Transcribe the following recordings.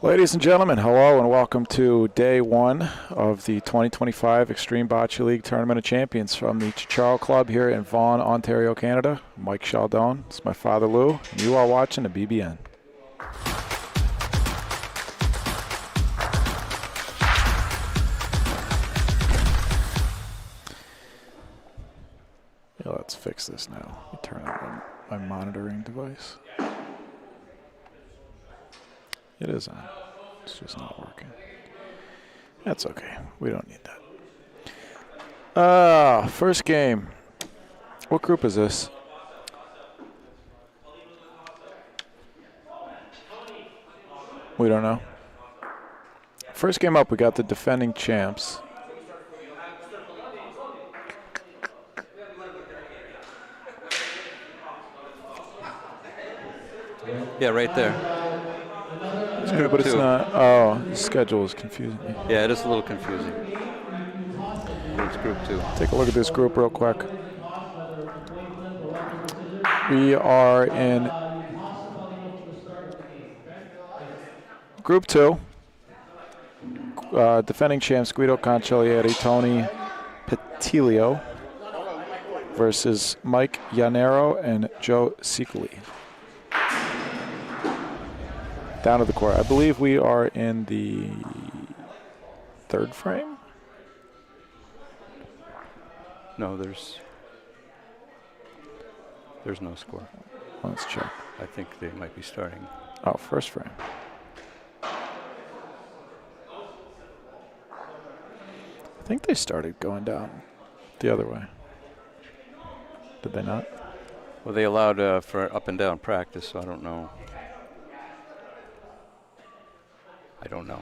Ladies and gentlemen, hello and welcome to day one of the 2025 Extreme Bocce League Tournament of Champions from the Ciociaro Club here in Vaughan, Ontario, Canada. Mike Chaldone, it's my father Lou, and you are watching the BBN. Yeah, let's fix this now. Let me turn on my monitoring device. It is on. It's just not working. That's okay. We don't need that. First game. What group is this? We don't know. First game up, we got the defending champs. Yeah, right there. Yeah, but it's not. Oh, the schedule is confusing me. Yeah, it is a little confusing. It's group 2. Take a look at this group real quick. We are in group 2. Defending champs Guido Cancellieri, Tony Petilio versus Mike Ciociaro and Joe Sicoli. Down to the court. I believe we are in the third frame. No, there's no score. Let's check. I think they might be starting. Oh, first frame. I think they started going down the other way. Did they not? Well, they allowed for up and down practice, so I don't know. I don't know.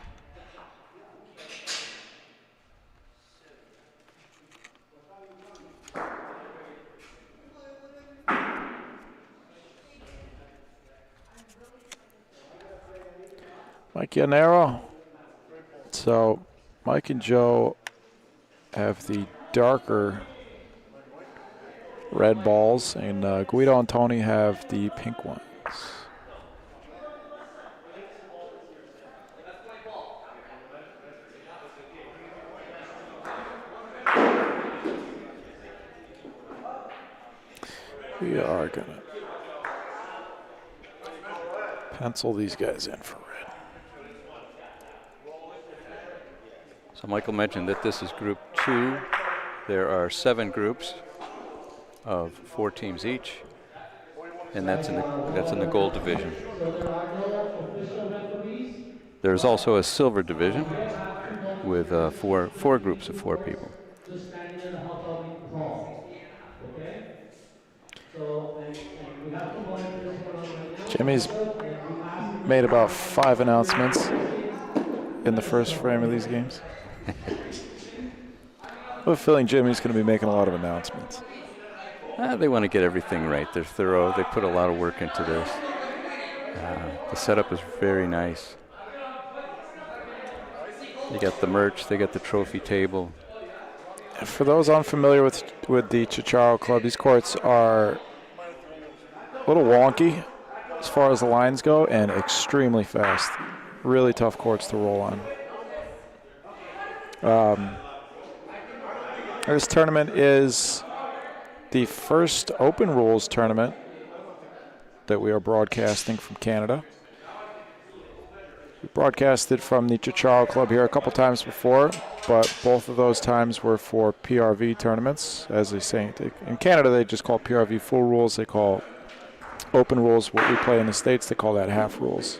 Mike Ciociaro. So Mike and Joe have the darker red balls, and Guido and Tony have the pink ones. We are going to pencil these guys in for red. So Michael mentioned that this is group 2. There are 7 groups of 4 teams each, and that's in the gold division. There's also a silver division with four groups of 4 people. Jimmy's made about 5 announcements in the first frame of these games. I have a feeling Jimmy's going to be making a lot of announcements. They want to get everything right. They're thorough. They put a lot of work into this. The setup is very nice. They got the merch. They got the trophy table. For those unfamiliar with the Ciociaro Club, these courts are a little wonky as far as the lines go and extremely fast. Really tough courts to roll on. This tournament is the first open rules tournament that we are broadcasting from Canada. We broadcasted from the Ciociaro Club here a couple times before, but both of those times were for PRV tournaments. As they say, in Canada they just call PRV full rules. They call open rules what we play in the States. They call that half rules.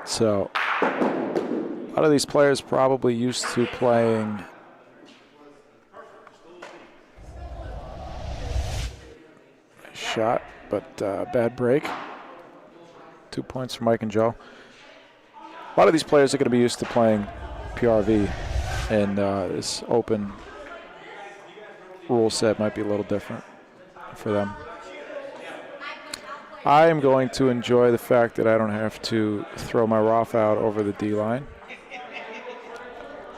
So a lot of these players probably used to playing shot, but bad break. 2 points for Mike and Joe. A lot of these players are going to be used to playing PRV, and this open rule set might be a little different for them. I am going to enjoy the fact that I don't have to throw my Roth out over the D line.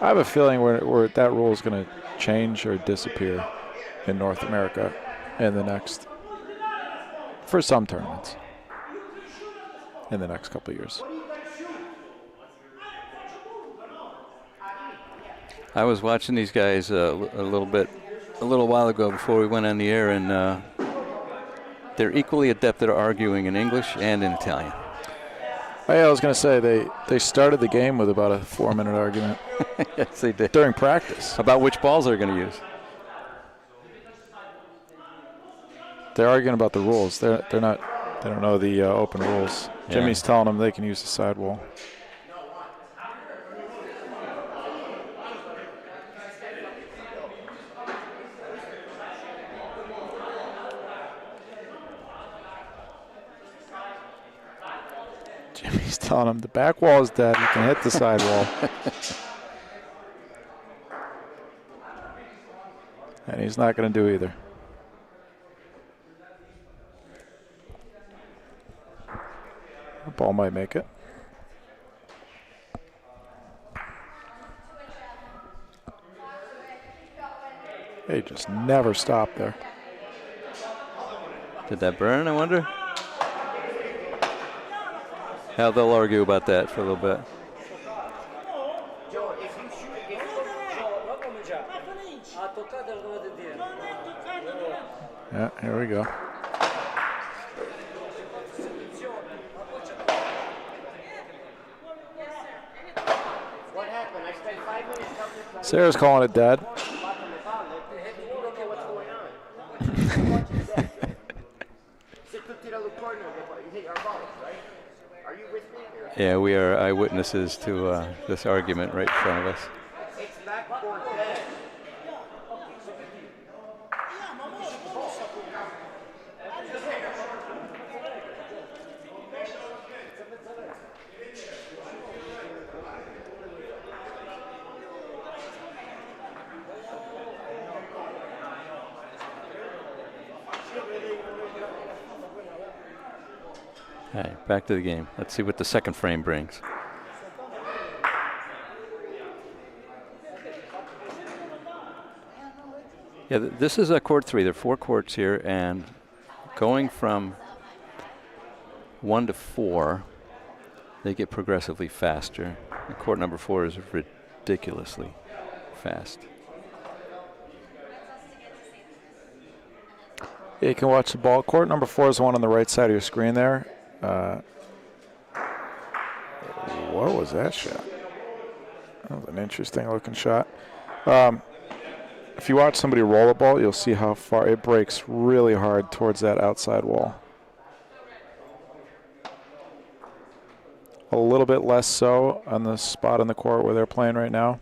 I have a feeling where that rule is going to change or disappear in North America in the next, for some tournaments. in the next couple of years. I was watching these guys a little while ago before we went on the air, and they're equally adept at arguing in English and in Italian. Oh, yeah, I was going to say they started the game with about a 4-minute argument. Yes, they did. During practice. About which balls they're going to use. They're arguing about the rules. They don't know the open rules. Yeah. Jimmy's telling them they can use the sidewall. Jimmy's telling him the back wall is dead. You can hit the sidewall. And he's not going to do either. The ball might make it. They just never stop there. Did that burn, I wonder? How they'll argue about that for a little bit. Yeah, here we go. What happened? I spent 5 minutes talking to Sarah's calling it dead. what's going on. Se tutti dal corner, you hit our balls, right? Are you with me? Yeah, we are eyewitnesses to this argument right in front of us. It's backboard dead. All right, back to the game. Let's see what the second frame brings. Yeah, this is a court 3. There are 4 courts here, and going from 1 to 4, they get progressively faster. And court number 4 is ridiculously fast. Yeah, you can watch the ball. Court number 4 is the one on the right side of your screen there. What was that shot? That was an interesting looking shot. If you watch somebody roll a ball, you'll see how far it breaks really hard towards that outside wall. A little bit less so on the spot in the court where they're playing right now.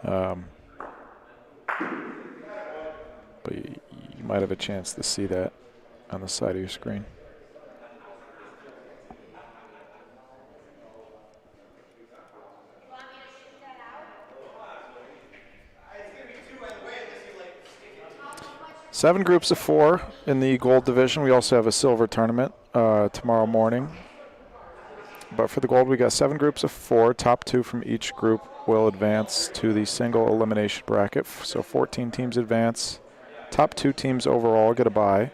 But you might have a chance to see that on the side of your screen. Seven groups of 4 in the gold division. We also have a silver tournament tomorrow morning. But for the gold, we got 7 groups of 4. Top 2 from each group will advance to the single elimination bracket. So 14 teams advance. Top 2 teams overall get a bye.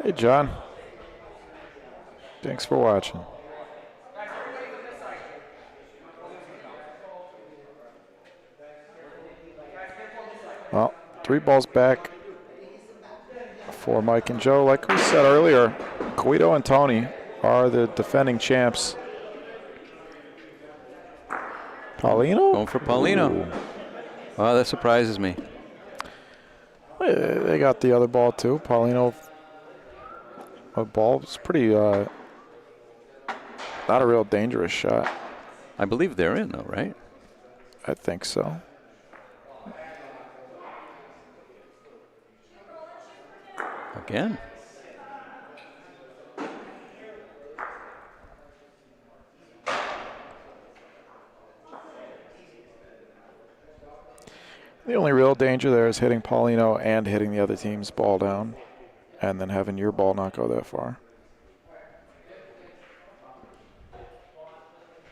Hey, John. Thanks for watching. Well, 3 balls back for Mike and Joe. Like we said earlier, Guido and Tony are the defending champs. Paulino? Going for Paulino. Ooh. Wow, that surprises me. They got the other ball, too. Paulino. A ball was pretty, not a real dangerous shot. I believe they're in, though, right? I think so. Again. The only real danger there is hitting Paulino and hitting the other team's ball down, and then having your ball not go that far.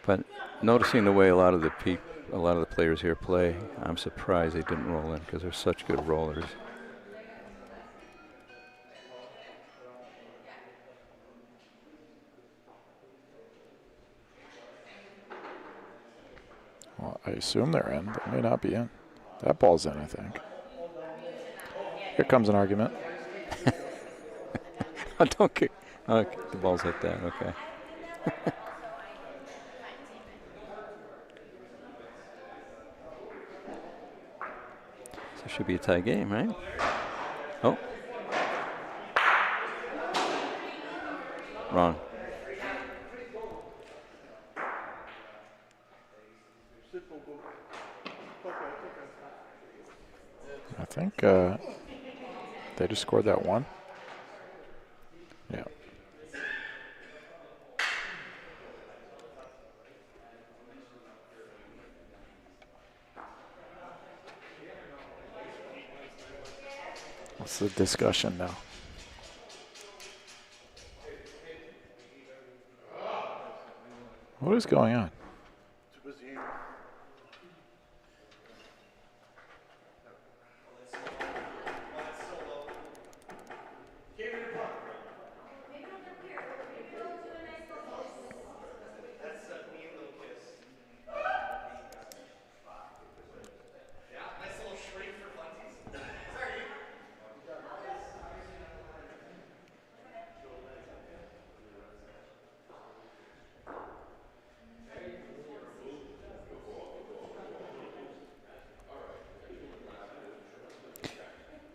But noticing the way a lot of the players here play, I'm surprised they didn't roll in because they're such good rollers. Well, I assume they're in. They may not be in. That ball's in, I think. Here comes an argument. Don't kick. Okay, the ball's like that. Okay. So it should be a tie game, right? Oh. Wrong. I think they just scored that one. Yeah. What's the discussion now? What is going on?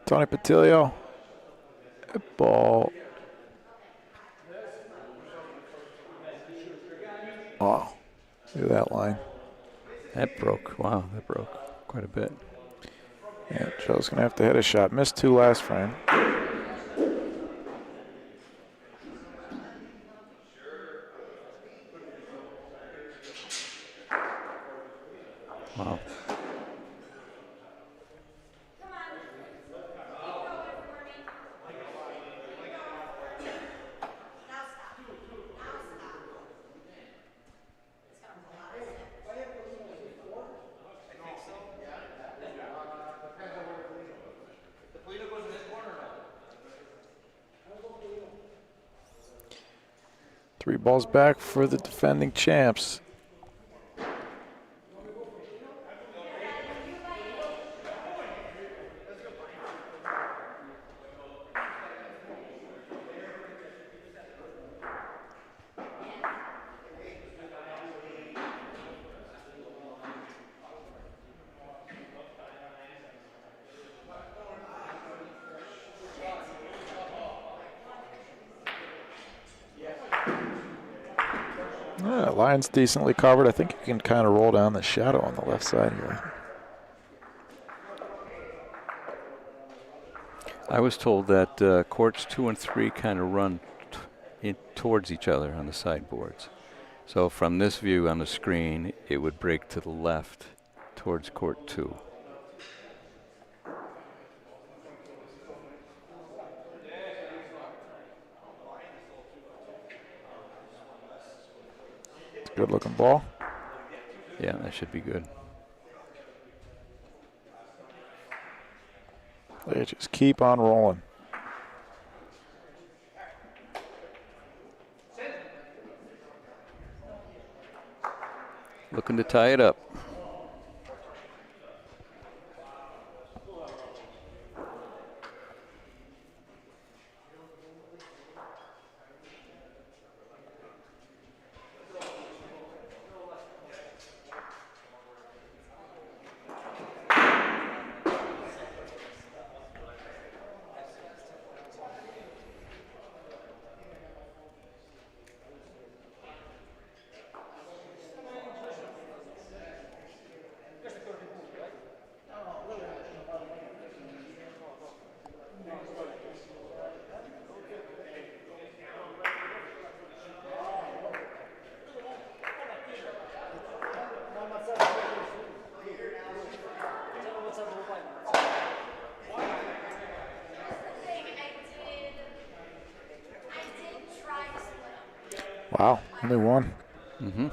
Tony Patilio. Ball. Oh, look at that line. That broke. Wow, that broke quite a bit. Yeah, Joe's going to have to hit a shot. Missed 2 last frame. Wow. Three balls back for the defending champs. Yeah, line's decently covered. I think you can kind of roll down the shadow on the left side here. I was told that courts 2 and 3 kind of run towards each other on the sideboards. So from this view on the screen, it would break to the left towards court 2. Good looking ball. Yeah, that should be good. They just keep on rolling. Looking to tie it up. Wow, only one. Mm-hmm.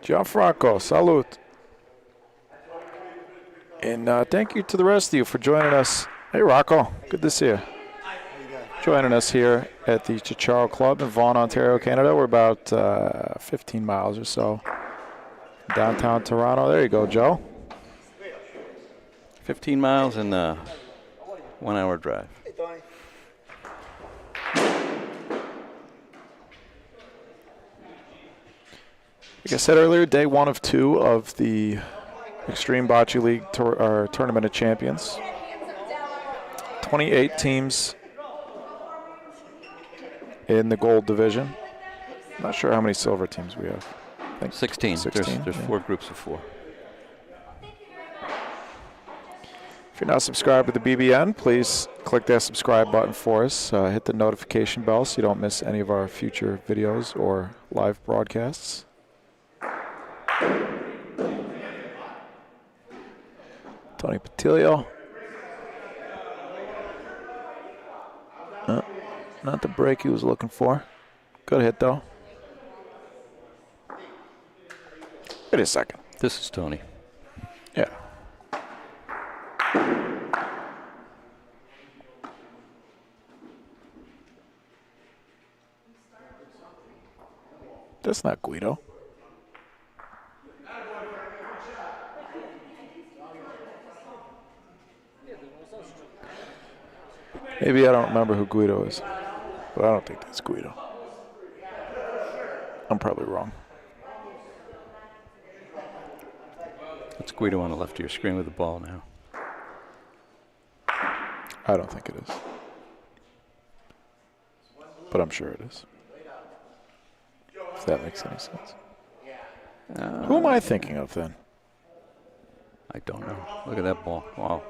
Gianfranco, salute. And thank you to the rest of you for joining us. Hey, Rocco, good to see you. Joining us here at the Ciociaro Club in Vaughan, Ontario, Canada. We're about 15 miles or so downtown Toronto. There you go, Joe. 15 miles and 1 hour drive. Like I said earlier, day 1 of 2 of the Extreme Bocce League Tournament of Champions. 28 teams in the gold division. Not sure how many silver teams we have. I think 16. 16. There's 4 groups of 4. If you're not subscribed to the BBN, please click that subscribe button for us. Hit the notification bell so you don't miss any of our future videos or live broadcasts. Tony Patilio. Not the break he was looking for. Good hit, though. Wait a second. This is Tony. Yeah. That's not Guido. Maybe I don't remember who Guido is, but I don't think that's Guido. I'm probably wrong. That's Guido on the left of your screen with the ball now. I don't think it is. But I'm sure it is. If that makes any sense. Who am I thinking of then? I don't know. Look at that ball. Wow.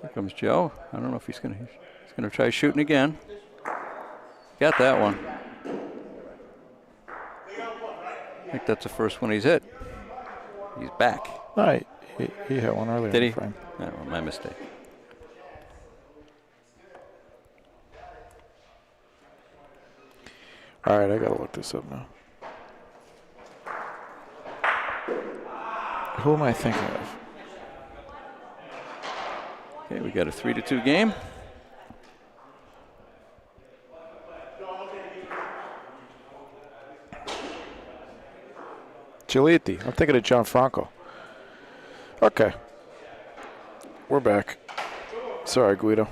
Here comes Joe. I don't know if he's gonna try shooting again. Got that one. I think that's the first one he's hit. He's back. No, he hit one earlier. Did he? Frame. No, my mistake. All right, I gotta look this up now. Who am I thinking of? Okay, we got a 3-2 game. Giolitti. I'm thinking of Gianfranco. Okay. We're back. Sorry, Guido.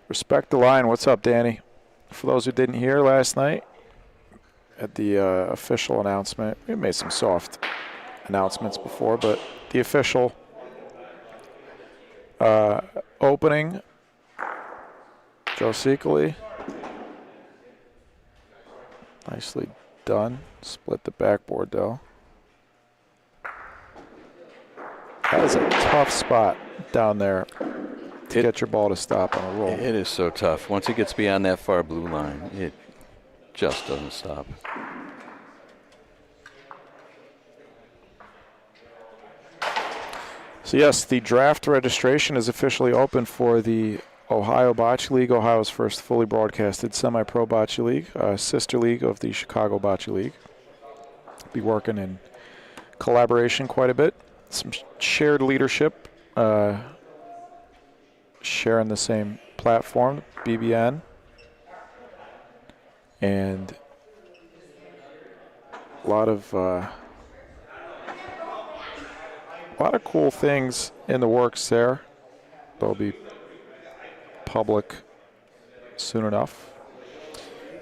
Respect the line. What's up, Danny? For those who didn't hear last night, at the official announcement, we made some soft announcements before, but the official opening, Joe Secoli, nicely done. Split the backboard, though. That is a tough spot down there to get your ball to stop on a roll. It is so tough. Once it gets beyond that far blue line, it just doesn't stop. So yes, the draft registration is officially open for the Ohio Bocce League, Ohio's first fully broadcasted semi-pro bocce league, sister league of the Chicago Bocce League. Be working in collaboration quite a bit, some shared leadership, sharing the same platform, BBN, and a lot of cool things in the works there. They'll be public soon enough.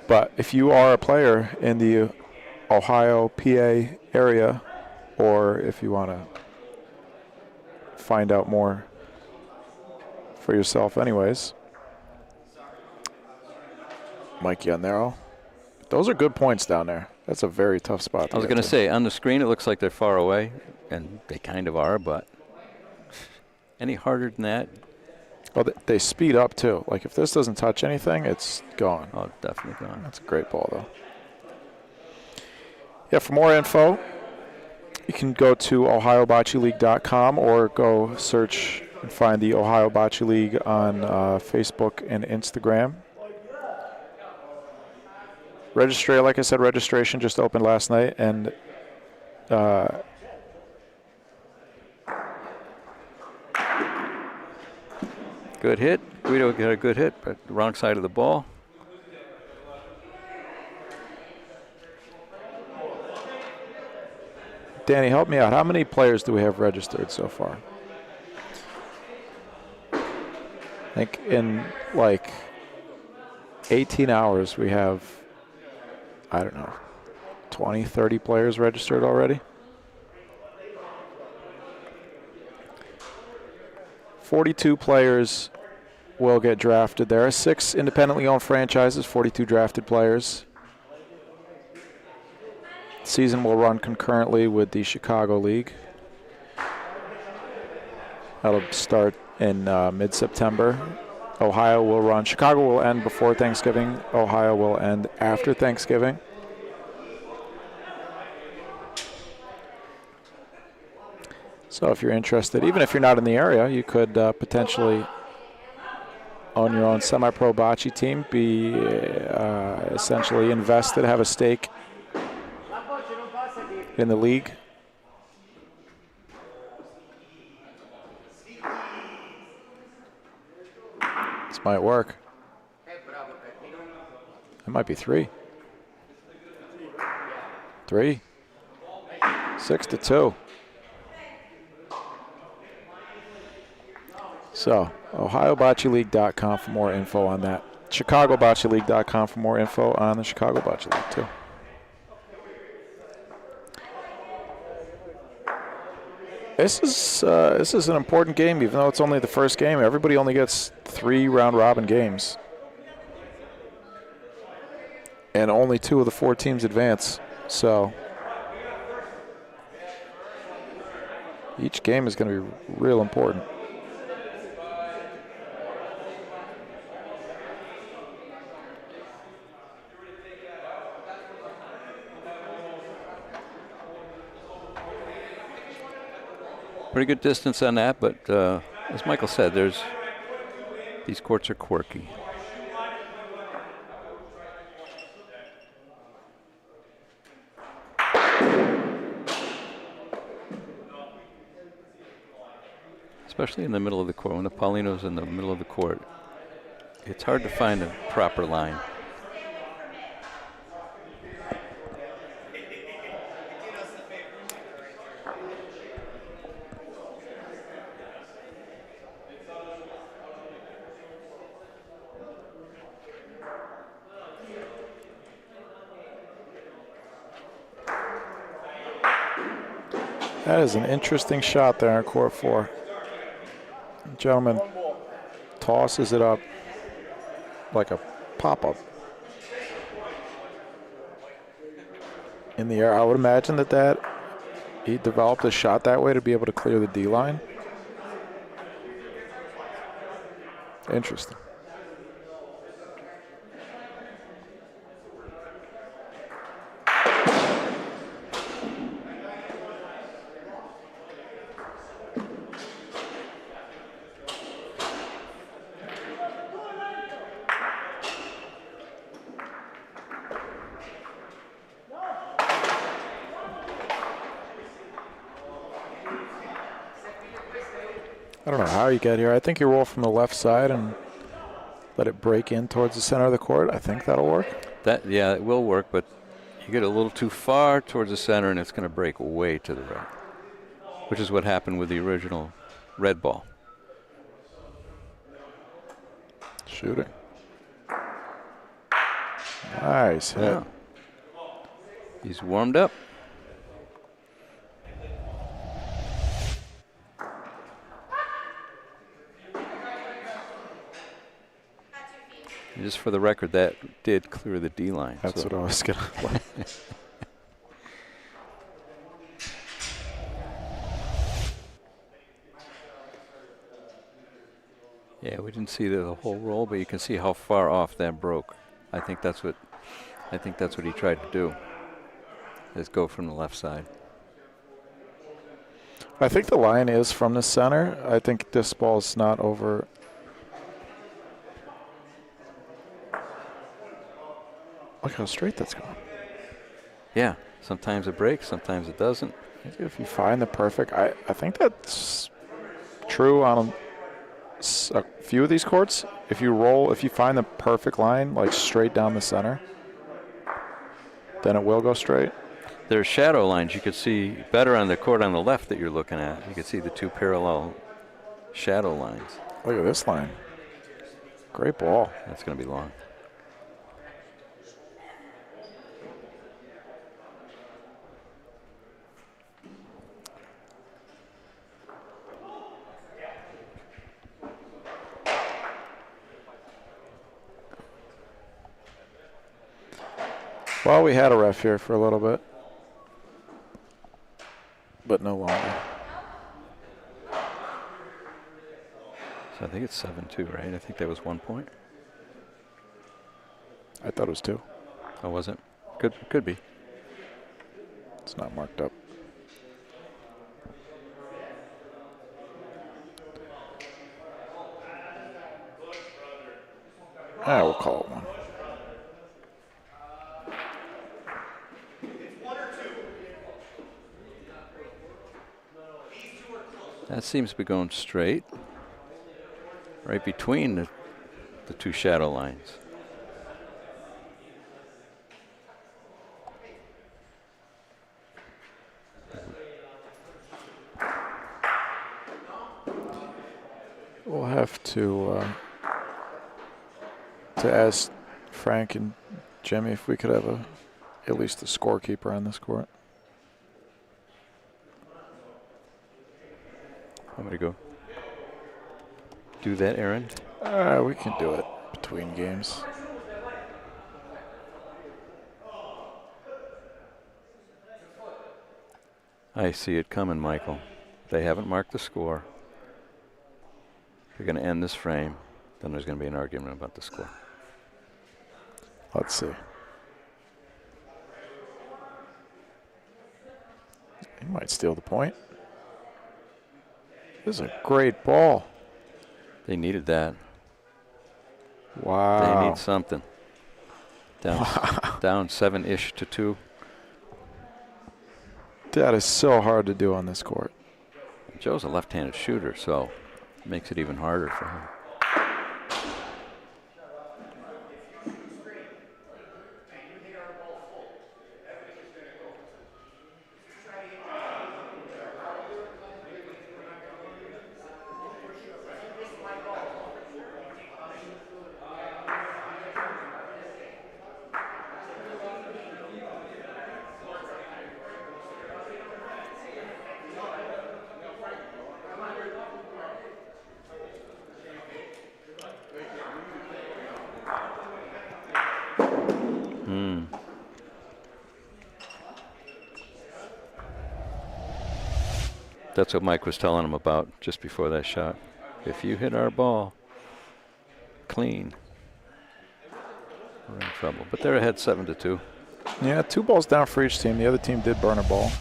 But if you are a player in the Ohio, PA area, or if you want to find out more for yourself anyways, Mike Yanero. Those are good points down there. That's a very tough spot to I was get going to to. say, on the screen it looks like they're far away, and they kind of are, but any harder than that? Well, they speed up, too. Like, if this doesn't touch anything, it's gone. Oh, definitely gone. That's a great ball, though. Yeah, for more info, you can go to OhioBocceLeague.com or go search and find the Ohio Bocce League on Facebook and Instagram. Like I said, registration just opened last night, and Good hit. Guido got a good hit, but the wrong side of the ball. Danny, help me out. How many players do we have registered so far? I think in like 18 hours we have, I don't know, 20, 30 players registered already. 42 players will get drafted. There are 6 independently owned franchises, 42 drafted players. Season will run concurrently with the Chicago League. That'll start in mid-September. Ohio will run. Chicago will end before Thanksgiving. Ohio will end after Thanksgiving. So if you're interested, even if you're not in the area, you could potentially own your own semi-pro bocce team, be essentially invested, have a stake in the league. This might work. It might be 3. 3. 6-2. So, OhioBocceLeague.com for more info on that. ChicagoBocceLeague.com for more info on the Chicago Bocce League, too. This is an important game, even though it's only the first game. Everybody only gets 3 round-robin games. And only 2 of the 4 teams advance. So, each game is going to be real important. Pretty good distance on that, but as Michael said, these courts are quirky. Especially in the middle of the court. When the Paulino's in the middle of the court, it's hard to find a proper line. That is an interesting shot there in court 4. Gentleman tosses it up like a pop-up in the air. I would imagine that he developed a shot that way to be able to clear the D line. Interesting. I don't know how you get here. I think you roll from the left side and let it break in towards the center of the court. I think that'll work. Yeah, it will work, but you get a little too far towards the center and it's going to break way to the right, which is what happened with the original red ball. Shooting. Nice hit. Yeah. He's warmed up. Just for the record, that did clear the D line. That's so. what I was going to play. Yeah, we didn't see the whole roll, but you can see how far off that broke. I think that's what he tried to do. Is go from the left side. I think the line is from the center. I think this ball's not over. Look how straight that's going. Yeah, sometimes it breaks, sometimes it doesn't. If you find the perfect, I think that's true on a few of these courts. If you find the perfect line, like straight down the center, then it will go straight. There's shadow lines you could see better on the court on the left that you're looking at. You can see the two parallel shadow lines. Look at this line. Great ball. That's going to be long. Well, we had a ref here for a little bit, but no longer. So I think it's 7-2, right? I think that was 1 point. I thought it was 2. Oh, was it? Could be. It's not marked up. We'll call it 1. That seems to be going straight, right between the two shadow lines. We'll have to ask Frank and Jimmy if we could have at least a scorekeeper on this court. I'm going to go do that errand. We can do it between games. I see it coming, Michael. They haven't marked the score. They're going to end this frame. Then there's going to be an argument about the score. Let's see. He might steal the point. This is a great ball. They needed that. Wow. They need something. Down 7-ish to 2. That is so hard to do on this court. Joe's a left-handed shooter, so it makes it even harder for him. That's what Mike was telling him about just before that shot. If you hit our ball clean, we're in trouble. But they're ahead 7-2. Yeah, 2 balls down for each team. The other team did burn a ball.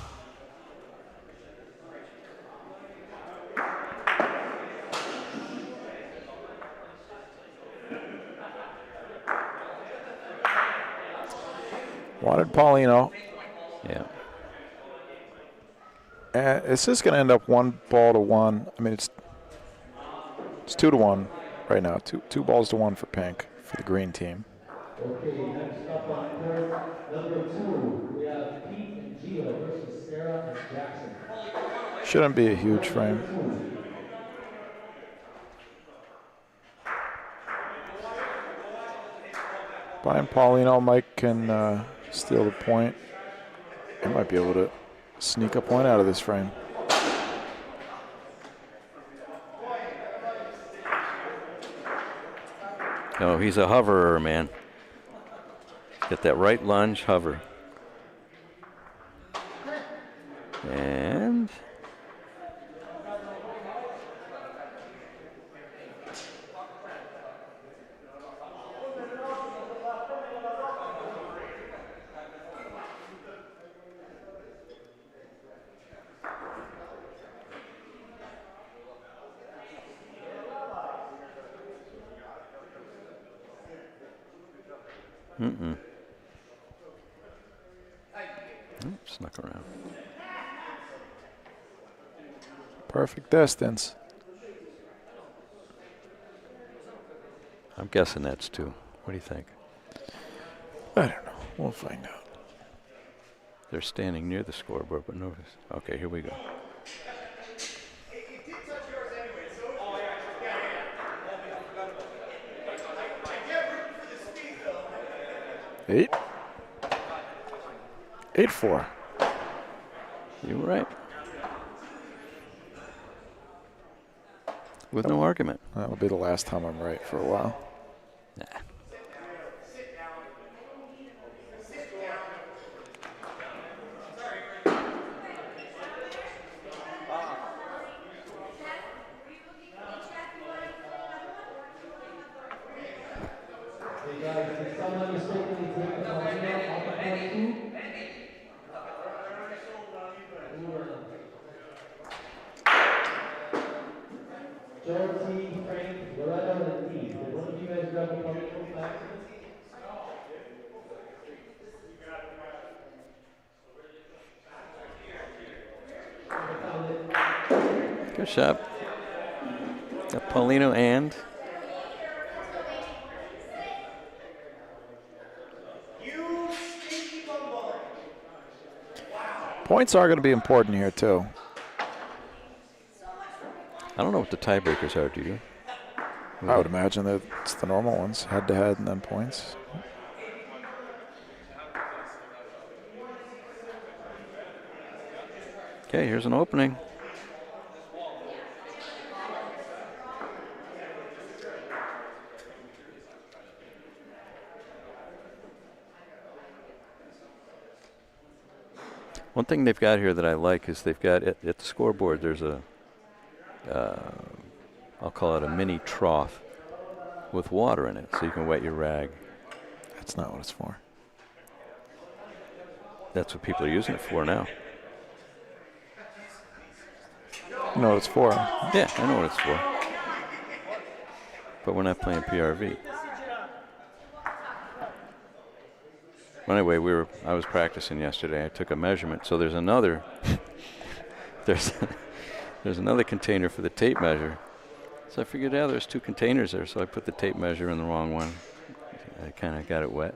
Wanted Paulino. Yeah. It's just going to end up 1-1. I mean, it's 2-1 right now. Two balls to 1 for pink for the green team. Okay, next up on court, number 2, we have Pete and Gio versus Sarah and Jackson. Shouldn't be a huge frame. Behind Paulino, Mike can steal the point. He might be able to sneak a point out of this frame. Oh, he's a hoverer, man. Get that right lunge, hover. And snuck around. Perfect distance. I'm guessing that's 2. What do you think? I don't know. We'll find out. They're standing near the scoreboard, but notice. Okay, here we go. Eight. 8-4. You were right. With no argument. That'll be the last time I'm right for a while. Nah. Hey guys, did someone mistakenly take the Paulino off the court too? Joe T, Frank, Loretto, and T. Did one of you guys grab the Paulino by accident? Good shot. Got Paulino and Points are going to be important here, too. I don't know what the tiebreakers are, do you? I would imagine that it's the normal ones, head-to-head and then points. Okay, here's an opening. One thing they've got here that I like is they've got at the scoreboard, there's a, I'll call it a mini trough with water in it, so you can wet your rag. That's not what it's for. That's what people are using it for now. You know what it's for. Yeah, I know what it's for. But we're not playing PRV. Anyway, I was practicing yesterday. I took a measurement. So there's another there's another container for the tape measure. So I figured out there's 2 containers there, so I put the tape measure in the wrong one. I kind of got it wet.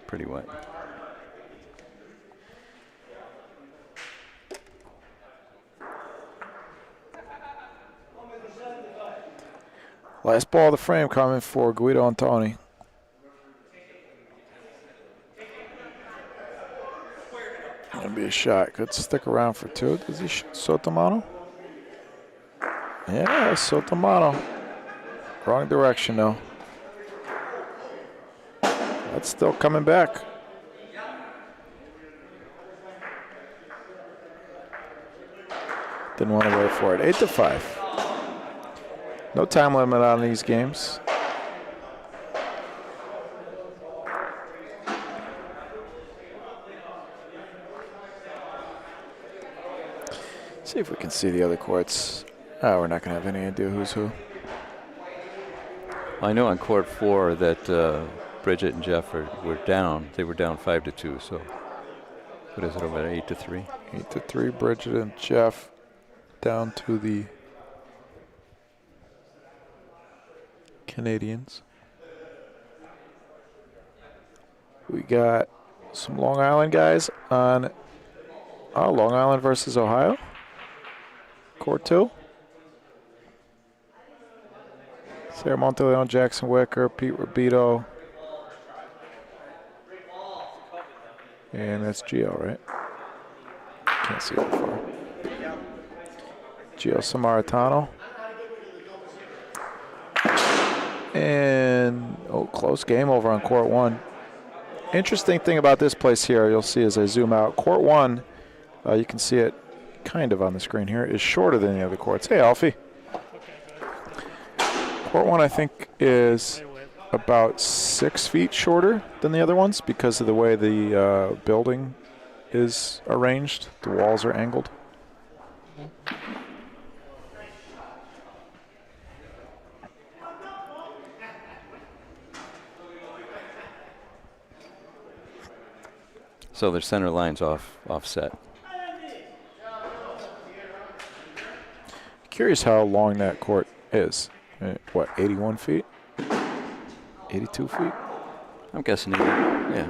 Pretty wet. Last ball of the frame coming for Guido and Tony. Gonna be a shot. Could stick around for 2. Does he shoot Sotomano? Yeah, Sotomano. Wrong direction though. That's still coming back. Didn't want to wait for it. 8-5. No time limit on these games. See if we can see the other courts. Oh, we're not going to have any idea who's who. I know on court 4 that Bridget and Jeff were down. They were down 5-2. So what is it over there? 8-3. 8-3. Bridget and Jeff down to the Canadians. We got some Long Island guys on Long Island versus Ohio. Court 2. Sarah Monteleone, Jackson Wicker, Pete Rabito. And that's Gio, right? Can't see that far. Gio Samaritano. And, oh, close game over on court 1. Interesting thing about this place here, you'll see as I zoom out, court 1, you can see it kind of on the screen here, is shorter than the other courts. Hey, Alfie. Court 1, I think, is about 6 feet shorter than the other ones because of the way the building is arranged. The walls are angled. So their center line's offset. Curious how long that court is. What, 81 feet? 82 feet? I'm guessing, yeah.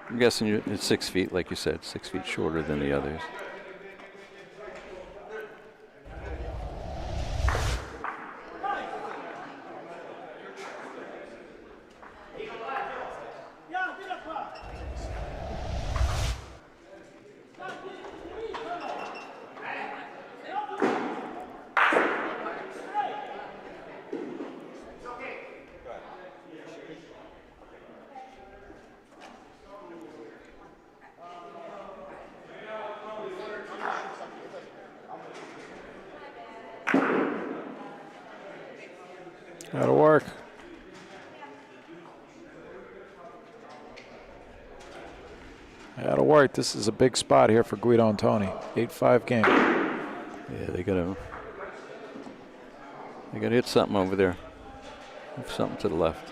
I'm guessing it's 6 feet, like you said, 6 feet shorter than the others. That'll work. That'll work. This is a big spot here for Guido and Tony. 8-5 game. Yeah, they gotta hit something over there. Something to the left.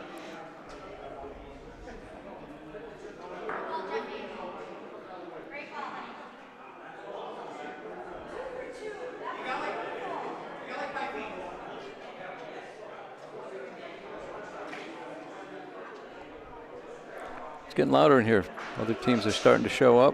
It's getting louder in here. Other teams are starting to show up.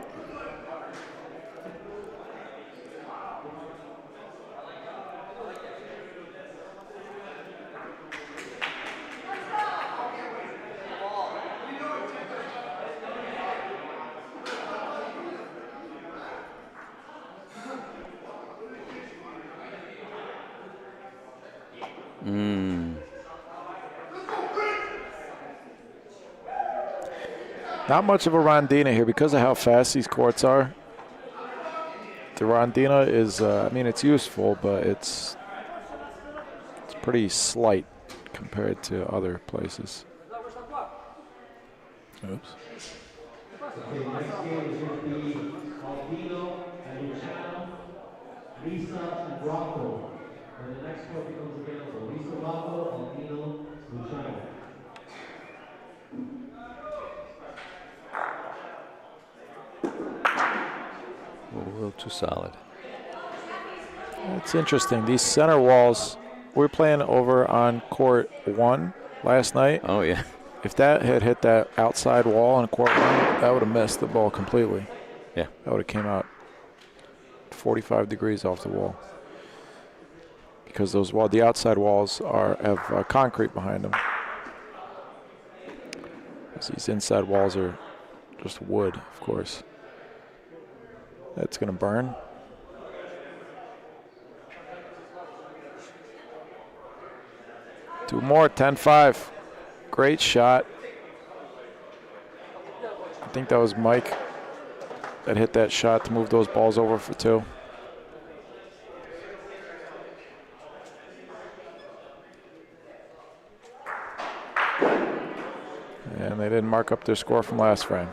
Not much of a rondina here because of how fast these courts are. The rondina is, I mean, it's useful, but it's pretty slight compared to other places. Oops. Okay, next game is going to be Albino and Luciano, Lisa and Rocco. When the next court becomes available, Lisa Rocco, Albino, Luciano. A little too solid. It's interesting. These center walls, we were playing over on court 1 last night. Oh, yeah. If that had hit that outside wall on court 1, that would have missed the ball completely. Yeah. That would have came out 45 degrees off the wall. Because those the outside walls have concrete behind them. These inside walls are just wood, of course. That's going to burn. Two more, 10-5. Great shot. I think that was Mike that hit that shot to move those balls over for 2. And they didn't mark up their score from last frame.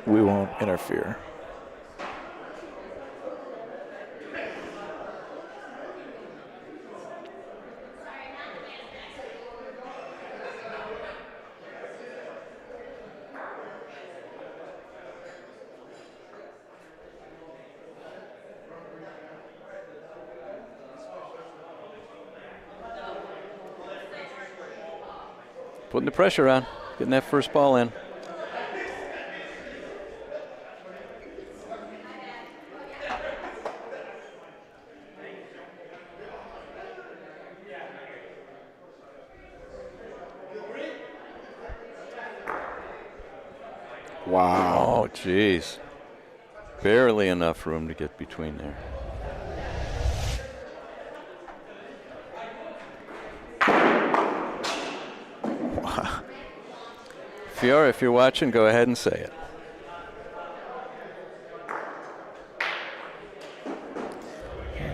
We won't interfere. Putting the pressure on, getting that first ball in. Wow. Oh, jeez. Barely enough room to get between there. Fiora, if you're watching, go ahead and say it.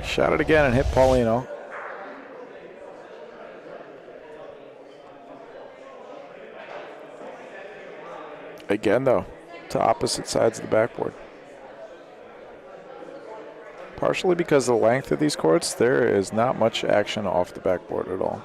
Shot it again and hit Paulino. Again, though, to opposite sides of the backboard. Partially because of the length of these courts, there is not much action off the backboard at all.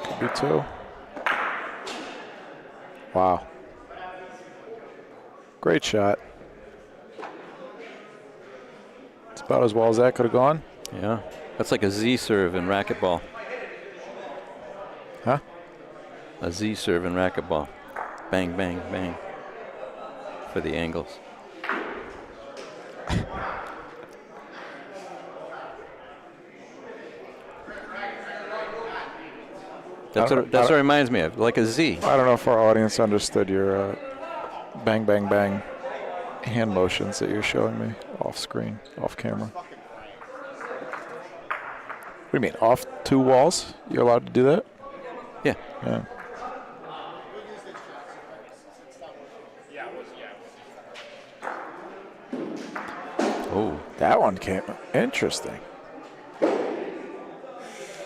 Could be two. Wow. Great shot. It's about as well as that could have gone. Yeah, that's like a Z serve in racquetball. Huh? A Z serve in racquetball. Bang, bang, bang. For the angles. That's what it reminds me of, like a Z. I don't know if our audience understood your bang, bang, bang hand motions that you're showing me off screen, off camera. What do you mean, off two walls? You're allowed to do that? Yeah. Yeah. Oh, That one came interesting.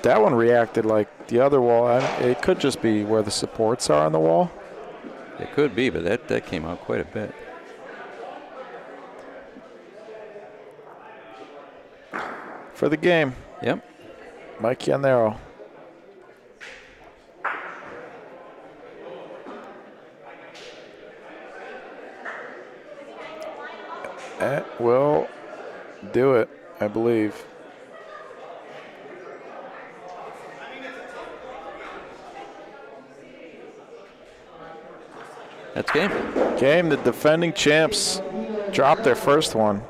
That one reacted like the other wall. It could just be where the supports are on the wall. it could be, but that came out quite a bit. For the game, Yep. Mike Yanero. That will do it, I believe. That's game. Game, the defending champs dropped their first one.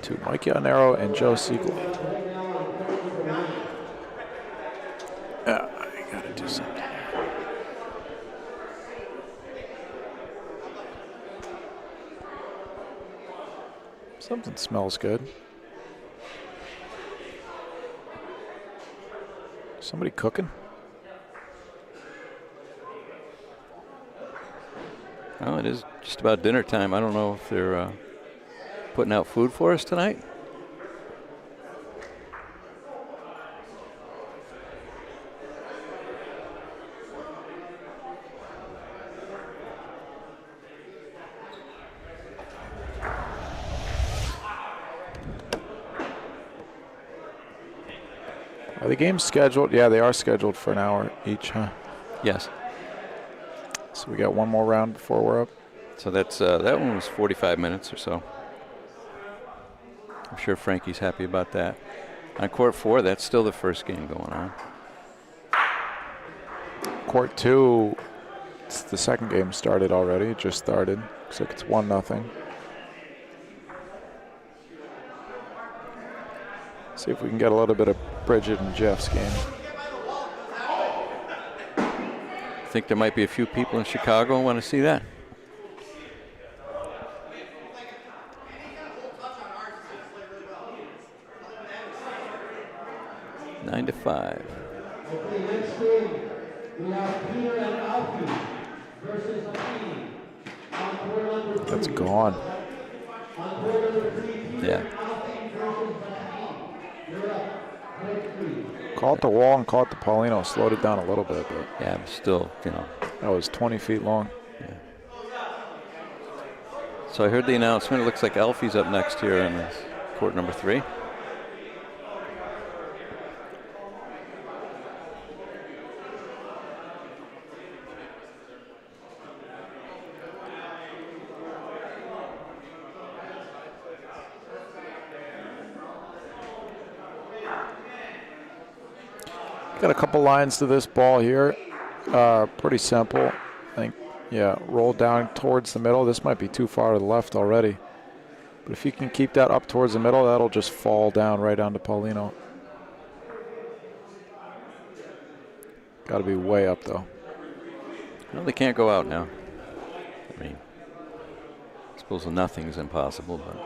To Mike Yanero and Joe Siegel. I gotta do something. Something smells good. Somebody cooking? Well, it is just about dinner time. I don't know if they're putting out food for us tonight. Are the games scheduled? Yeah, they are scheduled for an hour each, huh? Yes. So we got one more round before we're up. So that's that one was 45 minutes or so. I'm sure Frankie's happy about that. On court 4, that's still the first game going on. Court 2, it's the second game started already. It just started. Looks like it's 1-0. See if we can get a little bit of Bridget and Jeff's game. I think there might be a few people in Chicago who want to see that. Nine to 5. Okay, next game, we have Peter and Alfie versus Athene. On court number 3. That's gone. On court number 3, Peter Yeah. and Alfie versus Athene. You're up. Court 3. Call it the wall and call it the Paulino. Slowed it down a little bit, but Yeah, but still, you know. that was 20 feet long. Yeah. So I heard the announcement. It looks like Alfie's up next here in this court number 3. Got a couple lines to this ball here. Pretty simple. I think, yeah, roll down towards the middle. This might be too far to the left already. But if you can keep that up towards the middle, that'll just fall down right onto Paulino. Got to be way up, though. Well, they can't go out now. I mean, I suppose nothing is impossible, but.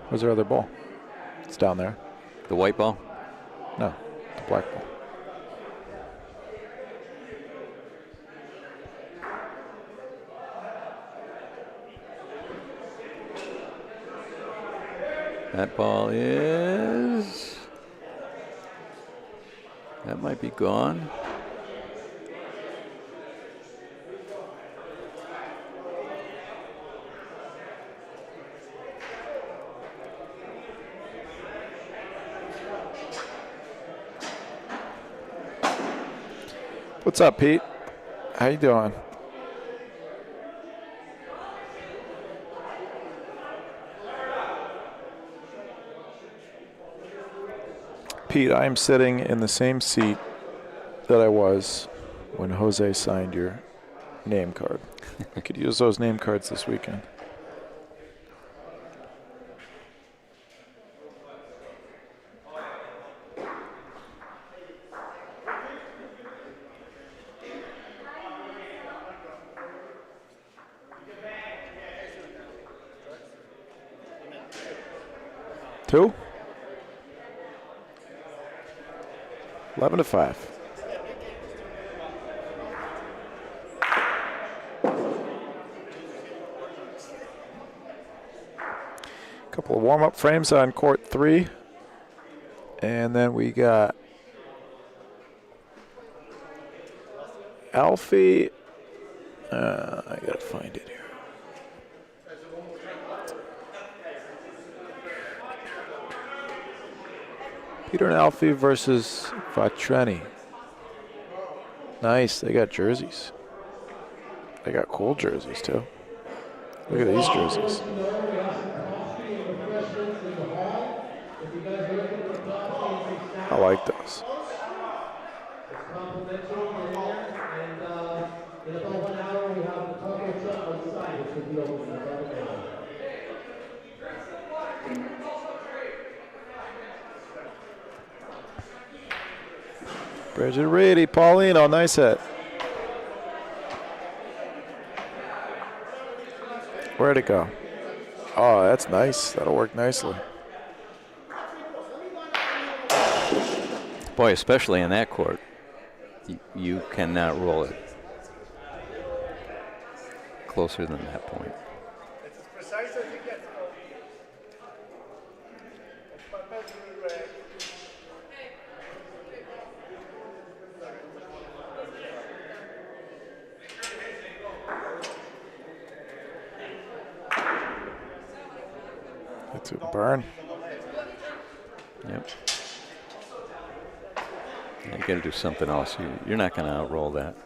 Where's their other ball? It's down there. The white ball? No, the black ball. That ball is. That might be gone. What's up, Pete? How you doing? Pete, I am sitting in the same seat that I was when Jose signed your name card. I could use those name cards this weekend. Two? 11-5. Couple of warm-up frames on court 3. And then we got Alfie. I gotta find it here. Peter and Alfie versus Vatreni. Nice, they got jerseys. They got cool jerseys too. Look at these jerseys. I like those. Bridget Reedy, Paulino, nice hit. Where'd it go? Oh, that's nice. That'll work nicely. Boy, especially in that court, you cannot roll it closer than that point. That's a burn. Yep. You got to do something else. You're not going to outroll that.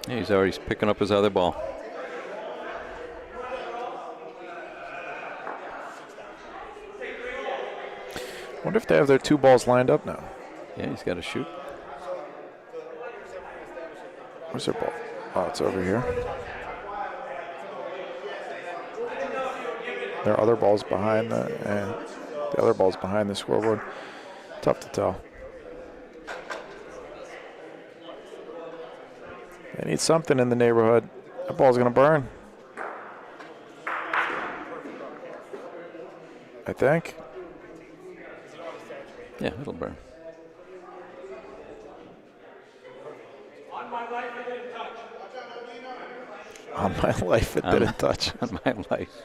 Yeah, he's already picking up his other ball. I wonder if they have their two balls lined up now. Yeah, he's got to shoot. Where's their ball? Oh, it's over here. Their other ball's behind the other ball's behind the scoreboard. Tough to tell. They need something in the neighborhood. That ball's gonna burn. I think. Yeah, it'll burn. On my life, it didn't touch. On my life, it didn't touch. On my life.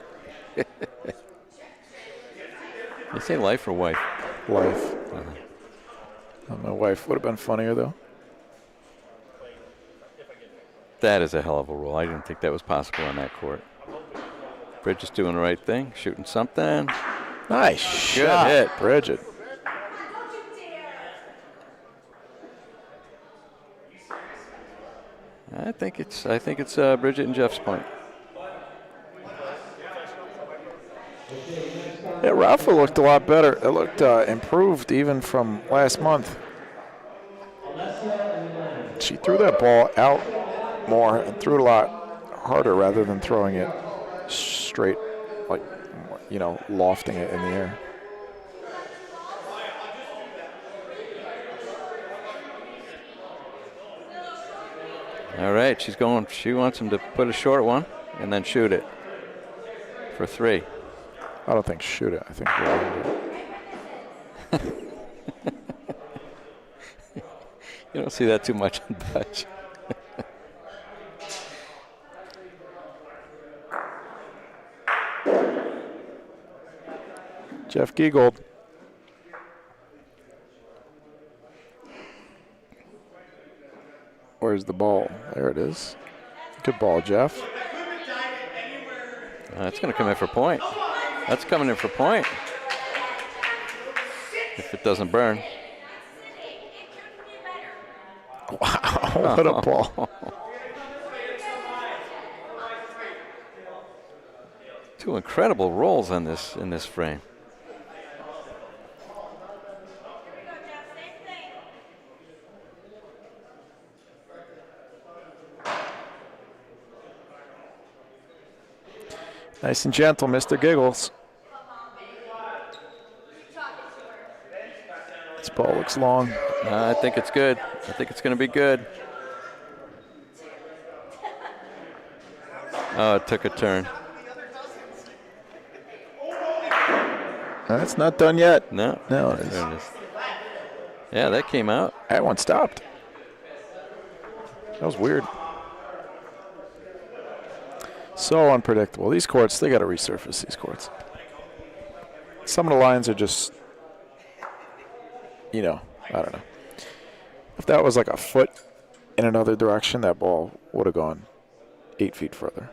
You say life or wife? Life. On my wife would have been funnier though. That is a hell of a roll. I didn't think that was possible on that court. Bridge is doing the right thing, shooting something. Nice shot, hit. Bridget. I think it's Bridget and Jeff's point. Yeah, Rafa looked a lot better. It looked improved even from last month. She threw that ball out more and threw it a lot harder rather than throwing it straight, like, you know, lofting it in the air. All right, she's going. She wants him to put a short one and then shoot it for 3. I don't think shoot it. I think roll it. You don't see that too much in Bocce. Jeff Giegold. Where's the ball? There it is. Good ball, Jeff. That's going to come in for point. That's coming in for point. If it doesn't burn. Wow, what a ball. 2 incredible rolls on this in this frame. Nice and gentle, Mr. Giggles. This ball looks long. I think it's good. I think it's going to be good. Oh, it took a turn. That's not done yet. No. No, it is. There it is. Yeah, that came out. That one stopped. That was weird. So unpredictable. These courts, they got to resurface these courts. Some of the lines are just, you know, I don't know. If that was like a foot in another direction, that ball would have gone 8 feet further.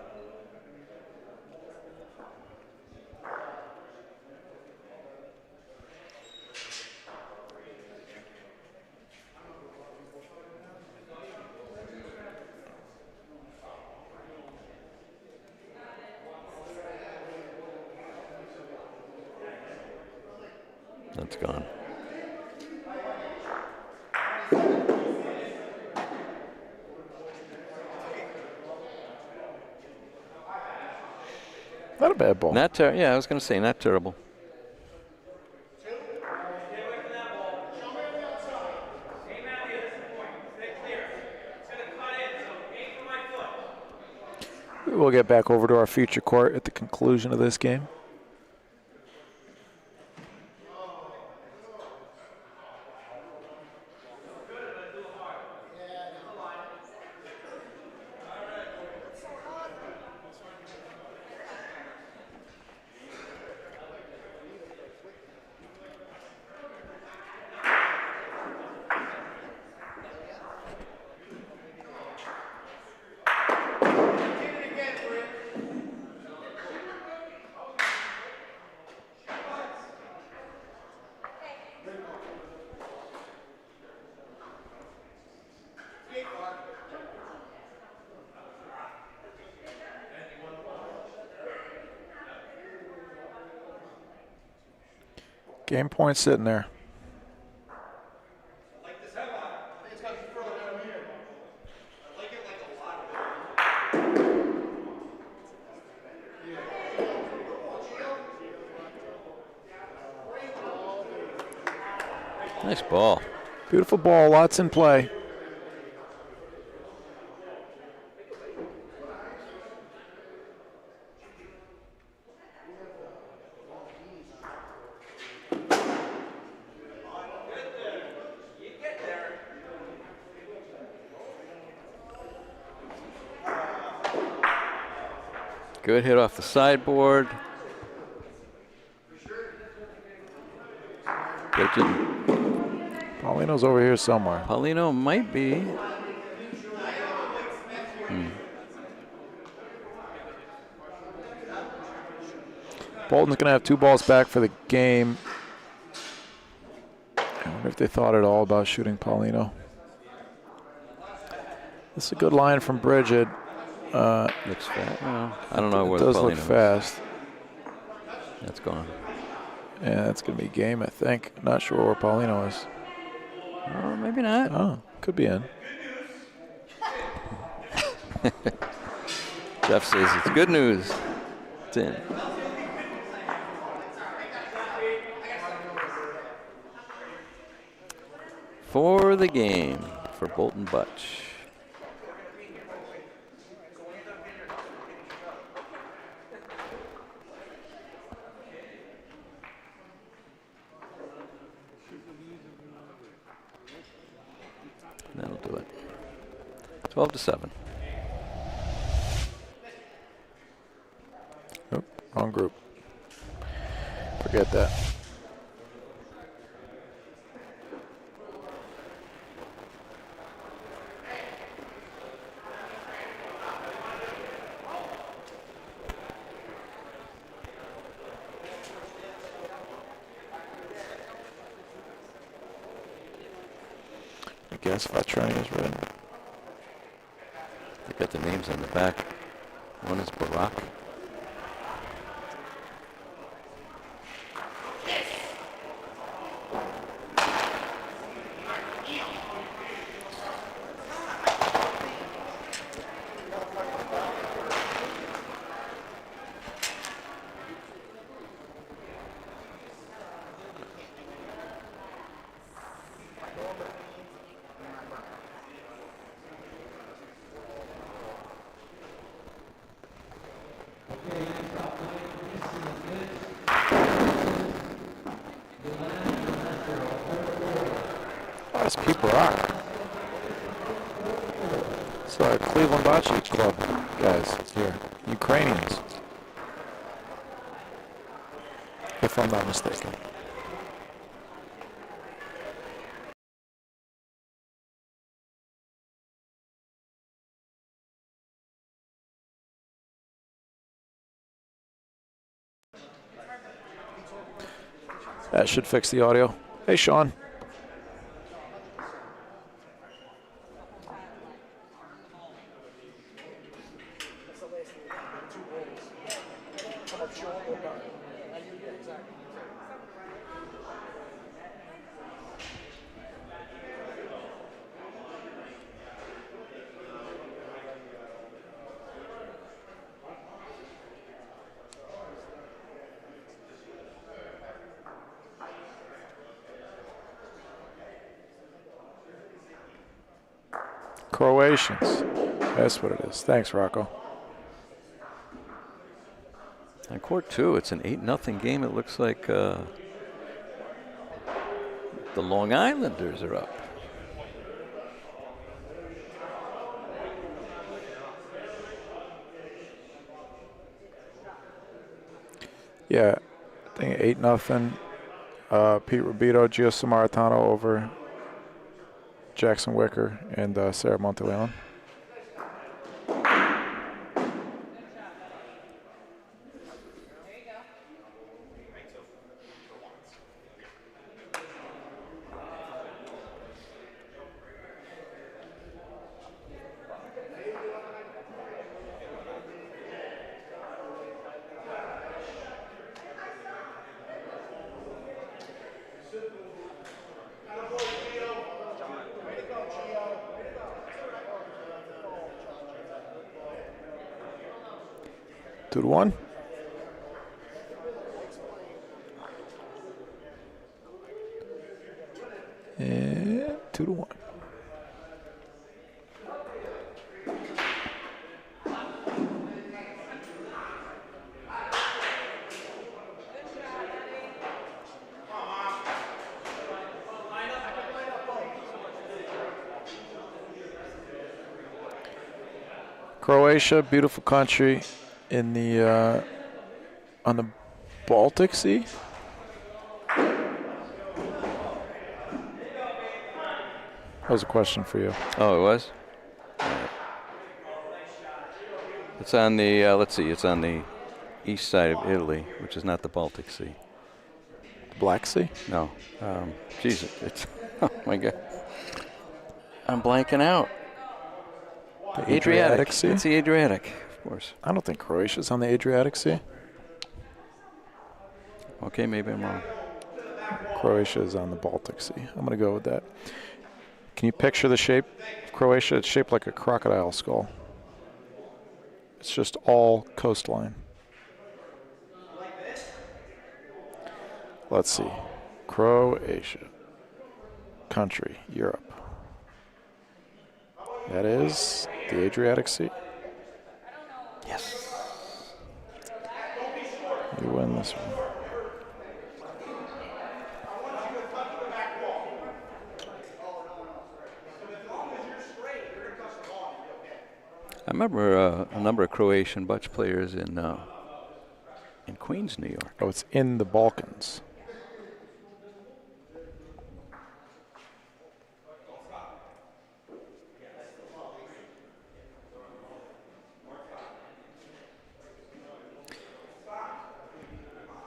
That's gone. Not a bad ball. Yeah, I was going to say not terrible. We'll get back over to our feature court at the conclusion of this game. Game point sitting there. Nice ball. Beautiful ball, lots in play. Good hit off the sideboard. Paulino's over here somewhere. Paulino might be. Bolton's going to have 2 balls back for the game. I wonder if they thought at all about shooting Paulino. This is a good line from Bridget. Looks fast. Well, I don't know It where does the look Paulino is. fast. That's gone. Yeah, it's going to be game, I think. Not sure where Paulino is. Oh, maybe not. Oh, could be in. Jeff says it's good news. It's in. For the game for Bolton Butch. That'll do it. 12-7. Nope, wrong group. Forget that. I guess Vatrani is red. They got the names on the back. One is Barack. Oh, it's Pete Barack. It's Cleveland Bocce Club guys here. Ukrainians. If I'm not mistaken. That should fix the audio. Hey, Sean. Croatians. That's what it is. Thanks, Rocco. On court 2, it's an 8-0 game. It looks like the Long Islanders are up. Yeah, I think 8-0. Pete Rubito, Gio Samaritano over Jackson Wicker and Sarah Monteleon. Two to one. And 2-1. Croatia, beautiful country in the on the Baltic Sea. That was a question for you. Oh, it was? It's on the, let's see, it's on the east side of Italy, which is not the Baltic Sea. Black Sea? No. Jesus, it's oh my God. I'm blanking out. The Adriatic Sea? It's the Adriatic, of course. I don't think Croatia's on the Adriatic Sea. Okay, maybe I'm wrong. Croatia is on the Baltic Sea. I'm going to go with that. Can you picture the shape of Croatia? It's shaped like a crocodile skull. It's just all coastline. Let's see. Croatia. Country, Europe. That is the Adriatic Sea. Yes. You win this one. I remember a number of Croatian bocce players in Queens, New York. Oh, it's in the Balkans.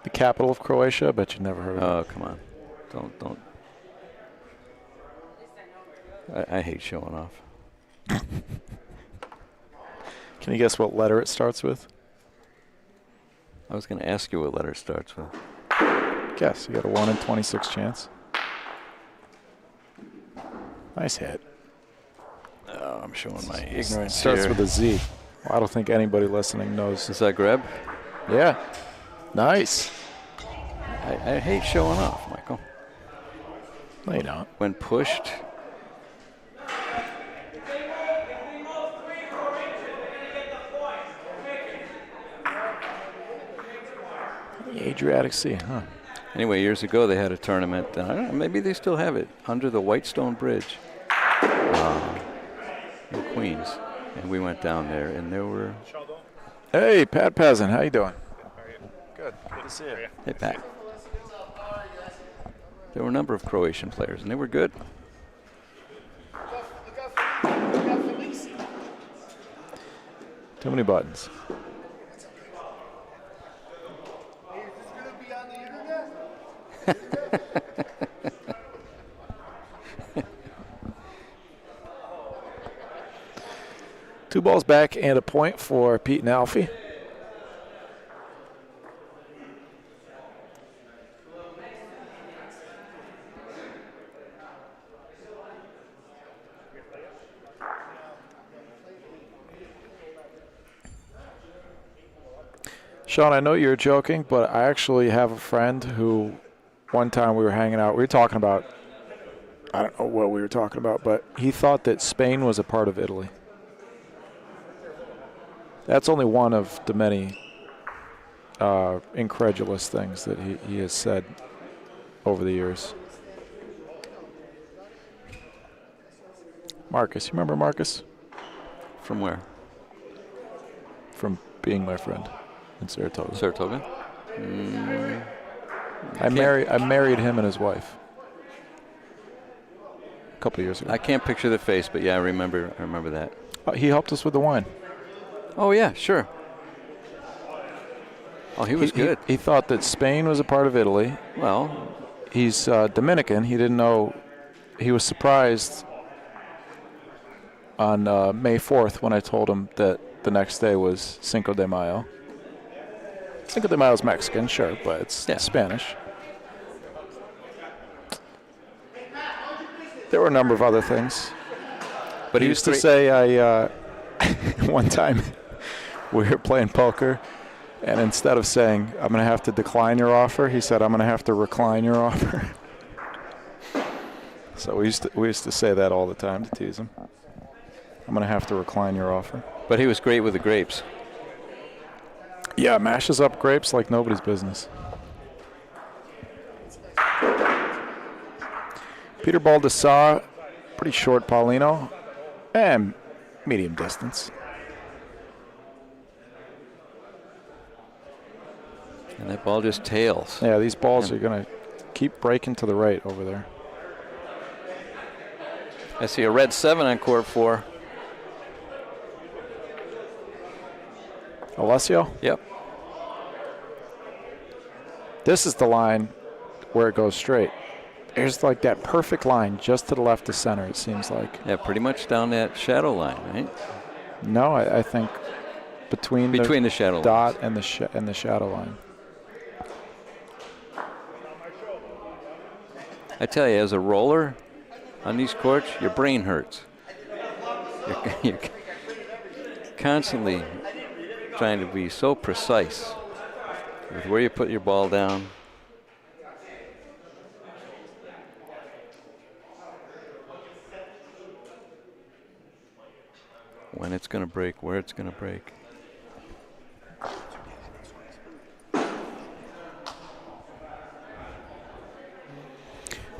The capital of Croatia? I bet you never heard of it. Oh, come on. Don't. I hate showing off. Can you guess what letter it starts with? I was going to ask you what letter it starts with. Guess. You got a 1 in 26 chance. Nice hit. Oh, I'm showing my ignorance Starts here. with a Z. Well, I don't think anybody listening knows. Zagreb? Yeah. Nice. I hate showing off, Michael. No, you don't. When pushed, The Adriatic Sea, huh? anyway, years ago they had a tournament, and I don't know, maybe they still have it, under the Whitestone Bridge in Queens. And we went down there, and there were... Hey, Pat Peasant, how you doing? Good. Good to see you. Hey, Pat. There were a number of Croatian players, and they were good. Too many buttons. Two balls back and a point for Pete and Alfie. Sean, I know you're joking, but I actually have a friend who one time we were hanging out, we were talking about, I don't know what we were talking about, but he thought that Spain was a part of Italy. That's only one of the many incredulous things that he has said over the years. Marcus, you remember Marcus? From where? From being my friend in Saratoga. Saratoga? I married him and his wife a couple of years ago. I can't picture the face, but yeah, I remember that. He helped us with the wine. Oh, yeah, sure. Oh, he was good. He thought that Spain was a part of Italy. Well, He's Dominican. He didn't know. He was surprised on May 4th when I told him that the next day was Cinco de Mayo. Cinco de Mayo is Mexican, sure, but it's Spanish. There were a number of other things. but He used to say, one time we were playing poker, and instead of saying, I'm going to have to decline your offer, he said, I'm going to have to recline your offer. So we used to say that all the time to tease him. I'm going to have to recline your offer. But he was great with the grapes. Yeah, mashes up grapes like nobody's business. Peter Baldassar, pretty short Paulino, and medium distance. And that ball just tails. Yeah, these balls are going to keep breaking to the right over there. I see a red 7 on court 4. Alessio? Yep. This is the line where it goes straight. There's like that perfect line just to the left of center, it seems like. Yeah, pretty much down that shadow line, right? No, I think between the shadow dot lines. and the shadow line. I tell you, as a roller on these courts, your brain hurts. You're constantly trying to be so precise with where you put your ball down. When it's going to break, where it's going to break.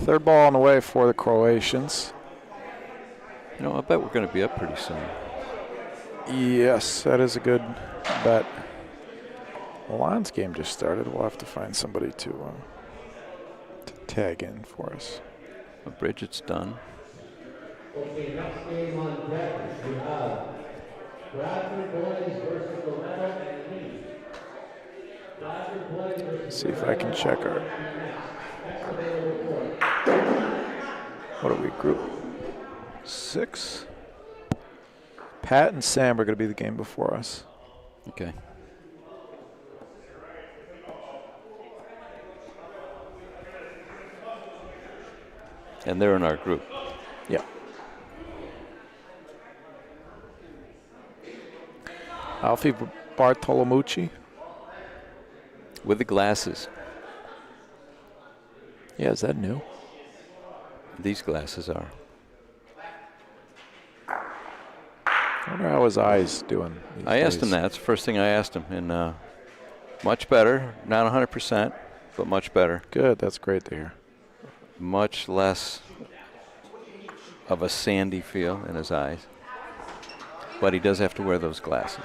Third ball on the way for the Croatians. You know, I bet we're going to be up pretty soon. Yes, that is a good bet. Milan's game just started. We'll have to find somebody to tag in for us. Well, Bridget's done. Okay, next game on deck, we have Bradford Boys versus Loretto and Lee. Bradford Boys versus See if I can check our. What are we, group 6? Pat and Sam are going to be the game before us. Okay. And they're in our group. Yeah. Alfie Bartolomucci. With the glasses. Yeah, is that new? These glasses are. I wonder how his eyes doing these I asked him days. that. That's the first thing I asked him. And much better. Not 100%, but much better. Good, that's great to hear. Much less of a sandy feel in his eyes. But he does have to wear those glasses.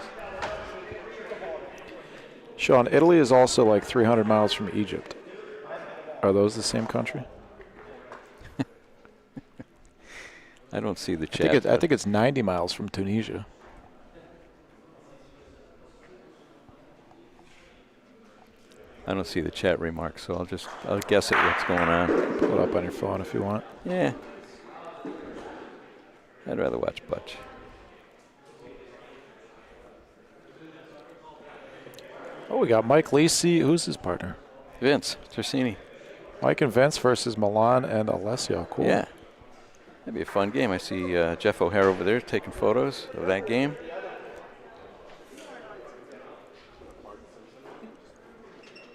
Sean, Italy is also like 300 miles from Egypt. Are those the same country? I don't see the chat. I think it's 90 miles from Tunisia. I don't see the chat remarks, so I'll guess at what's going on. Pull it up on your phone if you want. Yeah. I'd rather watch Butch. Oh, we got Mike Lisi. Who's his partner? Vince Tersini. Mike and Vince versus Milan and Alessio. Cool. Yeah. That'd be a fun game. I see Jeff O'Hare over there taking photos of that game.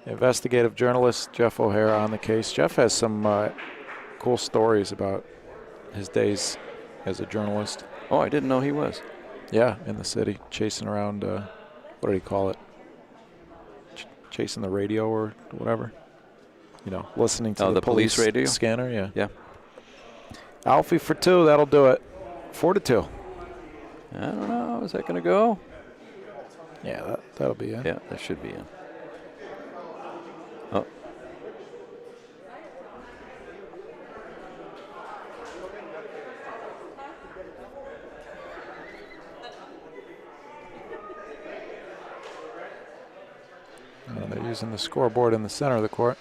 Investigative journalist Jeff O'Hare on the case. Jeff has some cool stories about his days as a journalist. Oh, I didn't know he was. Yeah, in the city, chasing around, what do you call it? Chasing the radio or whatever. You know, listening to the police radio scanner, yeah. Yeah. Alfie for 2, that'll do it. 4-2. I don't know. Is that going to go? Yeah, that'll be it. Yeah, that should be in. Oh. They're using the scoreboard in the center of the court.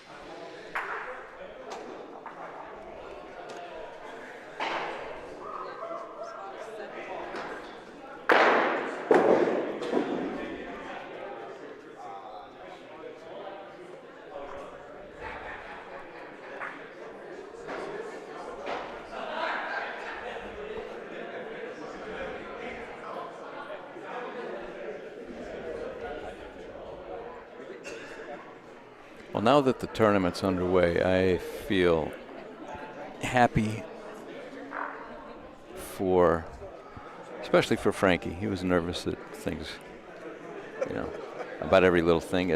Well, now that the tournament's underway, I feel happy especially for Frankie. He was nervous that things, about every little thing,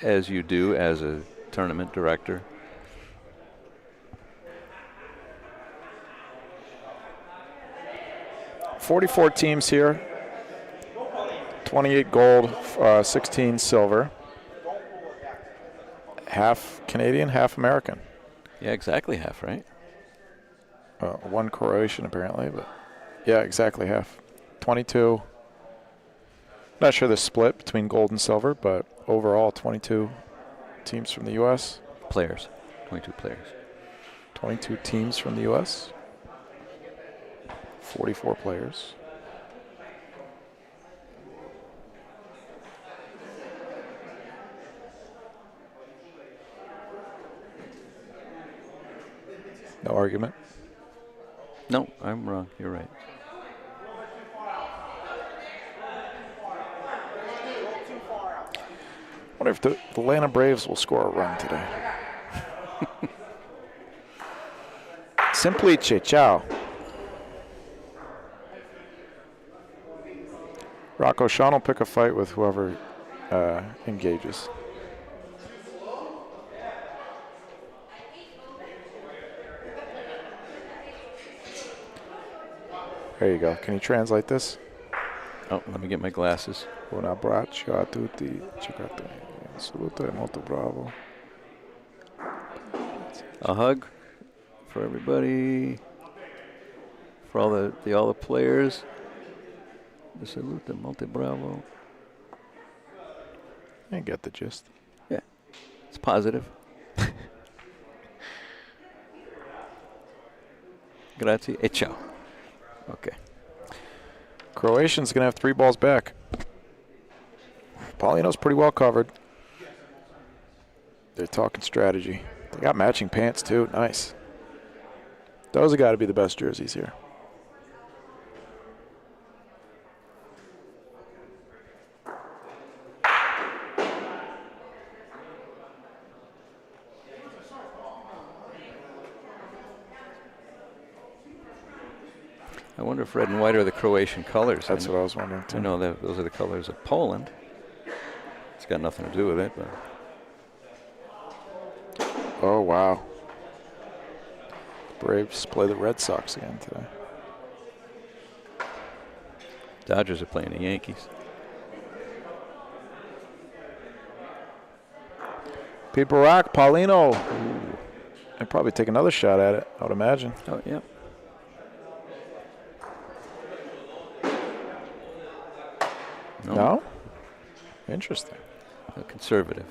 as you do as a tournament director. .44 teams here. 28 gold, 16 silver. Half Canadian, half American. Yeah, exactly half, right? One Croatian apparently, but yeah, exactly half. 22. Not sure the split between gold and silver, but overall 22 teams from the U.S. Players, 22 players. 22 teams from the U.S. 44 players. No argument. No, I'm wrong. You're right. I wonder if the Atlanta Braves will score a run today. Simply Ciociaro. Rocco Sean will pick a fight with whoever engages. There you go. Can you translate this? Oh, let me get my glasses. Un abbraccio a tutti. Saluto è molto bravo. A hug for everybody, for all the players. The salute, molto bravo. I get the gist. Yeah, it's positive. Grazie e ciao. Okay. Croatian's going to have 3 balls back. Paulino's pretty well covered. They're talking strategy. They got matching pants, too. Nice. Those have got to be the best jerseys here. I wonder if red and white are the Croatian colors. That's what I was wondering, too. I know that those are the colors of Poland. It's got nothing to do with it, but. Oh, wow. Braves play the Red Sox again today. Dodgers are playing the Yankees. Pete Barack, Paulino. Ooh. They'd probably take another shot at it, I would imagine. Oh, yeah. No? Interesting. A conservative.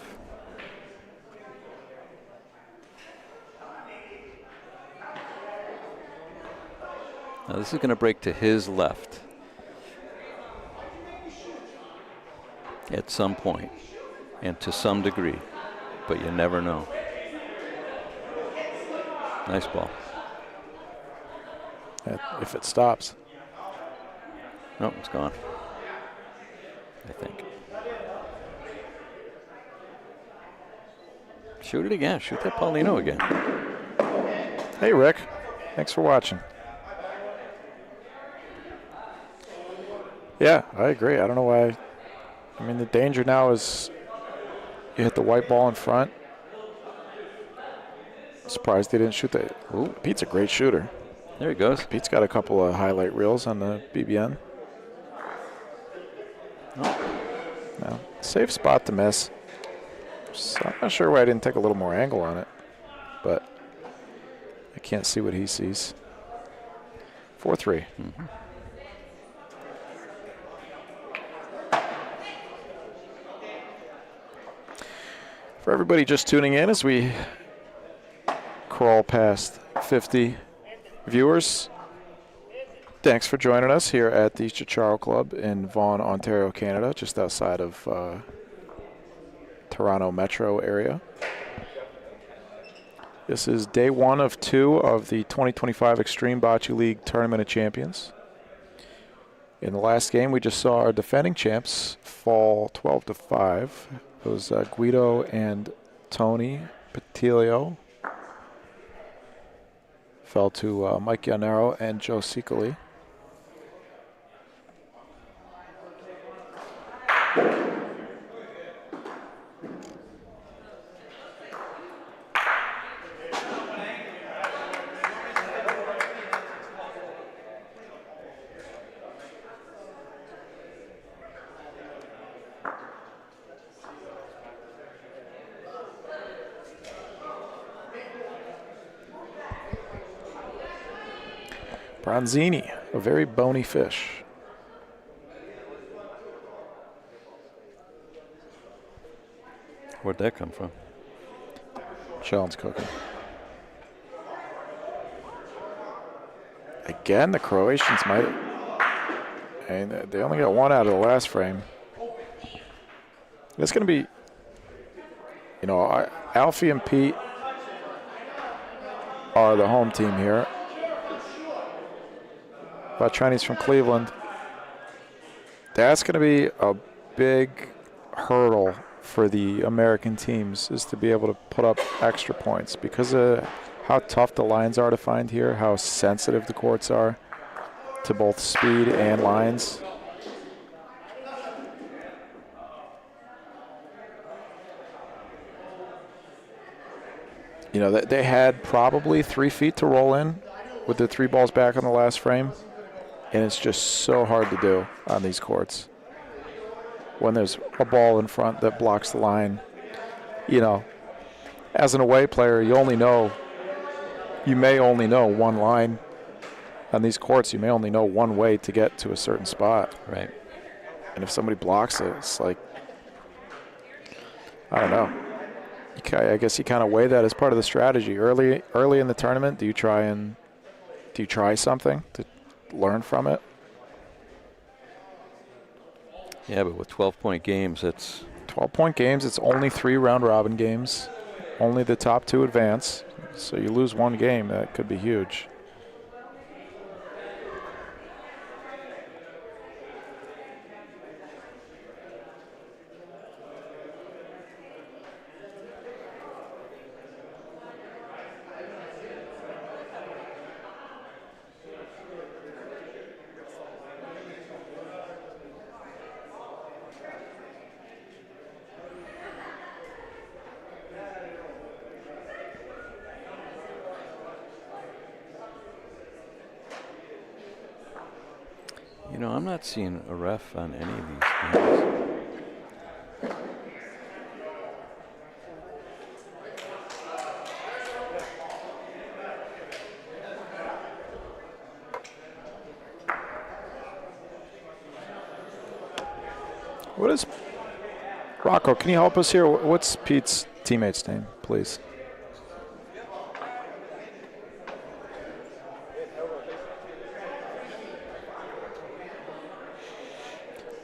Now this is going to break to his left at some point and to some degree, but you never know. Nice ball. If it stops. No, it's gone. I think. Shoot it again. Shoot that Paulino again. Hey, Rick. Thanks for watching. Yeah, I agree. I don't know why. I mean, the danger now is you hit the white ball in front. Surprised he didn't shoot that. Ooh, Pete's a great shooter. There he goes. Pete's got a couple of highlight reels on the BBN. Oh. No, safe spot to miss. So I'm not sure why I didn't take a little more angle on it, but I can't see what he sees. 4-3. Mm-hmm. For everybody just tuning in as we crawl past 50 viewers, thanks for joining us here at the Ciociaro Club in Vaughan, Ontario, Canada, just outside of Toronto metro area. This is day 1 of 2 of the 2025 Extreme Bocce League Tournament of Champions. In the last game, we just saw our defending champs fall 12-5. It was Guido and Tony Petilio. Fell to Mike Yanero and Joe Sicoli. Bronzini, a very bony fish. Where'd that come from? Sheldon's cooking. Again, the Croatians might. And they only got one out of the last frame. It's going to be, you know, Alfie and Pete are the home team here. But Chinese from Cleveland. That's going to be a big hurdle for the American teams, is to be able to put up extra points because of how tough the lines are to find here, how sensitive the courts are to both speed and lines. You know, they had probably 3 feet to roll in with the 3 balls back on the last frame, and it's just so hard to do on these courts. When there's a ball in front that blocks the line, you know, as an away player, you may only know one line on these courts. You may only know one way to get to a certain spot. Right. And if somebody blocks it, it's like, I don't know. I guess you kind of weigh that as part of the strategy. Early in the tournament, do you try something to learn from it? Yeah, but with 12-point games, it's 12-point games. It's only 3 round-robin games. Only the top 2 advance. So you lose one game, that could be huge. You know, I'm not seeing a ref on any of these games. What is Rocco? Can you help us here? What's Pete's teammate's name, please?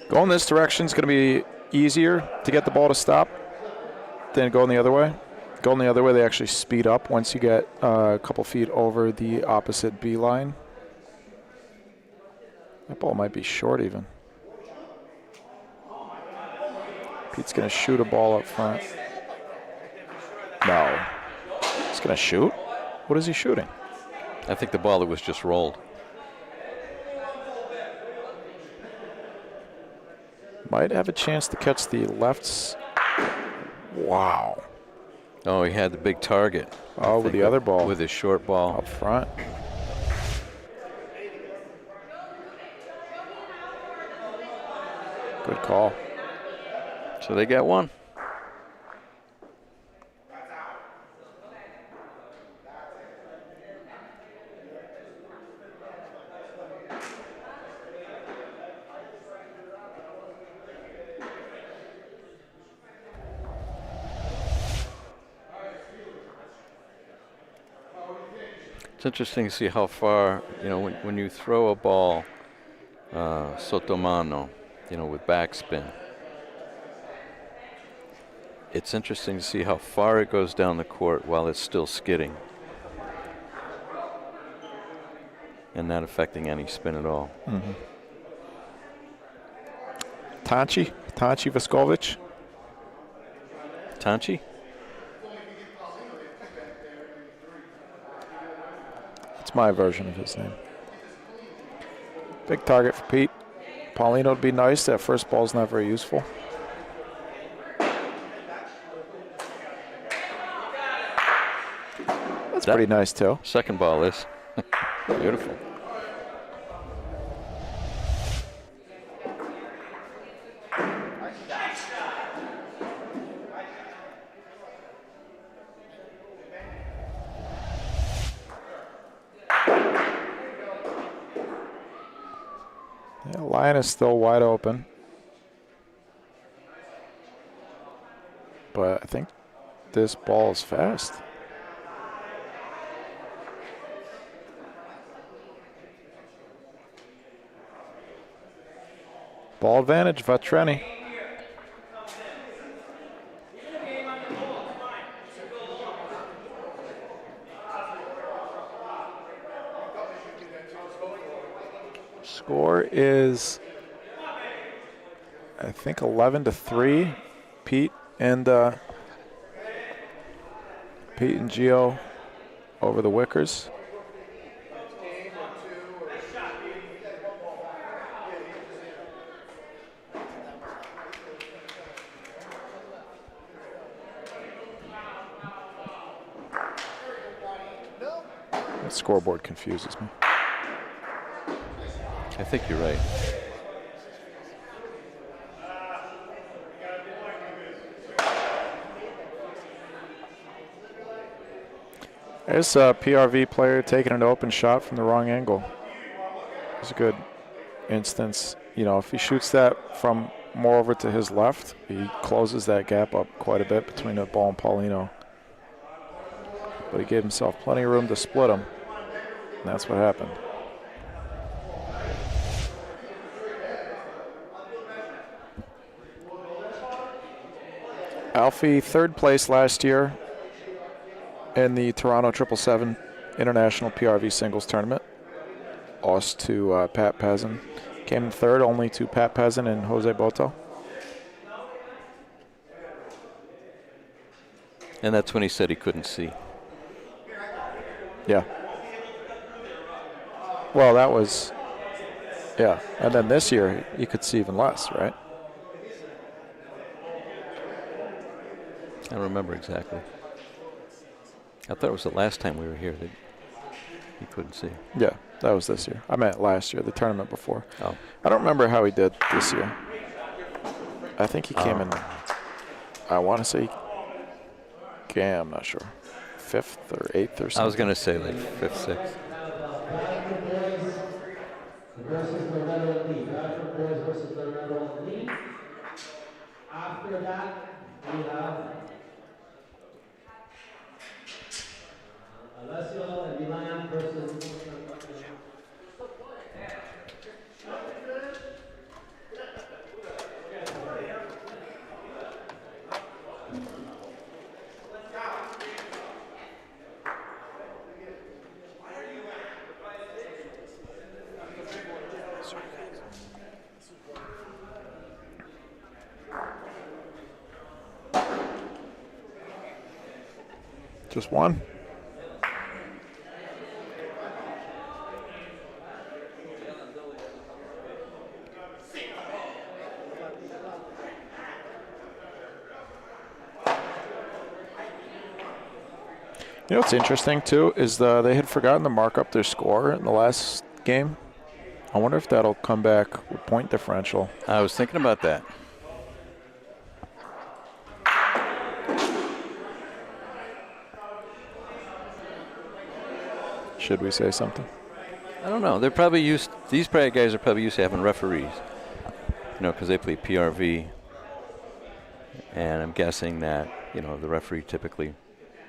Going this direction is going to be easier to get the ball to stop than going the other way. Going the other way, they actually speed up once you get a couple feet over the opposite B line. That ball might be short even. Pete's going to shoot a ball up front. No. He's going to shoot? What is he shooting? I think the ball that was just rolled. Might have a chance to catch the lefts. Wow. Oh, he had the big target. Oh, with the other ball. With his short ball. Up front. Good call. So they got one. It's interesting to see how far, you know, when you throw a ball sottomano, you know, with backspin. It's interesting to see how far it goes down the court while it's still skidding and not affecting any spin at all. Mm-hmm. Tanchi Vescovic. Tanchi? That's my version of his name. Big target for Pete. Paulino would be nice. That first ball's not very useful. That's pretty nice, too. Second ball is. Beautiful. Yeah, line is still wide open. But I think this ball is fast. Ball advantage, Vatreni. Score is, I think, 11-3. Pete and Gio over the Wickers. The scoreboard confuses me. I think you're right. There's a PRV player taking an open shot from the wrong angle. It's a good instance. You know, if he shoots that from more over to his left, he closes that gap up quite a bit between the ball and Paulino. But he gave himself plenty of room to split him, and that's what happened. Alfie, third place last year in the Toronto 777 International PRV Singles Tournament. Lost to Pat Pazin. Came in third only to Pat Pazin and Jose Boto. And that's when he said he couldn't see. Yeah. Well, that was, yeah. And then this year, you could see even less, right? I don't remember exactly. I thought it was the last time we were here that he couldn't see. Yeah, that was this year. I meant last year, the tournament before. Oh. I don't remember how he did this year. I think he came in, I want to say, yeah, I'm not sure, 5th or 8th or something. I was going to say like 5th, 6th. Versus Loretto and Lee. Bradford boys versus Loretto and Lee. After that, we have Alessio and Milan versus Just one. You know what's interesting too is they had forgotten to mark up their score in the last game. I wonder if that'll come back with point differential. I was thinking about that. Should we say something? I don't know. They're probably used. These guys are probably used to having referees. You know, because they play PRV, and I'm guessing that the referee typically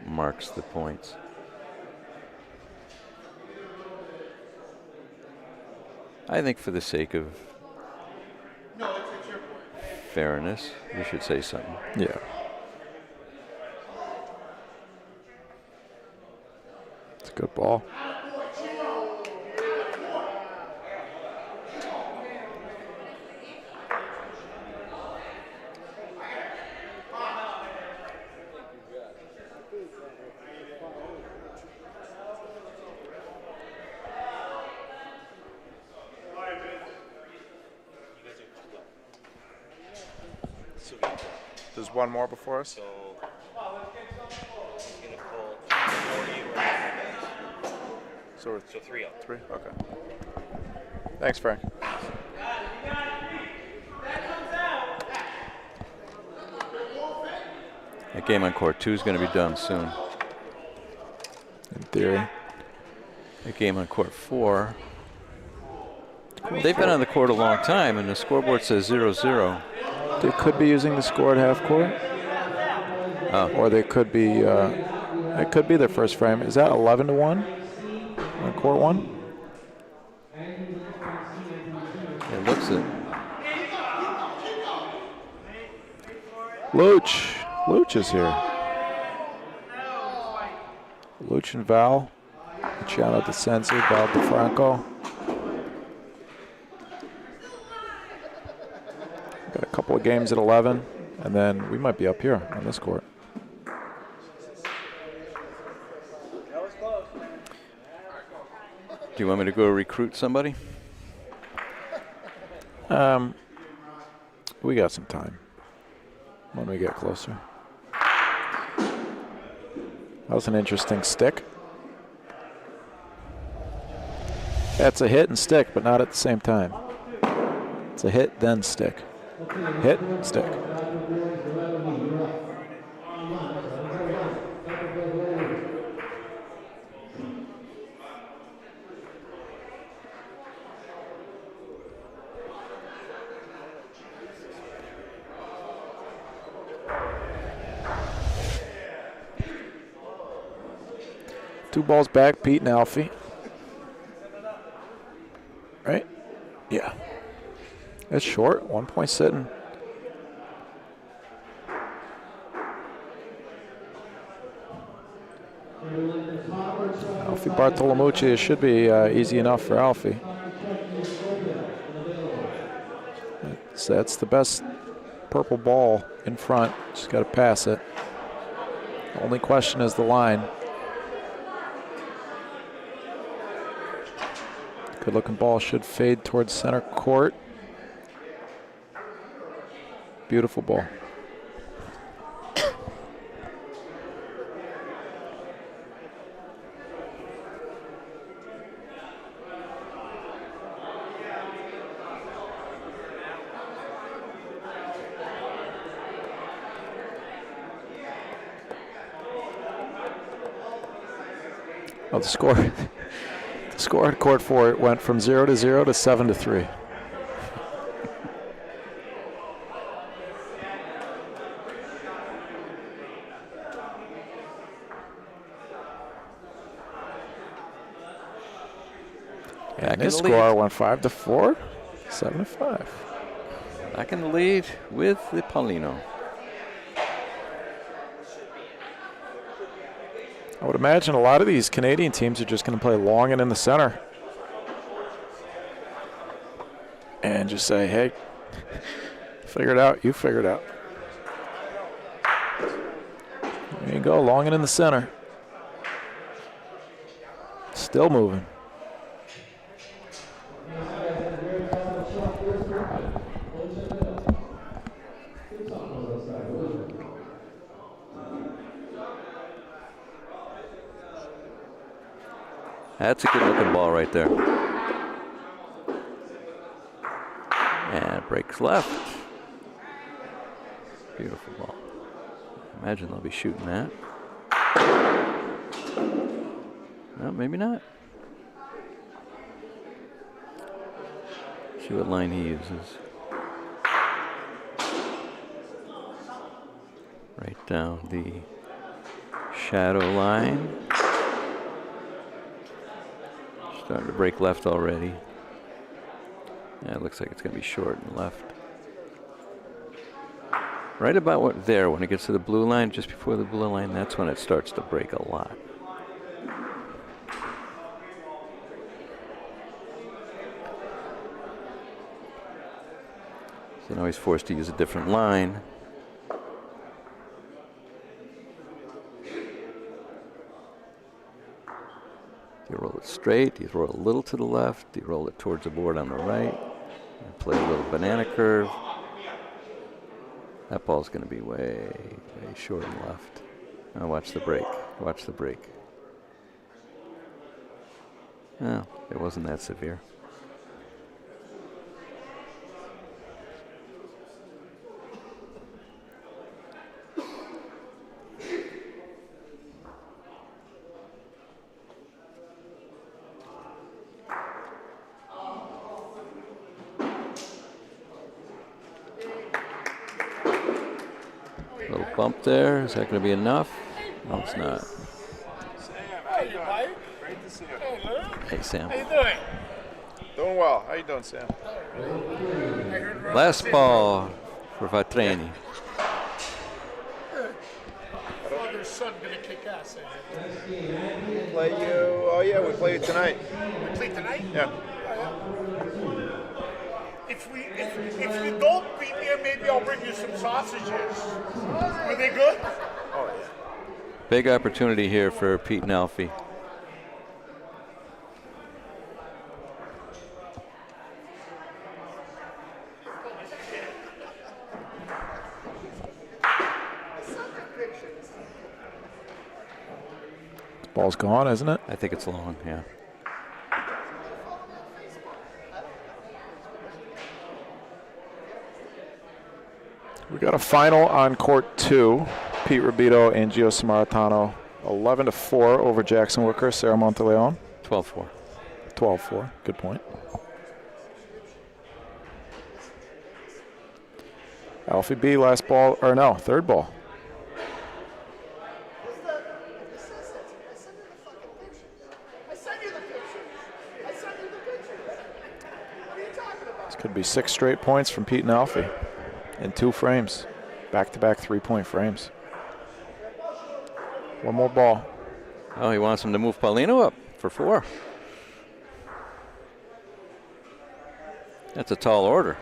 marks the points. I think for the sake of fairness, we should say something. Yeah. It's a good ball. There's one more before us. So he's gonna pull 40 or So 3 up. 3? Okay. Thanks, Frank. That game on court 2 is going to be done soon. In theory. That game on court 4. They've been on the court a long time, and the scoreboard says 0-0. They could be using the score at half court. Oh. Or they could be, it could be their first frame. Is that 11-1 on court 1? It looks it. Luch is here. Luch and Val. Ciociaro DeSensi, Val DeFranco. Got a couple of games at 11, and then we might be up here on this court. Do you want me to go recruit somebody? We got some time when we get closer. That was an interesting stick. That's a hit and stick, but not at the same time. It's a hit, then stick. Hit, stick. Two balls back, Pete and Alfie. Right? Yeah. That's short. 1 point sitting. Alfie Bartolomucci should be easy enough for Alfie. That's the best purple ball in front. Just got to pass it. Only question is the line. Good looking ball, should fade towards center court. Beautiful ball. Oh, the score. The score at court 4 went from 0-0 to 7-3. And this score went 5-4, 7-5. Back in the lead with the Paulino. I would imagine a lot of these Canadian teams are just going to play long and in the center. And just say, hey, figure it out, you figure it out. There you go, long and in the center. Still moving. That's a good looking ball right there. And breaks left. Beautiful ball. Imagine they'll be shooting that. No, maybe not. See what line he uses. Right down the shadow line. Starting to break left already. Yeah, it looks like it's going to be short and left. Right about what there, when it gets to the blue line, just before the blue line, that's when it starts to break a lot. So now he's forced to use a different line. You roll it straight, you roll a little to the left, you roll it towards the board on the right, and play a little banana curve. That ball's going to be way, way short and left. Now watch the break, watch the break. No, it wasn't that severe. Little bump there. Is that going to be enough? No, it's not. Sam, how you doing? Great to see you. Hey, Sam. How you doing? Doing well. How you doing, Sam? Last ball for Vatreni. Play you. Oh yeah, we play you tonight. We play tonight? Yeah. If you don't beat me, maybe I'll bring you some sausages. Are they good? Oh yeah. Big opportunity here for Pete and Alfie. Ball's gone, isn't it? I think it's long, yeah. We got a final on court 2. Pete Rubito and Gio Samaritano, 11-4 over Jackson Wicker, Sarah Monteleone. 12-4. 12-4, good point. Alfie B, last ball, or no, third ball. This could be 6 straight points from Pete and Alfie in 2 frames. Back-to-back 3-point frames. One more ball. Oh, he wants him to move Paulino up for 4. That's a tall order.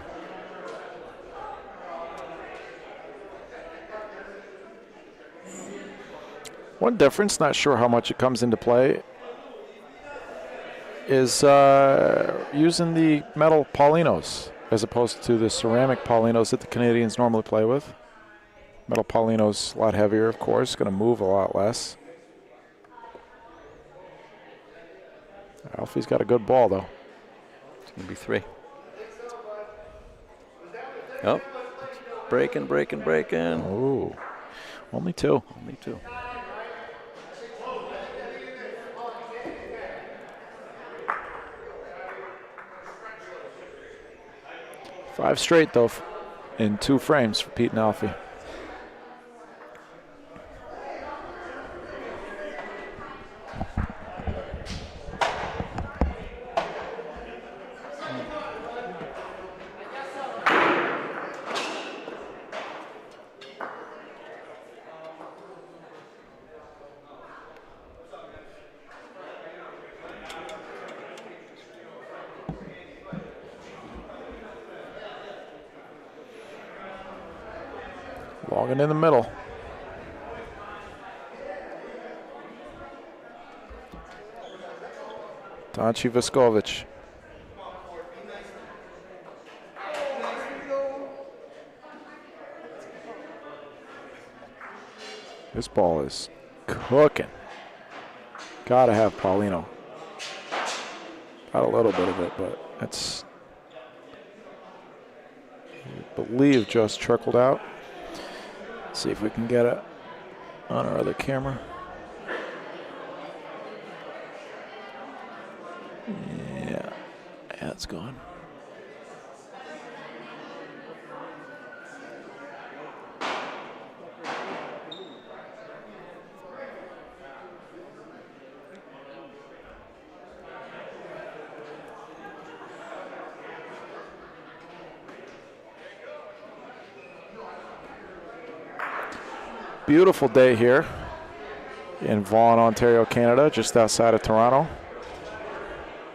One difference, not sure how much it comes into play, is using the metal Paulinos as opposed to the ceramic Paulinos that the Canadians normally play with. Metal Paulino's a lot heavier, of course, going to move a lot less. Alfie's got a good ball, though. It's going to be 3. Oh, breaking. Ooh, only 2. Only 2. Five straight, though, in 2 frames for Pete and Alfie. Logging in the middle. Tonchi Vescovic. This ball is cooking. Gotta have Paulino. Got a little bit of it, but it's, I believe, just trickled out. See if we can get it on our other camera. Yeah, it's gone. Beautiful day here in Vaughan, Ontario, Canada, just outside of Toronto.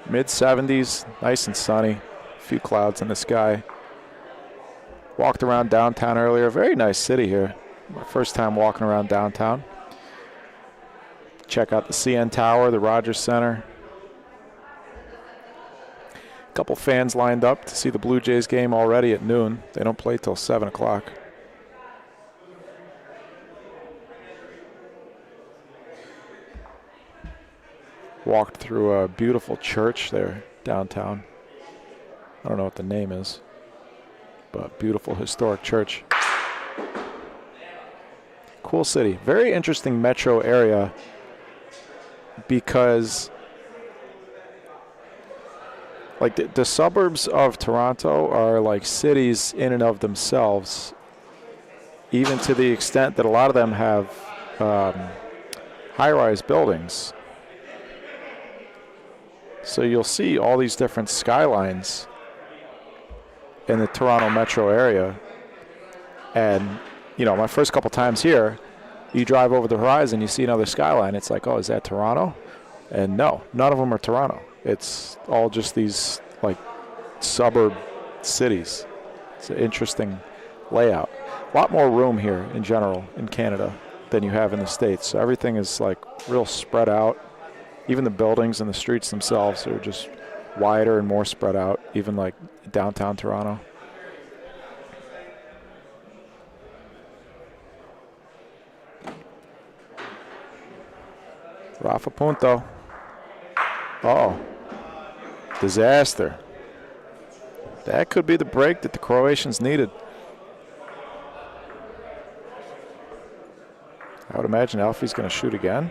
Mid-70s, nice and sunny, a few clouds in the sky. Walked around downtown earlier, very nice city here. My first time walking around downtown. Check out the CN Tower, the Rogers Center. A couple fans lined up to see the Blue Jays game already at noon. They don't play till 7 o'clock. Walked through a beautiful church there downtown. I don't know what the name is, but beautiful historic church. Cool city. Very interesting metro area because like the suburbs of Toronto are like cities in and of themselves, even to the extent that a lot of them have high-rise buildings. So you'll see all these different skylines in the Toronto metro area. And, you know, my first couple times here, you drive over the horizon, you see another skyline. It's like, oh, is that Toronto? And no, none of them are Toronto. It's all just these like suburb cities. It's an interesting layout. A lot more room here in general in Canada than you have in the States. So everything is like real spread out. Even the buildings and the streets themselves are just wider and more spread out, even like downtown Toronto. Rafa Punto. Uh-oh. Disaster. That could be the break that the Croatians needed. I would imagine Alfie's going to shoot again.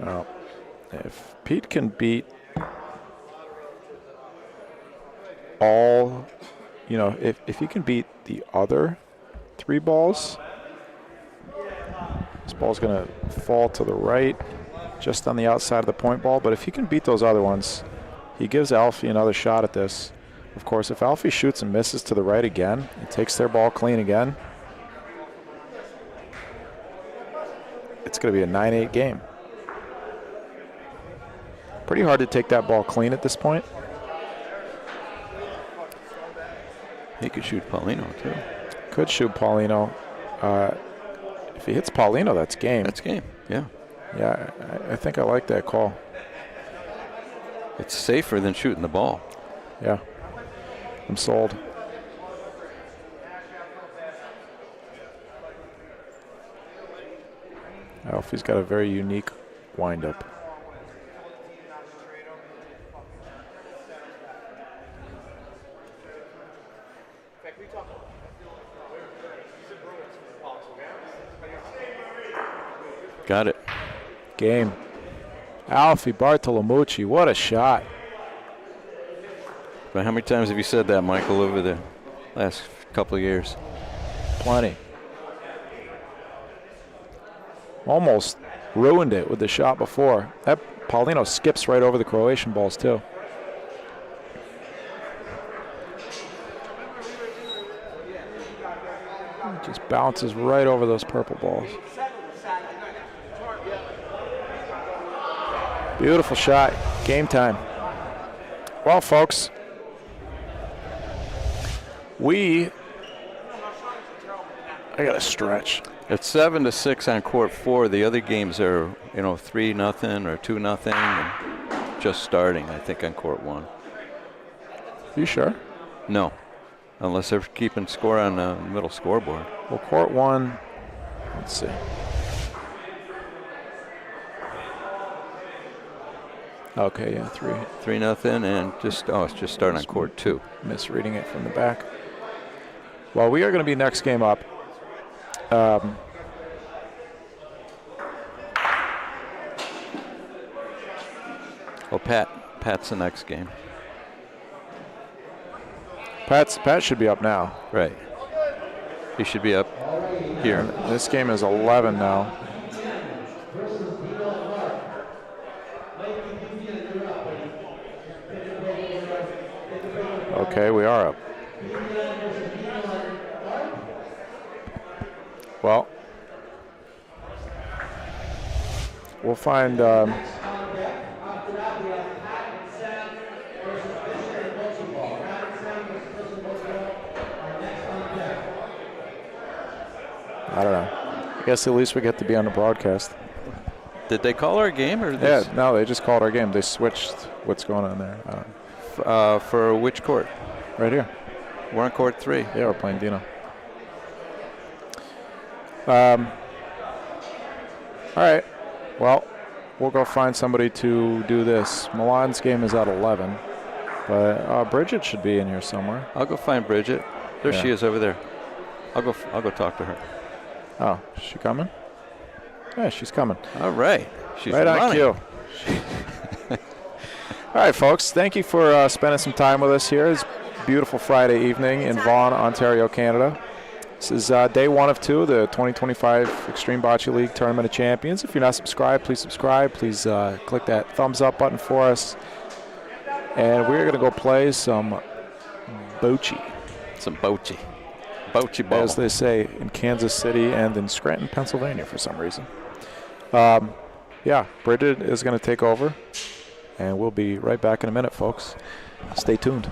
Oh. If Pete can beat all, you know, if he can beat the other 3 balls, this ball's going to fall to the right, just on the outside of the point ball. But if he can beat those other ones, he gives Alfie another shot at this. Of course, if Alfie shoots and misses to the right again, he takes their ball clean again, it's going to be a 9-8 game. Pretty hard to take that ball clean at this point. He could shoot Paulino, too. Could shoot Paulino. If he hits Paulino, that's game. That's game, yeah. Yeah, I think I like that call. It's safer than shooting the ball. Yeah, I'm sold. Alfie's got a very unique windup. Got it. Game. Alfie Bartolomucci, what a shot. But how many times have you said that, Michael, over the last couple of years? Plenty. Almost ruined it with the shot before. That Paulino skips right over the Croatian balls, too. Just bounces right over those purple balls. Beautiful shot. Game time. Well, folks, I got to stretch. It's 7-6 on court 4. The other games are, 3-0 or 2-0, and just starting, I think, on court 1. You sure? No, unless they're keeping score on the middle scoreboard. Well, court 1, let's see. Okay, yeah, 3-0, and it's just starting on court 2. Misreading it from the back. Well, we are going to be next game up. Well, Pat's the next game. Pat should be up now. Right. He should be up here. This game is 11 now. Okay, we are up. Well, we'll find. I don't know. I guess at least we get to be on the broadcast. Did they call our game or? Yeah, no, they just called our game. They switched what's going on there. I don't know. For which court? Right here. We're on court 3. Yeah, we're playing Dino. All right. Well, we'll go find somebody to do this. Milan's game is at 11, but Bridget should be in here somewhere. I'll go find Bridget. There Yeah. she is over there. I'll go talk to her. Oh, is she coming? Yeah, she's coming. All right. She's right on running. cue. All right, folks. Thank you for spending some time with us here. It's a beautiful Friday evening in Vaughan, Ontario, Canada. This is day 1 of 2 of the 2025 Extreme Bocce League Tournament of Champions. If you're not subscribed, please subscribe. Please click that thumbs up button for us. And we're going to go play some Bocce. Some Bocce. Bocce ball. As they say in Kansas City and in Scranton, Pennsylvania for some reason. Yeah, Bridget is going to take over. And we'll be right back in a minute, folks. Stay tuned.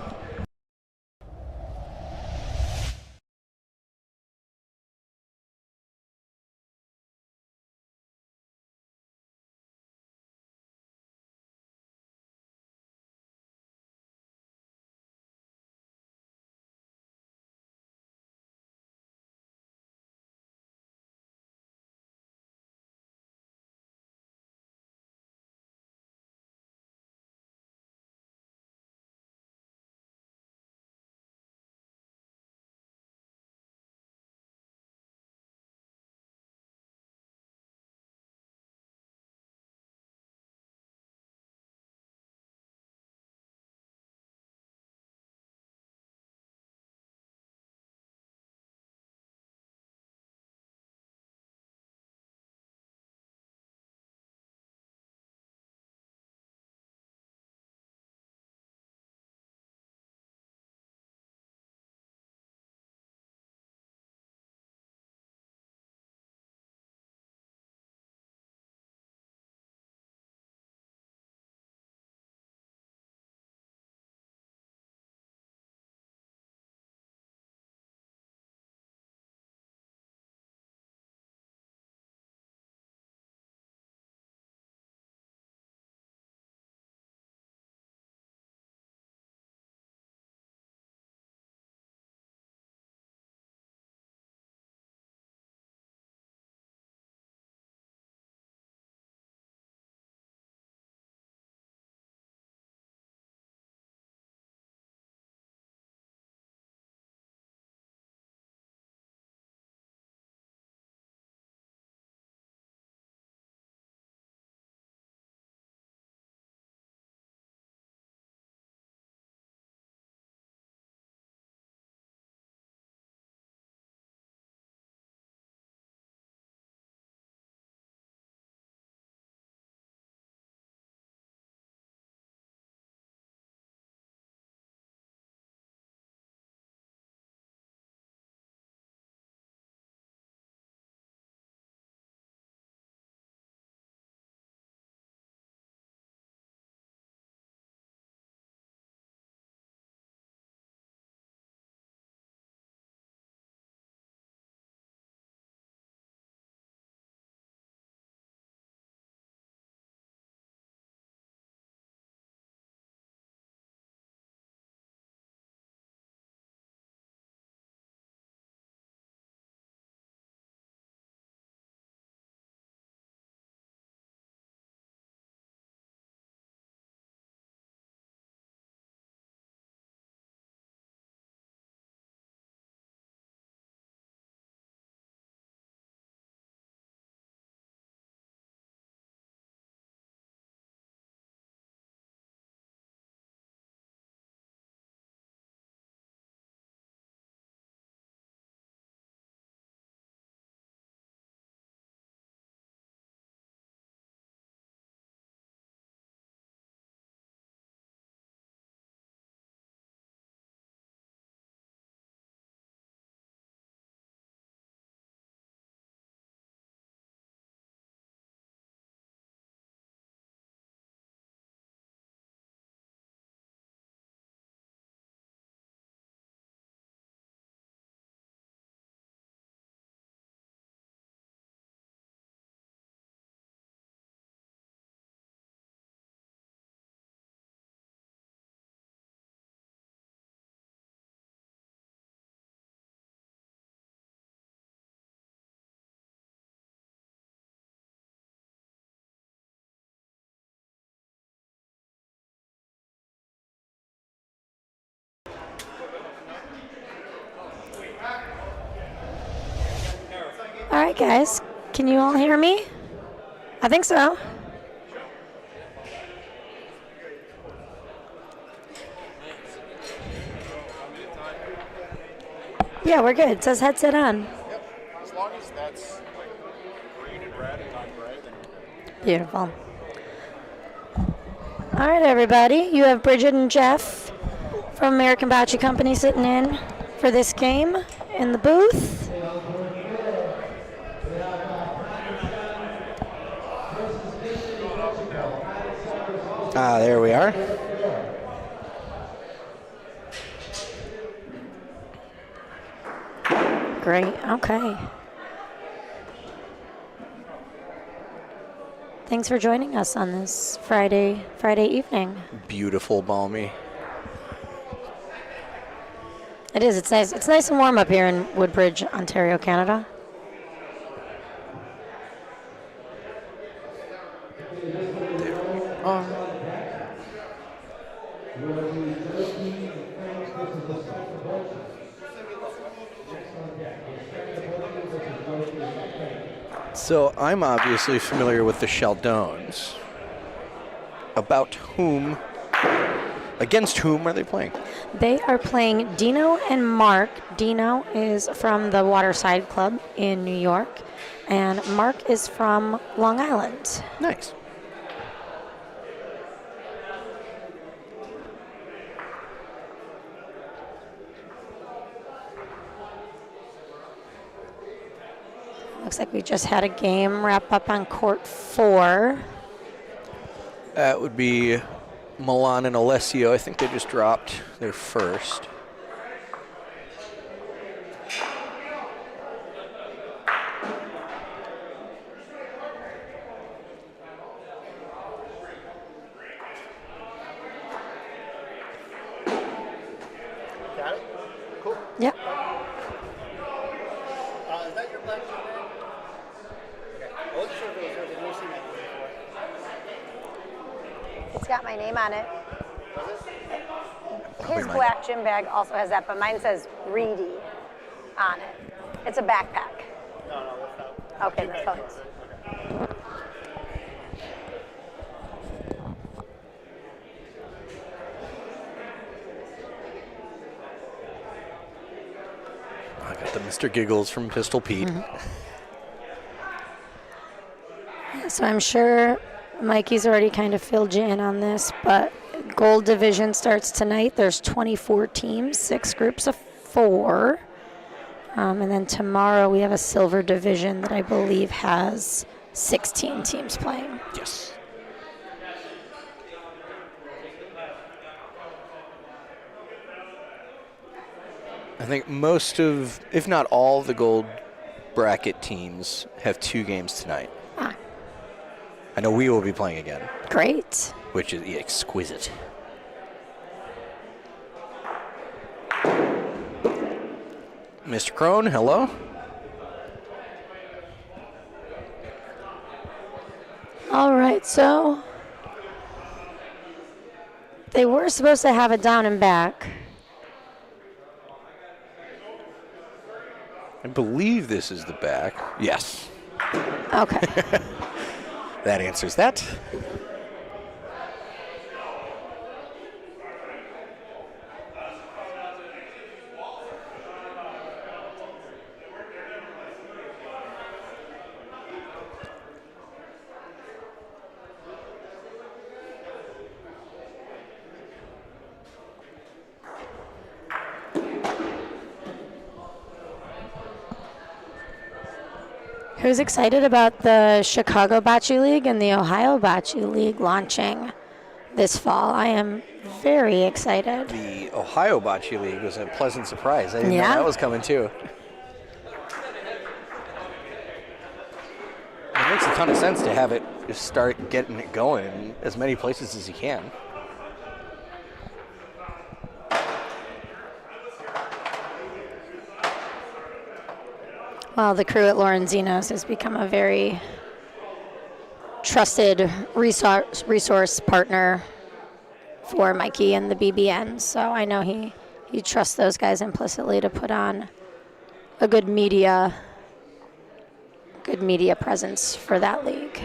All right, guys. Can you all hear me? I think so. Yeah, we're good. It says headset on. Yep. As long as that's like green and red and not gray, then you're good. Beautiful. All right, everybody. You have Bridget and Jeff from American Bocce Company sitting in for this game in the booth. There we are. Great. Okay. Thanks for joining us on this Friday evening. Beautiful, balmy. It is. It's nice. It's nice and warm up here in Woodbridge, Ontario, Canada. So I'm obviously familiar with the Sheldones. Against whom are they playing? They are playing Dino and Mark. Dino is from the Waterside Club in New York, and Mark is from Long Island. Nice. Looks like we just had a game wrap up on court 4. That would be Milan and Alessio. I think they just dropped their first. Got it? Cool. Yep. Is that your black shirt? Okay. I wasn't sure if it was yours. I've never seen that before. It's got my name on it. Was it? His black gym bag also has that, but mine says Reedy on it. It's a backpack. No, that's not. Okay, that's all it is. Okay. I got the Mr. Giggles from Pistol Pete. So I'm sure Mikey's already kind of filled you in on this, but Gold Division starts tonight. There's 24 teams, 6 groups of 4. And then tomorrow we have a Silver Division that I believe has 16 teams playing. Yes. I think most of, if not all, the gold bracket teams have 2 games tonight. Ah, I know we will be playing again, great. which is exquisite. Mr. Crone, hello. All right, so they were supposed to have it down and back. I believe this is the back. Yes. Okay. That answers that. Who's excited about the Chicago Bocce League and the Ohio Bocce League launching this fall? I am very excited. The Ohio Bocce League was a pleasant surprise. I didn't know Yeah. that was coming too. It makes a ton of sense to have it just start getting it going in as many places as you can. Well, the crew at Lorenzino's has become a very trusted resource partner for Mikey and the BBN. So I know he trusts those guys implicitly to put on a good media presence for that league.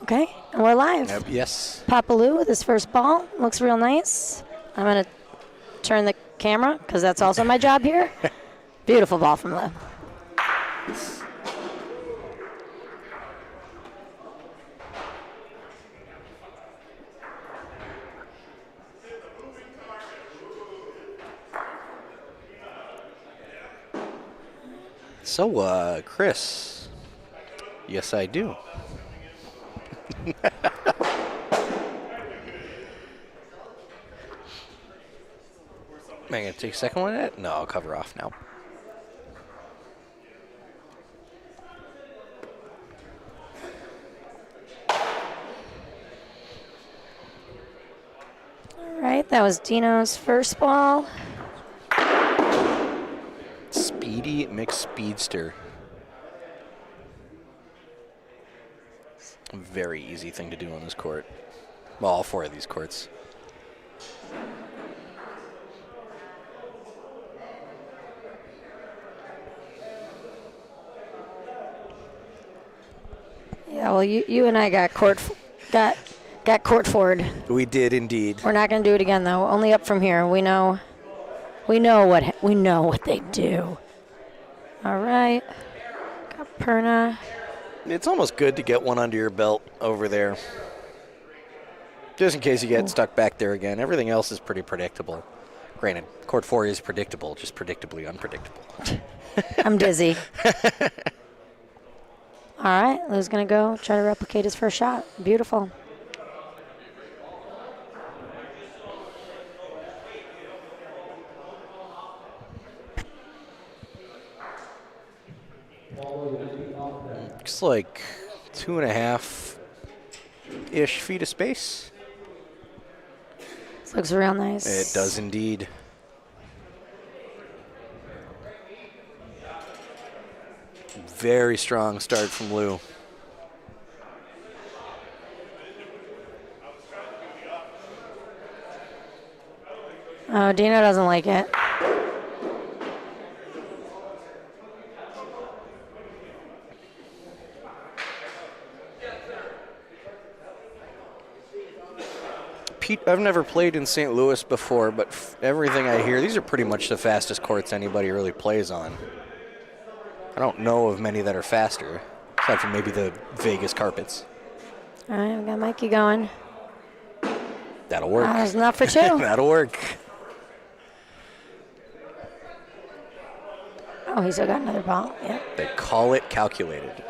Okay, and we're live. Yep, yes. Papaloo with his first ball. Looks real nice. I'm going to turn the camera because that's also my job here. Beautiful ball from Lou. So, Chris. Yes, I do. Am I going to take a second one at it? No, I'll cover off now. All right, that was Dino's first ball. Speedy McSpeedster. Very easy thing to do on this court. Well, all 4 of these courts. Yeah, well, you and I got court forward. We did indeed. We're not going to do it again though. Only up from here. We know what they do. All right. Got Perna. It's almost good to get one under your belt over there. Just in case you get stuck back there again. Everything else is pretty predictable. Granted, court 4 is predictable, just predictably unpredictable. I'm dizzy. All right, Lou's going to go try to replicate his first shot. Beautiful. Looks like 2.5-ish feet of space. This looks real nice. It does indeed. Very strong start from Lou. Oh, Dino doesn't like it. Pete, I've never played in St. Louis before, but everything I hear, these are pretty much the fastest courts anybody really plays on. I don't know of many that are faster, aside from maybe the Vegas carpets. All right, we got Mikey going. That'll work. It's not for 2. That'll work. Oh, he's still got another ball. Yeah. They call it calculated.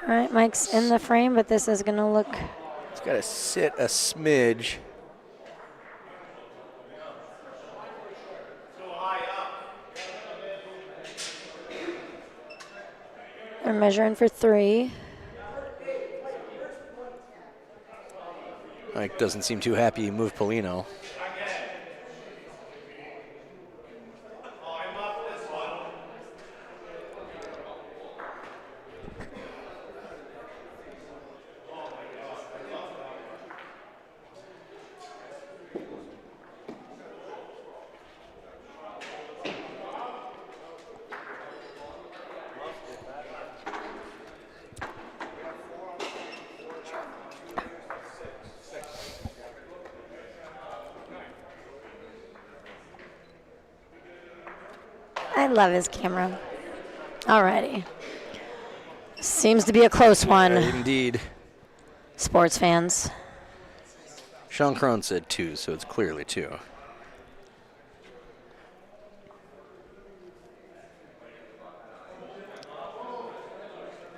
All right, Mike's in the frame, but this is going to look... It's got to sit a smidge. They're measuring for 3. Mike doesn't seem too happy he moved Polino. I love his camera. Alrighty. Seems to be a close one. Indeed. Sports fans. Sean Crone said 2, so it's clearly 2.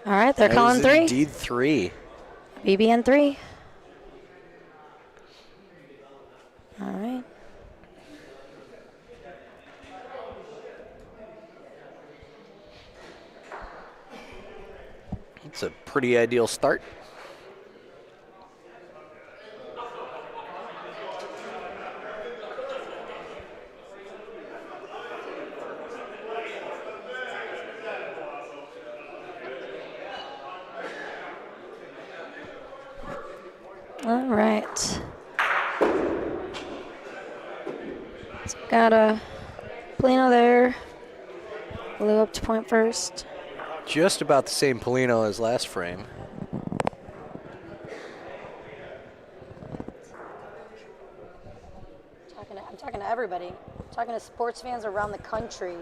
All right, they're That calling is 3. Indeed 3. BBN 3. All right. It's a pretty ideal start. All right. So got a Polino there. Blew up to point first. Just about the same Polino as last frame. I'm talking to everybody. I'm talking to sports fans around the country,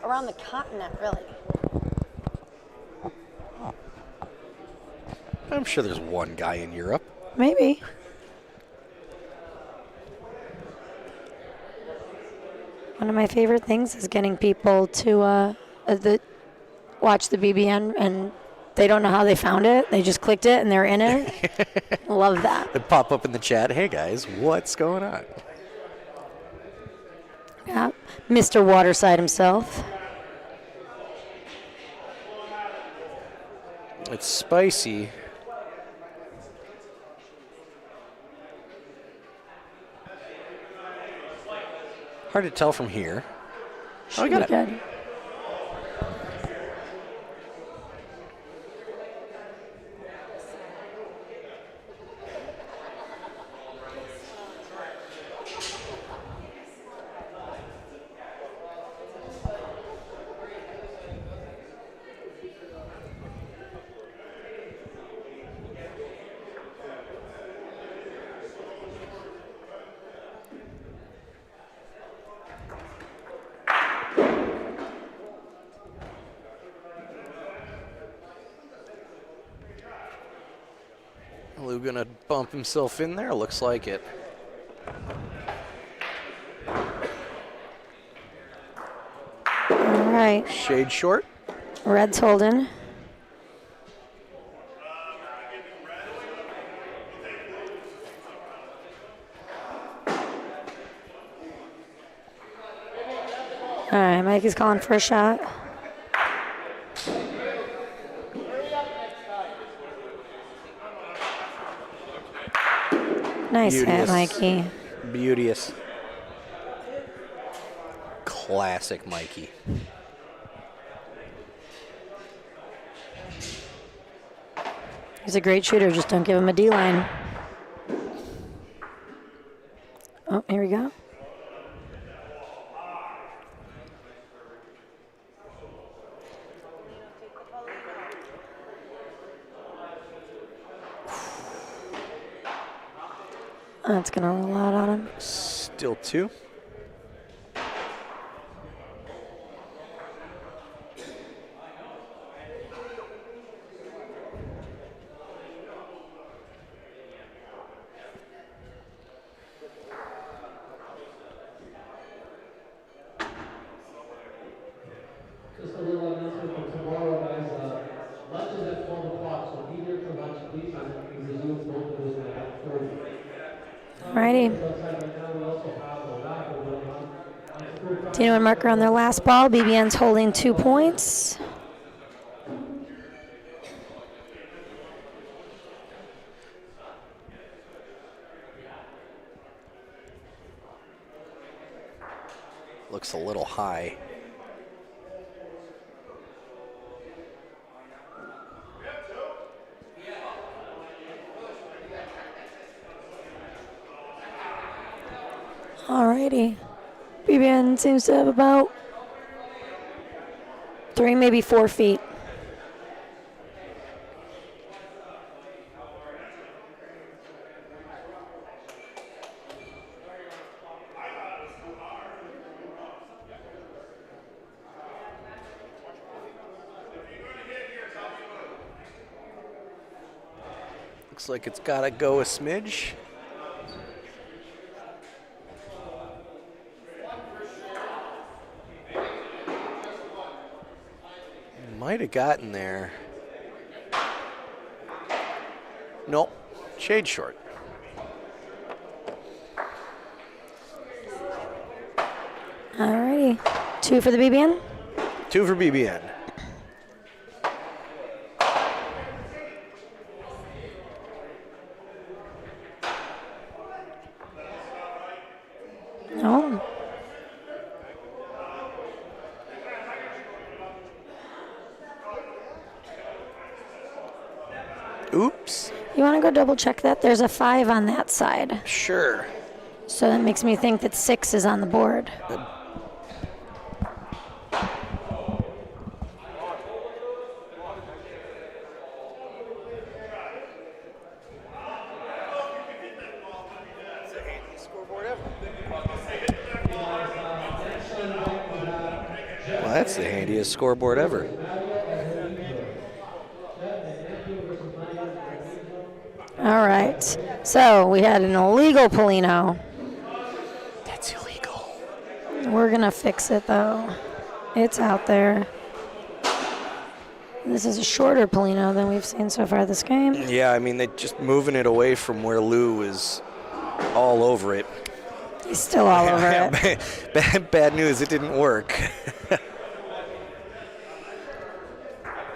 around the continent, really. I'm sure there's one guy in Europe. Maybe. One of my favorite things is getting people to watch the BBN and they don't know how they found it. They just clicked it and they're in it. Love that. They pop up in the chat. Hey guys, what's going on? Yeah, Mr. Waterside himself. It's spicy. Hard to tell from here. Oh, I got it. Good. Lou gonna bump himself in there. Looks like it. All right. Shade short. Red's holding. All right, Mikey's calling for a shot. Nice hit, Beauteous. Mikey. Beauteous. Classic Mikey. He's a great shooter, just don't give him a D-line. Oh, here we go. That's going to roll out on him. Still two. Just a little announcement for tomorrow, guys. Lunch is at 12 o'clock, so be there for lunch, please. And we resume both of those at 4:30. Alrighty. Tino and Marker on their last ball. BBN's holding 2 points. Looks a little high. Alrighty. BBN seems to have about 3, maybe 4 feet. Looks like it's gotta go a smidge. Might have gotten there. Nope. Shade short. Alrighty. 2 for the BBN. 2 for BBN. Oops. You want to go double check that? There's a 5 on that side. Sure. So that makes me think that 6 is on the board. It's the handiest scoreboard ever. Well, that's the handiest scoreboard ever. All right. So we had an illegal Polino. That's illegal. We're going to fix it, though. It's out there. This is a shorter Polino than we've seen so far this game. Yeah, I mean, they just moving it away from where Lou is all over it. He's still all over it. Bad news, it didn't work.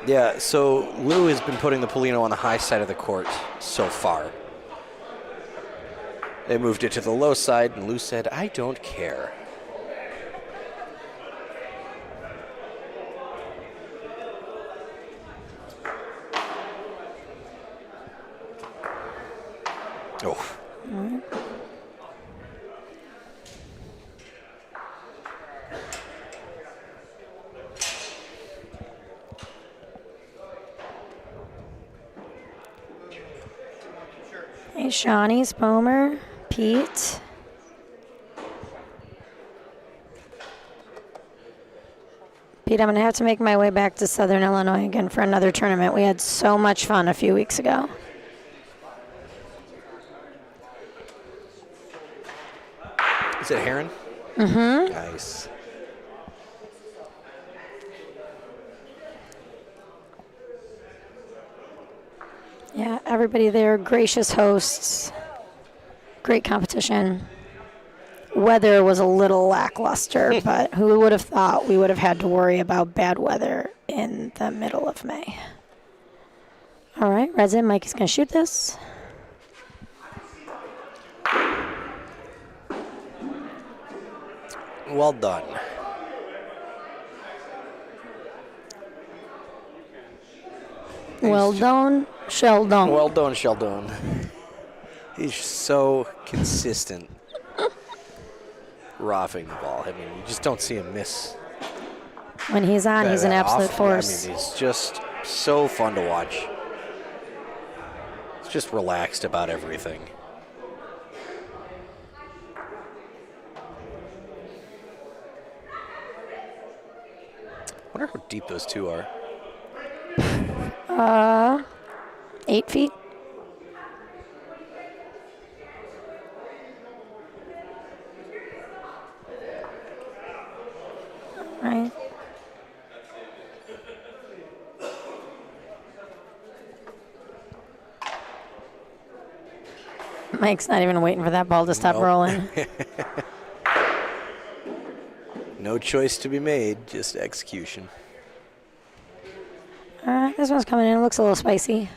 Yeah, so Lou has been putting the Polino on the high side of the court so far. They moved it to the low side, and Lou said, I don't care. Oh. Hey, Shawnee, Spomer, Pete. Pete, I'm going to have to make my way back to Southern Illinois again for another tournament. We had so much fun a few weeks ago. Is it Heron? Mm-hmm. Nice. Yeah, everybody there, gracious hosts. Great competition. Weather was a little lackluster, but who would have thought we would have had to worry about bad weather in the middle of May? All right, Resin, Mikey's going to shoot this. Well done. Well done, Sheldon. Well done, Sheldon. He's so consistent roughing the ball. I mean, you just don't see him miss. When he's on, he's an absolute force. I mean, he's just so fun to watch. He's just relaxed about everything. I wonder how deep those two are. 8 feet. Right. Mike's not even waiting for that ball to stop rolling. No choice to be made, just execution. All right, this one's coming in. It looks a little spicy.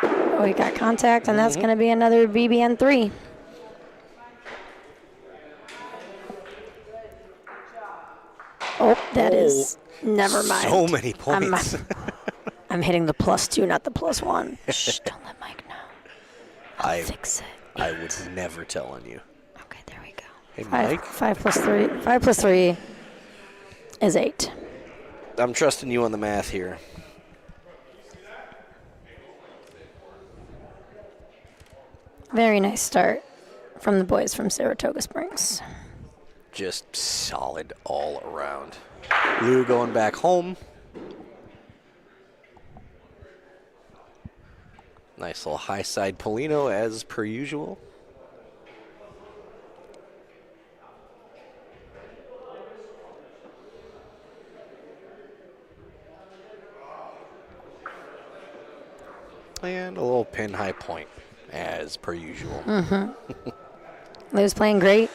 Oh, we got contact, and that's going to be another BBN 3. Oh, that is. Never mind. So many points. I'm hitting the +2, not the +1. Shh, don't let Mike know. I'll fix it. I would never tell on you. Okay, there we go. Hey, Mike. 5 plus 3. 5 plus 3 is 8. I'm trusting you on the math here. Very nice start from the boys from Saratoga Springs. Just solid all around. Lou going back home. Nice little high side Polino as per usual. And a little pin high point as per usual. Lou's playing great.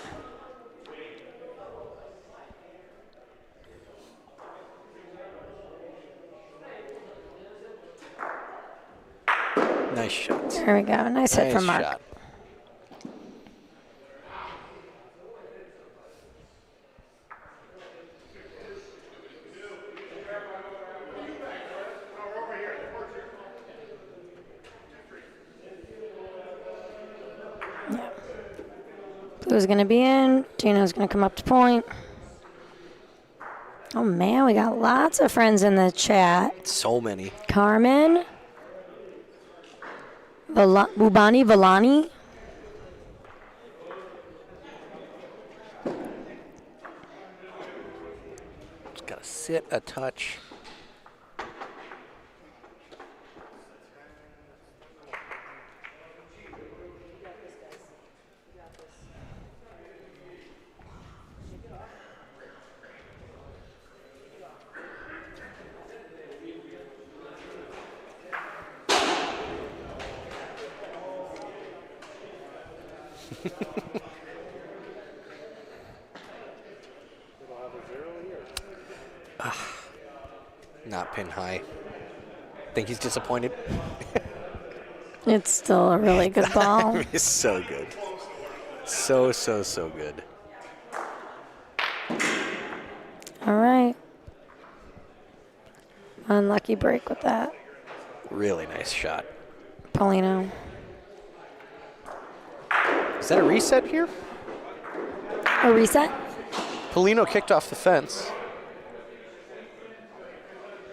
Nice shot. There we go. Nice hit from Mark. Shot. Blue's going to be in. Dino's going to come up to point. Oh, man, we got lots of friends in the chat. So many. Carmen. Bubani Villani. Just got to sit a touch. Not pin high. Think he's disappointed? It's still a really good ball. It's so good. So good. All right. Unlucky break with that. Really nice shot. Paulino. Is that a reset here? A reset? Paulino kicked off the fence.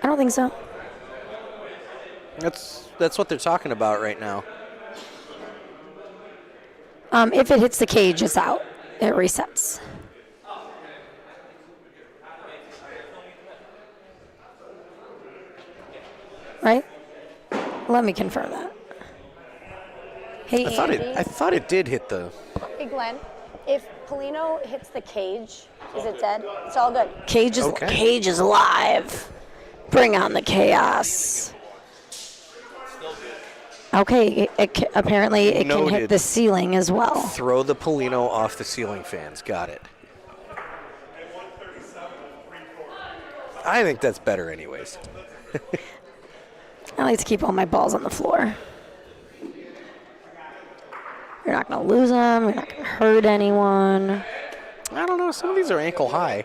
I don't think so. That's what they're talking about right now. If it hits the cage, it's out. It resets. Right? Let me confirm that. Hey, I thought it did hit the. Hey, Glenn. If Paulino hits the cage, is it dead? It's all good. Cage is live. Bring on the chaos. Okay, apparently it can hit the ceiling as well. Throw the Paulino off the ceiling fans. Got it. I think that's better anyways. I like to keep all my balls on the floor. You're not going to lose them. You're not going to hurt anyone. I don't know. Some of these are ankle high.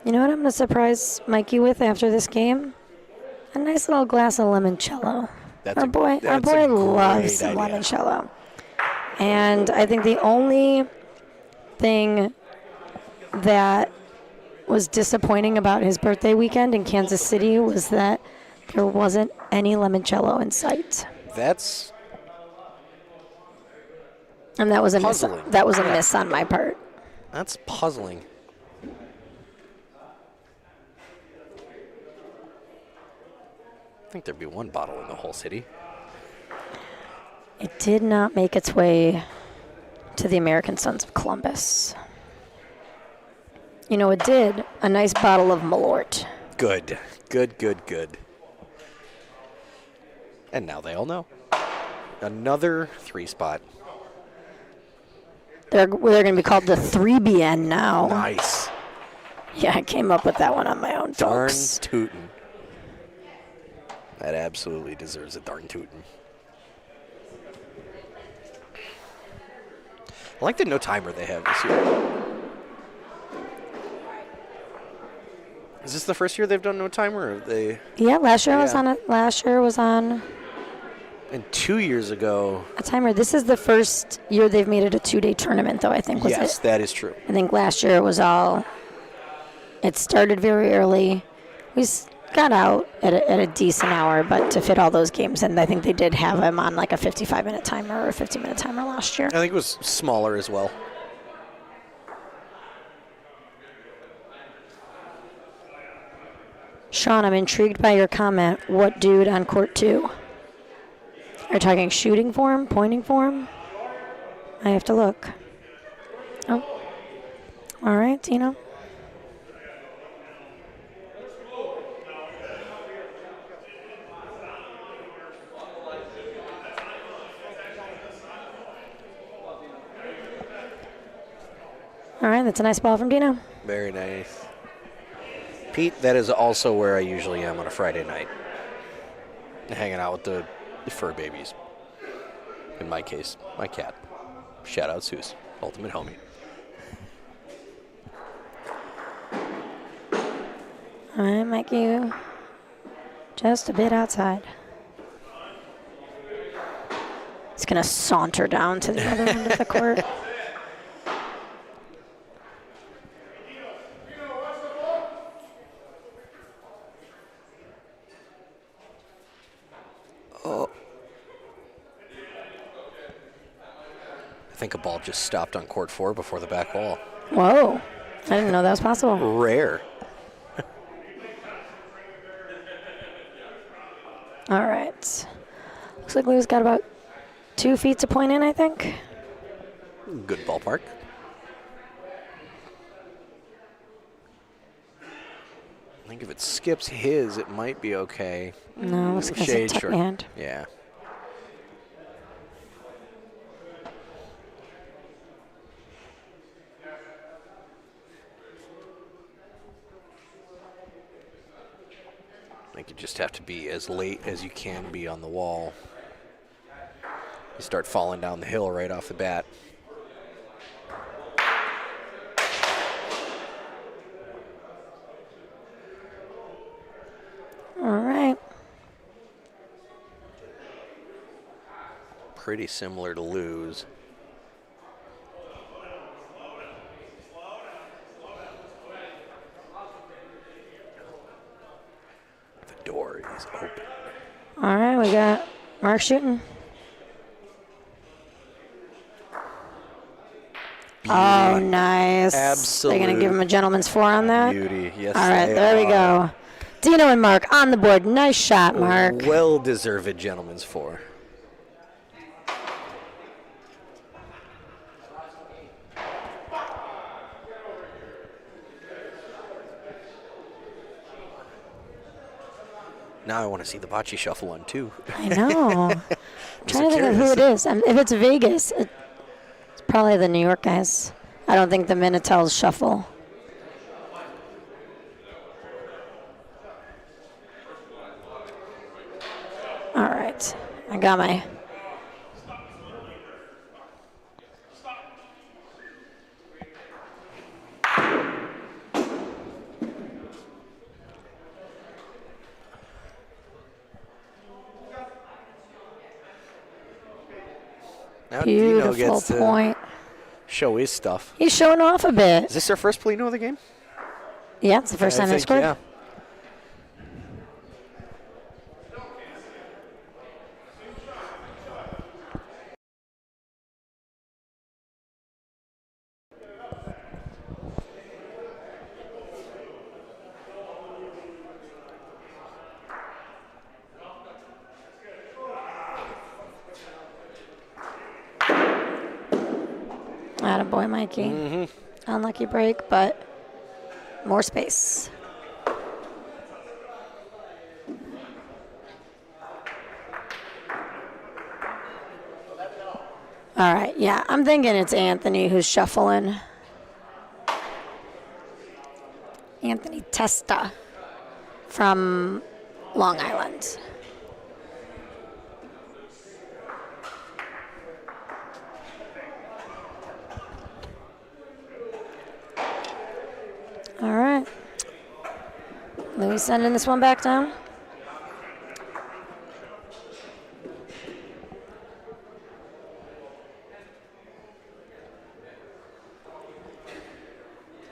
You know what I'm going to surprise Mikey with after this game? A nice little glass of limoncello. Our boy loves some limoncello. And I think the only thing that was disappointing about his birthday weekend in Kansas City was that there wasn't any limoncello in sight. And that was a miss. That was a miss on my part. That's puzzling. I think there'd be one bottle in the whole city. It did not make its way to the American Sons of Columbus. You know, it did. A nice bottle of Malort. Good. And now they all know. Another 3-spot. They're going to be called the 3BN now. Nice. Yeah, I came up with that one on my own, Darn folks. tootin'. That absolutely deserves a darn tootin'. I like the no timer they have this year. Is this the first year they've done no timer? Or have they? Yeah, last year was on it. Last year was on. And 2 years ago. A timer. This is the first year they've made it a 2-day tournament, though, I think, was it? Yes, that is true. I think last year it was all. It started very early. We got out at a decent hour, but to fit all those games in, I think they did have them on like a 55-minute timer or a 50-minute timer last year. I think it was smaller as well. Sean, I'm intrigued by your comment. What dude on court 2? Are you talking shooting form, pointing form? I have to look. Oh. All right, Tino. All right, that's a nice ball from Dino. Very nice. Pete, that is also where I usually am on a Friday night. Hanging out with the fur babies. In my case, my cat. Shout out Zeus, ultimate homie. All right, Mikey. Just a bit outside. He's going to saunter down to the other end of the court. Oh. I think a ball just stopped on court 4 before the back wall. Whoa. I didn't know that was possible. Rare. All right. Looks like Lou's got about 2 feet to point in, I think. Good ballpark. I think if it skips his, it might be okay. No, looks like it's a tuck hand. Yeah. I think you just have to be as late as you can be on the wall. You start falling down the hill right off the bat. All right. Pretty similar to Lou's. The door is open. All right, we got Mark shooting. Oh, nice. Absolute They're going to give him a gentleman's 4 on that? beauty. Yes, all right, they there we are. go. Dino and Mark on the board. Nice shot, Mark. Well-deserved gentleman's 4. Now I want to see the bocce shuffle one too. I know. I'm trying to think of who curious. it is. If it's Vegas, it's probably the New York guys. I don't think the Minotels shuffle. All right. I got my... Now Dino Beautiful gets to point. show his stuff. He's showing off a bit. Is this their first Polino of the game? Yeah, it's the first time they think, scored. yeah. Attaboy, Mikey. Unlucky break, but more space. All right, yeah, I'm thinking it's Anthony who's shuffling. Anthony Testa from Long Island. All right. Louis sending this one back down.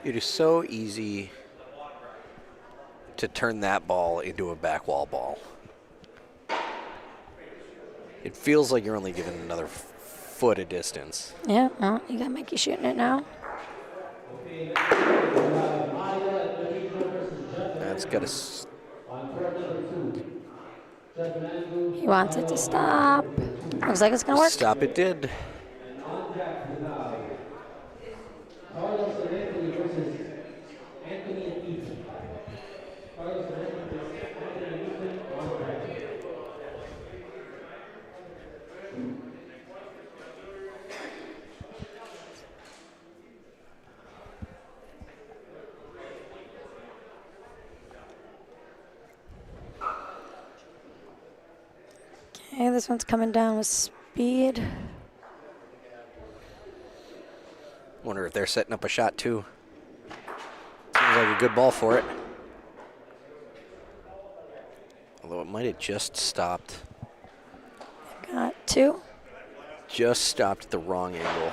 It is so easy to turn that ball into a back wall ball. It feels like you're only given another foot of distance. Yeah, well, you got Mikey shooting it now. That's got to. He wants it to stop. Looks like it's going to work. Stop it did. Okay, this one's coming down with speed. Wonder if they're setting up a shot too. Seems like a good ball for it. Although it might have just stopped. Got 2. Just stopped at the wrong angle.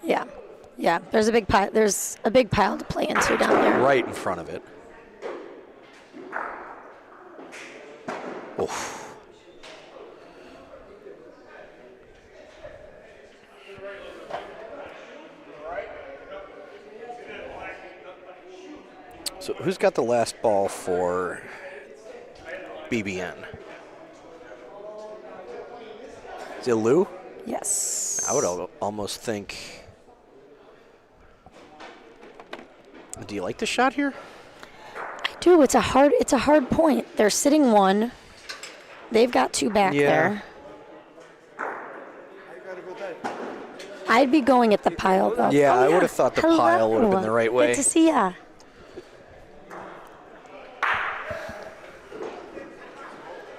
Yeah. Yeah, there's a big pile. There's a big pile to play into down there. Right in front of it. Oof. So who's got the last ball for BBN? Is it Lou? Yes. I would almost think. Do you like the shot here? I do. It's a hard point. They're sitting 1. They've got 2 back there. I'd be going at the pile though. Yeah, Oh, I would have thought the pile would have been the right way. Good to see ya.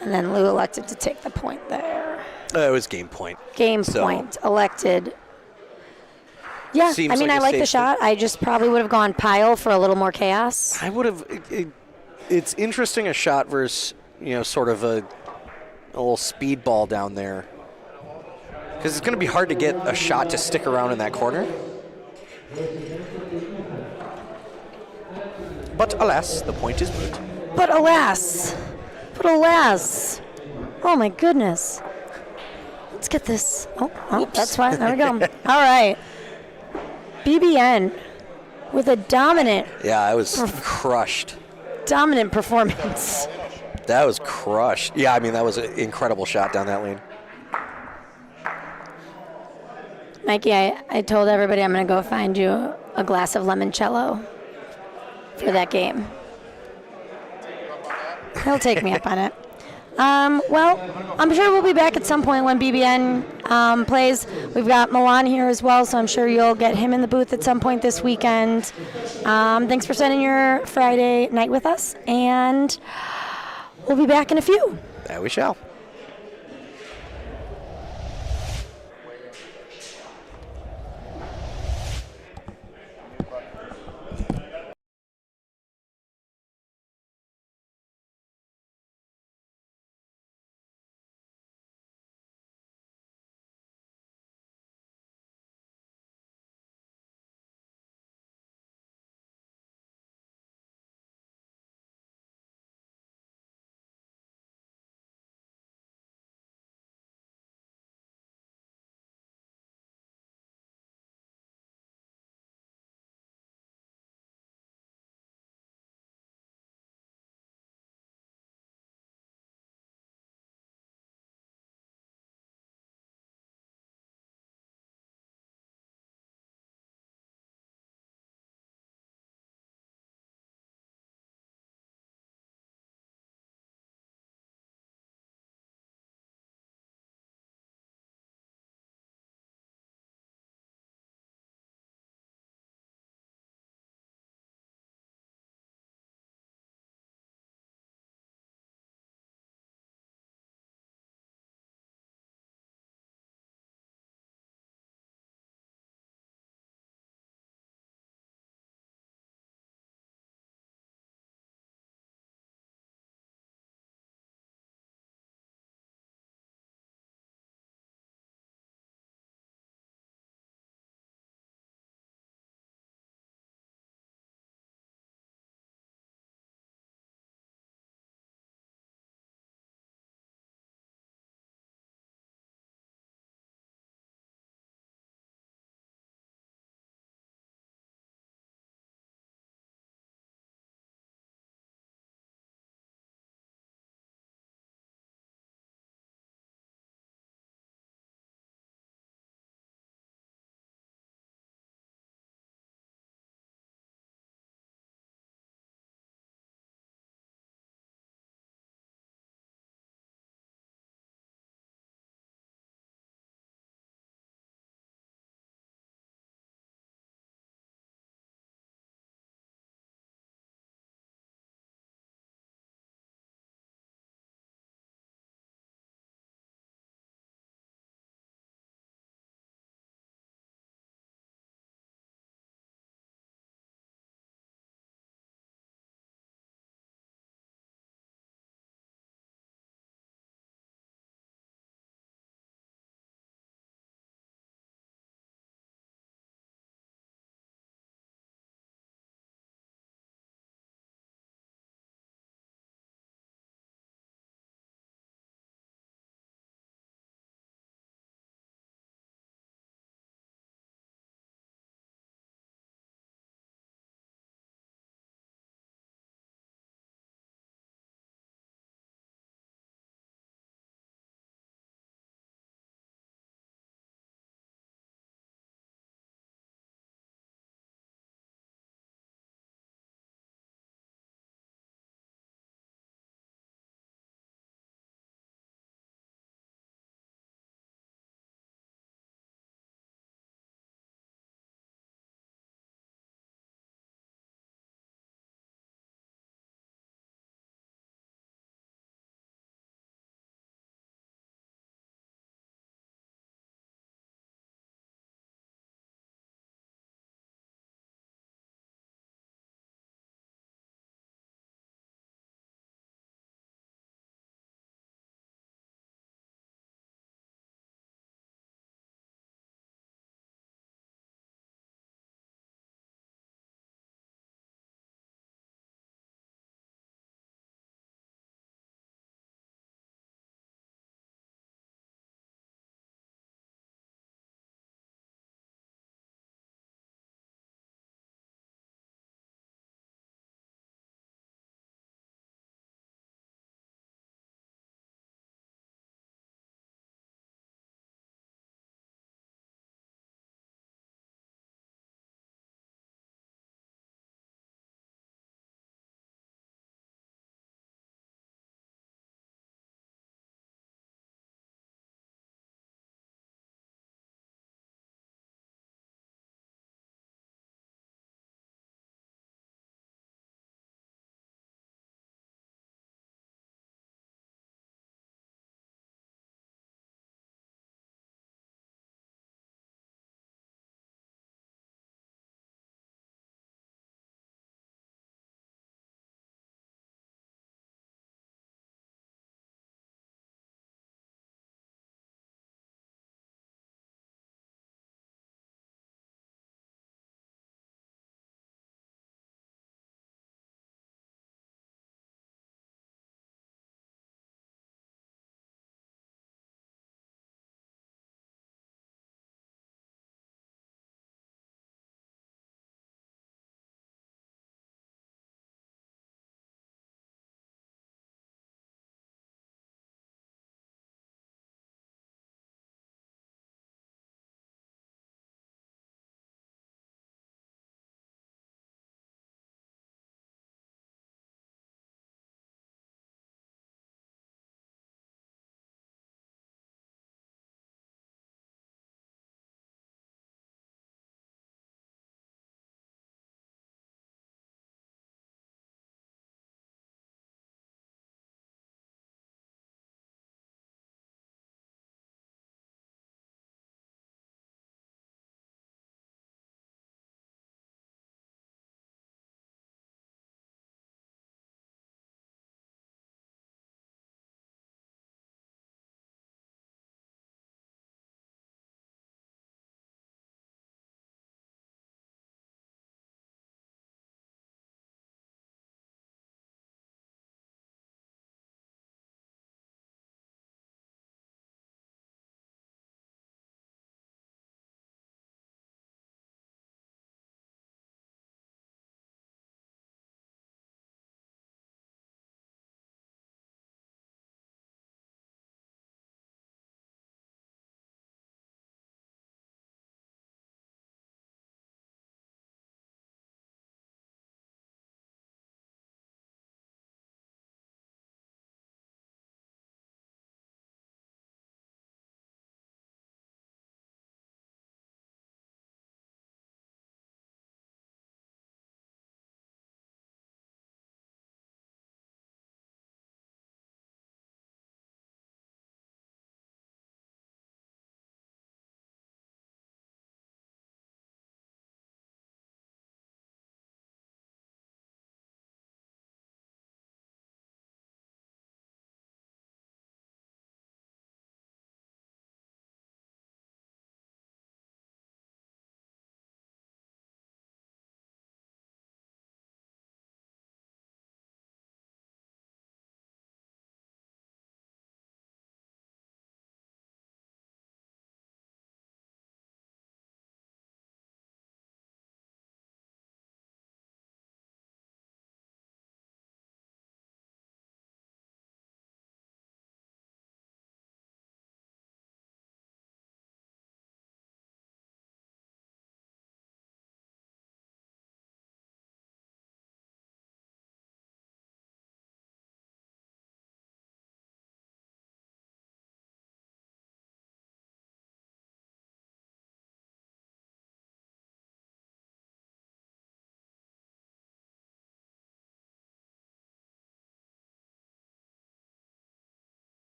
And then Lou elected to take the point there. It was game point. Game So- point elected. Yeah, Seems I mean, like I a like the safe shot. I just probably would have gone pile for a little more chaos. I would have. It's interesting a shot versus sort of a little speed ball down there, because it's going to be hard to get a shot to stick around in that corner. But alas, the point is moot. But alas, oh my goodness. Let's get this. Oh, that's fine. There we go. All right. BBN with a dominant Yeah, I was crushed. performance. That was crushed. Yeah, I mean, that was an incredible shot down that lane. Mikey, I told everybody I'm going to go find you a glass of limoncello for that game. He'll take me up on it. Well, I'm sure we'll be back at some point when BBN plays. We've got Milan here as well, so I'm sure you'll get him in the booth at some point this weekend. Thanks for spending your Friday night with us, and we'll be back in a few. That we shall.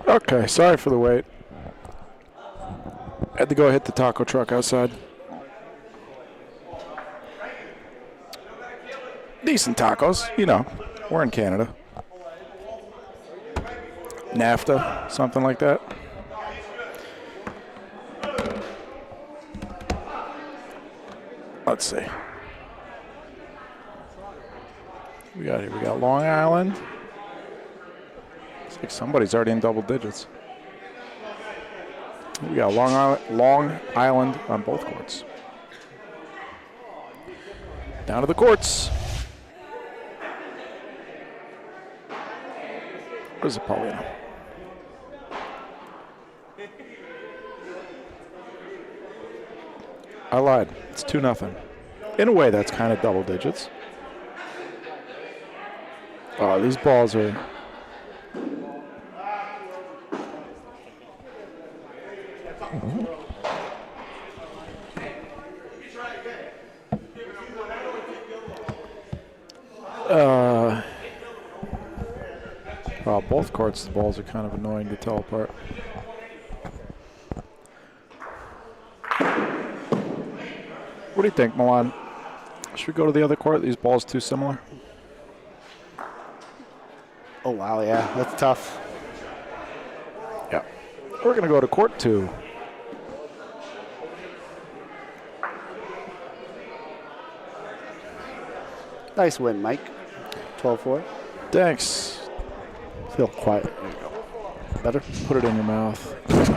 Okay, sorry for the wait. Had to go hit the taco truck outside. Decent tacos, you know. We're in Canada. NAFTA, something like that. Let's see. We got here. We got Long Island. Looks like somebody's already in double digits. We got Long Island on both courts. Down to the courts. Where's the Paulino? I lied. It's 2-0. In a way, that's kind of double digits. Oh, these balls are... Well, both courts, the balls are kind of annoying to tell apart. What do you think, Milan? Should we go to the other court? These balls too similar? Oh, wow, yeah. That's tough. Yeah. We're going to go to court 2. Nice win, Mike. 12-4. Thanks. Feel quiet. There you go. Better? Put it in your mouth. If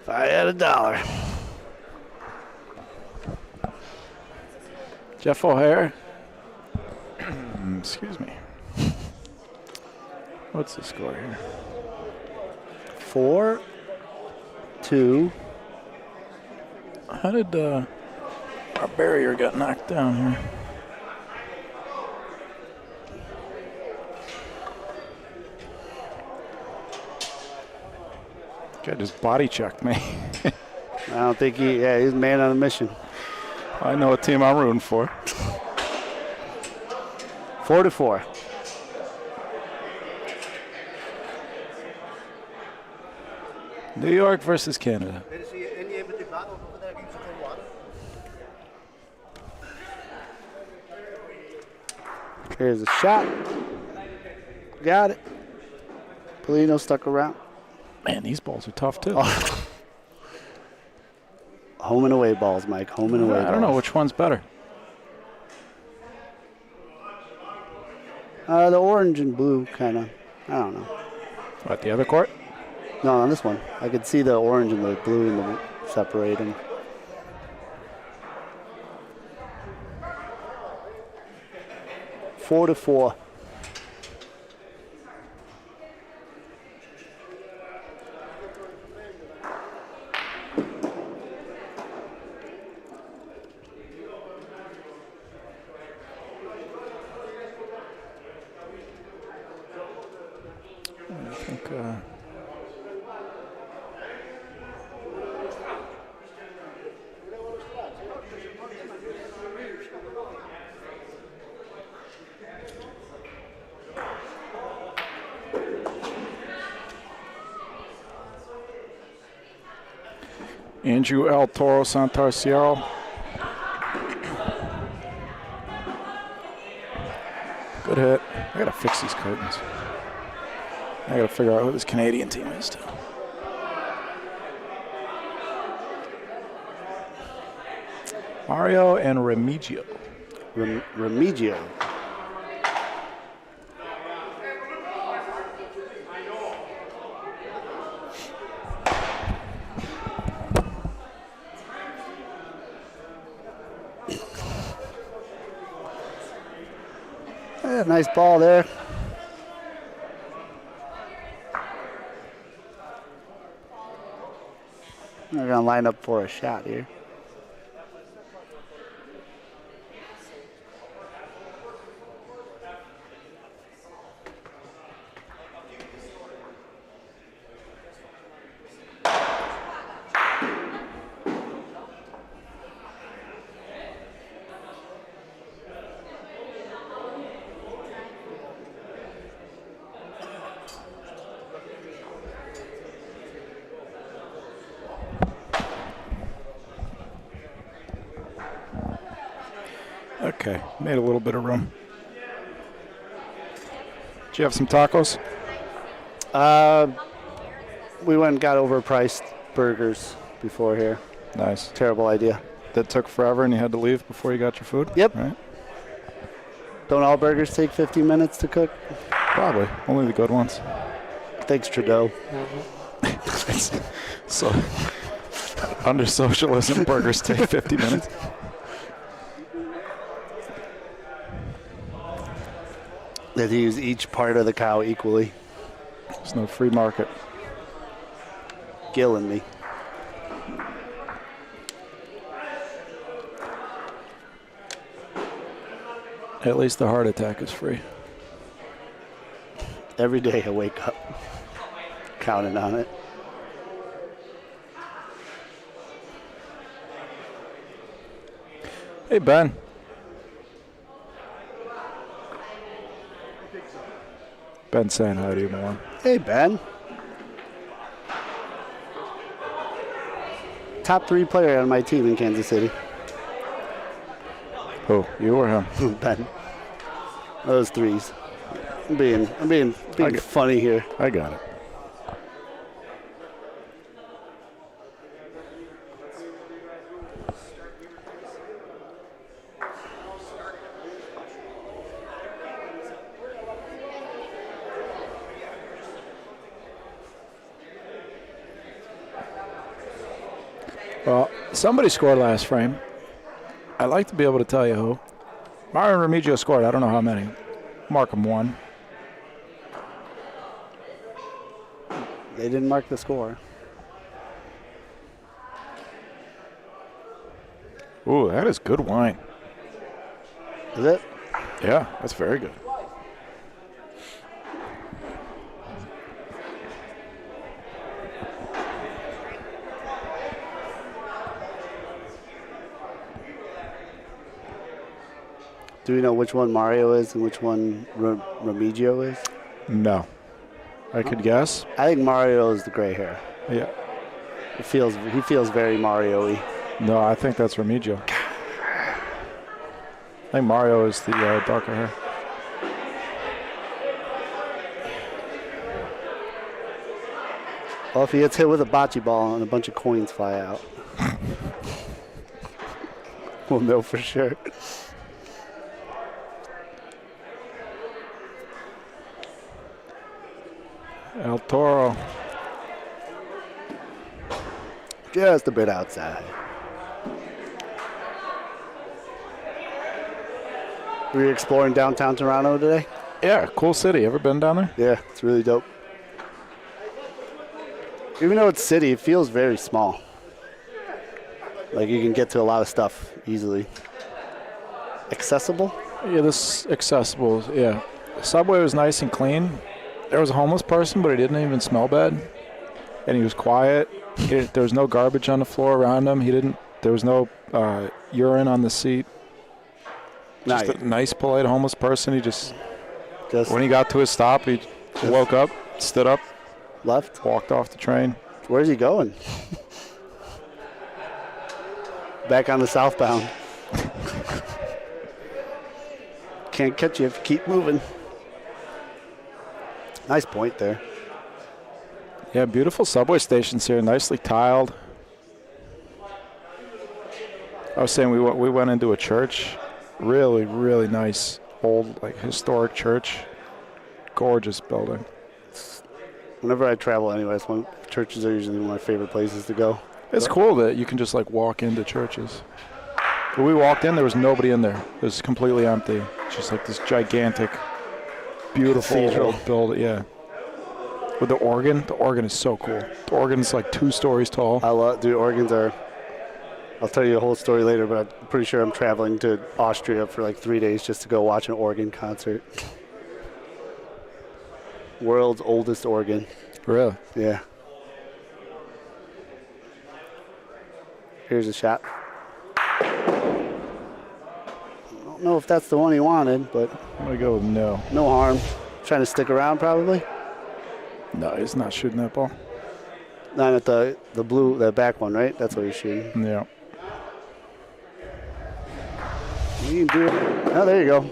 I had $1. Jeff O'Hare. Excuse me. What's the score here? 4-2. How did our barrier get knocked down here? Guy just body checked me. I don't think he's a man on a mission. I know what team I'm rooting for. 4-4. New York versus Canada. Here's a shot. Got it. Polino stuck around. Man, these balls are tough too. Oh. Home and away balls, Mike. Home and away balls. I don't know which one's better. The orange and blue, kind of. I don't know. What, the other court? No, on this one. I could see the orange and the blue and the separate them. Four to 4. I think. Andrew L. Toro Santarciero. Good hit. I gotta fix these curtains. I gotta figure out who this Canadian team is too. Mario and Remigio. Remigio. Yeah, nice ball there. They're going to line up for a shot here. Okay, made a little bit of room. Did you have some tacos? We went and got overpriced burgers before here. Nice. Terrible idea. That took forever and you had to leave before you got your food? Yep. Right? Don't all burgers take 15 minutes to cook? Probably. Only the good ones. Thanks, Trudeau. So, under socialism, burgers take 50 minutes. They had to use each part of the cow equally. There's no free market. Gilling me. At least the heart attack is free. Every day I wake up counting on it. Hey, Ben. Ben saying hi to you, Milan. Hey, Ben. Top 3 player on my team in Kansas City. Who? You or him? Ben. Those threes. I'm being funny here. I got it. Well, somebody scored last frame. I'd like to be able to tell you who. Mario Remigio scored. I don't know how many. Mark him 1. They didn't mark the score. Ooh, that is good wine. Is it? Yeah, that's very good. Do we know which one Mario is and which one Remigio is? No. I could guess. I think Mario is the gray hair. Yeah. He feels very Mario-y. No, I think that's Remigio. I think Mario is the darker hair. Well, if he gets hit with a bocce ball and a bunch of coins fly out, we'll know for sure. El Toro. Just a bit outside. Were you exploring downtown Toronto today? Yeah, cool city. Ever been down there? Yeah, it's really dope. Even though it's city, it feels very small. Like you can get to a lot of stuff easily. Accessible? Yeah, this accessible. Yeah. The subway was nice and clean. There was a homeless person, but he didn't even smell bad. And he was quiet. There was no garbage on the floor around him. There was no urine on the seat. Just a nice, polite homeless person. He just when he got to his stop, he woke up, stood up, left, walked off the train. Where's he going? Back on the southbound. Can't catch you if you keep moving. Nice point there. Yeah, beautiful subway stations here, nicely tiled. I was saying we went into a church, really, really nice, old, like historic church, gorgeous building. Whenever I travel anyways, churches are usually one of my favorite places to go. It's cool that you can just like walk into churches. When we walked in, there was nobody in there. It was completely empty. Just like this gigantic, beautiful old building. Yeah. With the organ is so cool. The organ is like 2 stories tall. Organs are, I'll tell you a whole story later, but I'm pretty sure I'm traveling to Austria for like 3 days just to go watch an organ concert. World's oldest organ. Really? Yeah. Here's a shot. I don't know if that's the one he wanted, but I'm going to go with no. No harm. Trying to stick around probably? No, he's not shooting that ball. Not at the blue, the back one, right? That's what he's shooting. Yeah. You can do it. Oh, there you go.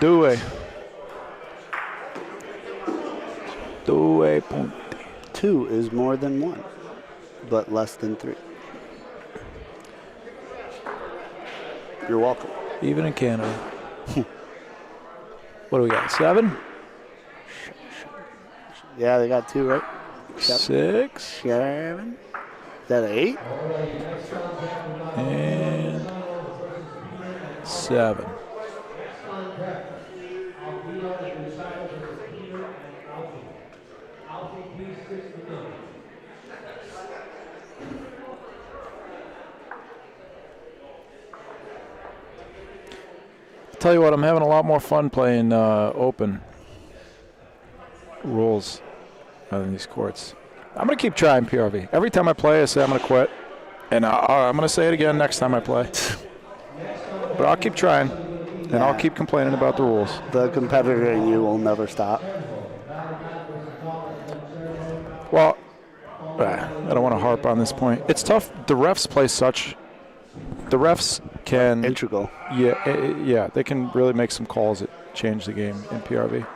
Due. Due punti. 2 is more than 1, but less than 3. You're welcome. Even in Canada. What do we got? 7? Yeah, they got 2, right? 6. 7. Is that an 8? And 7. Tell you what, I'm having a lot more fun playing open rules on these courts. I'm going to keep trying PRV. Every time I play, I say I'm going to quit. And I'm going to say it again next time I play. But I'll keep trying, and I'll keep complaining about the rules. The competitor in you will never stop. Well, I don't want to harp on this point. It's tough. The refs play such... The refs can... Integral. Yeah, they can really make some calls that change the game in PRV.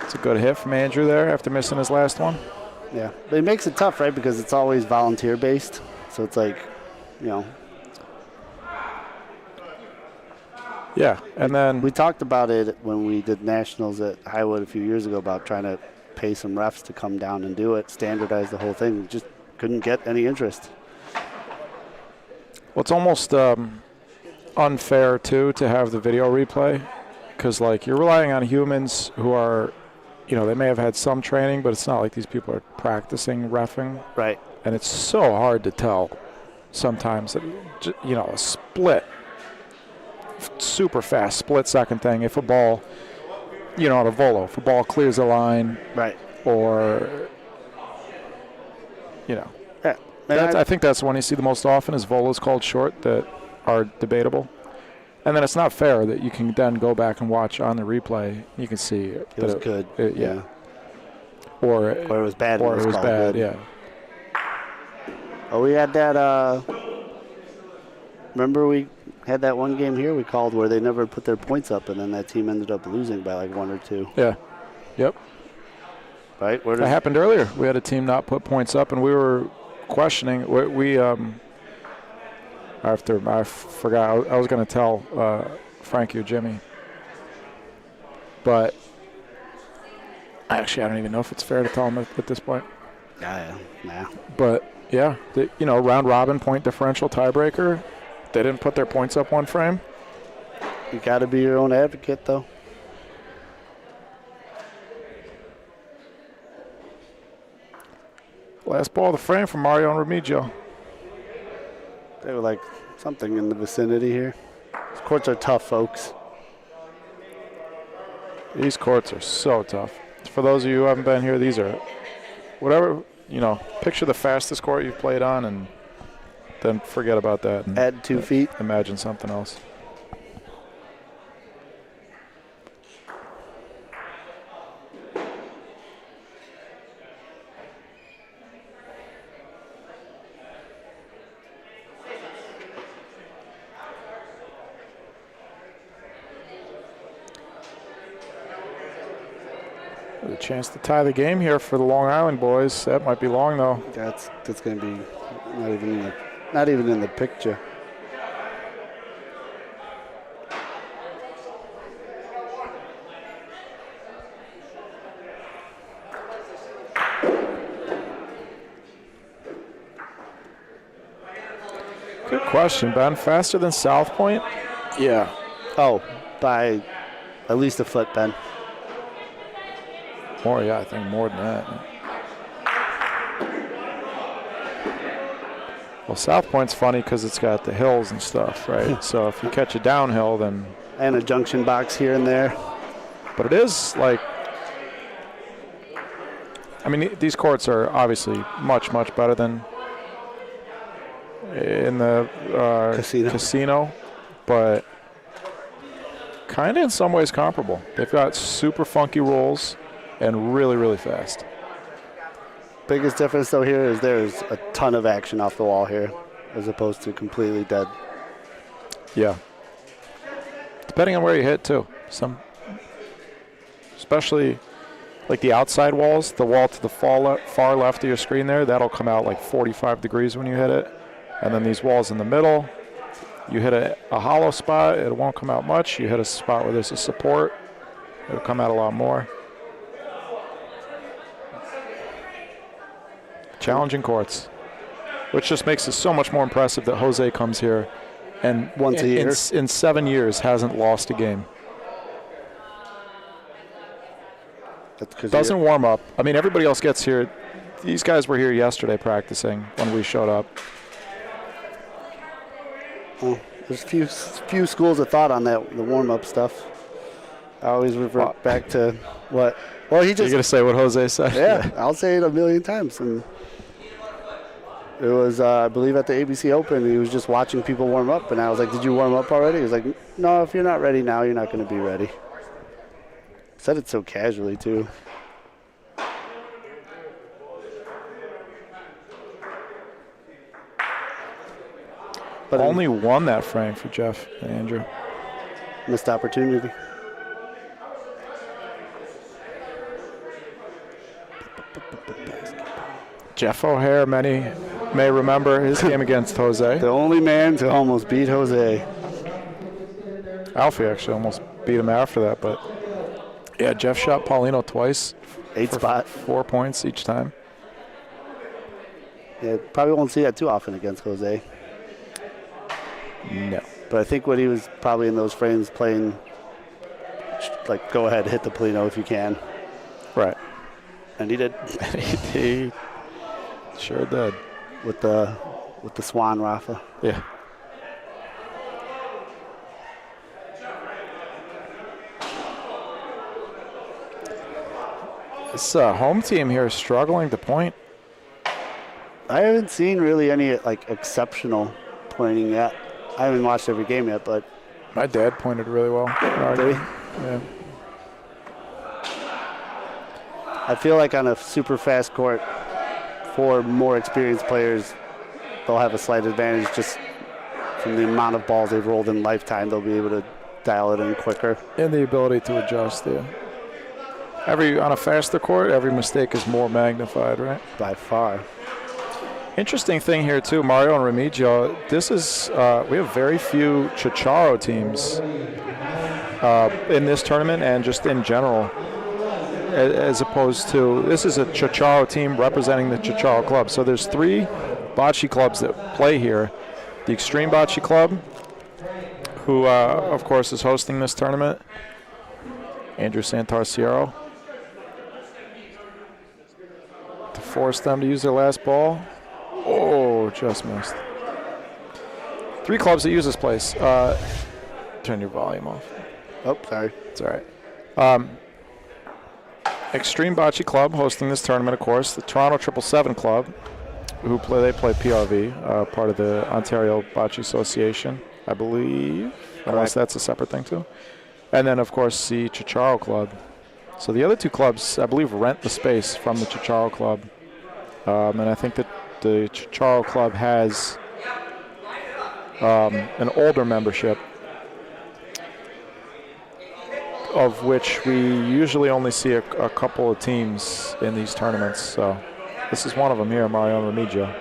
It's a good hit from Andrew there after missing his last one. Yeah, but it makes it tough, right? Because it's always volunteer-based. So it's like, you know. Yeah, and then... We talked about it when we did nationals at Highwood a few years ago about trying to pay some refs to come down and do it, standardize the whole thing. Just couldn't get any interest. Well, it's almost unfair, too, to have the video replay. Because, like, you're relying on humans who are... You know, they may have had some training, but it's not like these people are practicing reffing. Right. And it's so hard to tell sometimes that, you know, a split, super fast split-second thing. If a ball, you know, at a volo, if a ball clears the line. Right. Or, you know. Yeah. I think that's the one you see the most often is volos called short that are debatable. And then it's not fair that you can then go back and watch on the replay. You can see it was good. Yeah. Or it was bad. Or it was bad, yeah. Oh, we had that. Remember we had that one game here we called where they never put their points up, and then that team ended up losing by like 1 or 2. Yeah. Yep. Right? That happened earlier. We had a team not put points up, and we were questioning. I forgot. I was going to tell Frankie or Jimmy. But actually, I don't even know if it's fair to tell them at this point. Nah. But, yeah, round robin point differential tiebreaker. They didn't put their points up one frame. You got to be your own advocate, though. Last ball of the frame from Mario and Remigio. They were like something in the vicinity here. These courts are tough, folks. These courts are so tough. For those of you who haven't been here, these are whatever, picture the fastest court you've played on and then forget about that. And add 2 feet. Imagine something else. A chance to tie the game here for the Long Island boys. That might be long though. That's going to be not even in the picture. Good question, Ben. Faster than South Point? Yeah. Oh, by at least a foot, Ben. More, yeah, I think more than that. Well, South Point's funny because it's got the hills and stuff, right? So if you catch a downhill, then... And a junction box here and there. But it is like... I mean, these courts are obviously much, much better than in the casino, but kind of in some ways comparable. They've got super funky rolls and really, really fast. Biggest difference, though, here is there's a ton of action off the wall here. as opposed to completely dead. Yeah. Depending on where you hit, too. Especially like the outside walls, the wall to the far left of your screen there, that'll come out like 45 degrees when you hit it. And then these walls in the middle, you hit a hollow spot, it won't come out much. You hit a spot where there's a support, it'll come out a lot more. Challenging courts, which just makes it so much more impressive that Jose comes here and Once a year. in 7 years hasn't lost a game. That's 'cause Doesn't warm up. I mean, everybody else gets here. These guys were here yesterday practicing when we showed up. Well, there's few schools of thought on that, the warm-up stuff. I always revert back to what. Well, he You're just. going to say what Jose said? Yeah, I'll say it a million times. And it was, I believe, at the ABC Open. He was just watching people warm up, and I was like, "Did you warm up already?" He was like, "No, if you're not ready now, you're not going to be ready." Said it so casually too. But Only won that frame for Jeff and Andrew. missed opportunity. Jeff O'Hare, many may remember his game against Jose. The only man to almost beat Jose. Alfie actually almost beat him after that, but yeah, Jeff shot Paulino twice. 8 spot. 4 points each time. Yeah, probably won't see that too often against Jose. No. But I think when he was probably in those frames playing, like, go ahead, hit the Paulino if you can. Right. And he did. He sure did. With the Swan Rafa. Yeah. This home team here is struggling to point. I haven't seen really any, like, exceptional pointing yet. I haven't watched every game yet, but. My dad pointed really well. Did he? Yeah. I feel like on a super fast court, for more experienced players, they'll have a slight advantage just from the amount of balls they've rolled in lifetime. They'll be able to dial it in quicker. And the ability to adjust, yeah. On a faster court, every mistake is more magnified, right? By far. Interesting thing here, too, Mario and Remigio, this is, we have very few Ciociaro teams in this tournament and just in general, as opposed to, this is a Ciociaro team representing the Ciociaro club. So there's 3 bocce clubs that play here. The Extreme Bocce Club, who, of course, is hosting this tournament. Andrew Santarciero. To force them to use their last ball. Oh, just missed. 3 clubs that use this place. Turn your volume off. Oh, sorry. It's all right. Extreme Bocce Club hosting this tournament, of course. The Toronto 777 Club, who play PRV, part of the Ontario Bocce Association, I believe. Unless that's a separate thing too. And then, of course, the Ciociaro Club. So the other 2 clubs, I believe, rent the space from the Ciociaro Club. And I think that the Ciociaro Club has an older membership, of which we usually only see a couple of teams in these tournaments. So this is one of them here, Mario and Remigio.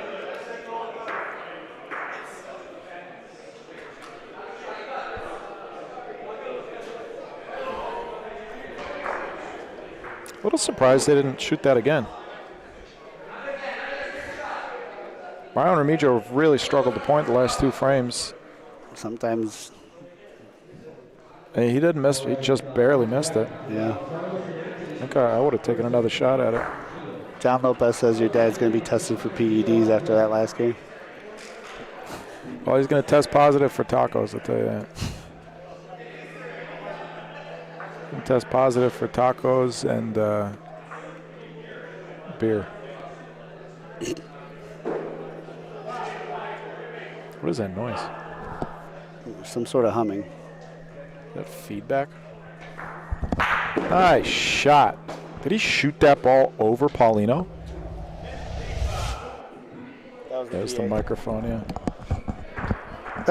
A little surprised they didn't shoot that again. Mario and Remigio have really struggled to point the last 2 frames. Sometimes. He didn't miss. He just barely missed it. Yeah. I think I would have taken another shot at it. John Lopez says your dad's going to be tested for PEDs after that last game. Well, he's going to test positive for tacos, I'll tell you that. He'll test positive for tacos and beer. What is that noise? Some sort of humming. Is that feedback? Nice shot. Did he shoot that ball over Paulino? That was There's the microphone, yeah.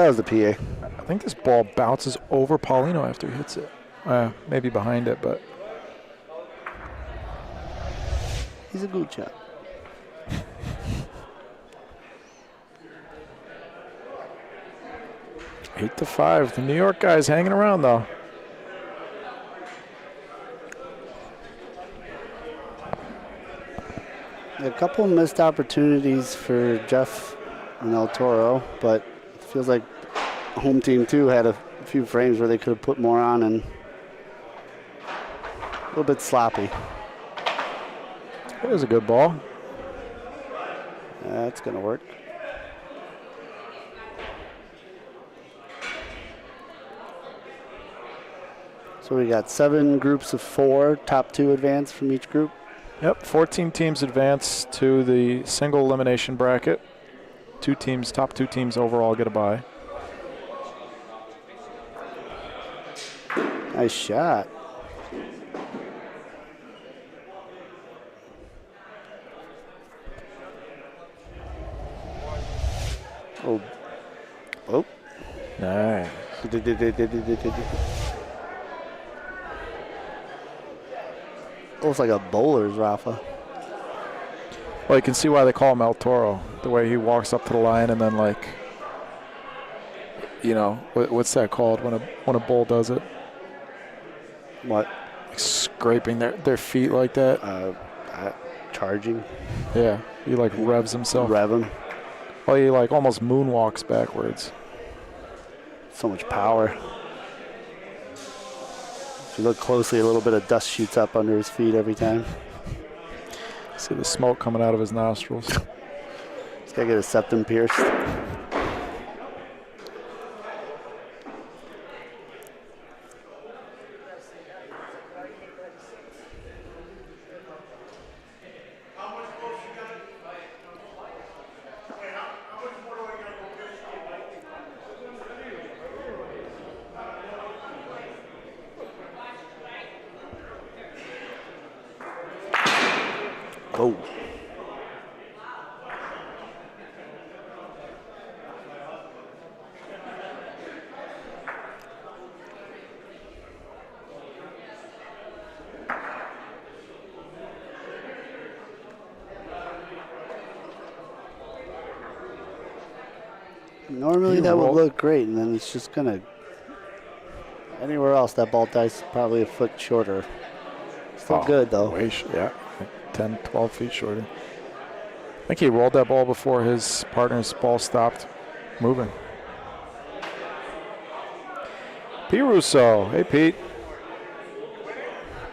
That was the PA. I think this ball bounces over Paulino after he hits it. Maybe behind it, but He's a good chap. Eight to 5. The New York guys hanging around though. A couple missed opportunities for Jeff and El Toro, but it feels like home team too had a few frames where they could have put more on and a little bit sloppy. It was a good ball. That's gonna work. So we got 7 groups of 4, top 2 advance from each group. Yep, 14 teams advance to the single elimination bracket. Top 2 teams overall get a bye. Nice shot. Oh. Oh. Nice. Looks like a bowler's, Rafa. Well, you can see why they call him El Toro. The way he walks up to the line and then, like, you know, what's that called when a bull does it? What? Like scraping their feet like that. Charging. Yeah, he like revs himself. Rev him. Well, he like almost moonwalks backwards. So much power. If you look closely, a little bit of dust shoots up under his feet every time. See the smoke coming out of his nostrils. He's got to get his septum pierced. Oh. Normally that would look great, and then it's just gonna. Anywhere else, that ball dice probably a foot shorter. Still good though. Yeah, 10, 12 feet shorter. I think he rolled that ball before his partner's ball stopped moving. Pete Russo. Hey, Pete.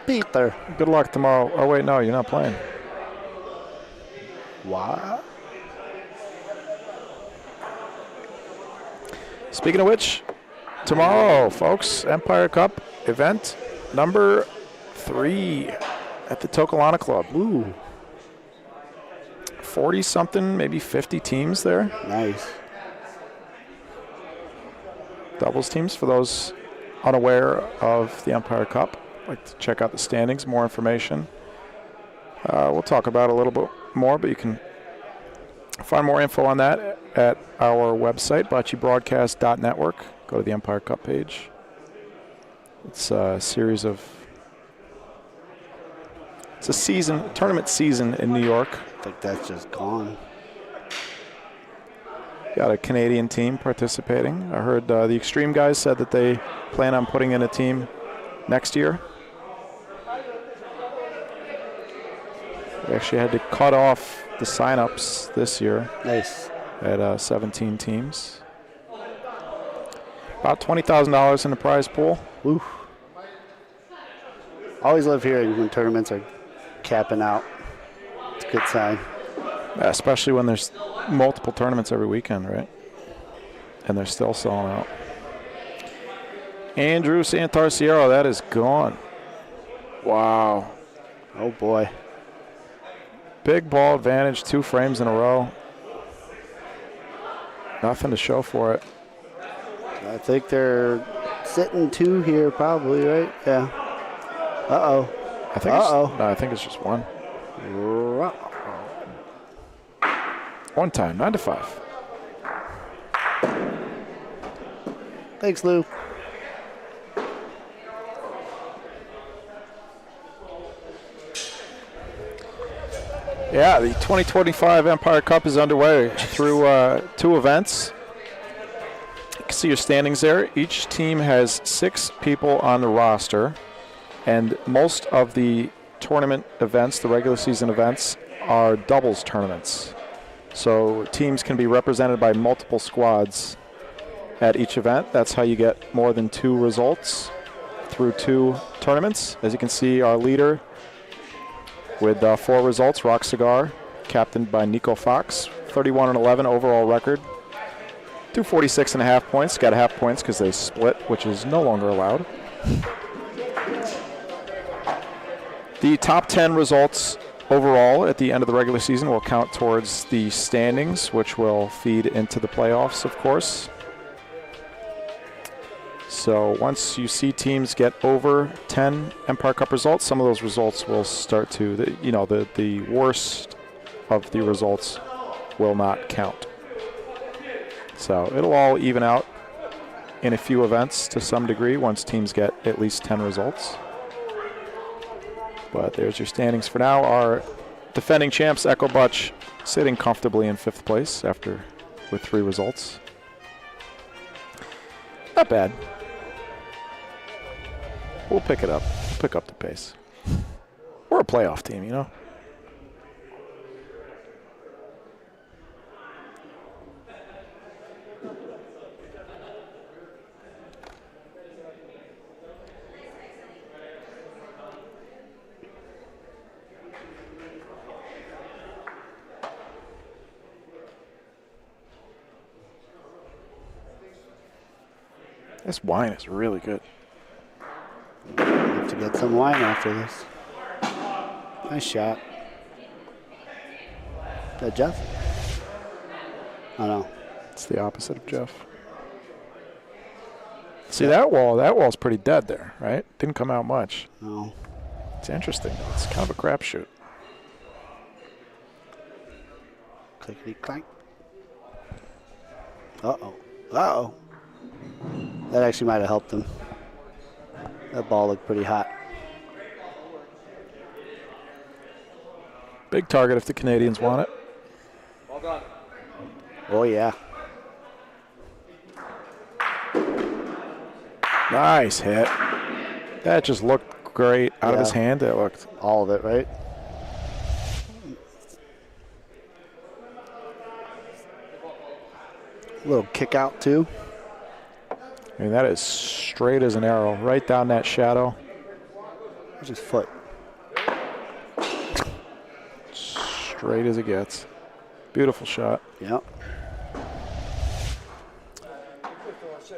Peter. Good luck tomorrow. Oh, wait, no, you're not playing. What? Speaking of which, tomorrow, folks, Empire Cup event number 3 at the Tokelana Club. Ooh. 40-something, maybe 50 teams there. Nice. Doubles teams for those unaware of the Empire Cup. Like to check out the standings, more information. We'll talk about it a little bit more, but you can find more info on that at our website, bocceBroadcast.network. Go to the Empire Cup page. It's a series of... It's a tournament season in New York. I think that's just gone. Got a Canadian team participating. I heard the Extreme guys said that they plan on putting in a team next year. We actually had to cut off the sign-ups this year. Nice. At 17 teams. About $20,000 in the prize pool. Ooh. Always love hearing when tournaments are capping out. It's a good sign. Yeah, especially when there's multiple tournaments every weekend, right? And they're still selling out. Andrew Santarciero, that is gone. Wow. Oh, boy. Big ball advantage, 2 frames in a row. Nothing to show for it. I think they're sitting 2 here probably, right? Yeah. Uh-oh. I think it's just 1. One time, 9 to 5. Thanks, Lou. Yeah, the 2025 Empire Cup is underway through 2 events. You can see your standings there. Each team has 6 people on the roster, and most of the tournament events, the regular season events, are doubles tournaments. So teams can be represented by multiple squads at each event. That's how you get more than 2 results through 2 tournaments. As you can see, our leader with 4 results, Rock Cigar, captained by Nico Fox, 31-11 overall record. 246.5 points. Got half points because they split, which is no longer allowed. The top 10 results overall at the end of the regular season will count towards the standings, which will feed into the playoffs, of course. So once you see teams get over 10 Empire Cup results, some of those results will start to, the worst of the results will not count. So it'll all even out in a few events to some degree once teams get at least 10 results. But there's your standings for now. Our defending champs, Echo Butch, sitting comfortably in 5th place with 3 results. Not bad. We'll pick it up. Pick up the pace. We're a playoff team, you know? This wine is really good. Have to get some wine after this. Nice shot. Is that Jeff? Oh no. It's the opposite of Jeff. See that wall's pretty dead there, right? Didn't come out much. No. It's interesting. It's kind of a crapshoot. Clickety clank. Uh-oh. Uh-oh. That actually might have helped him. That ball looked pretty hot. Big target if the Canadians want it. Well done. Oh, yeah. Nice hit. That just looked great out of his hand. That looked all of it, right? A little kick out, too. I mean, that is straight as an arrow, right down that shadow. Where's his foot? Straight as it gets. Beautiful shot. Yep.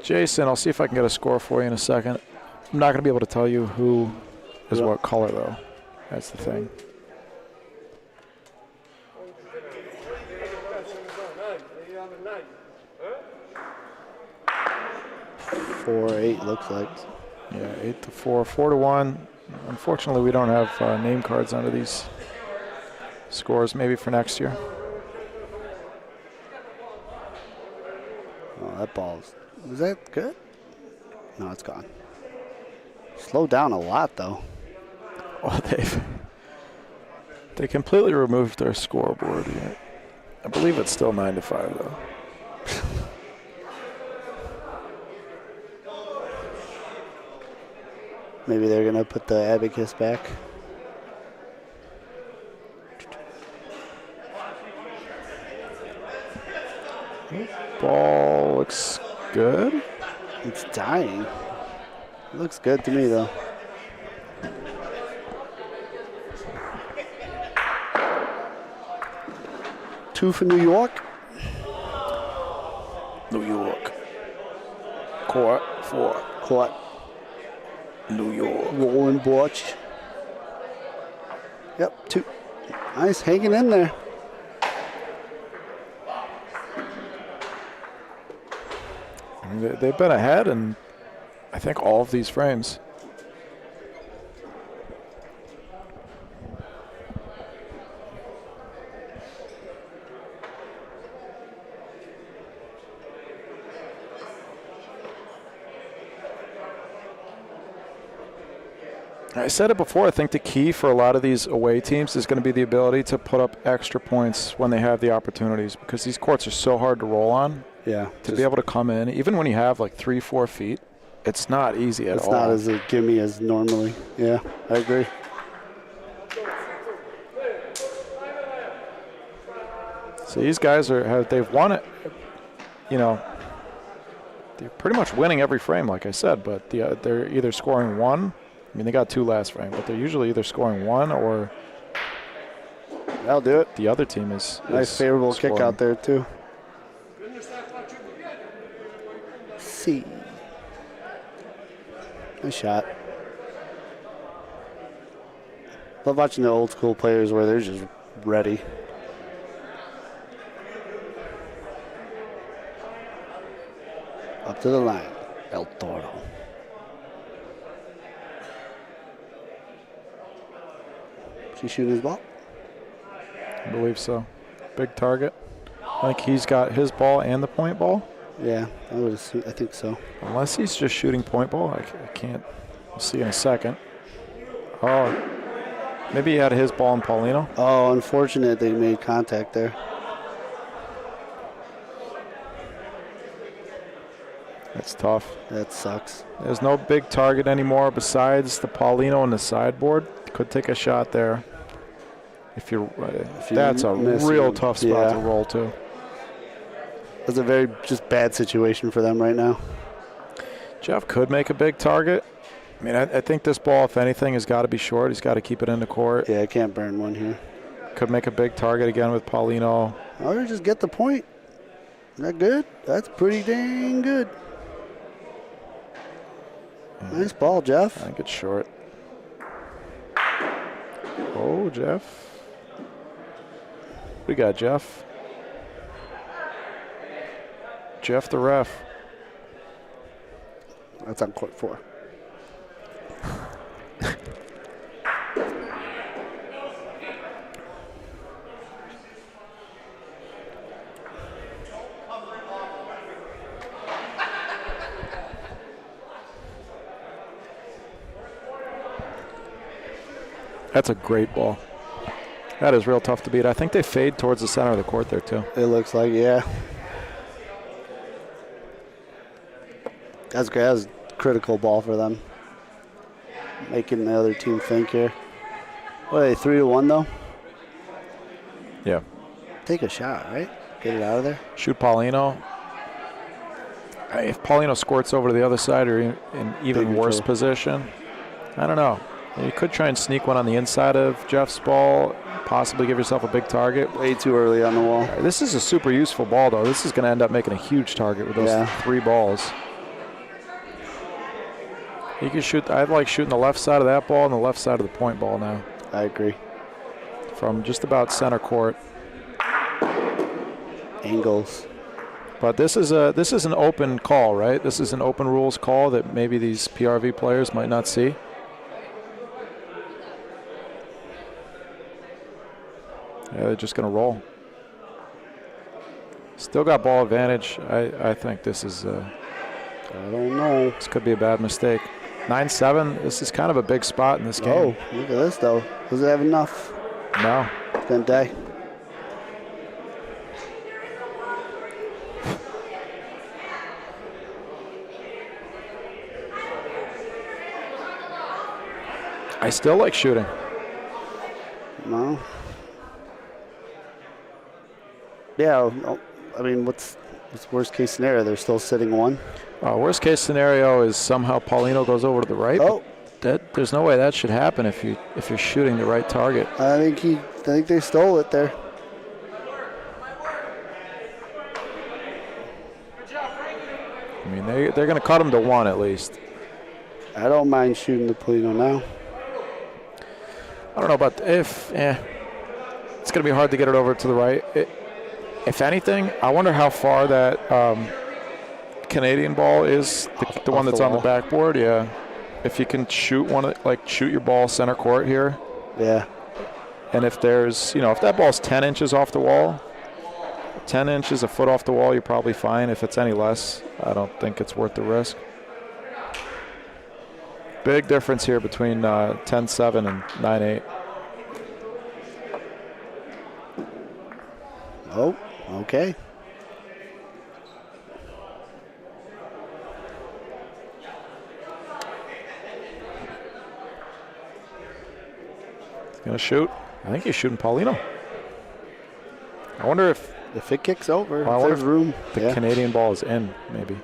Jason, I'll see if I can get a score for you in a second. I'm not going to be able to tell you who is what color, though. That's the thing. Four, 8 looks like. Yeah, 8-4, 4-1. Unfortunately, we don't have name cards under these scores. Maybe for next year. Oh, that ball's. Was that good? No, it's gone. Slowed down a lot, though. Oh, they completely removed their scoreboard here. I believe it's still 9-5, though. Maybe they're going to put the abacus back. Ball looks good. It's dying. It looks good to me, though. Two for New York. New York. Court 4. Court. New York. Rolling Bocce. Yep, 2. Nice, hanging in there. I mean, they've been ahead in, I think, all of these frames. I said it before, I think the key for a lot of these away teams is going to be the ability to put up extra points when they have the opportunities, because these courts are so hard to roll on. Yeah. To be able to come in, even when you have like 3-4 feet, it's not easy at all. It's not as a gimme as normally. Yeah, I agree. So these guys they've won it. You know, they're pretty much winning every frame, like I said, but they're either scoring one. I mean, they got 2 last frame, but they're usually either scoring 1 or That'll do it. the other team is Nice favorable scoring. kick out there, too. See. Nice shot. Love watching the old school players where they're just ready. Up to the line. El Toro. Is he shooting his ball? I believe so. Big target. I think he's got his ball and the point ball. Yeah, I think so. Unless he's just shooting point ball. I can't. We'll see in a second. Oh, maybe he had his ball and Paulino. Oh, unfortunate they made contact there. That's tough. That sucks. There's no big target anymore besides the Paulino and the sideboard. Could take a shot there. That's a real tough spot to roll to. That's a very just bad situation for them right now. Jeff could make a big target. I mean, I think this ball, if anything, has got to be short. He's got to keep it in the court. Yeah, I can't burn one here. Could make a big target again with Paulino. Or just get the point. Isn't that good? That's pretty dang good. Nice ball, Jeff. I think it's short. Oh, Jeff. We got Jeff. Jeff the ref. That's on court 4. That's a great ball. That is real tough to beat. I think they fade towards the center of the court there, too. It looks like, yeah. That's great. That was a critical ball for them. Making the other team think here. What are they, 3-1 though? Yeah. Take a shot, right? Get it out of there. Shoot Paulino. If Paulino squirts over to the other side or in even worse position, I don't know. You could try and sneak one on the inside of Jeff's ball, possibly give yourself a big target. Way too early on the wall. This is a super useful ball, though. This is going to end up making a huge target with those 3 balls. You can shoot. I like shooting the left side of that ball and the left side of the point ball now. I agree. From just about center court. Angles. But this is an open call, right? This is an open rules call that maybe these PRV players might not see. Yeah, they're just going to roll. Still got ball advantage. I think this is. I don't know. This could be a bad mistake. 9-7. This is kind of a big spot in this game. Oh, look at this though. Does it have enough? No. It's gonna die. I still like shooting. No. Yeah, I mean, what's worst case scenario? They're still sitting 1. Worst case scenario is somehow Paulino goes over to the right. Oh, there's no way that should happen if you're shooting the right target. I think they stole it there. I mean, they're going to cut him to 1 at least. I don't mind shooting the Paulino now. I don't know about if. It's going to be hard to get it over to the right. If anything, I wonder how far that Canadian ball is, the one that's on the backboard. Yeah, if you can shoot shoot your ball center court here. Yeah. And if there's, if that ball's 10 inches off the wall, 10 inches, a foot off the wall, you're probably fine. If it's any less, I don't think it's worth the risk. Big difference here between 10-7 and 9-8. Oh, okay. He's going to shoot. I think he's shooting Paulino. I wonder if it kicks over, I wonder there's room. The Canadian ball is in, maybe.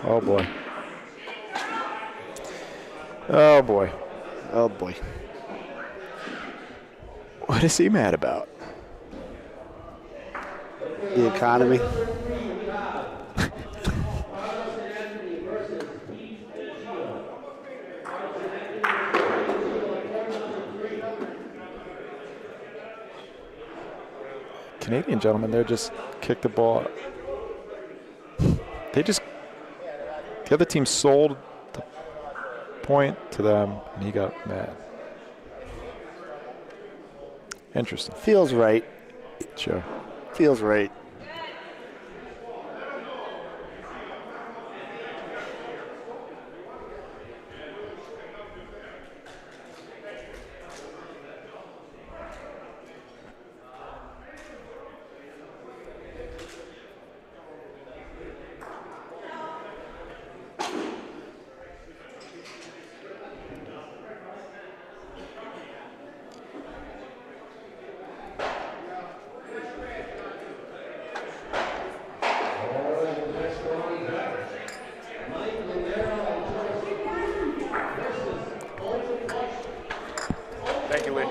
Oh, boy. Oh, boy. Oh, boy. What is he mad about? The economy. Canadian gentlemen there just kicked the ball. They just, the other team sold the point to them, and he got mad. Interesting. Feels right. Sure. Feels right. Thank you, Lee.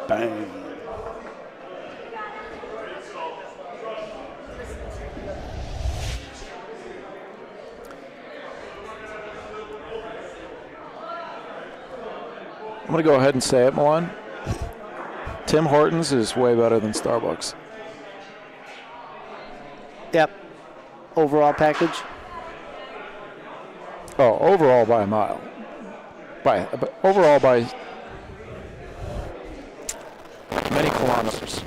Bang. I'm going to go ahead and say it, Milan. Tim Hortons is way better than Starbucks. Yep. Overall package. Oh, overall by a mile. But overall by many kilometers.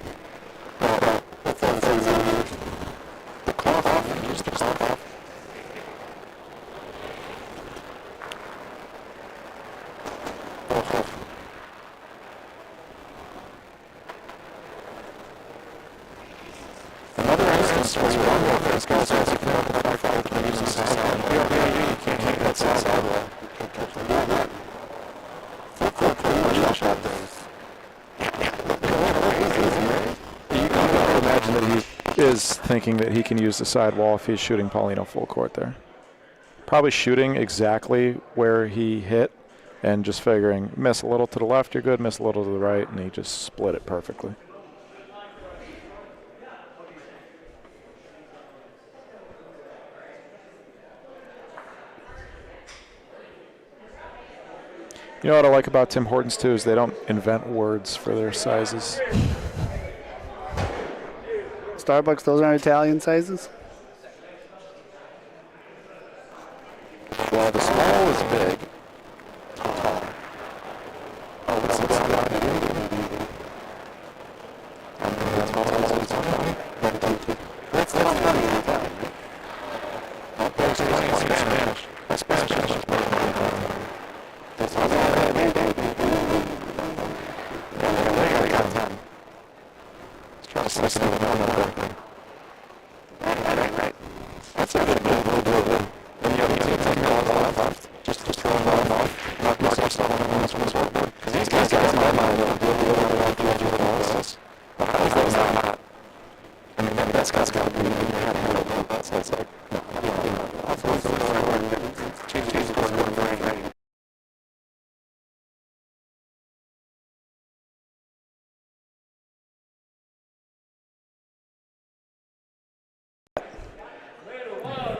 Another instance was one more this guy says you can't put the five to use the side. You can't take that side wall. You gotta imagine that he is thinking that he can use the sidewall if he's shooting Paulino full court there. Probably shooting exactly where he hit and just figuring miss a little to the left, you're good, miss a little to the right, and he just split it perfectly. You know what I like about Tim Hortons too is they don't invent words for their sizes. Starbucks, those aren't Italian sizes? Well, the small is big.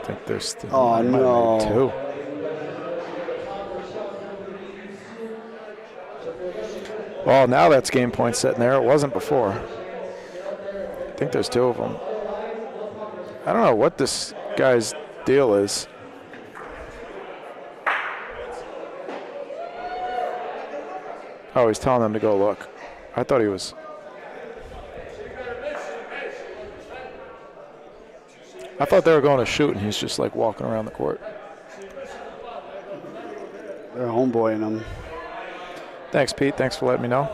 think there's still Oh, no. two. Well, now that's game point sitting there. It wasn't before. I think there's two of them. I don't know what this guy's deal is. Oh, he's telling them to go look. I thought he was. I thought they were going to shoot, and he's just like walking around the court. They're homeboying him. Thanks, Pete. Thanks for letting me know.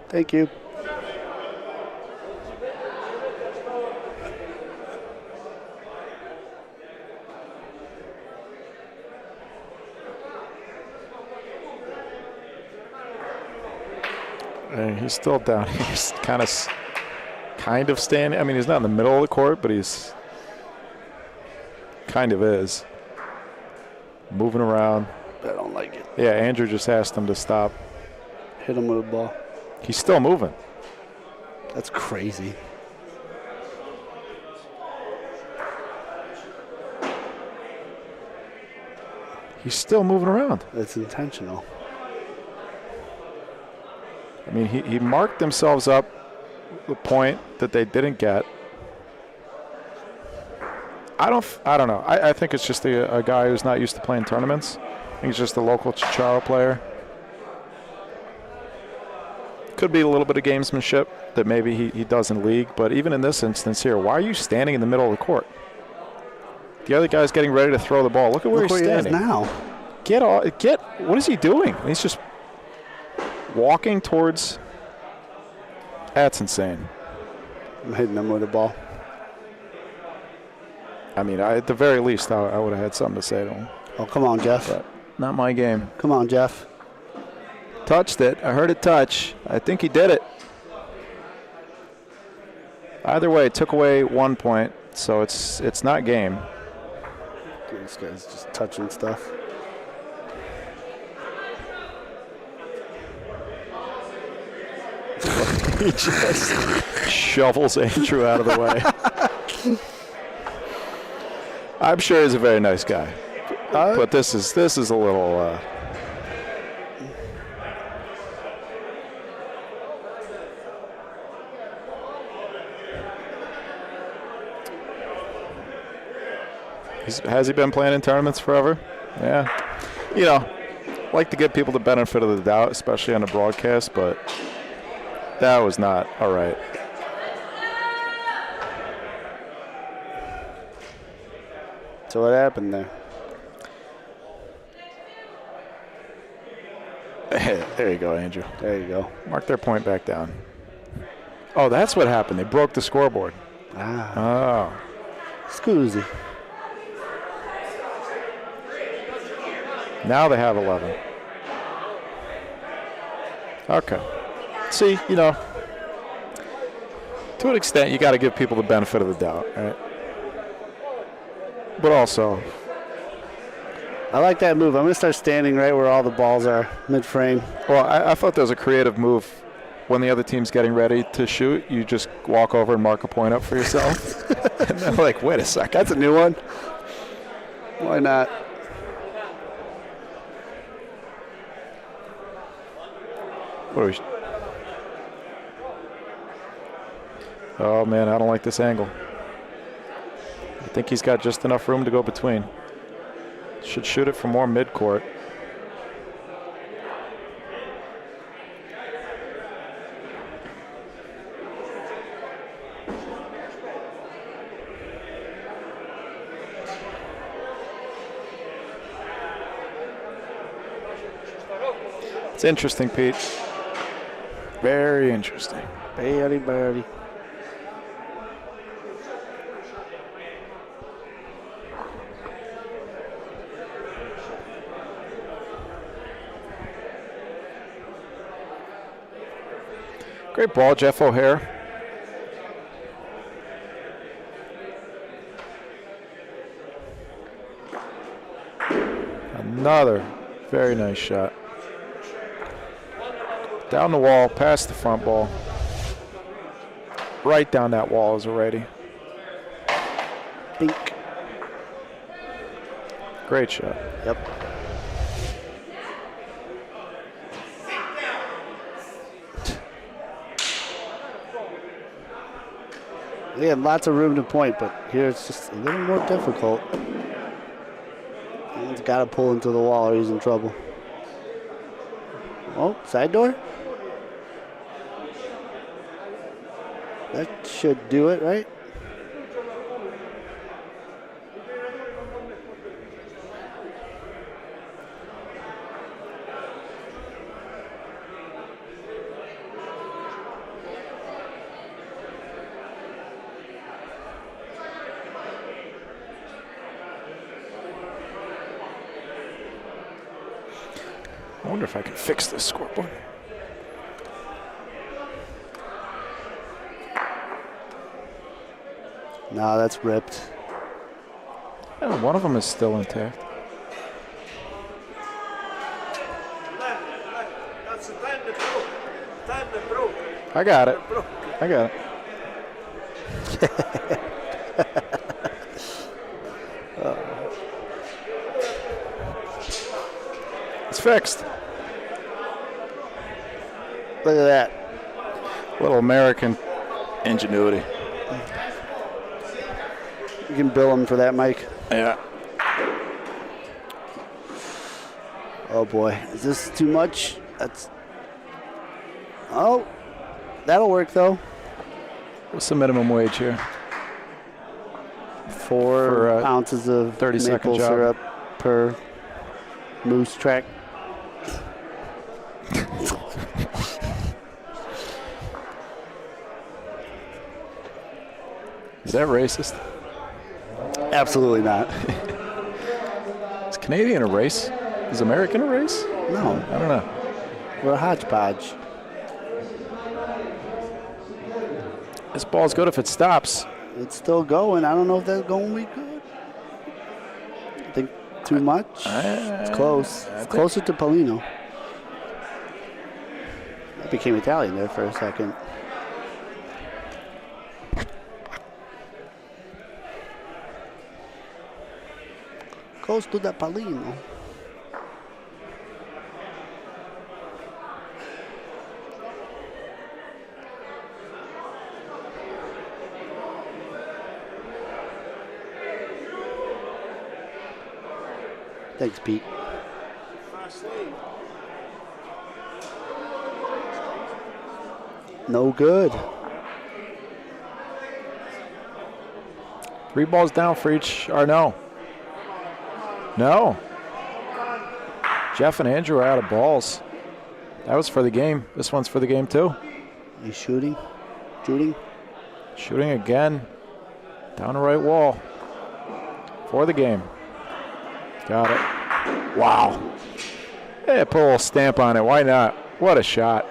Thank you. And he's still down. He's kind of standing. I mean, he's not in the middle of the court, but he's kind of is. Moving around. I don't like it. Yeah, Andrew just asked him to stop. Hit him with a ball. He's still moving. That's crazy. He's still moving around. That's intentional. I mean, he marked themselves up the point that they didn't get. I don't know. I think it's just a guy who's not used to playing tournaments. I think he's just a local Ciociaro player. Could be a little bit of gamesmanship that maybe he does in league, but even in this instance here, why are you standing in the middle of the court? The other guy's getting ready to throw the ball. Look at where he's standing. He is now. What is he doing? He's just walking towards. That's insane. I'm hitting him with a ball. I mean, at the very least, I would have had something to say to him. Oh, come on, Jeff. But not my game. Come on, Jeff. Touched it. I heard it touch. I think he did it. Either way, it took away 1 point, so it's not game. This guy's just touching stuff. He just shovels Andrew out of the way. I'm sure he's a very nice guy, but this is a little. Has he been playing in tournaments forever? Yeah. You know, like to give people the benefit of the doubt, especially on a broadcast, but that was not all right. So what happened there? There you go, Andrew. There you go. Mark their point back down. Oh, that's what happened. They broke the scoreboard. Ah. Oh. Scusi. Now they have 11. Okay. See, you know, to an extent, you got to give people the benefit of the doubt, right? But also, I like that move. I'm going to start standing right where all the balls are, mid-frame. well, I thought that was a creative move. When the other team's getting ready to shoot, you just walk over and mark a point up for yourself. And then like, wait a second. That's a new one. Why not? What are we? Oh, man, I don't like this angle. I think he's got just enough room to go between. Should shoot it from more mid-court. It's interesting, Pete. Very interesting. Birdie, birdie. Great ball, Jeff O'Hare. Another very nice shot. Down the wall, past the front ball. Right down that wall is already. Bink. Great shot. Yep. We had lots of room to point, but here it's just a little more difficult. He's got to pull into the wall or he's in trouble. Oh, side door? That should do it, right? I wonder if I can fix this scoreboard. No, that's ripped. Yeah, one of them is still intact. That's the time they broke. Time they broke. I got it. I got it. It's fixed. Look at that. Little American ingenuity. You can bill him for that, Mike. Yeah. Oh boy, is this too much? That's. Oh, that'll work though. What's the minimum wage here? 4 ounces of 30-second maple job. syrup per moose track. Is that racist? Absolutely not. Is Canadian a race? Is American a race? No, I don't know. we're a hodgepodge. This ball's good if it stops. It's still going. I don't know if that's going to be good. I think too much. It's close. It's closer to Paulino. I became Italian there for a second. Close to the Paulino. Thanks, Pete. No good. 3 balls down for each, or no. No. Jeff and Andrew are out of balls. That was for the game. This one's for the game too. He's shooting. Shooting. Shooting again. Down the right wall. For the game. Got it. Wow. Yeah, put a little stamp on it. Why not? What a shot.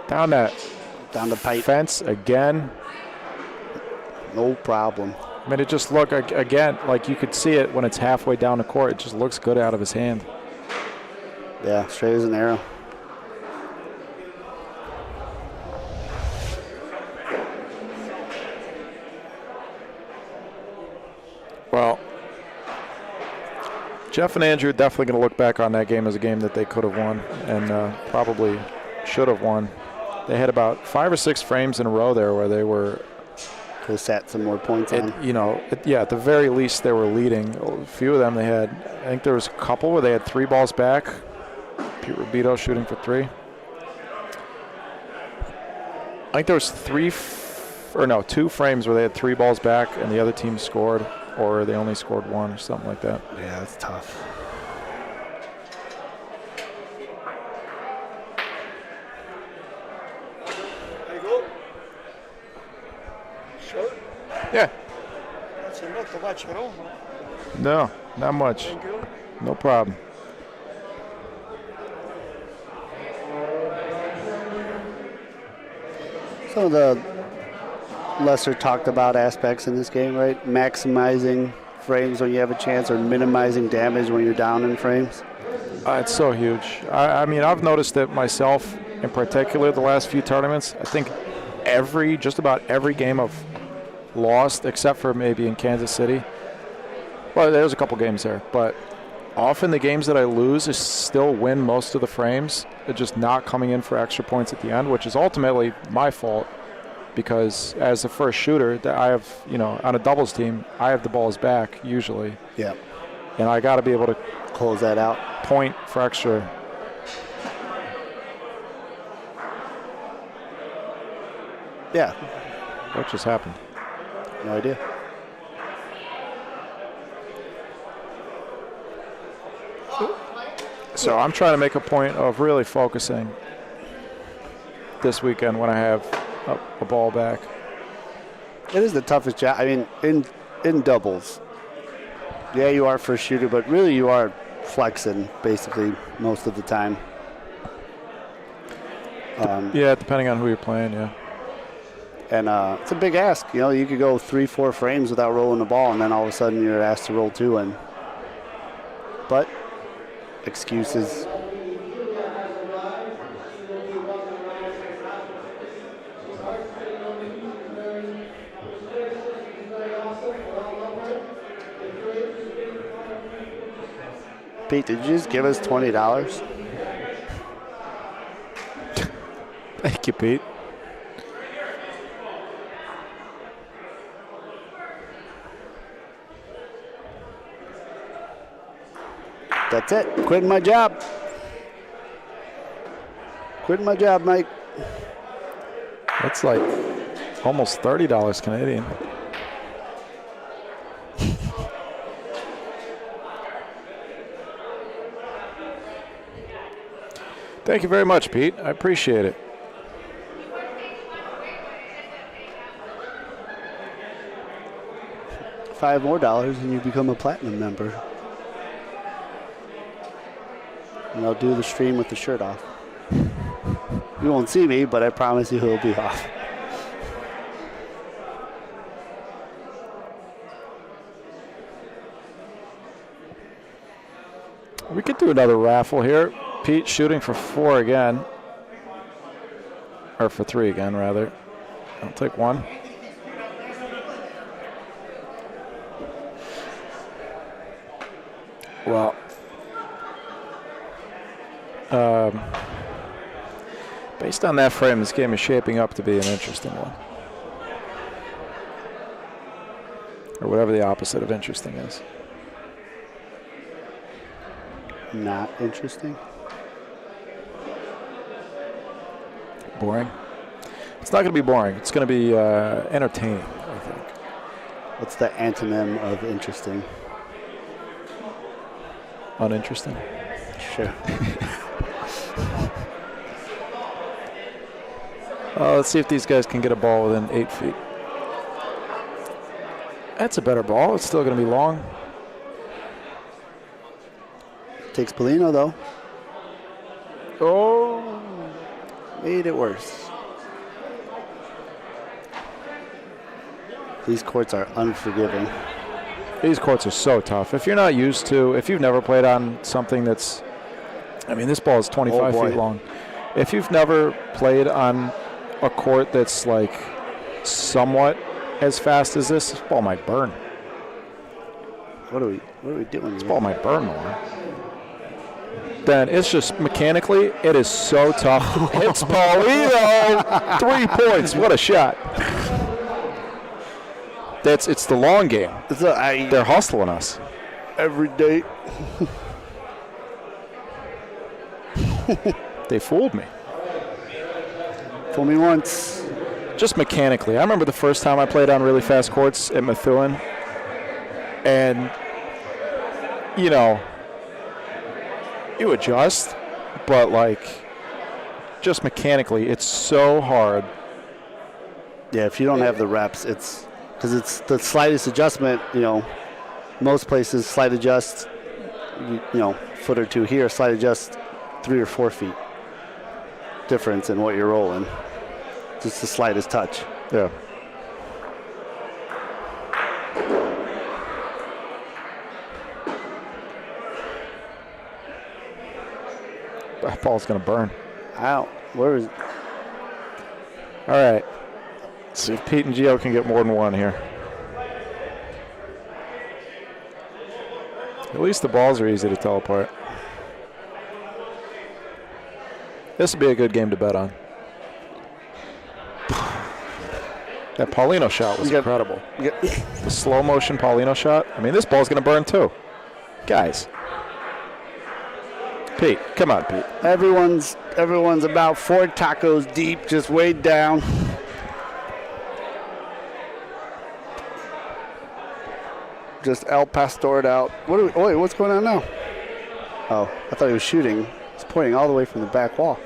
Down that Down the pipe. fence again. No problem. I mean, it just looked again like you could see it when it's halfway down the court. It just looks good out of his hand. Yeah, straight as an arrow. Well, Jeff and Andrew are definitely going to look back on that game as a game that they could have won and probably should have won. They had about 5 or 6 frames in a row there where they were. Could have sat some more points on. Yeah, at the very least they were leading. A few of them they had. I think there was a couple where they had 3 balls back. Pete Rubito shooting for 3. I think there was 2 frames where they had 3 balls back and the other team scored, or they only scored 1 or something like that. Yeah, that's tough. There you go. Sure. Yeah. That's enough to watch your own. No, not much. Thank you. No problem. Some of the lesser talked about aspects in this game, right? Maximizing frames when you have a chance or minimizing damage when you're down in frames. It's so huge. I mean, I've noticed it myself in particular the last few tournaments. I think just about every game I've lost, except for maybe in Kansas City. Well, there's a couple games there, but often the games that I lose is still win most of the frames. They're just not coming in for extra points at the end, which is ultimately my fault because as the first shooter, that I have, on a doubles team, I have the balls back usually. Yeah. And I got to be able to close that out. Point for extra. Yeah. What just happened? No idea. So I'm trying to make a point of really focusing this weekend when I have a ball back. It is the toughest job. I mean, in doubles, yeah, you are first shooter, but really you are flexing basically most of the time. Yeah, depending on who you're playing, yeah. And it's a big ask. You could go 3-4 frames without rolling the ball, and then all of a sudden you're asked to roll 2. But excuses. Pete, did you just give us $20? Thank you, Pete. That's it. Quitting my job. Quitting my job, Mike. That's like almost $30 Canadian. Thank you very much, Pete. I appreciate it. $5 more and you become a platinum member. And I'll do the stream with the shirt off. You won't see me, but I promise you he'll be off. We could do another raffle here. Pete shooting for 4 again. Or for 3 again, rather. I'll take 1. Well, based on that frame, this game is shaping up to be an interesting one. Or whatever the opposite of interesting is. Not interesting. Boring? It's not going to be boring. It's going to be entertaining, I think. What's the antonym of interesting? Uninteresting? Sure. Let's see if these guys can get a ball within 8 feet. That's a better ball. It's still going to be long. Takes Polino, though. Oh. Made it worse. These courts are unforgiving. These courts are so tough. If you're not used to, if you've never played on something that's, this ball is 25 feet long. If you've never played on a court that's like somewhat as fast as this ball might burn. What are we doing? This ball might burn more. Then it's just mechanically, it is so tough. It's Paulino. 3 points. What a shot. It's the long game. They're hustling us. Every day. They fooled me. Fooled me once. Just mechanically. I remember the first time I played on really fast courts at Methuen. And, you adjust, but just mechanically, it's so hard. Yeah, if you don't have the reps, it's because it's the slightest adjustment. Most places slight adjust, foot or 2 here, slight adjust 3 or 4 feet difference in what you're rolling. Just the slightest touch. Yeah. That ball's going to burn. Ow. Where is? All right. See if Pete and Gio can get more than one here. At least the balls are easy to tell apart. This would be a good game to bet on. That Paulino shot was incredible. The slow motion Paulino shot. I mean, this ball's going to burn too. Guys. Pete, come on, Pete. Everyone's about 4 tacos deep, just weighed down. Just El Pastored out. Wait, what's going on now? Oh, I thought he was shooting. He's pointing all the way from the back wall.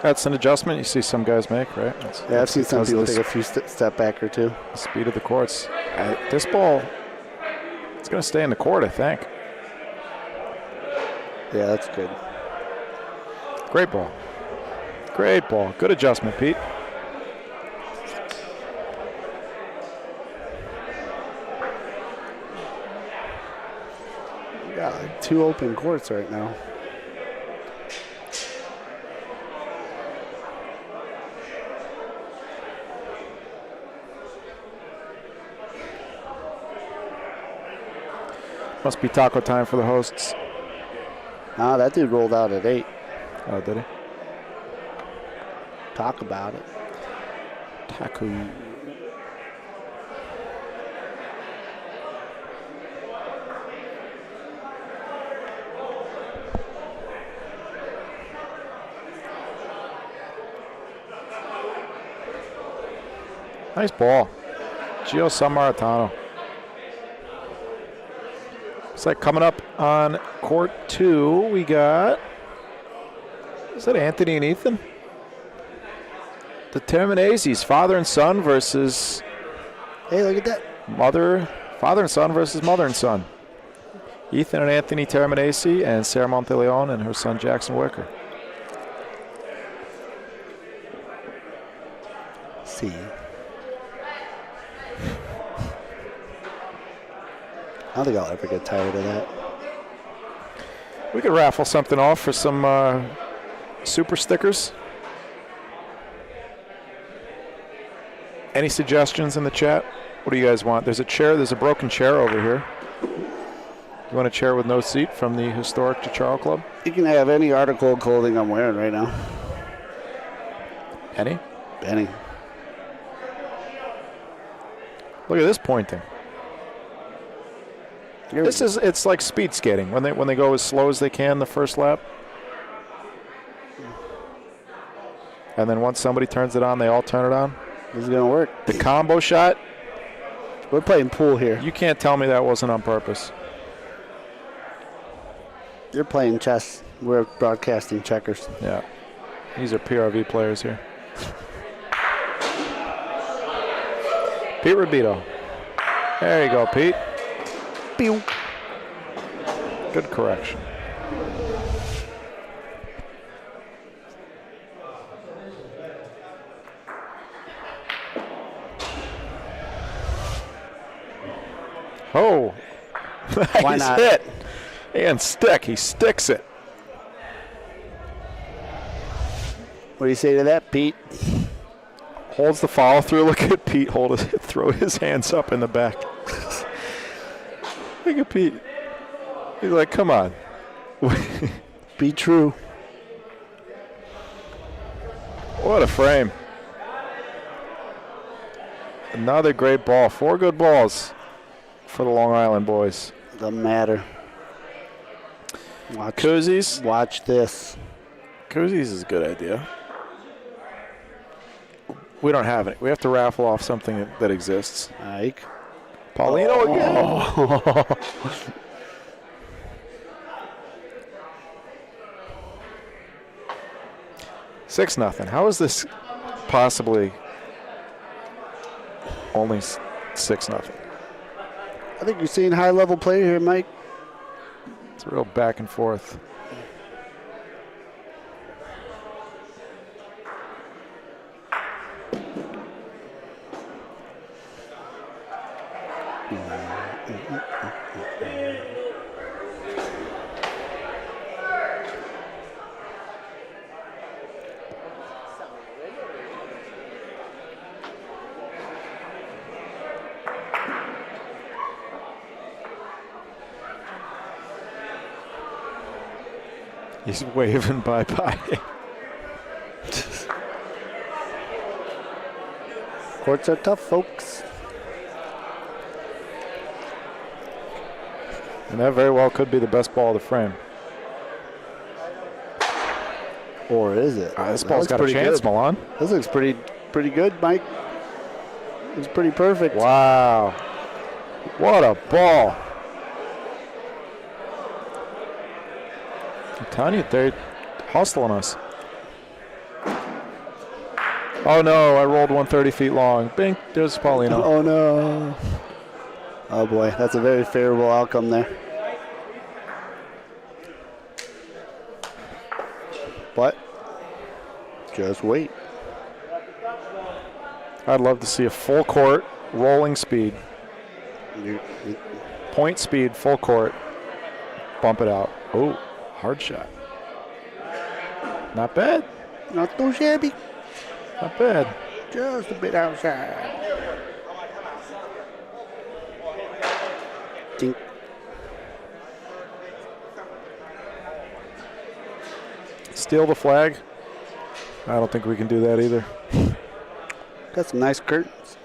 That's an adjustment you see some guys make, right? Yeah, I've seen some people take a few step back or two. The speed of the courts. This ball, it's going to stay in the court, I think. Yeah, that's good. Great ball. Great ball. Good adjustment, Pete. We got like 2 open courts right now. Must be taco time for the hosts. Ah, that dude rolled out at 8. Oh, did he? Talk about it. Taco. Nice ball. Gio Sammaritano. Looks like coming up on court 2, we got, is that Anthony and Ethan? The Terminazi's father and son versus Hey, look at that. father and son versus mother and son. Ethan and Anthony Terminazi and Sarah Monteleone and her son Jackson Wicker. See. I don't think I'll ever get tired of that. We could raffle something off for some super stickers. Any suggestions in the chat? What do you guys want? There's a chair. There's a broken chair over here. You want a chair with no seat from the historic Ciociaro Club? You can have any article of clothing I'm wearing right now. Any? Any. Look at this pointing. It's like speed skating when they go as slow as they can the first lap. And then once somebody turns it on, they all turn it on. This is going to work. The combo shot. We're playing pool here. You can't tell me that wasn't on purpose. You're playing chess. We're broadcasting checkers. Yeah. These are PRV players here. Pete Rabito. There you go, Pete. Pew. Good correction. Oh. Why He's not? hit. And stick. He sticks it. What do you say to that, Pete? Holds the follow through. Look at Pete throw his hands up in the back. Look at Pete. He's like, come on. Be true. What a frame. Another great ball. 4 good balls for the Long Island boys. Doesn't matter. Watch, Koozies. watch this. Koozies is a good idea. We don't have it. We have to raffle off something that exists. Ike. Paulino again. 6-0. How is this possibly only 6-0? I think you're seeing high-level play here, Mike. It's a real back and forth. He's waving bye-bye. Courts are tough, folks. And that very well could be the best ball of the frame. Or is it? This That ball's looks got a pretty chance, good. Milan. This looks pretty good, Mike. It's pretty perfect. Wow. What a ball. I'm telling you, they're hustling us. Oh no, I rolled 130 feet long. Bing, there's Paulino. Oh no. Oh boy, that's a very favorable outcome there. But just wait. I'd love to see a full court, rolling speed. Point speed, full court. Bump it out. Oh, hard shot. Not bad. Not too shabby. Not bad. Just a bit outside. Dink. Steal the flag. I don't think we can do that either. Got some nice curtains.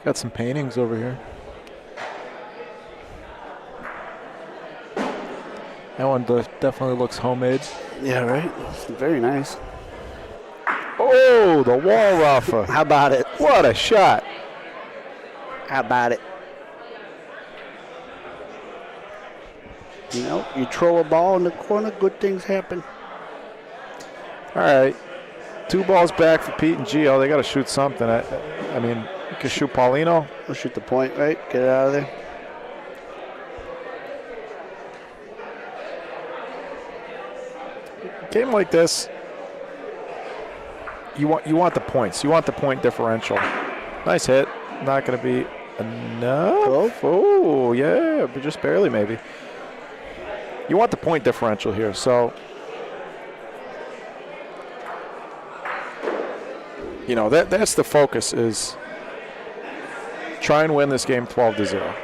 Got some paintings over here. That one definitely looks homemade. Yeah, right? It's very nice. Oh, the wall, Rafa. How about it? What a shot. How about it? You know, you throw a ball in the corner, good things happen. All right. 2 balls back for Pete and Gio. They got to shoot something. I mean, you can shoot Paulino. We'll shoot the point, right? Get it out of there. Game like this, you want the points. You want the point differential. Nice hit. Not going to be enough. Oh, yeah, but just barely maybe. You want the point differential here, so you know that's the focus, is try and win this game 12-0.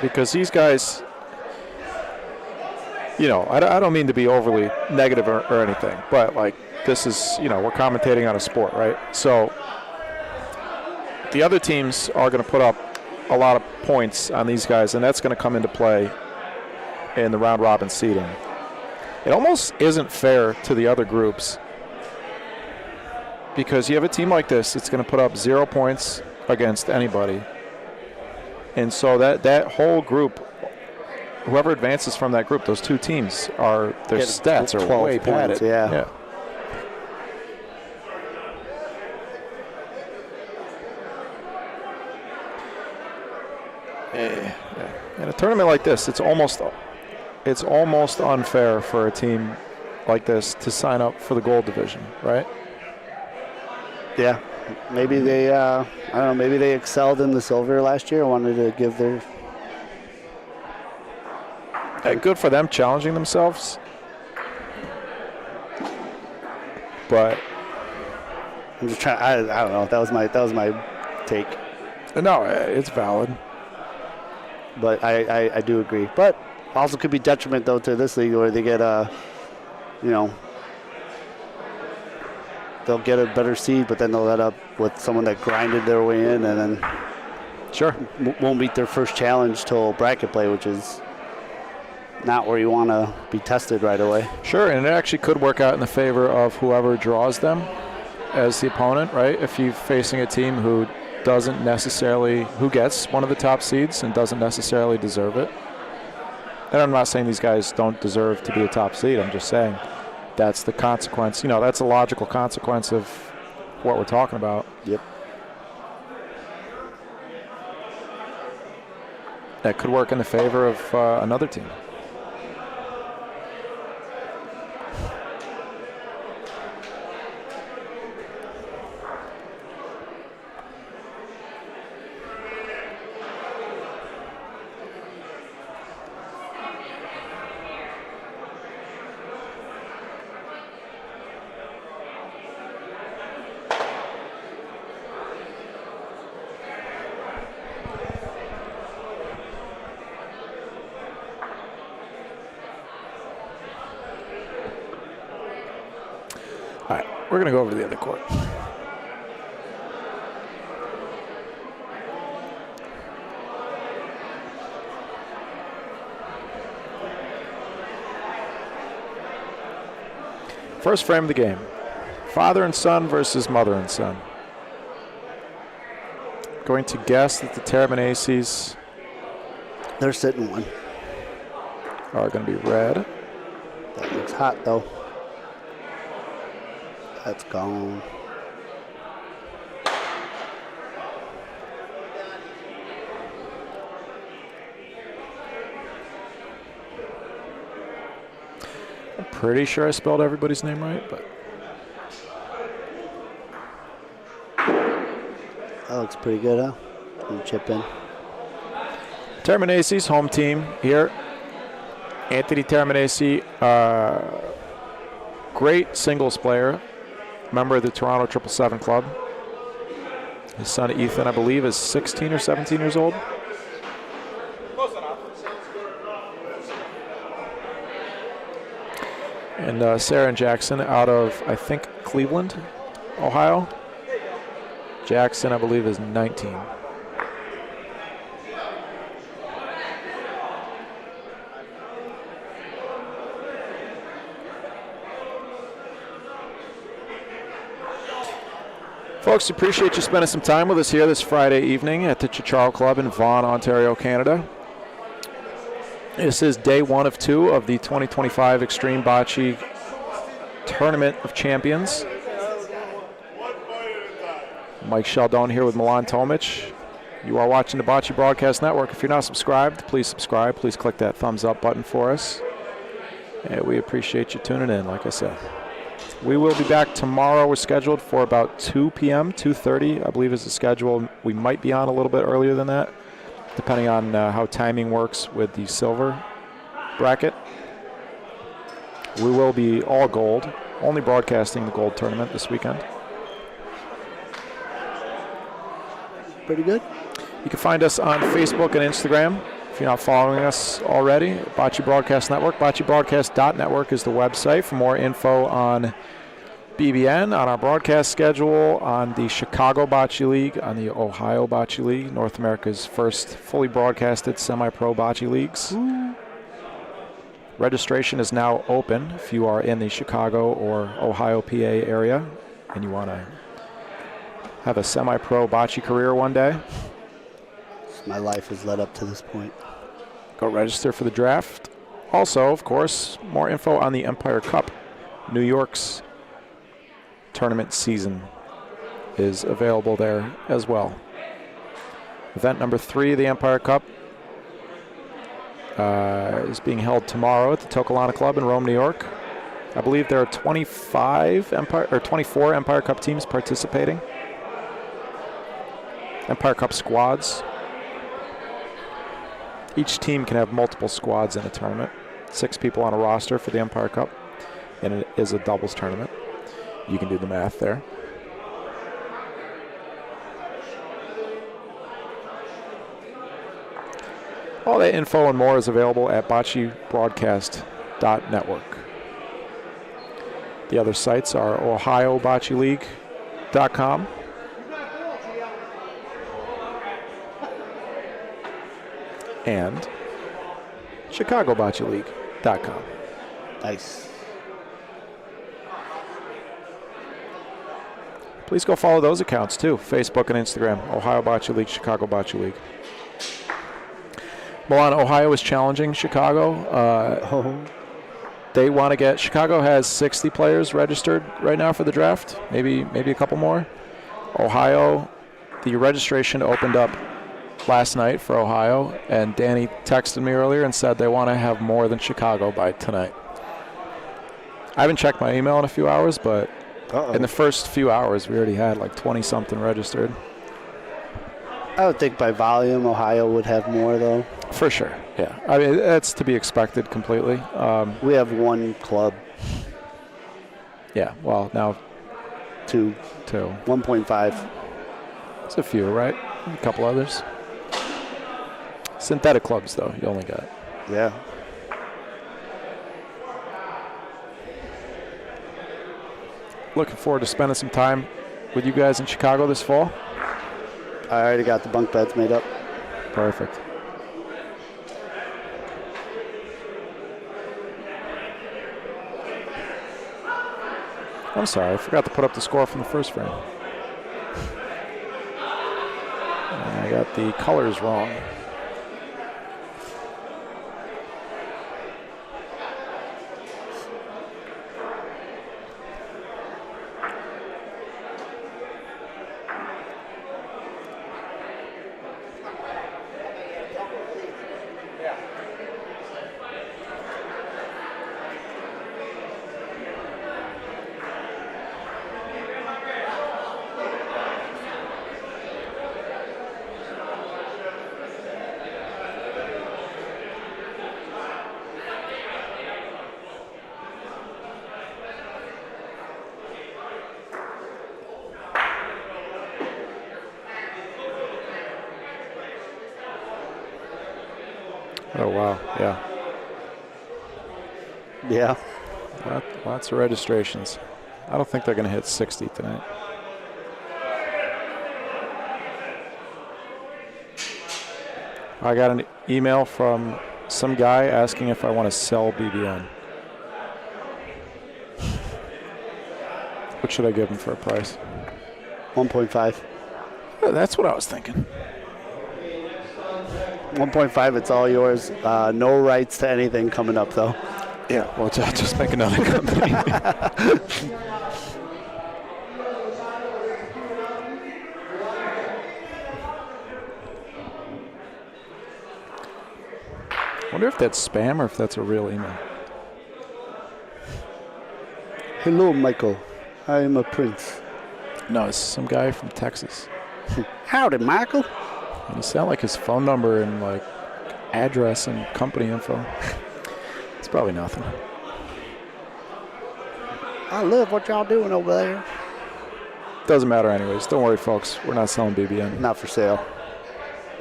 Because these guys, you know, I don't mean to be overly negative or anything, but like this is, you know, we're commentating on a sport, right? So the other teams are going to put up a lot of points on these guys, and that's going to come into play in the round robin seeding. It almost isn't fair to the other groups, because you have a team like this that's going to put up 0 points against anybody, and so that whole group, whoever advances from that group, those 2 teams their stats are 12 way points, padded. yeah. In a tournament like this, it's almost unfair for a team like this to sign up for the gold division, right? Yeah. Maybe they, I don't know, maybe they excelled in the silver last year. Wanted to give their... Good for them challenging themselves. But I'm just trying, I don't know. That was my take. No, it's valid. But I do agree. But also could be detriment, though, to this league where they get you know, they'll get a better seed, but then they'll end up with someone that grinded their way in and then sure won't meet their first challenge till bracket play, which is not where you want to be tested right away. Sure, and it actually could work out in the favor of whoever draws them as the opponent, right? If you're facing a team who gets one of the top seeds and doesn't necessarily deserve it. And I'm not saying these guys don't deserve to be a top seed. I'm just saying that's the consequence. You know, that's a logical consequence of what we're talking about. Yep. That could work in the favor of another team. We're going to go over to the other court. First frame of the game. Father and son versus mother and son. Going to guess that the Terminaces They're sitting one. are going to be red. That looks hot, though. That's gone. I'm pretty sure I spelled everybody's name right, but That looks pretty good, huh? Can you chip in? Terminaces, home team here. Anthony Terminaci, great singles player, member of the Toronto 777 Club. His son Ethan, I believe, is 16 or 17 years old. And Sarah and Jackson out of, I think, Cleveland, Ohio. Jackson, I believe, is 19. Folks, appreciate you spending some time with us here this Friday evening at the Ciociaro Club in Vaughan, Ontario, Canada. This is day 1 of 2 of the 2025 Extreme Bocce Tournament of Champions. Mike Sheldon here with Milan Tomic. You are watching the Bocce Broadcast Network. If you're not subscribed, please subscribe. Please click that thumbs up button for us. And we appreciate you tuning in, like I said. We will be back tomorrow. We're scheduled for about 2 p.m., 2:30, I believe is the schedule. We might be on a little bit earlier than that, depending on how timing works with the silver bracket. We will be all gold, only broadcasting the gold tournament this weekend. Pretty good. You can find us on Facebook and Instagram. If you're not following us already, Bocce Broadcast Network, BocceBroadcast.network is the website for more info on BBN, on our broadcast schedule, on the Chicago Bocce League, on the Ohio Bocce League, North America's first fully broadcasted semi-pro bocce leagues. Ooh. Registration is now open if you are in the Chicago or Ohio, PA area and you want to have a semi-pro bocce career one day. My life has led up to this point. Go register for the draft. Also, of course, more info on the Empire Cup. New York's tournament season is available there as well. Event number 3 of the Empire Cup is being held tomorrow at the Tokelana Club in Rome, New York. I believe there are 24 Empire Cup teams participating. Empire Cup squads. Each team can have multiple squads in a tournament. 6 people on a roster for the Empire Cup, and it is a doubles tournament. You can do the math there. All that info and more is available at BocceBroadcast.network. The other sites are OhioBocceLeague.com. And ChicagoBocceLeague.com. Nice. Please go follow those accounts too. Facebook and Instagram. Ohio Bocce League, Chicago Bocce League. Milan, Ohio is challenging Chicago. They want to get, Chicago has 60 players registered right now for the draft. Maybe a couple more. Ohio, the registration opened up last night for Ohio, and Danny texted me earlier and said they want to have more than Chicago by tonight. I haven't checked my email in a few hours, but in the first few hours we already had like 20-something registered. I would think by volume Ohio would have more, though. For sure, yeah. I mean, that's to be expected completely. We have one club. Yeah, well, now two. 1.5. It's a few, right? A couple others. Synthetic clubs, though, you only got. Yeah. looking forward to spending some time with you guys in Chicago this fall. I already got the bunk beds made up. Perfect. I'm sorry, I forgot to put up the score from the first frame. And I got the colors wrong. Oh, wow. Yeah. Yeah. Lots of registrations. I don't think they're going to hit 60 tonight. I got an email from some guy asking if I want to sell BBN. What should I give him for a price? 1.5. Oh, that's what I was thinking. 1.5, it's all yours. No rights to anything coming up, though. Yeah, well, just make another company. Wonder if that's spam or if that's a real email. Hello, Michael. I am a prince. No, it's some guy from Texas. Howdy, Michael. And you sound like his phone number and like address and company info. It's probably nothing. I love what y'all doing over there. Doesn't matter anyways. Don't worry, folks. We're not selling BBN. Not for sale.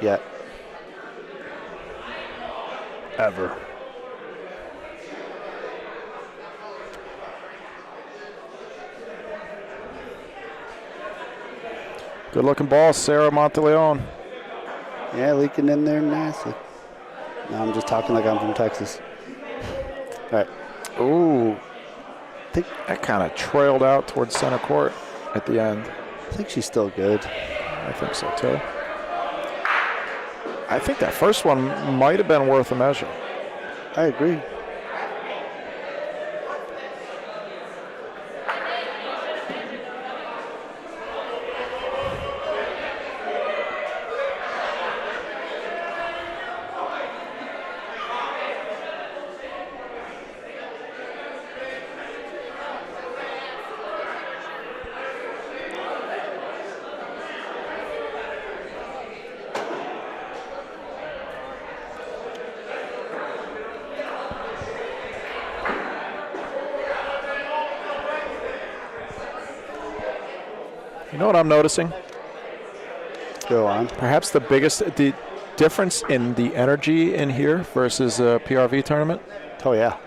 Yet. Ever. Good looking ball, Sarah Monteleone. Yeah, leaking in there nicely. No, I'm just talking like I'm from Texas. All right. Ooh. I think that kind of trailed out towards center court at the end. I think she's still good. I think so too. I think that first one might have been worth a measure. I agree. You know what I'm noticing? Go on. Perhaps the difference in the energy in here versus a PRV tournament. Oh, yeah.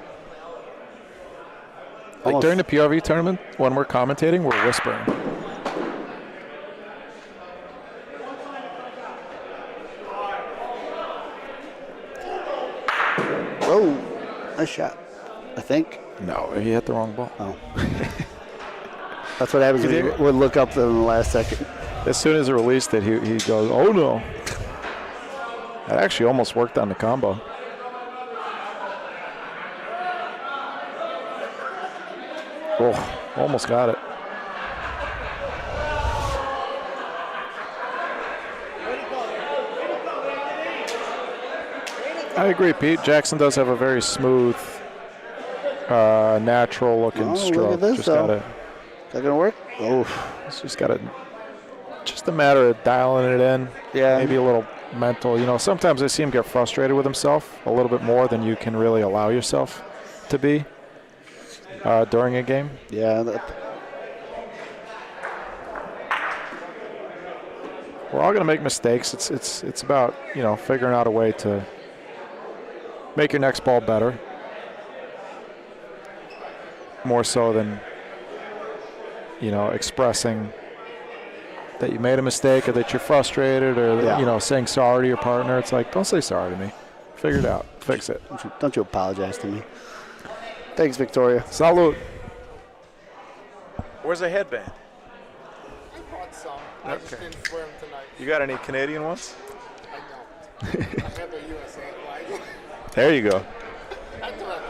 Like during the PRV tournament, when we're commentating, we're whispering. Whoa. Nice shot. I think. No, he hit the wrong ball. Oh. That's what happens when you would look up in the last second. As soon as it released it, he goes, oh no. That actually almost worked on the combo. Oh, almost got it. I agree, Pete. Jackson does have a very smooth, natural-looking stroke. Look at this, just though. gotta, Is that gonna work? Oh, it's just just a matter of dialing it in. Yeah. Maybe a little mental. You know, sometimes I see him get frustrated with himself a little bit more than you can really allow yourself to be during a game. yeah. We're all going to make mistakes. It's about, you know, figuring out a way to make your next ball better. More so than expressing that you made a mistake or that you're frustrated or, saying sorry to your partner. It's like, don't say sorry to me. Figure it out. Fix it. Don't you apologize to me. Thanks, Victoria. Salute. Where's the headband? I bought some. I just didn't wear them tonight. You got any Canadian ones? I don't. I have a USA flag. There you go. I do have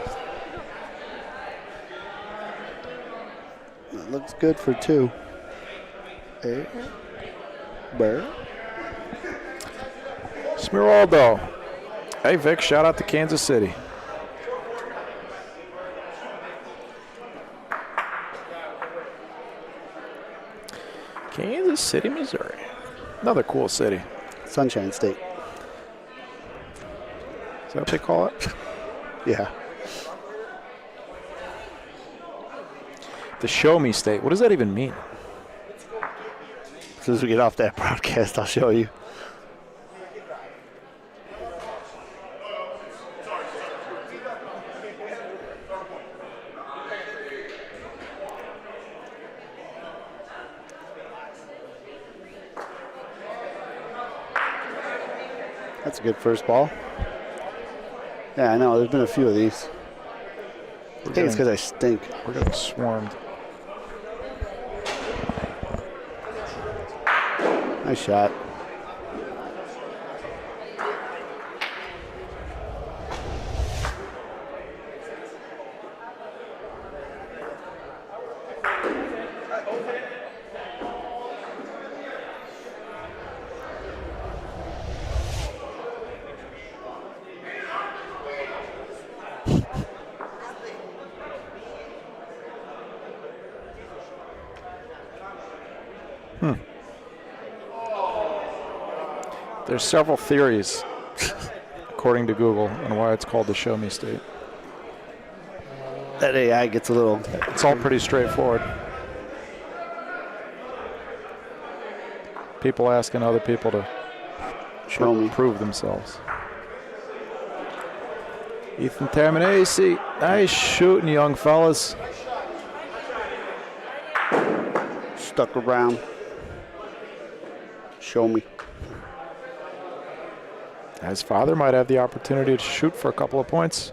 That looks good for 2. Hey. Bear. Smiraldo. Hey, Vic, shout out to Kansas City. Kansas City, Missouri. Another cool city. Sunshine State. Is that what they call it? Yeah. The Show Me State. What does that even mean? As soon as we get off that broadcast, I'll show you. That's a good first ball. Yeah, I know. There's been a few of these. I think it's because I stink. We're getting swarmed. Nice shot. There's several theories, according to Google, on why it's called the Show Me State. That AI gets a little... It's all pretty straightforward. People asking other people to Show me. prove themselves. Ethan Terminesi, nice shooting, young fellas. Stuck around. Show me. His father might have the opportunity to shoot for a couple of points.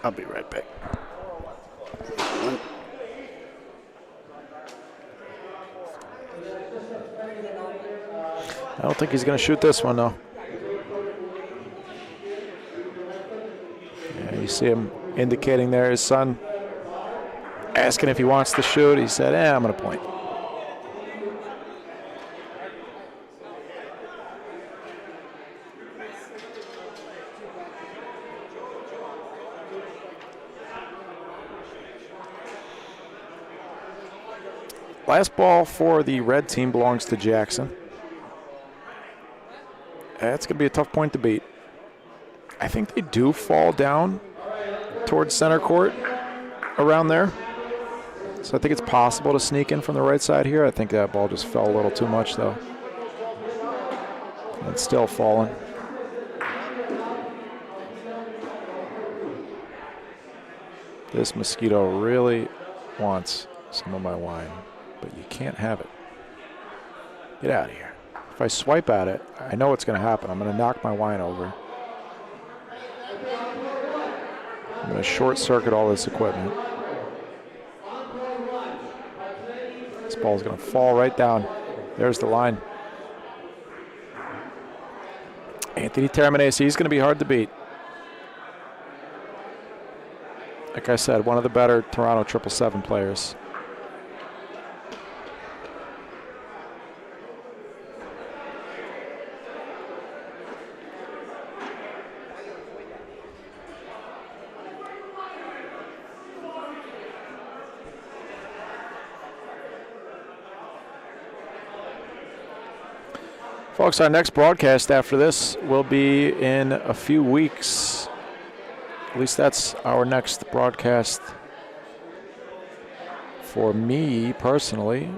I'll be right back. I don't think he's going to shoot this one, though. Yeah, you see him indicating there, his son asking if he wants to shoot. He said, I'm going to point. Last ball for the red team belongs to Jackson. That's going to be a tough point to beat. I think they do fall down towards center court around there. So I think it's possible to sneak in from the right side here. I think that ball just fell a little too much, though. It's still falling. This mosquito really wants some of my wine, but you can't have it. Get out of here. If I swipe at it, I know what's going to happen. I'm going to knock my wine over. I'm going to short circuit all this equipment. This ball is going to fall right down. There's the line. Anthony Terminesi, he's going to be hard to beat. Like I said, one of the better Toronto 777 players. Folks, our next broadcast after this will be in a few weeks. At least that's our next broadcast for me personally.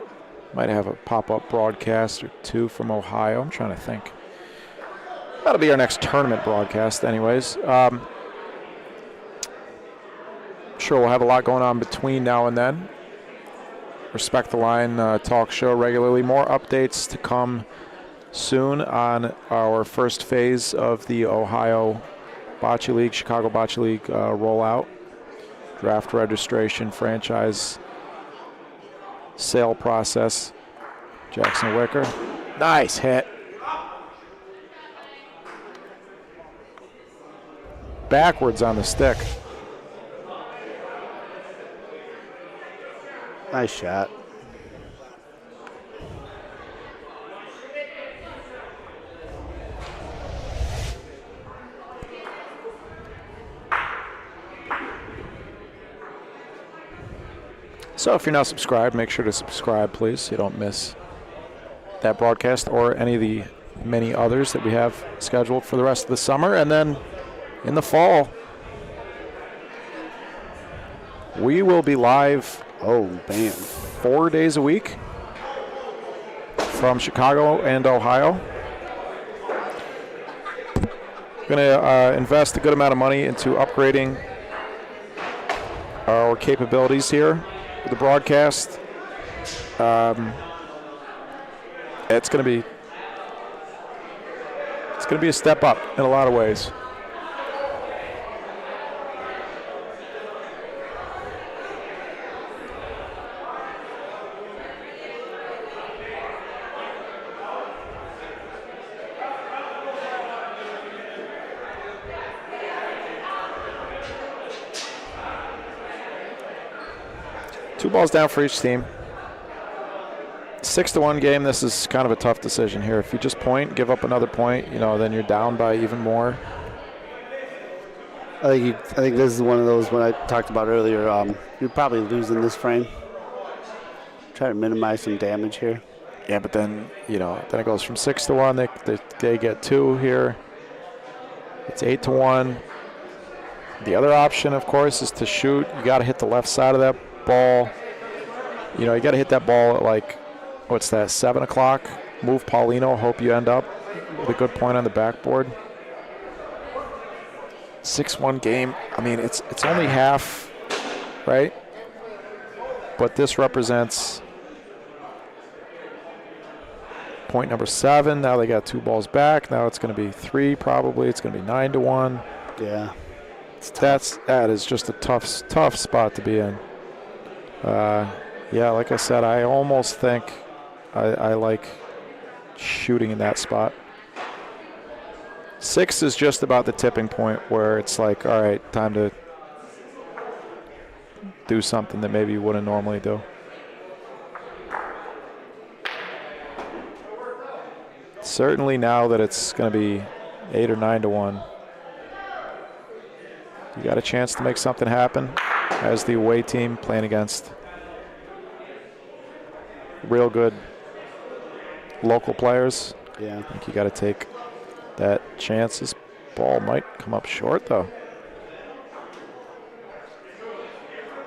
Might have a pop-up broadcast or two from Ohio. I'm trying to think. That'll be our next tournament broadcast, anyways. Sure, we'll have a lot going on between now and then. Respect the Line talk show regularly. More updates to come soon on our first phase of the Ohio Bocce League, Chicago Bocce League rollout. Draft registration, franchise sale process. Jackson Wicker. Nice hit. Backwards on the stick. Nice shot. So if you're not subscribed, make sure to subscribe, please, so you don't miss that broadcast or any of the many others that we have scheduled for the rest of the summer. And then in the fall, we will be live, 4 days a week from Chicago and Ohio. We're going to invest a good amount of money into upgrading our capabilities here with the broadcast. It's going to be a step up in a lot of ways. Two balls down for each team. 6-1 game. This is kind of a tough decision here. If you just point, give up another point, then you're down by even more. I think this is one of those, what I talked about earlier, you're probably losing this frame. Try to minimize some damage here. Yeah, but then, then it goes from 6-1. They get 2 here. It's 8-1. The other option, of course, is to shoot. You got to hit the left side of that ball. You got to hit that ball at 7 o'clock. Move Paulino. Hope you end up with a good point on the backboard. 6-1 game. I mean, it's only half, right? But this represents point number 7. Now they got 2 balls back. Now it's going to be 3 probably. It's going to be 9-1. Yeah. That is just a tough spot to be in. Yeah, like I said, I almost think I like shooting in that spot. 6 is just about the tipping point where it's like, all right, time to do something that maybe you wouldn't normally do. Certainly now that it's going to be 8 or 9-1, you got a chance to make something happen as the away team playing against real good local players. Yeah. I think you got to take that chance. This ball might come up short, though.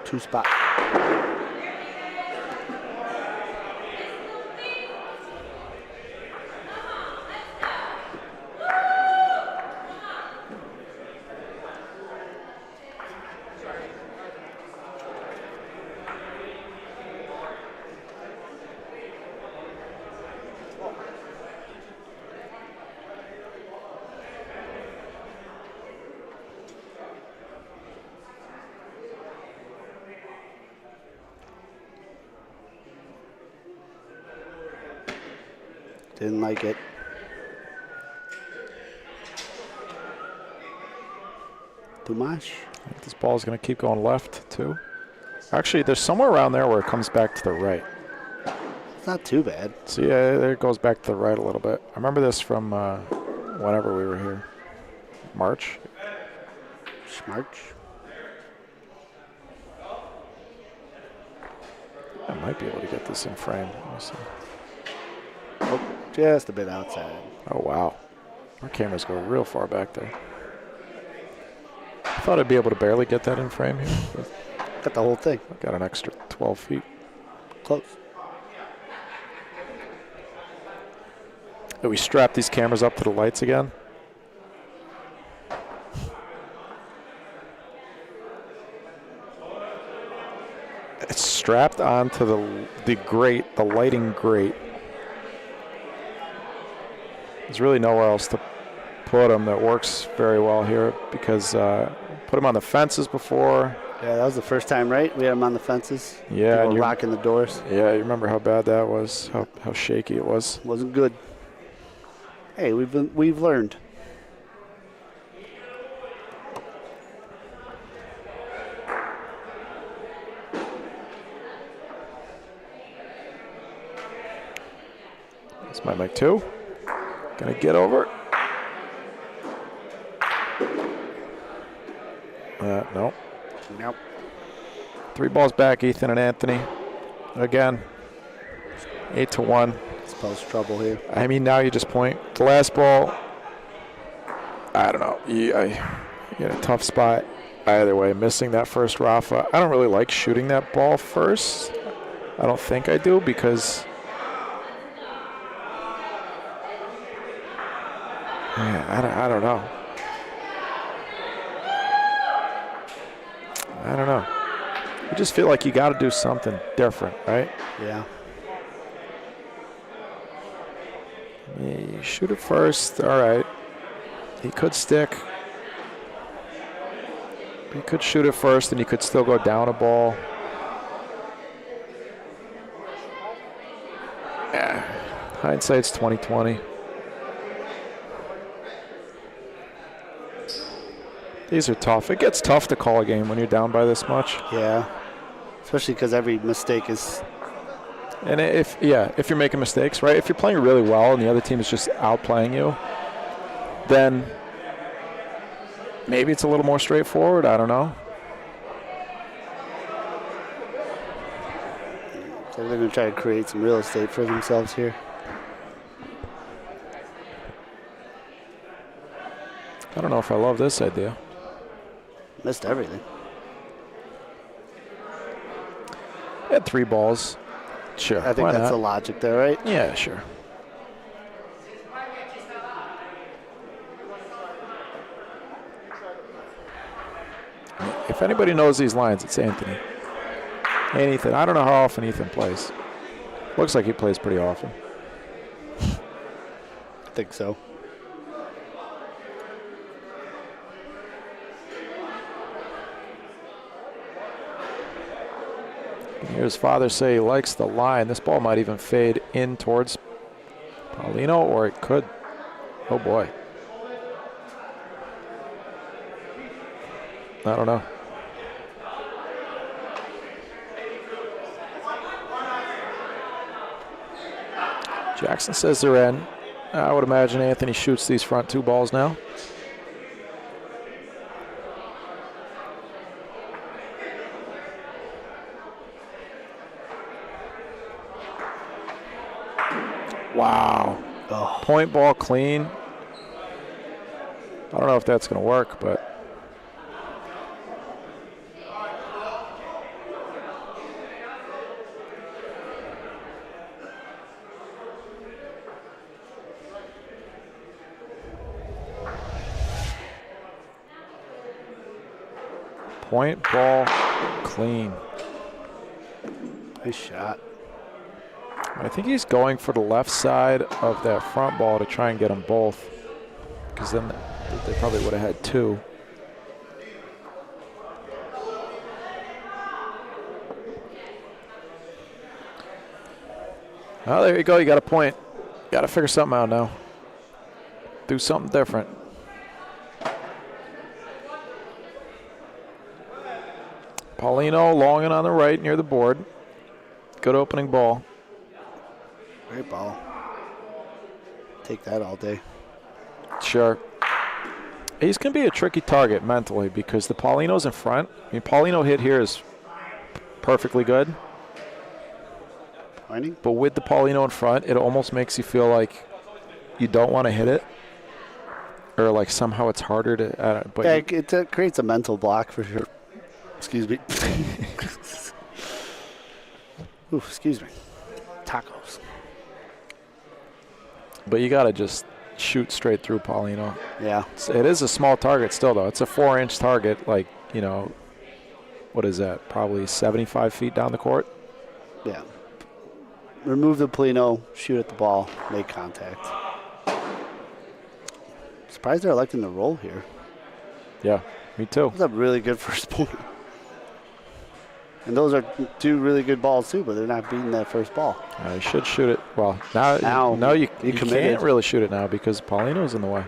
2 spot. Didn't like it. Too much. I think this ball is going to keep going left, too. Actually, there's somewhere around there where it comes back to the right. It's not too bad. See, there it goes back to the right a little bit. I remember this from whenever we were here. March. I might be able to get this in frame. Let me see. Oh, just a bit outside. Oh, wow. Our cameras go real far back there. I thought I'd be able to barely get that in frame here. Got the whole thing. I got an extra 12 feet. Close. Do we strap these cameras up to the lights again? It's strapped onto the grate, the lighting grate. There's really nowhere else to put them that works very well here because put them on the fences before. Yeah, that was the first time, right? We had them on the fences. Yeah, People rocking the doors. Yeah, you remember how bad that was? How shaky it was. Wasn't good. Hey, we've learned. This might make two. Gonna get over. No. Nope. 3 balls back, Ethan and Anthony. Again, 8-1. Spells trouble here. I mean, now you just point. The last ball, I don't know. You get a tough spot either way. Missing that first Rafa. I don't really like shooting that ball first. I don't think I do because I don't know. I don't know. You just feel like you got to do something different, right? Yeah. You shoot it first. All right. He could stick. He could shoot it first, and you could still go down a ball. Yeah. Hindsight's 20/20. These are tough. It gets tough to call a game when you're down by this much. Yeah. Especially because every mistake is. And if you're making mistakes, right? If you're playing really well and the other team is just outplaying you, then maybe it's a little more straightforward. I don't know. So they're going to try to create some real estate for themselves here. I don't know if I love this idea. Missed everything. Had 3 balls. Sure. I think why that's not? the logic there, right? Yeah, sure. If anybody knows these lines, it's Anthony. And Ethan. I don't know how often Ethan plays. Looks like he plays pretty often. I think so. Here's father say he likes the line. This ball might even fade in towards Paulino, or it could. Oh boy. I don't know. Jackson says they're in. I would imagine Anthony shoots these front 2 balls now. Wow. Oh. Point ball clean. I don't know if that's going to work, but. Point ball clean. Nice shot. I think he's going for the left side of that front ball to try and get them both, because then they probably would have had 2. Oh, there you go. You got a point. Got to figure something out now. Do something different. Paulino long and on the right near the board. Good opening ball. Great ball. Take that all day. Sure. He's going to be a tricky target mentally because the Paulino's in front. I mean, Paulino hit here is perfectly good. Pointing? But with the Paulino in front, it almost makes you feel like you don't want to hit it. Or like somehow it's harder to. But yeah, it creates a mental block for sure. Excuse me. Ooh, excuse me. Tacos. But you got to just shoot straight through Paulino. Yeah. It is a small target still, though. It's a 4-inch target. Like, you know, what is that? Probably 75 feet down the court. Yeah. Remove the Polino, shoot at the ball, make contact. Surprised they're electing to roll here. Yeah, me too. That's a really good first point. And those are two really good balls too, but they're not beating that first ball. You should shoot it. Well, now you committed. can't really shoot it now because Paulino's in the way.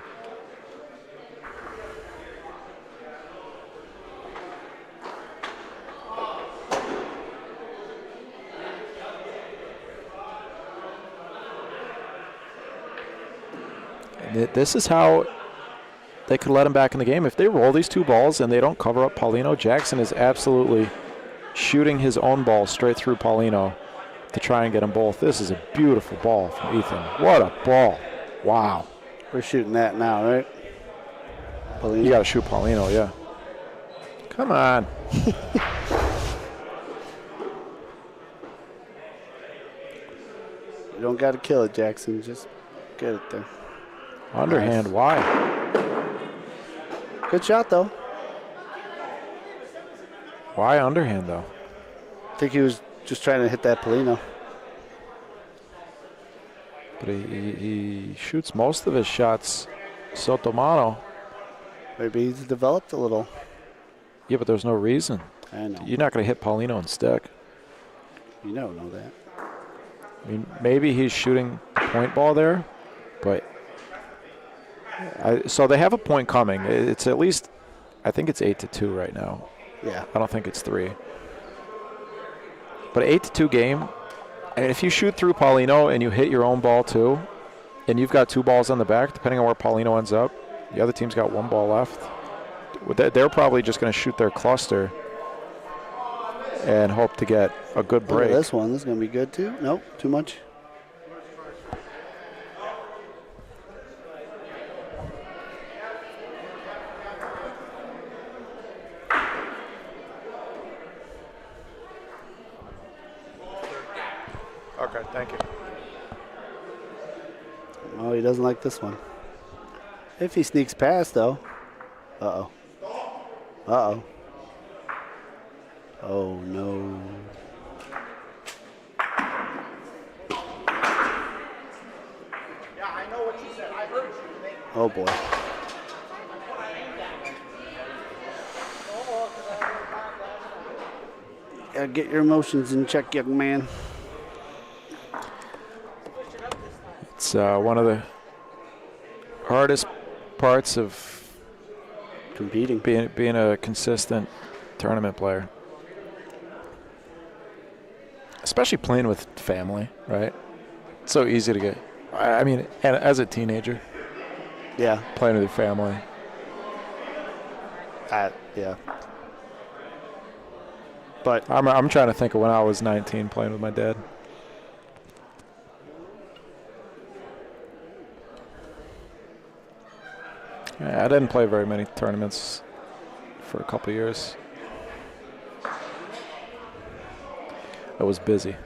And this is how they could let him back in the game. If they roll these two balls and they don't cover up Paulino, Jackson is absolutely shooting his own ball straight through Paulino to try and get them both. This is a beautiful ball from Ethan. What a ball. Wow. We're shooting that now, right? Paulino. You got to shoot Paulino, yeah. Come on. You don't got to kill it, Jackson. Just get it there. Underhand, Nice. why? Good shot, though. Why underhand, though? I think he was just trying to hit that Polino. But he shoots most of his shots Sotomano. Maybe he's developed a little. Yeah, but there's no reason. I know. You're not going to hit Paulino and stick. You don't know that. I mean, maybe he's shooting the point ball there, but so they have a point coming. It's at least, I think it's 8-2 right now. Yeah. I don't think it's 3. But 8-2 game, and if you shoot through Paulino and you hit your own ball too, and you've got 2 balls on the back, depending on where Paulino ends up, the other team's got 1 ball left. They're probably just going to shoot their cluster and hope to get a good break. Look at this one. This is going to be good too. Nope, too much. Okay, thank you. Oh, he doesn't like this one. If he sneaks past, though. Uh-oh. Uh-oh. Oh, no. Yeah, I know what you said. I heard you. Oh, boy. Gotta get your emotions in check, young man. It's one of the hardest parts of competing, being a consistent tournament player, especially playing with family, right? It's so easy to get. I mean, and as a teenager, yeah, playing with your family. Yeah. But I'm trying to think of when I was 19 playing with my dad. Yeah, I didn't play very many tournaments for a couple years. I was busy.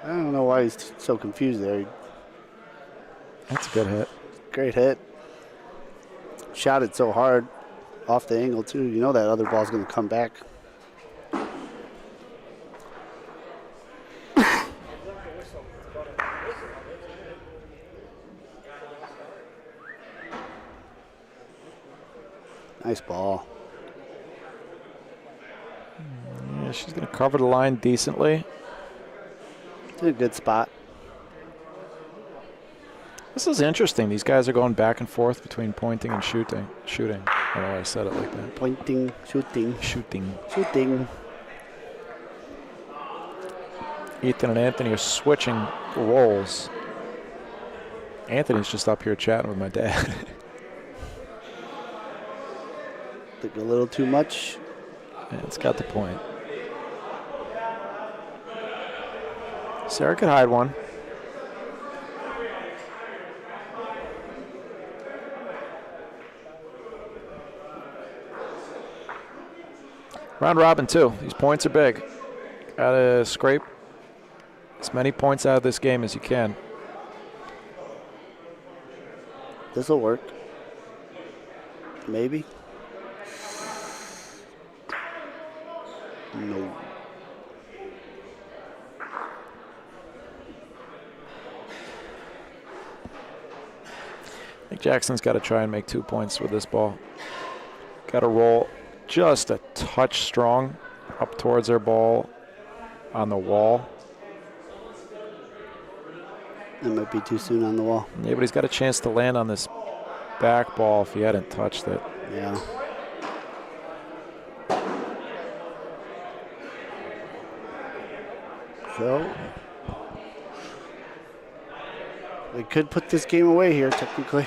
I don't know why he's so confused there. That's a good hit. Great hit. Shot it so hard off the angle, too. You know that other ball's going to come back. Nice ball. Yeah, she's going to cover the line decently. It's in a good spot. This is interesting. These guys are going back and forth between pointing and shooting. I don't know why I said it like that. Pointing, shooting. Shooting. Shooting. Ethan and Anthony are switching roles. Anthony's just up here chatting with my dad. Think a little too much. Yeah, it's got the point. Sarah could hide one. Round robin, too. These points are big. Got to scrape as many points out of this game as you can. This will work. Maybe. No. I think Jackson's got to try and make 2 points with this ball. Got to roll just a touch strong up towards their ball on the wall. It might be too soon on the wall. Yeah, but he's got a chance to land on this back ball if he hadn't touched it. Yeah. So they could put this game away here, technically.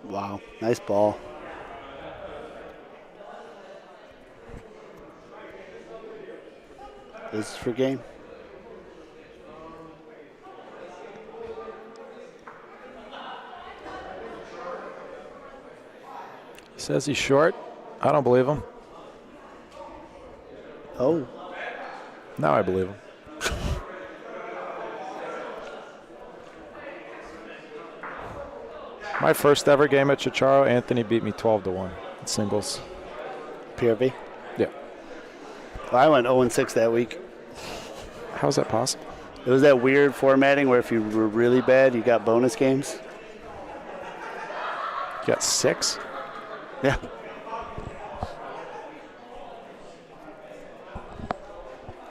Wow, nice ball. This is for game. He says he's short. I don't believe him. Oh. Now I believe him. My first ever game at Ciociaro, Anthony beat me 12-1 in singles. PRV? Yeah. I went 0-6 that week. How is that possible? It was that weird formatting where if you were really bad, you got bonus games. You got 6? Yeah.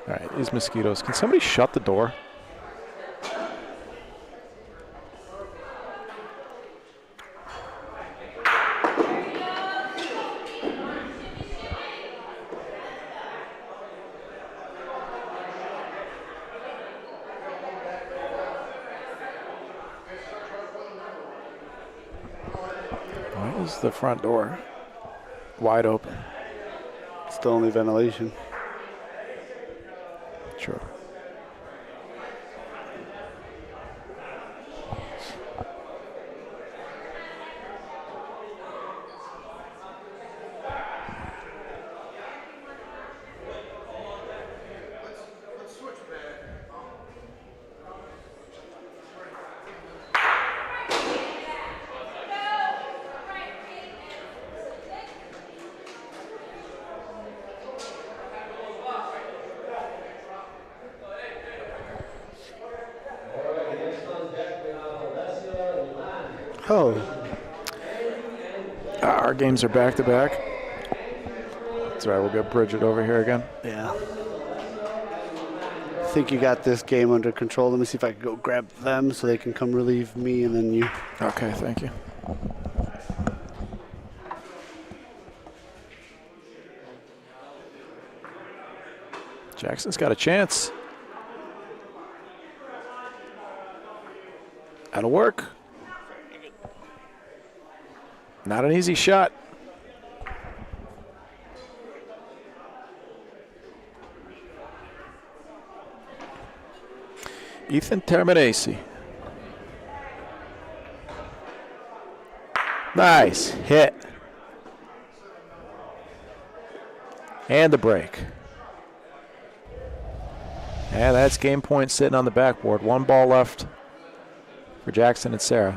All right, these mosquitoes. Can somebody shut the door? Why is the front door wide open? It's the only ventilation. True. Oh. Our games are back to back. That's right, we'll get Bridget over here again. Yeah. I think you got this game under control. Let me see if I can go grab them so they can come relieve me and then you. Okay, thank you. Jackson's got a chance. That'll work. Not an easy shot. Ethan Terminesi. Nice hit. And the break. And that's game point sitting on the backboard. 1 ball left for Jackson and Sarah.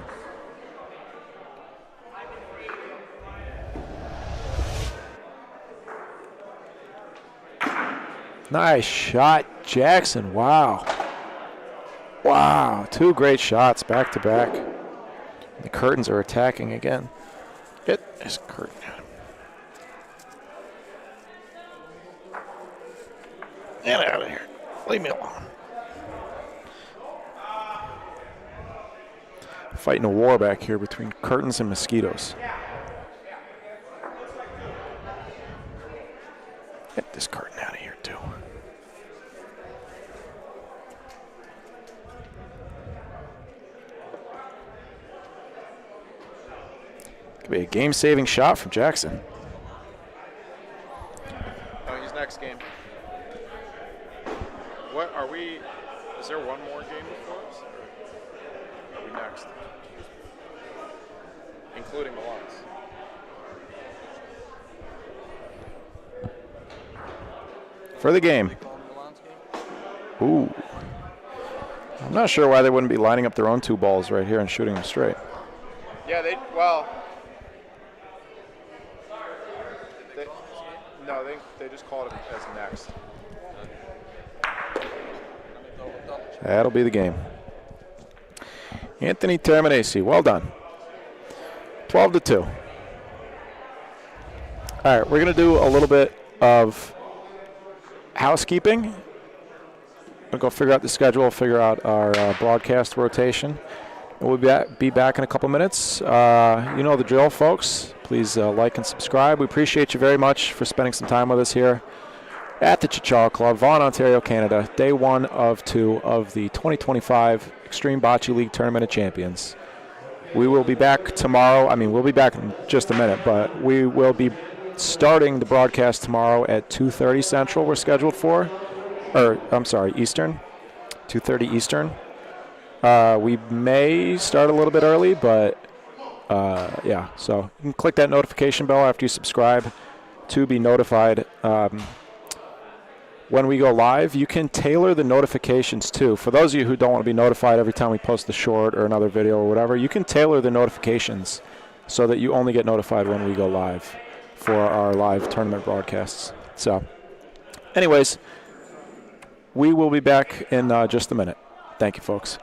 Nice shot, Jackson. Wow. Wow, 2 great shots back to back. The curtains are attacking again. Get this curtain out. Get out of here. Leave me alone. Fighting a war back here between curtains and mosquitoes. Get this curtain out of here, too. Could be a game-saving shot from Jackson. Oh, he's next game. What are we? Are we next? Including Milan's. For the game. Ooh. I'm not sure why they wouldn't be lining up their own 2 balls right here and shooting them straight. Yeah, they just called it as next. That'll be the game. Anthony Terminesi, well done. 12-2. All right, we're going to do a little bit of housekeeping. We'll go figure out the schedule, figure out our broadcast rotation. We'll be back in a couple minutes. You know the drill, folks. Please like and subscribe. We appreciate you very much for spending some time with us here at the Ciociaro Club, Vaughan, Ontario, Canada. Day 1 of 2 of the 2025 Extreme Bocce League Tournament of Champions. We will be back tomorrow. I mean, we'll be back in just a minute, but we will be starting the broadcast tomorrow at 2:30 Central. We're scheduled for, or I'm sorry, Eastern, 2:30 Eastern. We may start a little bit early, but yeah. So you can click that notification bell after you subscribe to be notified when we go live. You can tailor the notifications too. For those of you who don't want to be notified every time we post a short or another video or whatever, you can tailor the notifications so that you only get notified when we go live for our live tournament broadcasts. So anyways, we will be back in just a minute. Thank you, folks.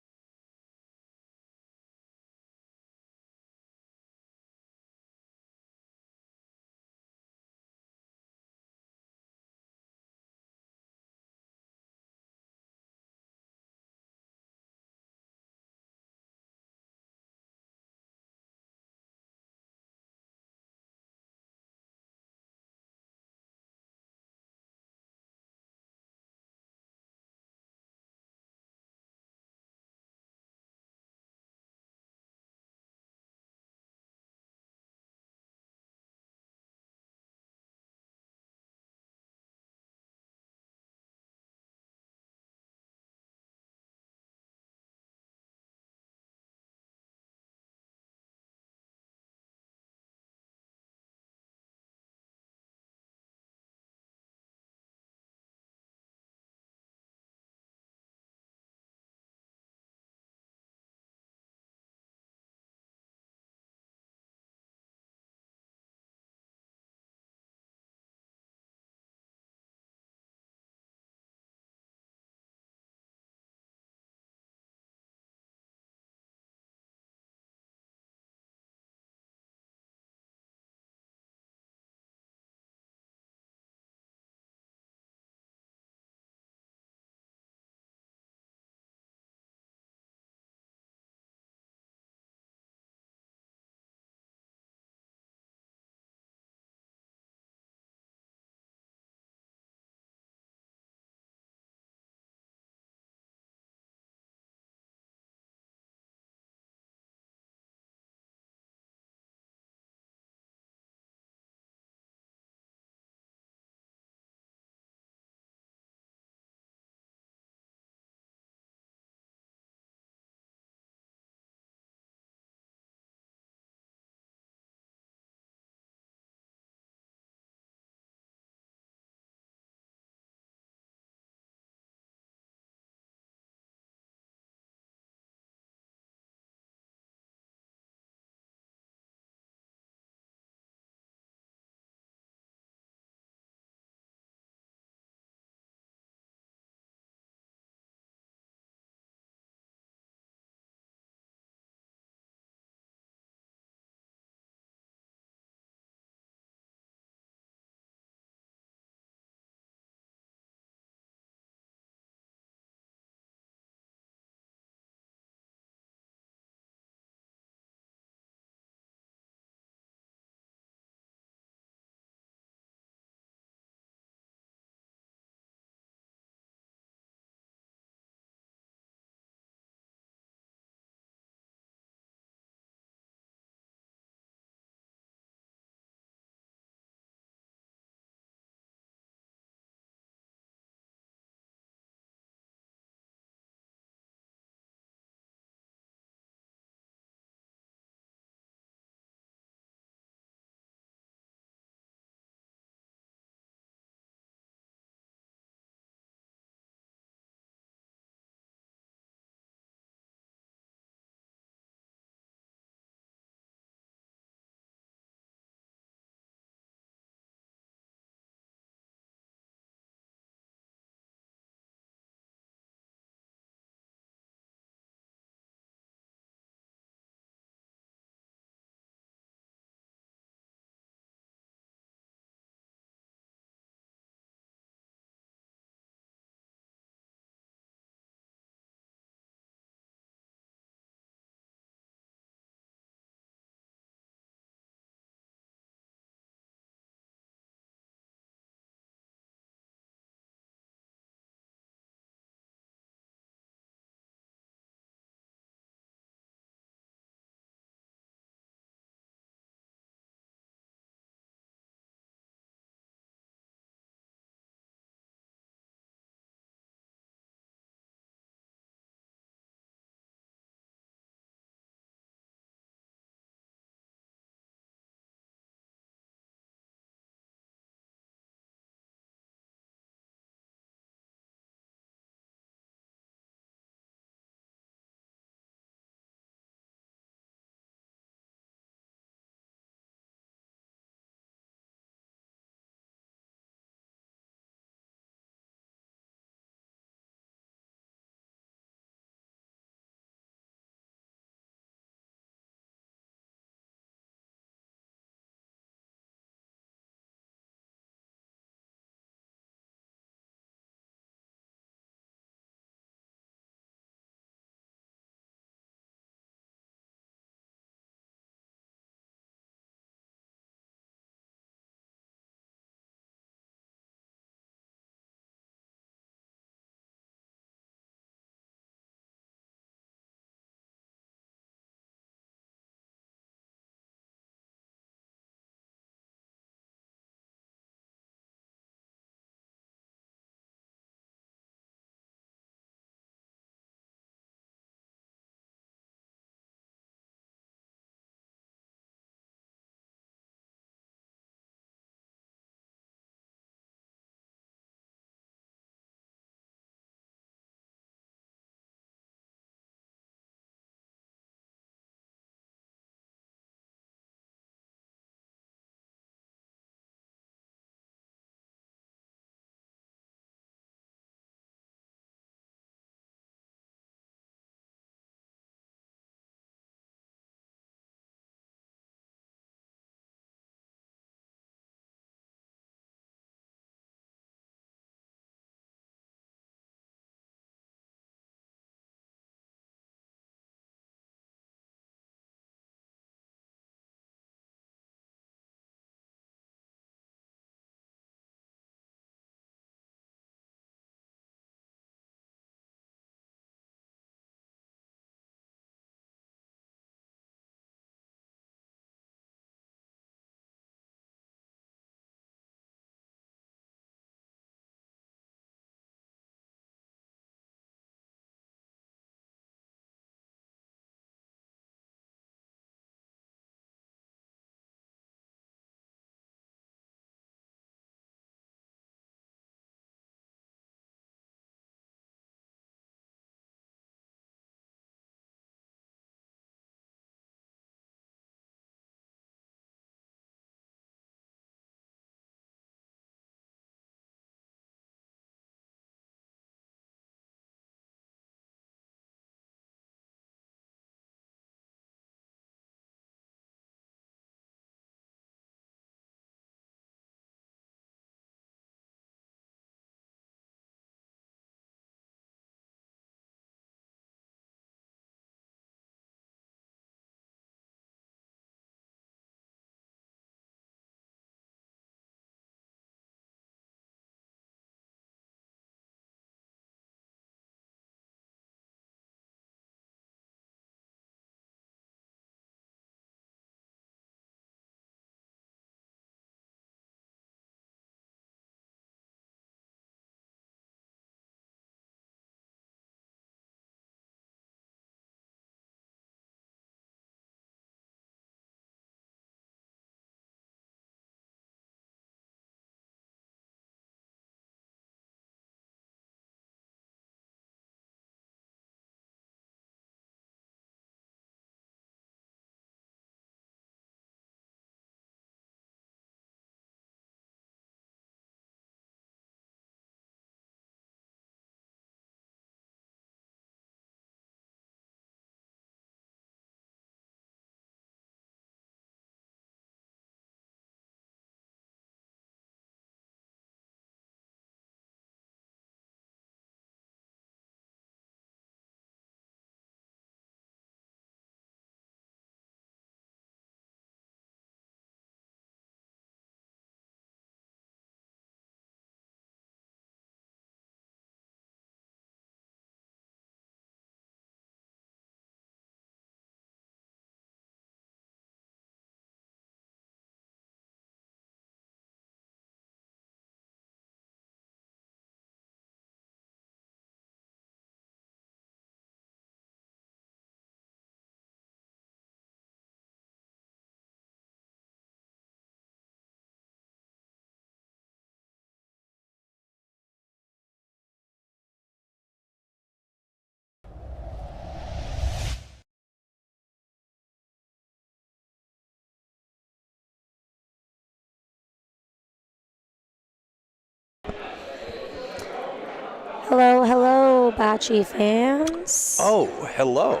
Hello, hello, Bocce fans. Oh, hello.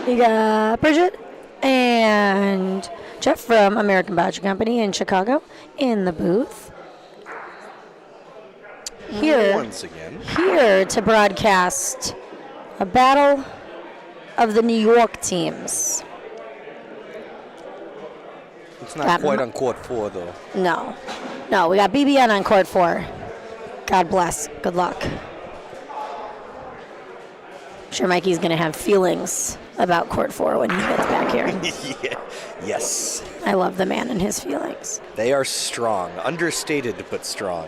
We got Bridget and Jeff from American Bocce Company in Chicago in the booth. Here to broadcast a battle of the New York teams. It's not quite on court 4, though. No, we got BBN on court 4. God bless. Good luck. I'm sure Mikey's going to have feelings about court 4 when he gets back here. Yeah. Yes. I love the man and his feelings. They are strong. Understated, but strong.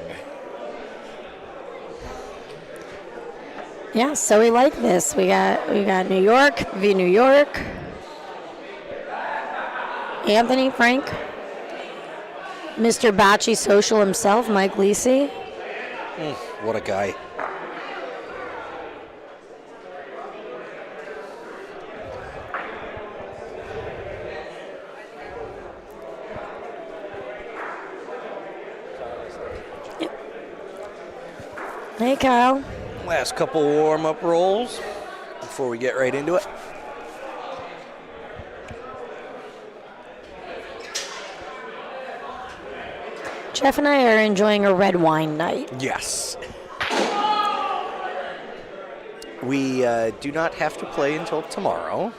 Yeah, so we like this. We got New York v. New York. Anthony, Frank, Mr. Bocce Social himself, Mike Lisi. What a guy. Yep. Hey, Kyle. Last couple warm-up rolls before we get right into it. Jeff and I are enjoying a red wine night. Yes. We do not have to play until tomorrow.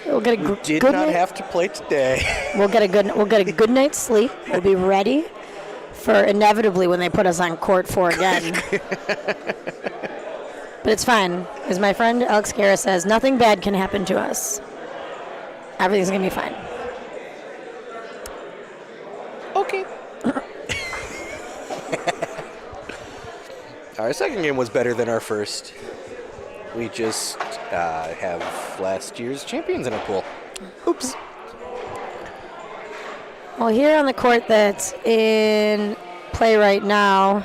We'll get a Did good not night. have to play today. We'll get a good night's sleep. We'll be ready for inevitably when they put us on court 4 again. But it's fine, as my friend Alex Guerra says, nothing bad can happen to us. Everything's gonna be fine. Okay. Our second game was better than our first. We just have last year's champions in our pool. Oops. Well, here on the court that's in play right now,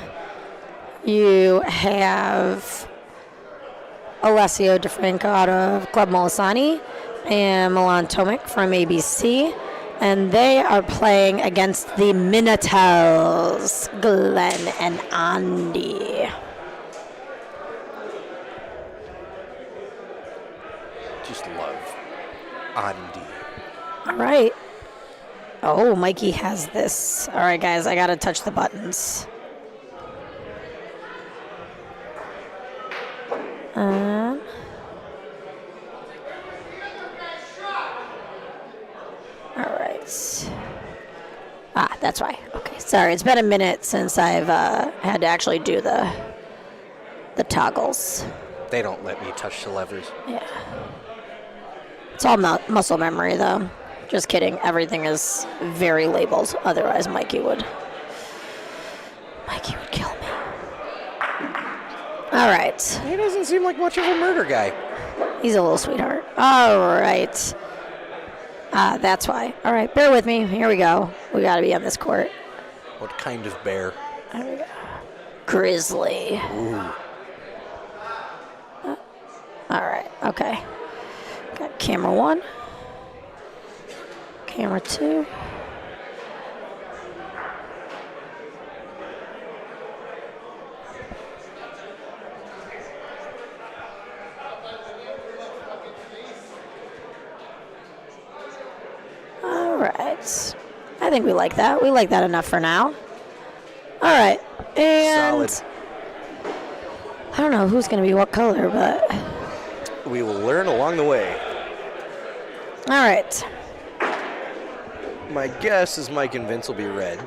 you have Alessio DeFranco out of Club Molisani and Milan Tomic from ABC. And they are playing against the Minotels, Glenn and Andy. Just love Andy. All right. Oh, Mikey has this. All right, guys, I got to touch the buttons. All right. That's why. Okay, sorry. It's been a minute since I've had to actually do the toggles. They don't let me touch the levers. Yeah. It's all muscle memory, though. Just kidding. Everything is very labeled. Otherwise, Mikey would kill me. All right. He doesn't seem like much of a murder guy. He's a little sweetheart. All right. That's why. All right, bear with me. Here we go. We got to be on this court. What kind of bear? There we go. Grizzly. Ooh. All right. Okay. Got camera 1. Camera 2. All right. I think we like that. We like that enough for now. All right. And Solid. I don't know who's going to be what color, but We will learn along the way. all right. My guess is Mike and Vince will be red.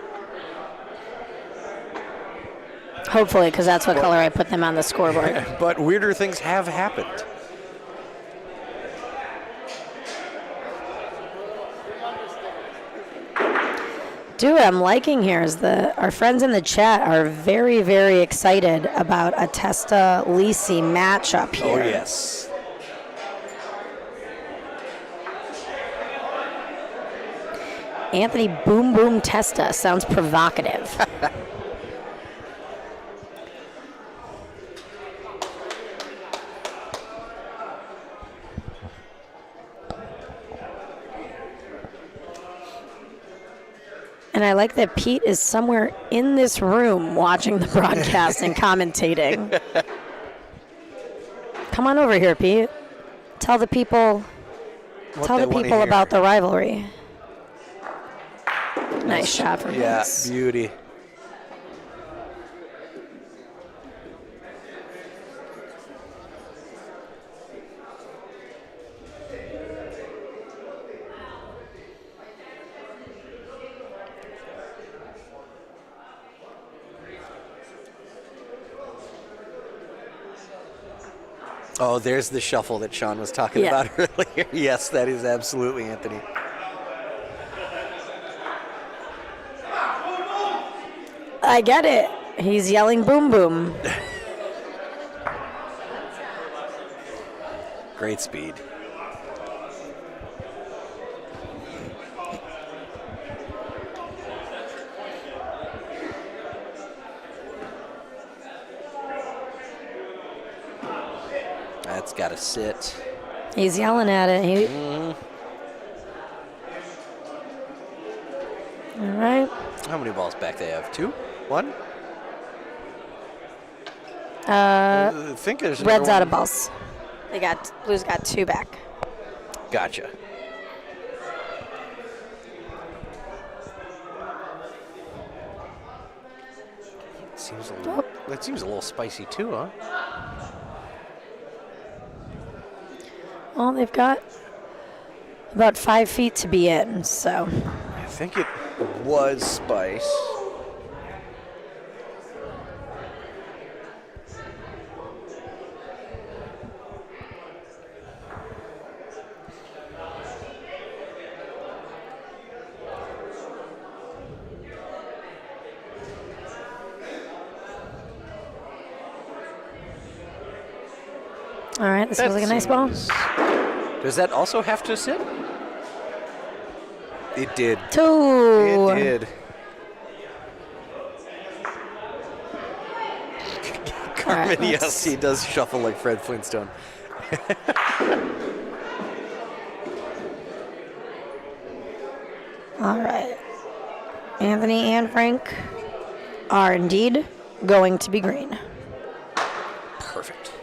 Hopefully, because that's what color I put them on the scoreboard. But weirder things have happened. Dude, what I'm liking here is our friends in the chat are very, very excited about a Testa Lisi matchup here. Oh, yes. Anthony Boom Boom Testa sounds provocative. And I like that Pete is somewhere in this room watching the broadcast and commentating. Come on over here, Pete. Tell the people about the rivalry. Nice shot from Yeah, Hayes. beauty. Oh, there's the shuffle that Sean was talking about earlier. Yes, that is absolutely Anthony. I get it. He's yelling boom boom. Great speed. That's got to sit. He's yelling at it. All right. How many balls back they have? 2? 1? I think there's Red's another out one. of balls. Blues got 2 back. Gotcha. That seems a little spicy too, huh? Well, they've got about 5 feet to be in, so. I think it was spice. All right, this feels like a nice ball. Does that also have to sit? It did. 2. It did. Carmen, right, yes, he does shuffle like Fred Flintstone. All right. Anthony and Frank are indeed going to be green. Perfect.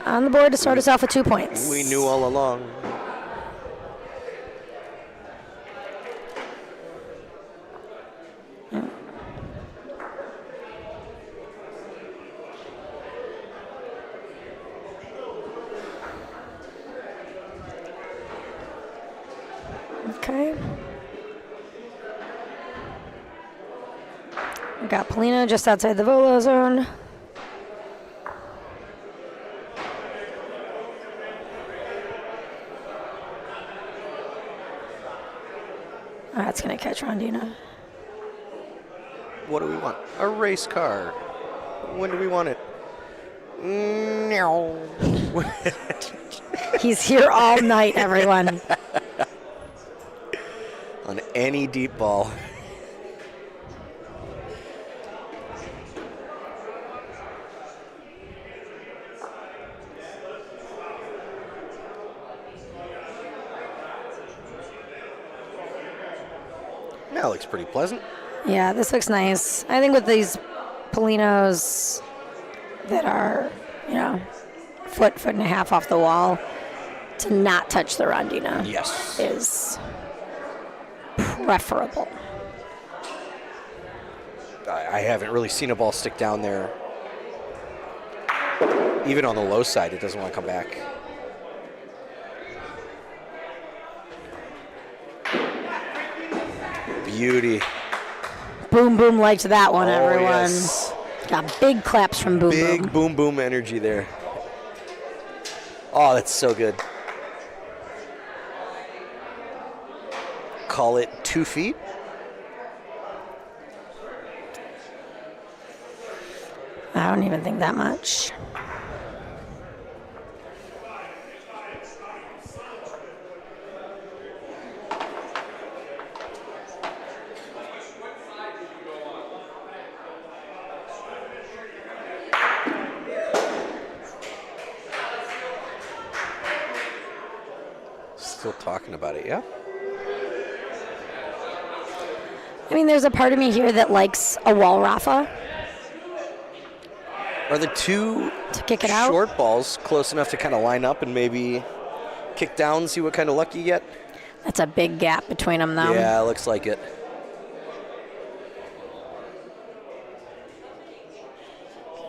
On the board to start us off with 2 points. We knew all along. Okay. We got Polina just outside the volo zone. That's going to catch Rondina. What do we want? A race car. When do we want it? No. He's here all night, everyone. On any deep ball. That looks pretty pleasant. Yeah, this looks nice. I think with these Polinos that are, foot and a half off the wall, to not touch the Rondina is preferable. I haven't really seen a ball stick down there. Even on the low side, it doesn't want to come back. Beauty. Boom Boom liked that one, everyone. Yes. Got big claps from Boom Boom. Big boom boom energy there. Oh, that's so good. Call it 2 feet. I don't even think that much. Still talking about it, yeah? I mean, there's a part of me here that likes a wall rafa Are the two to kick it out. short balls close enough to kind of line up and maybe kick down, see what kind of luck you get? That's a big gap between them, though. Yeah, looks like it.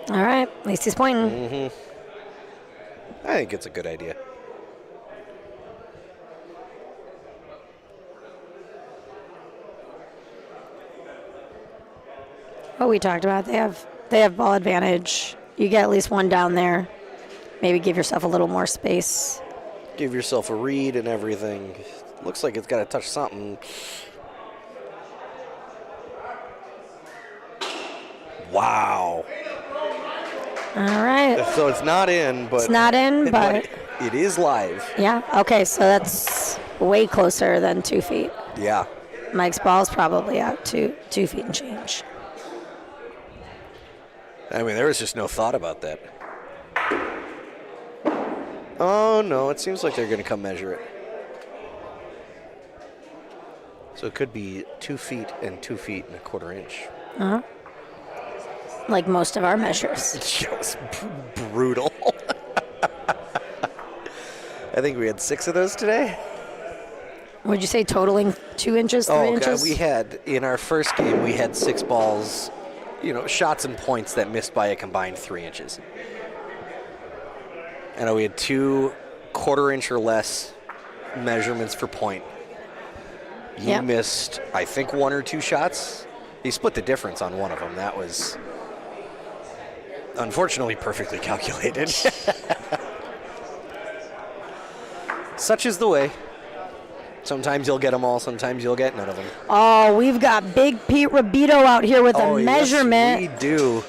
All right, at least he's pointing. Mm-hmm. I think it's a good idea. What we talked about, they have ball advantage. You get at least one down there. Maybe give yourself a little more space. Give yourself a read and everything. Looks like it's got to touch something. Wow. All right. So it's not in, but It's not in, but it is live. yeah. Okay, so that's way closer than 2 feet. Yeah. Mike's ball's probably out 2 feet and change. I mean, there was just no thought about that. Oh, no, it seems like they're going to come measure it. So it could be 2 feet and 2 feet and a quarter inch. Uh-huh. Like most of our measures. It was brutal. I think we had 6 of those today. Would you say totaling 2 inches, 3 inches? God, we had, in our first game, we had 6 balls, shots and points that missed by a combined 3 inches. I know we had 2 quarter-inch or less measurements for point. You missed, I think, 1 or 2 shots. He split the difference on one of them. That was, unfortunately, perfectly calculated. Such is the way. Sometimes you'll get them all, sometimes you'll get none of them. Oh, we've got Big Pete Rabito out here with a measurement. Yes, we do.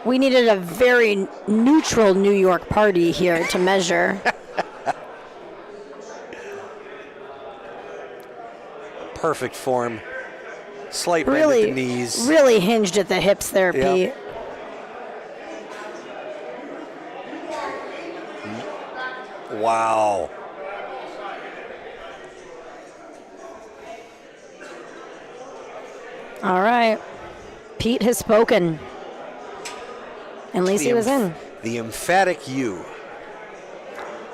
We needed a very neutral New York party here to measure. Perfect form. Slight bend at the knees. Really hinged at the hips there, Pete. Wow. All right. Pete has spoken. And Lacey was in. The emphatic U.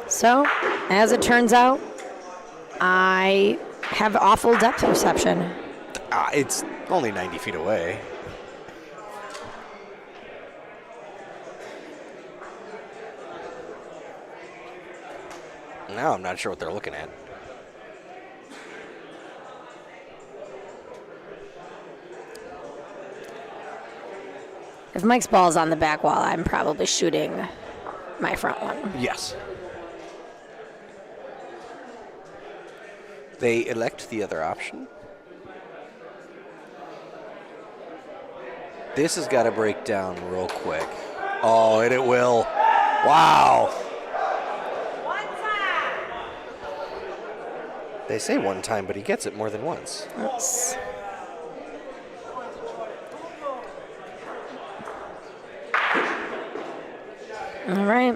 So, as it turns out, I have awful depth perception. It's only 90 feet away. Now I'm not sure what they're looking at. If Mike's ball's on the back wall, I'm probably shooting my front one. Yes. They elect the other option. This has got to break down real quick. Oh, and it will. Wow. They say one time, but he gets it more than once. Yes. All right.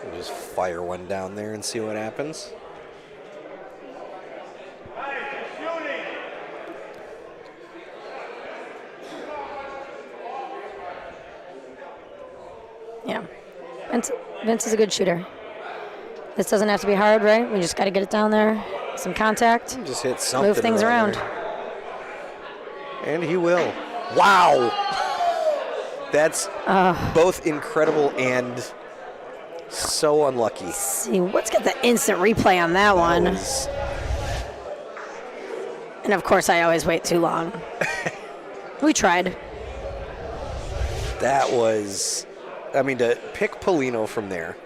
We'll just fire one down there and see what happens. Yeah. Vince is a good shooter. This doesn't have to be hard, right? We just got to get it down there, some contact, Just hit something. move things around. there. And he will. Wow. That's both incredible and so unlucky. See, let's get the instant replay on that one. And of course, I always wait too long. We tried. That was, I mean, to pick Polino from there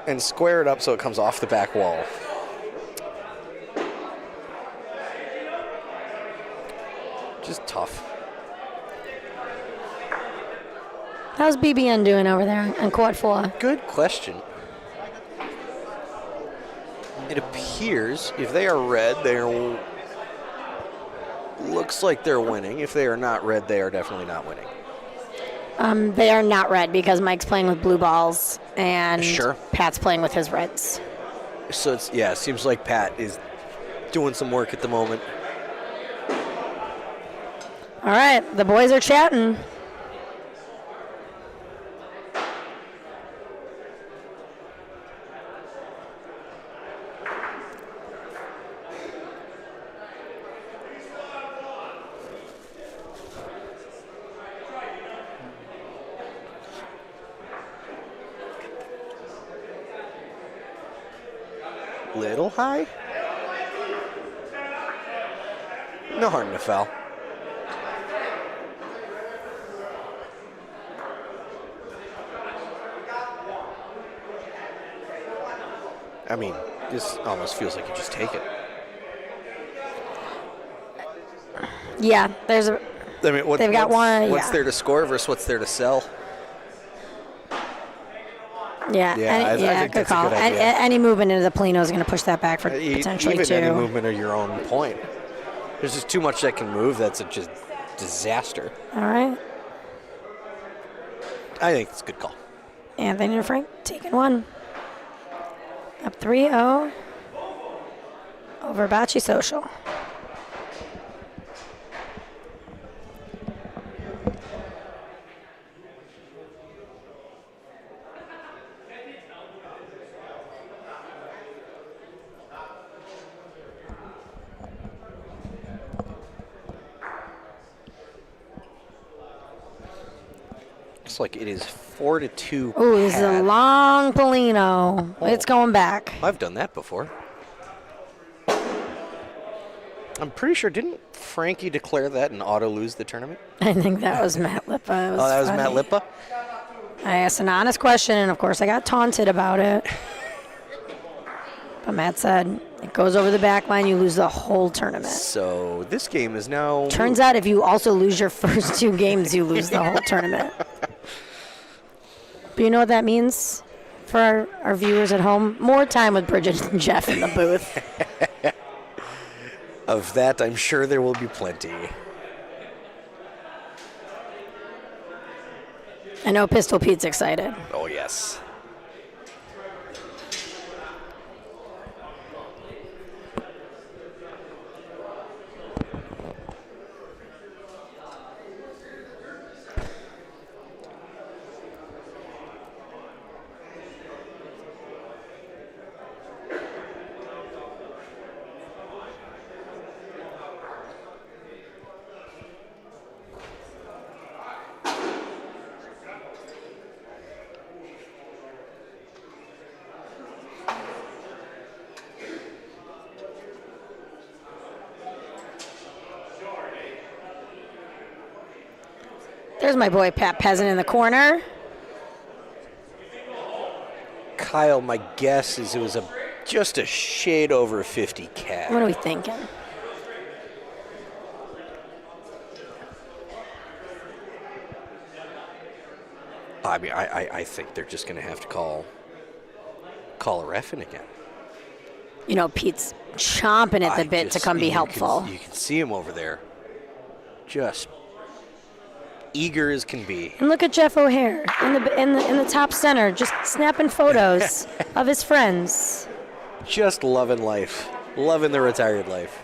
and square it up so it comes off the back wall. Just tough. How's BBN doing over there on quad 4? Good question. It appears if they are red, they're looks like they're winning. If they are not red, they are definitely not winning. They are not red because Mike's playing with blue balls and Sure. Pat's playing with his reds. So it seems like Pat is doing some work at the moment. All right, the boys are chatting. Little high? No harm, no foul. I mean, this almost feels like you just take it. Yeah, there's a. I mean, They've got one. What's Yeah. there to score versus what's there to sell? Yeah, Yeah, I think good that's a call. good idea. Any movement into the Polino is going to push that back for potentially Even two. any movement of your own point. There's just too much that can move. That's a just disaster. All right, I think it's a good call. Anthony and Frank taking one. Up 3-0 over Bocce Social. Looks like it is 4-2. Ooh, this is a Pat. long Polino. Oh. It's going back. I've done that before. I'm pretty sure, didn't Frankie declare that and auto lose the tournament? I think that was Matt Lippa. That was Matt funny. Lippa? I asked an honest question, and of course I got taunted about it. But Matt said, it goes over the back line, you lose the whole tournament. So this game is now... Turns out if you also lose your first two games, you lose the whole tournament. But you know what that means for our viewers at home? More time with Bridget and Jeff in the booth. Of that, I'm sure there will be plenty. I know Pistol Pete's excited. Oh, yes. There's my boy Pat Peasant in the corner. Kyle, my guess is it was just a shade over 50 What cat. are we thinking? I mean, I think they're just going to have to call a ref in again. You know, Pete's chomping at the bit to come be helpful. You can see him over there. Just eager as can be. And look at Jeff O'Hare in the top center, just snapping photos of his friends. Just loving life. Loving the retired life.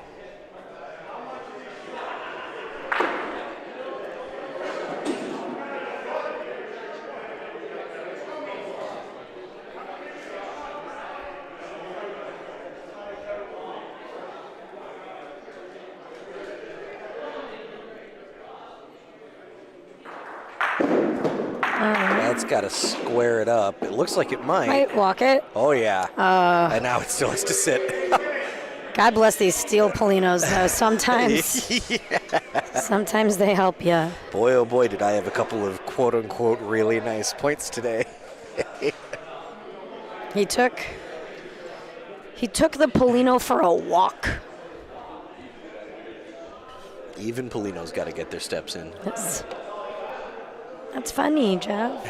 That's got to square it up. It looks like it might. Might walk it. Oh, yeah. And now it still has to sit. God bless these steel Polinos, though. Sometimes they help you. Boy, oh boy, did I have a couple of quote-unquote really nice points today. He took the Polino for a walk. Even Polino's got to get their steps in. That's funny, Jeff.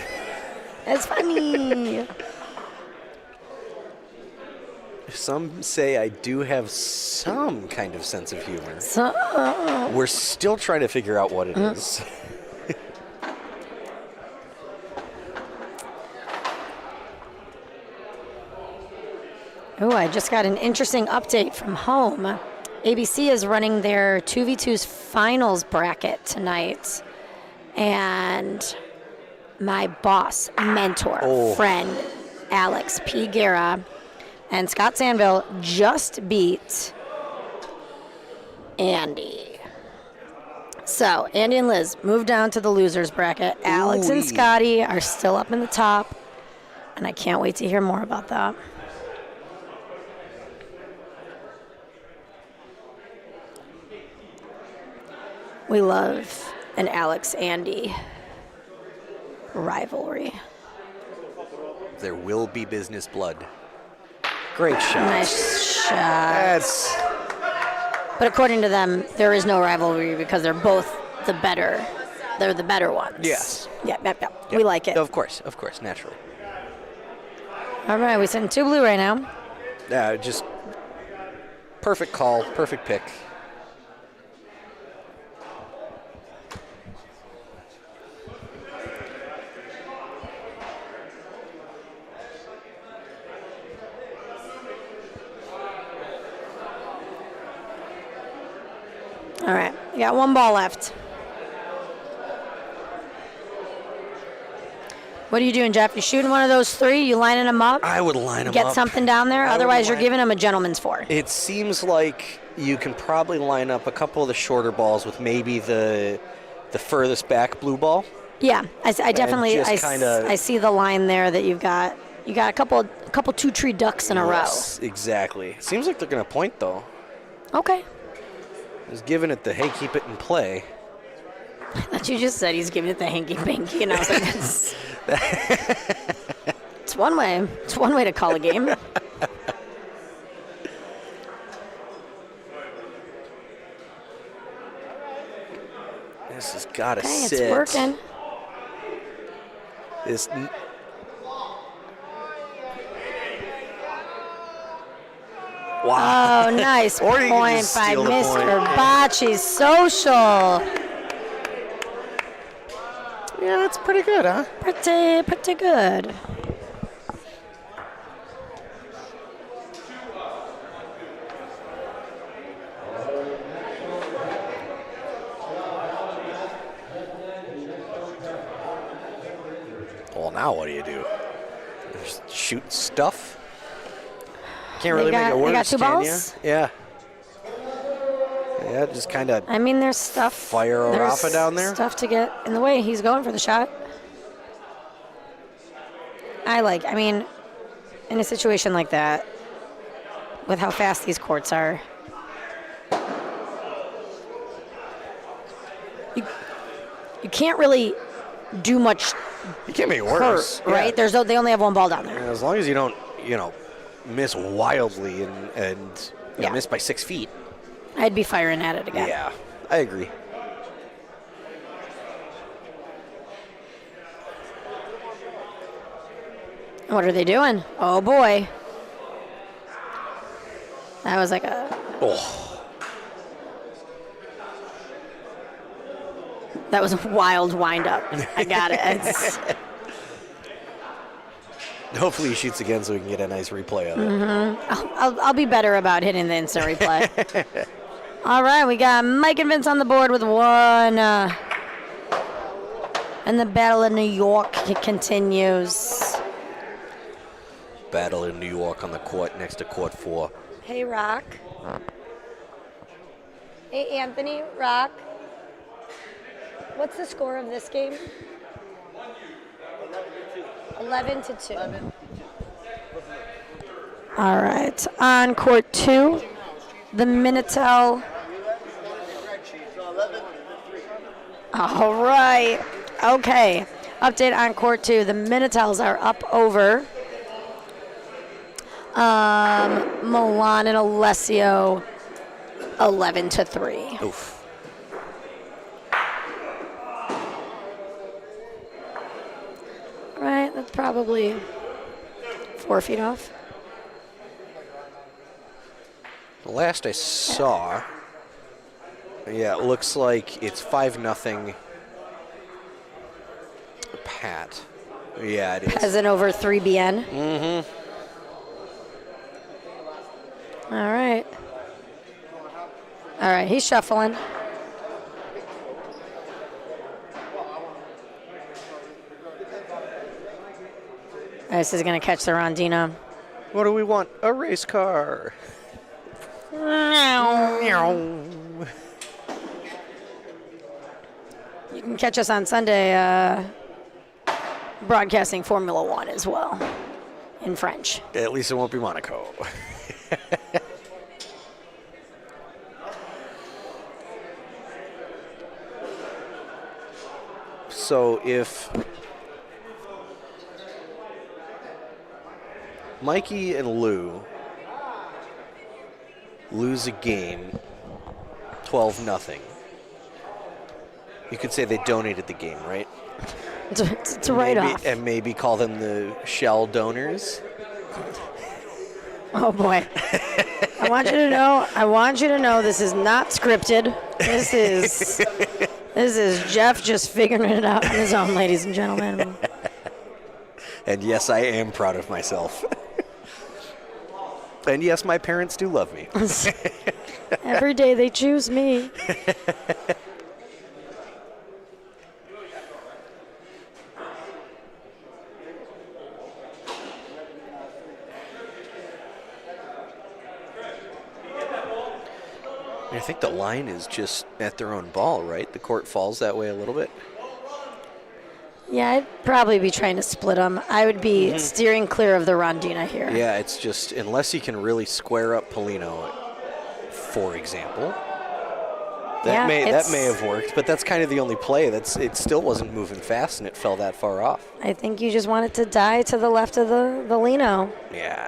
That's funny. Some say I do have some kind of sense of humor. So, We're still trying to figure out what it is. Oh, I just got an interesting update from home. ABC is running their 2v2's finals bracket tonight. And my boss, mentor, friend, Alex P. Guerra, and Scott Sandville just beat Andy. So, Andy and Liz moved down to the losers bracket. Alex and Scotty are still up in the top. And I can't wait to hear more about that. We love an Alex-Andy rivalry. There will be business blood. Great shot. Nice shot. That's... But according to them, there is no rivalry because they're both the better. They're the better ones. Yes. Yep. We like it. Of course, naturally. All right, we're sitting 2 blue right now. Yeah, just perfect call, perfect pick. All right, we got 1 ball left. What are you doing, Jeff? You shooting one of those 3? You lining them up? I would line them up. Get something down there? Otherwise, you're giving them a gentleman's 4. It seems like you can probably line up a couple of the shorter balls with maybe the furthest back blue ball. Yeah, I definitely kinda, I see the line there that you got a couple 2-tree ducks in a row. Exactly. Seems like they're going to point though. Okay. He's giving it the hey, keep it in play. I thought you just said he's giving it the hanky-panky, and I was like, it's one way. It's one way to call a game. This has got to sit. It's working. Wow. Oh, nice Or you can point just by steal the Mr. point. Bocce's social. Yeah, that's pretty good, huh? Pretty good. Well, now what do you do? Just shoot stuff? Can't really make it worse, they got 2 can balls? ya? Yeah. Yeah, just kind of I mean, there's stuff. fire Rafa down there. Stuff to get in the way. He's going for the shot. I mean, in a situation like that, with how fast these courts are, you can't really do much. You can't make it worse, hurt, right? They only have 1 ball down there. And as long as you don't, miss wildly and miss by 6 feet. I'd be firing at it again. Yeah, I agree. What are they doing? Oh boy. That was like a. Oh. That was a wild wind up. I got it. It's, Hopefully he shoots again so we can get a nice replay of it. mm-hmm. I'll be better about hitting the instant replay. All right, we got Mike and Vince on the board with 1. And the Battle of New York continues. Battle in New York on the court next to court 4. Hey, Rock. Hey, Anthony, Rock. What's the score of this game? 11-2. All right, on court 2, the Minitel. All right, okay. Update on court 2. The Minitels are up over Milan and Alessio 11-3. Oof. Right, that's probably 4 feet off. The last I saw, yeah, it looks like it's 5-0 Pat. Yeah, it is. Peasant over 3BN. Mm-hmm. All right. All right, he's shuffling. This is going to catch the Rondino. What do we want? A race car. You can catch us on Sunday broadcasting Formula One as well in French. At least it won't be Monaco. So if Mikey and Lou lose a game 12-0, you could say they donated the game, right? It's a write-off. And maybe call them the Shell donors. Oh boy. I want you to know this is not scripted. This is Jeff just figuring it out on his own, ladies and gentlemen. And yes, I am proud of myself. And yes, my parents do love me. Every day they choose me. I think the line is just at their own ball, right? The court falls that way a little bit. Yeah, I'd probably be trying to split them. I would be steering clear of the Rondina here. Yeah, it's just, unless you can really square up Polino, for example. That may have worked, but that's kind of the only play. It still wasn't moving fast, and it fell that far off. I think you just want it to die to the left of the Lino. Yeah.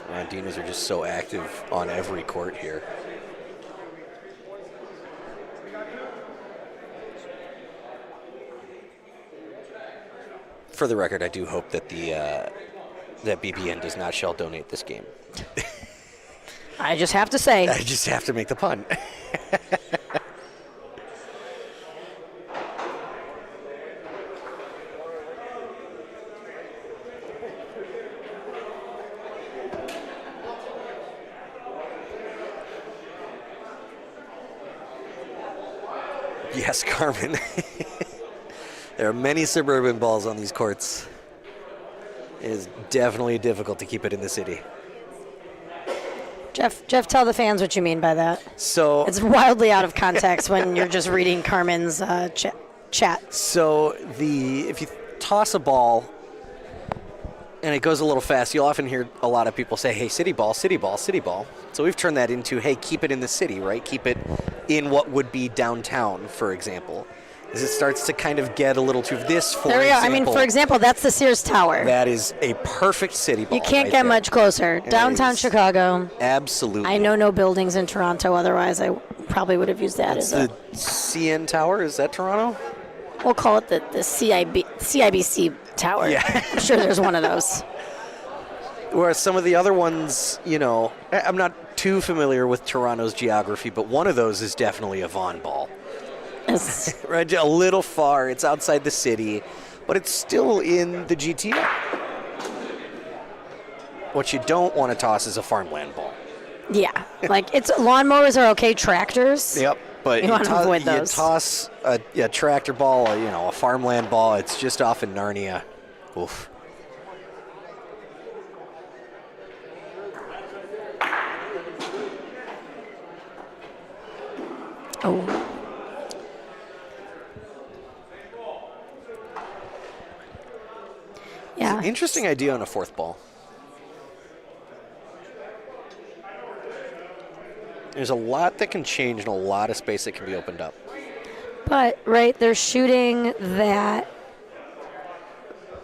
Rondinas are just so active on every court here. For the record, I do hope that that BBN does not shall donate this game. I just have to say. I just have to make the pun. Yes, Carmen. There are many suburban balls on these courts. It is definitely difficult to keep it in the city. Jeff, tell the fans what you mean by that. So it's wildly out of context when you're just reading Carmen's chat. So if you toss a ball and it goes a little fast, you'll often hear a lot of people say, hey, city ball, city ball, city ball. So we've turned that into, hey, keep it in the city, right? Keep it in what would be downtown, for example. As it starts to kind of get a little too, this, for there we example. go. I mean, for example, that's the Sears Tower. That is a perfect city ball. You can't right get there. much closer. Downtown Chicago. Absolutely. I know no buildings in Toronto, otherwise I probably would have used that That's as the CN Tower. Is that Toronto? We'll call it the CIBC Tower. Yeah. I'm sure there's one of those. Whereas some of the other ones, I'm not too familiar with Toronto's geography, but one of those is definitely a Vaughan ball. Right, a little far. It's outside the city, but it's still in the GTA. What you don't want to toss is a farmland ball. Yeah, like lawnmowers are okay, tractors. Yep, but you want to avoid those. You toss a tractor ball, a farmland ball. It's just off in Narnia. Oof. Oh. Yeah. It's an interesting idea on a fourth ball. There's a lot that can change and a lot of space that can be opened up. But, right, they're shooting that.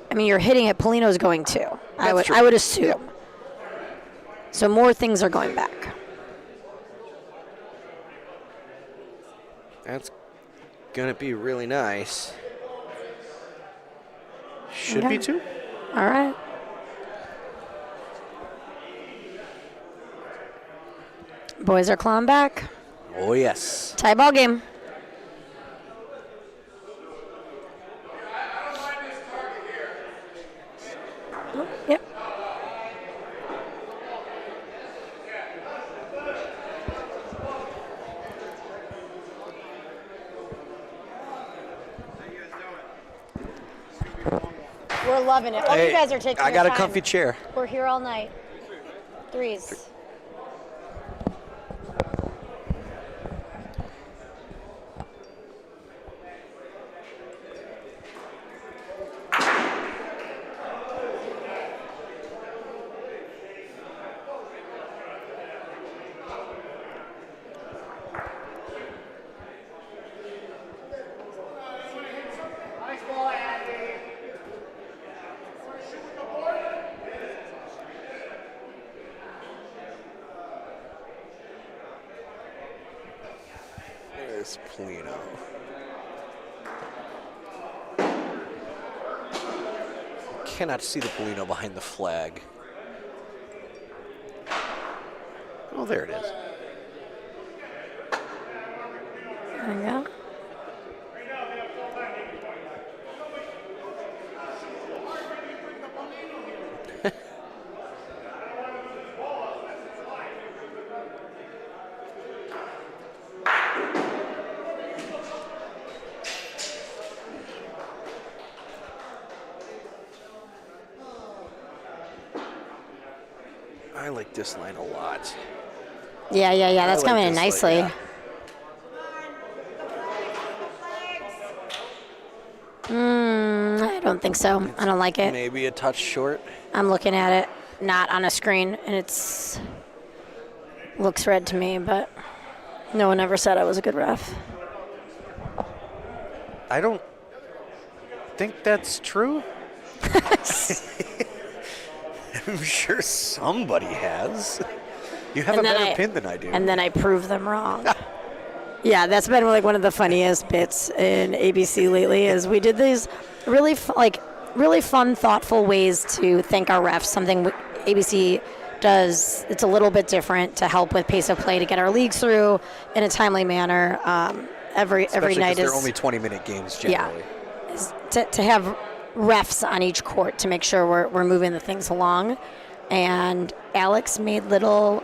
I mean, you're hitting it. Polino's going too. I would assume. Yep. So more things are going back. That's going to be really nice. Should be two. All right. Boys are clawing back. Oh, yes. Tie ball game. We're loving it. Oh, Hey, you guys are taking I your got a time. comfy chair. We're here all night. Threes. Nice ball, Andy. There's Polino. Cannot see the Polino behind the flag. Oh, there it is. There you go. I like this line a lot. Yeah. That's I like coming in this line, nicely. yeah. I don't think so. I don't like it. Maybe a touch short. I'm looking at it, not on a screen, and looks red to me, but no one ever said I was a good ref. I don't think that's true. I'm sure somebody has. You have a better pin than I do. And then I prove them wrong. Yeah, that's been like one of the funniest bits in ABC lately. Is we did these really fun, thoughtful ways to thank our refs. Something ABC does. It's a little bit different to help with pace of play to get our leagues through in a timely manner. Every night they're only 20-minute games generally. Yeah, is to have refs on each court to make sure we're moving the things along. And Alex made little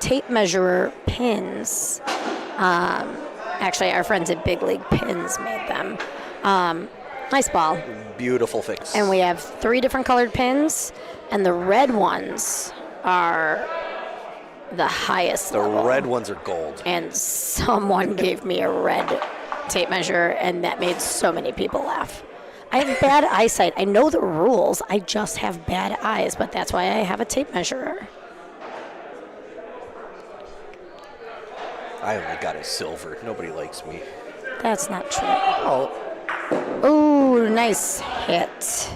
tape measure pins. Actually, our friends at Big League Pins made them. Nice ball. Beautiful fix. And we have 3 different colored pins, and the red ones are the highest The level. red ones are gold. And someone gave me a red tape measure, and that made so many people laugh. I have bad eyesight. I know the rules. I just have bad eyes, but that's why I have a tape measurer. I only got a silver. Nobody likes me. That's not true. Oh, nice hit.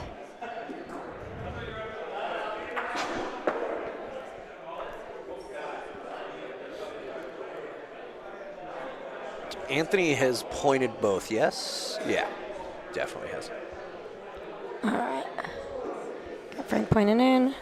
Anthony has pointed both, yes? Yeah, definitely has. All right. Got Frank pointing in.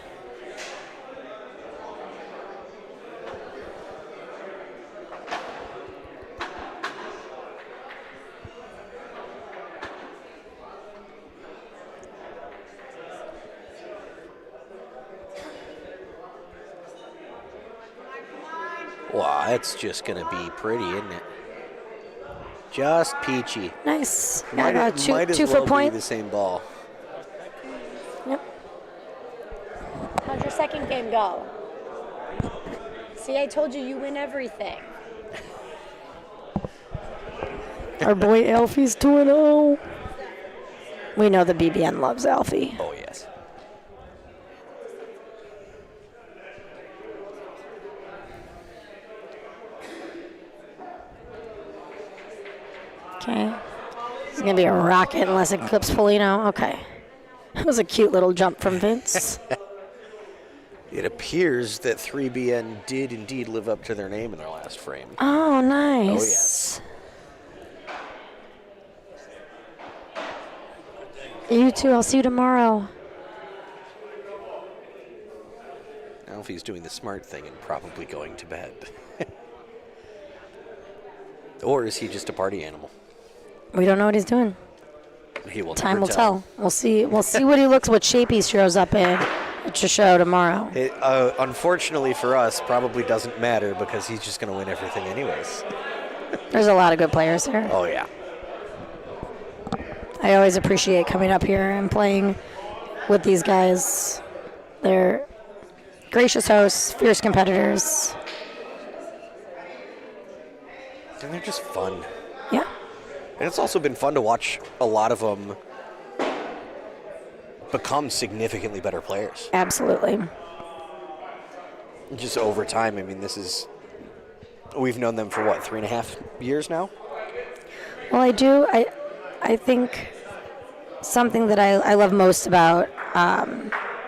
Wow, that's just going to be pretty, isn't it? Just peachy. Nice. Might Got as two well for point. be the same ball. Yep. How'd your second game go? See, I told you win everything. Our boy Alfie's 2-0. We know the BBN loves Alfie. Oh, yes. Okay. It's going to be a rocket unless it clips Polino. Okay. That was a cute little jump from Vince. It appears that 3BN did indeed live up to their name in their last frame. Oh, nice. Oh, yes. You too. I'll see you tomorrow. Alfie's doing the smart thing and probably going to bed. Or is he just a party animal? We don't know what he's doing. He will Time never will tell. We'll see what he looks, what shape he shows up in at your show tomorrow. It, unfortunately for us, probably doesn't matter because he's just going to win everything anyways. There's a lot of good players here. Oh, yeah. I always appreciate coming up here and playing with these guys. They're gracious hosts, fierce competitors. And they're just fun. Yeah. And it's also been fun to watch a lot of them become significantly better players. Absolutely. Just over time. I mean, we've known them for what, 3.5 years now? Well, I think something that I love most about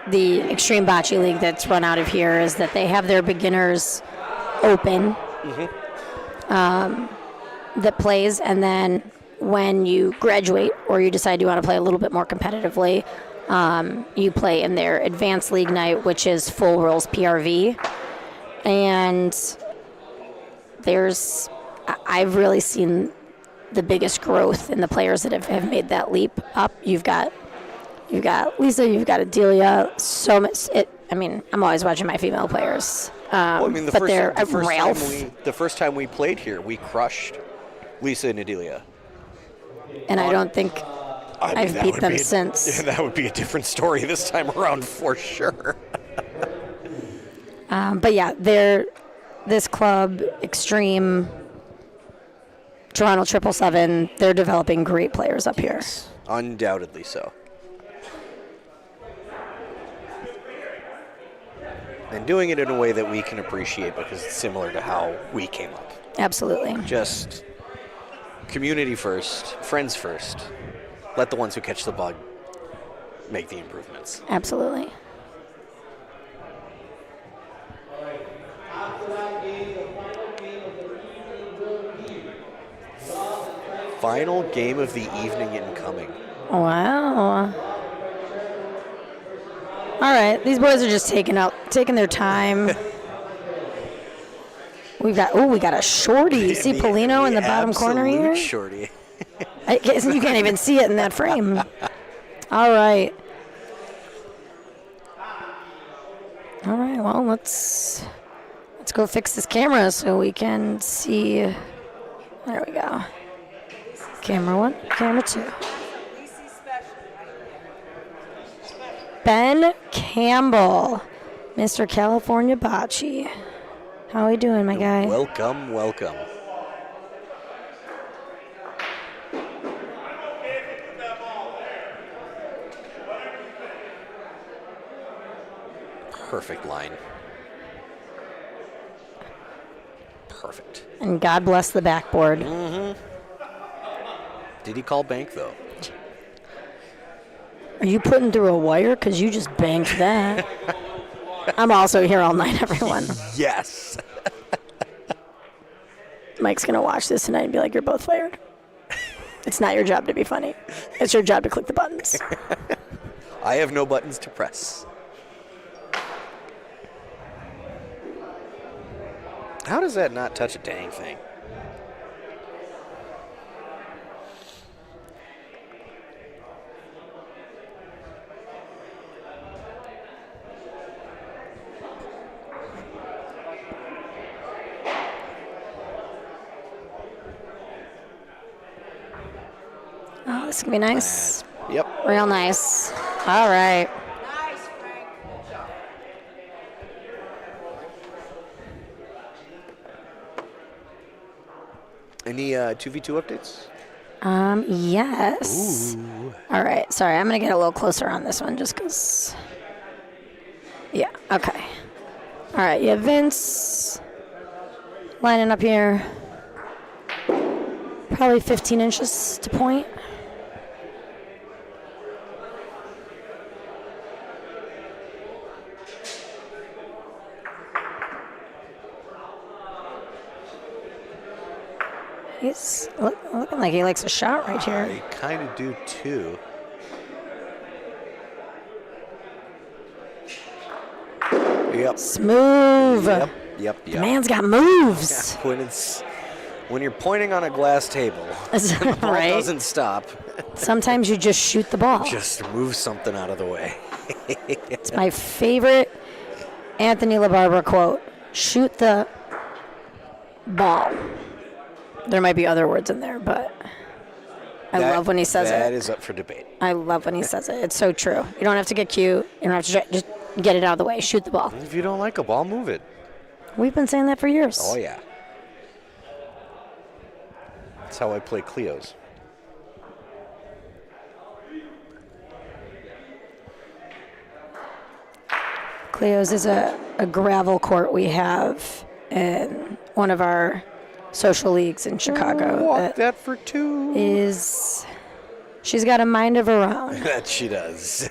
the Extreme Bocce League that's run out of here is that they have their beginners open that plays, and then when you graduate or you decide you want to play a little bit more competitively, you play in their advanced league night, which is full rules PRV. And I've really seen the biggest growth in the players that have made that leap up. You've got Lisa, you've got Adelia. So much. I'm always watching my female players. The first time we played here, we crushed Lisa and Adelia. And I don't think I've beat them since. That would be a different story this time around for sure. But yeah, this club, Extreme, Toronto 777, they're developing great players up here. Undoubtedly so. And doing it in a way that we can appreciate because it's similar to how we came up. Absolutely. Just community first, friends first. Let the ones who catch the bug make the improvements. Absolutely. Final game of the evening incoming. Wow. All right, these boys are just taking their time. we got a shorty. You see Polino in the bottom corner here? Shorty. You can't even see it in that frame. All right. Well, let's go fix this camera so we can see. There we go. Camera 1, camera 2. Ben Campbell, Mr. California Bocce. How are we doing, my guy? Welcome, welcome. Perfect line. Perfect. And God bless the backboard. Mm-hmm. Did he call bank, though? Are you putting through a wire? Because you just banked that. I'm also here all night, everyone. Yes. Mike's going to watch this tonight and be like, you're both fired. It's not your job to be funny. It's your job to click the buttons. I have no buttons to press. How does that not touch a dang thing? Oh, this can be nice. Yep. Real nice. All right. Nice, Frank. Any 2v2 updates? Yes. Ooh. All right. Sorry, I'm going to get a little closer on this one just because. Yeah, okay. All right, you have Vince lining up here. Probably 15 inches to point. He's looking like he likes a shot right here. I kind of do too. Yep. Smooth. Yep. The man's got moves. Yeah, when you're pointing on a glass table, the ball right? doesn't stop. Sometimes you just shoot the ball. Just move something out of the way. It's my favorite Anthony LaBarbera quote. Shoot the ball. There might be other words in there, but I love when he says That it. is up for debate. I love when he says it. It's so true. You don't have to get cute. You don't have to just get it out of the way. Shoot the ball. If you don't like a ball, move it. We've been saying that for years. Oh, yeah. That's how I play Cleos. Cleo's is a gravel court we have in one of our social leagues in Chicago. Walk that for two. She's got a mind of her own. That she does.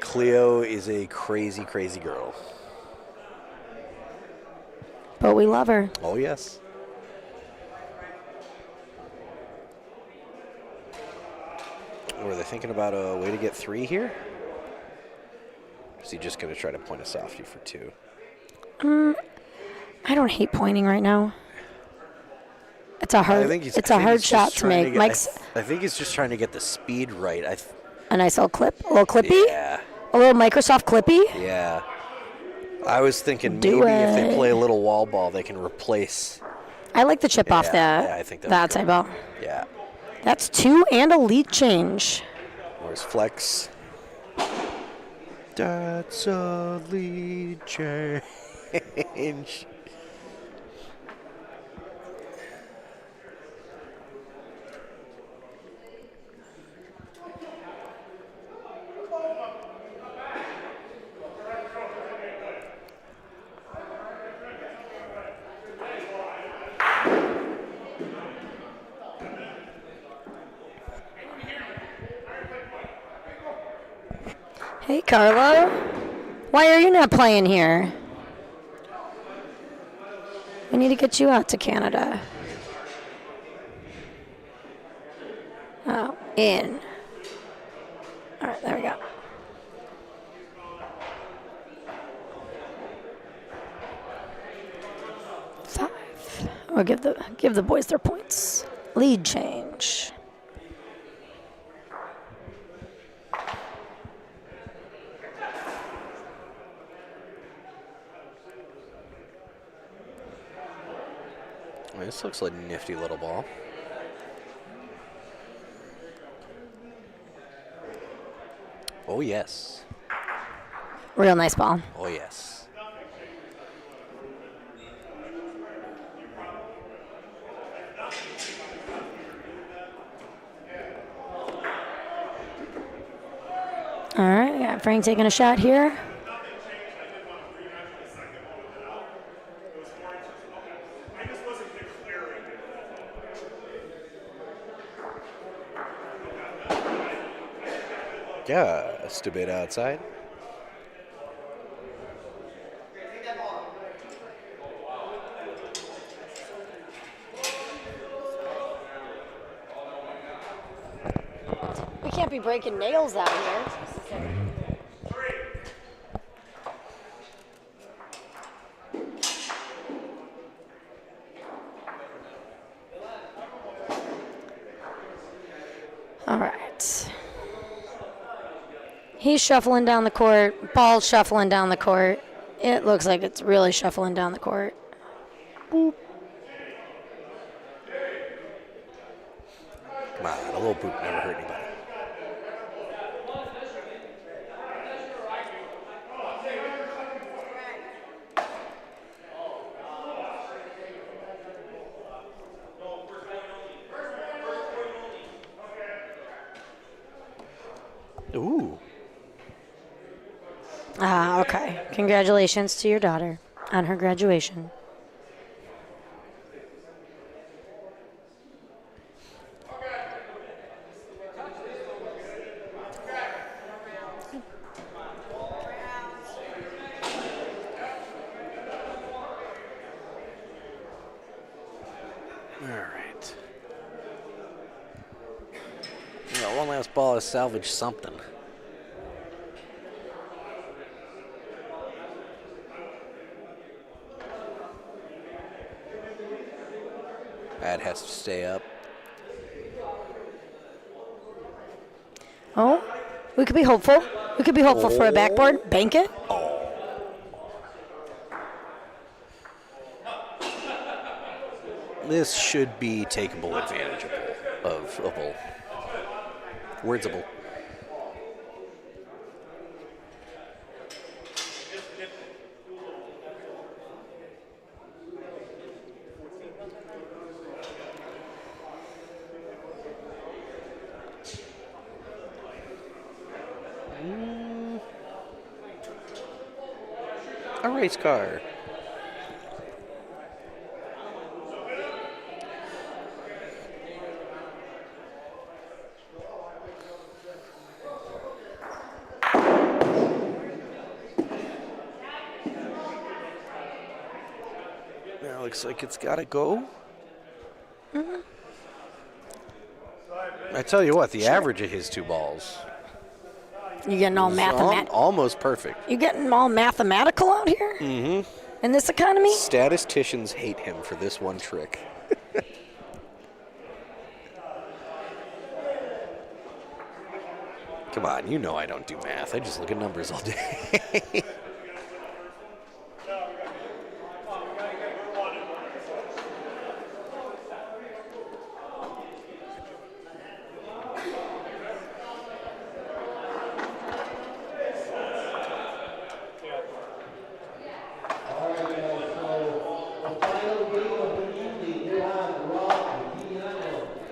Cleo is a crazy, crazy girl. But we love her. Oh, yes. Were they thinking about a way to get 3 here? Or is he just going to try to point a softie for 2? I don't hate pointing right now. It's a hard. It's a I think hard he's shot just to trying make. get- Mike's I think he's just trying to get the speed right. a nice little clip, a little clippy, Yeah. a little Microsoft clippy. Yeah. I was thinking Do maybe if they it. play a little wall ball, they can replace. I like the chip off that. Yeah, I think that's that good. type ball. Yeah. That's 2 and a lead change. Where's Flex? That's a lead change. Hey, Carlo. Why are you not playing here? We need to get you out to Canada. Oh, in. All right, there we go. Five. Or give the boys their points. Lead change. This looks like a nifty little ball. Oh, yes. Real nice ball. Oh, yes. All right, got Frank taking a shot here. Just a bit outside. We can't be breaking nails out here. All right. He's shuffling down the court. Ball's shuffling down the court. It looks like it's really shuffling down the court. Boop. Come on, a little boop never hurt anybody. Ooh. Ah, okay. Congratulations to your daughter on her graduation. All right. Yeah, one last ball to salvage something. That has to stay up. Oh, we could be hopeful. We could be hopeful for a backboard. Bank it. This should be takeable advantage of wordsable. A race car. Now looks like it's got to go. I tell you what, the average of his 2 balls. You getting all mathematical? Almost perfect. You getting all mathematical out here? Mm-hmm. In this economy? Statisticians hate him for this one trick. Come on, you know I don't do math. I just look at numbers all day.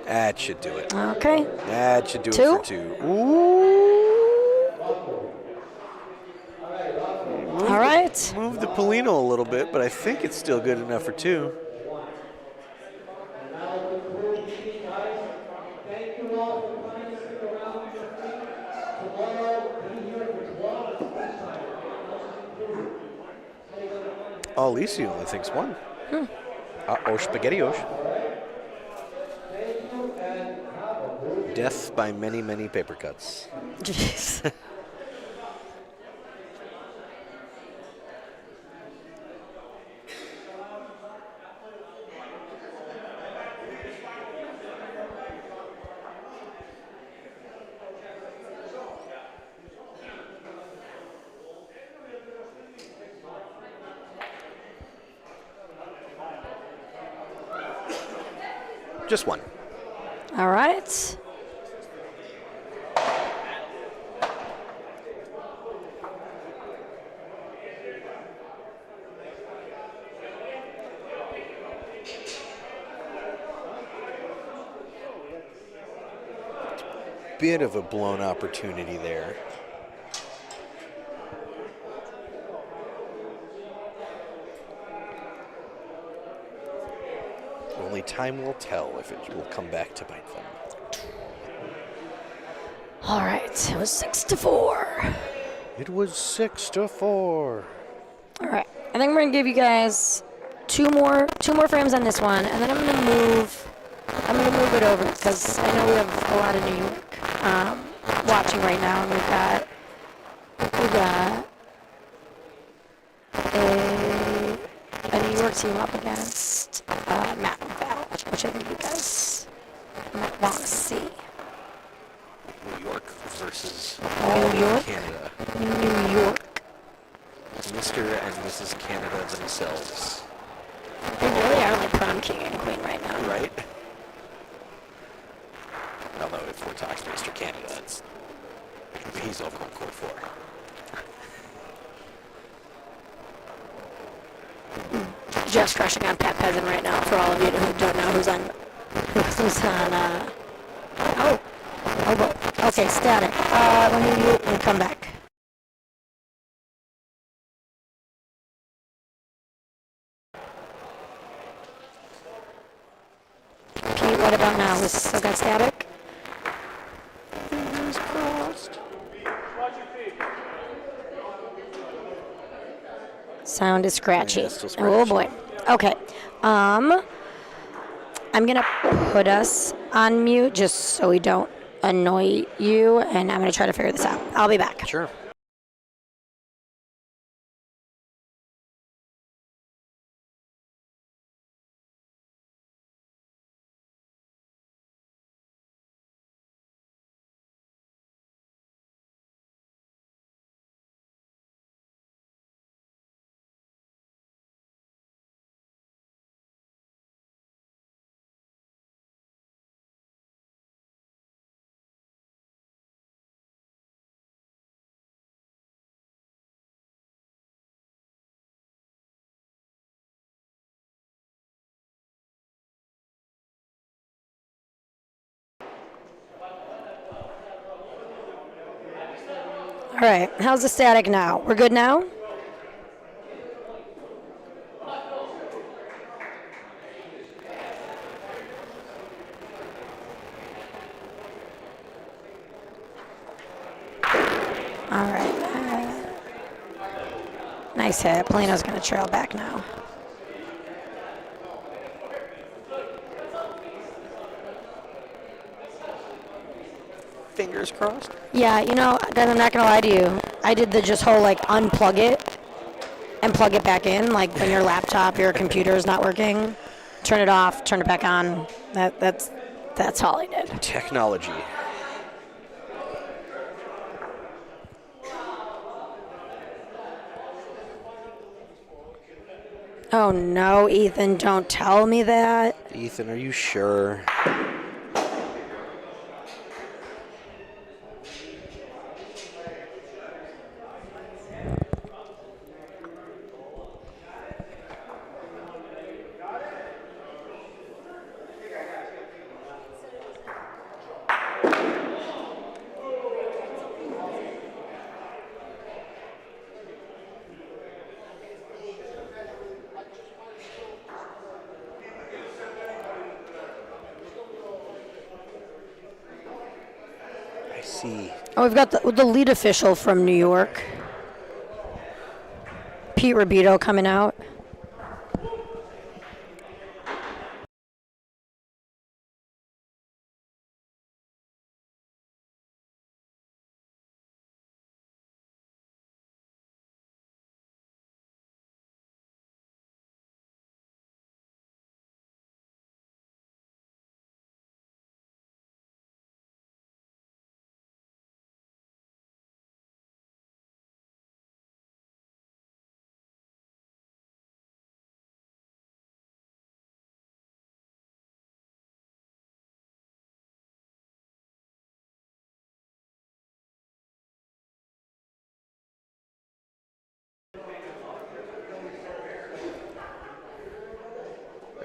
That should do it. Okay. That should do 2? it for 2. Ooh. All right. Move the Polino a little bit, but I think it's still good enough for 2. Oh, at least he only thinks 1. Oh, spaghetti-osh. Death by many, many paper cuts. Jeez. Just 1. All right. Bit of a blown opportunity there. Only time will tell if it will come back to bite them. All right. It was 6-4. It was 6-4. All right. I think we're gonna give you guys two more frames on this one, and then I'm gonna move it over because I know we have a lot of New York watching right now, and we've got a New York team up against Matt Val, which I think you guys might want to see. New York versus New York? Canada. New York. Mr. and Mrs. Canada themselves. They really are like prom king and queen right now. Right? Although if we're talking Mr. Canada, he's over on court 4. Just crushing on Pat Peasant right now for all of you who don't know who's on okay, static. Let me come back. Pete, what about now? We still got static? Fingers crossed. Sound is scratchy. Yeah, still Oh scratchy. boy. Okay. I'm gonna put us on mute just so we don't annoy you, and I'm gonna try to figure this out. I'll be back. Sure. All right, how's the static now? We're good now? All right. Nice hit. Polino's going to trail back now. Fingers crossed. Yeah, you know, guys, I'm not going to lie to you. I did the just whole, like, unplug it and plug it back in, like when your laptop, your computer is not working. Turn it off, turn it back on. That's all I did. Technology. Oh, no, Ethan, don't tell me that. Ethan, are you sure? Oh, we've got the lead official from New York, Pete Rabito, coming out.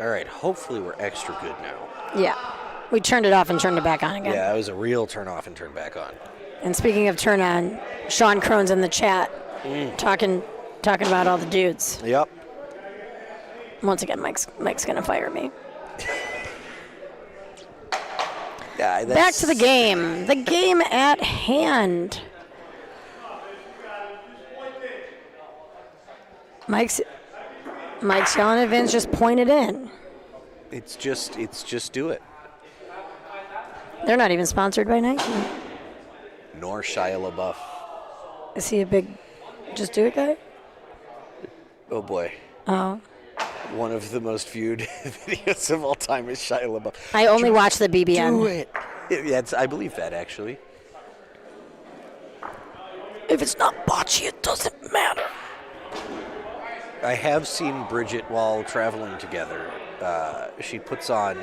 All right, hopefully we're extra good now. Yeah, we turned it off and turned it back on again. Yeah, it was a real turn off and turn back on. And speaking of turn on, Sean Crone's in the chat talking about all the dudes. Yep. Once again, Mike's gonna fire me. Yeah, back to the game. The game at hand. Mike's yelling at Vince, just point it in. It's just do it. They're not even sponsored by Nike. Nor Shia LaBeouf. Is he a big just do it guy? Oh boy. Oh. One of the most viewed videos of all time is Shia LaBeouf. I only watch the BBN. Do it. Yeah, I believe that actually. If it's not Bocce, it doesn't matter. I have seen Bridget while traveling together. She puts on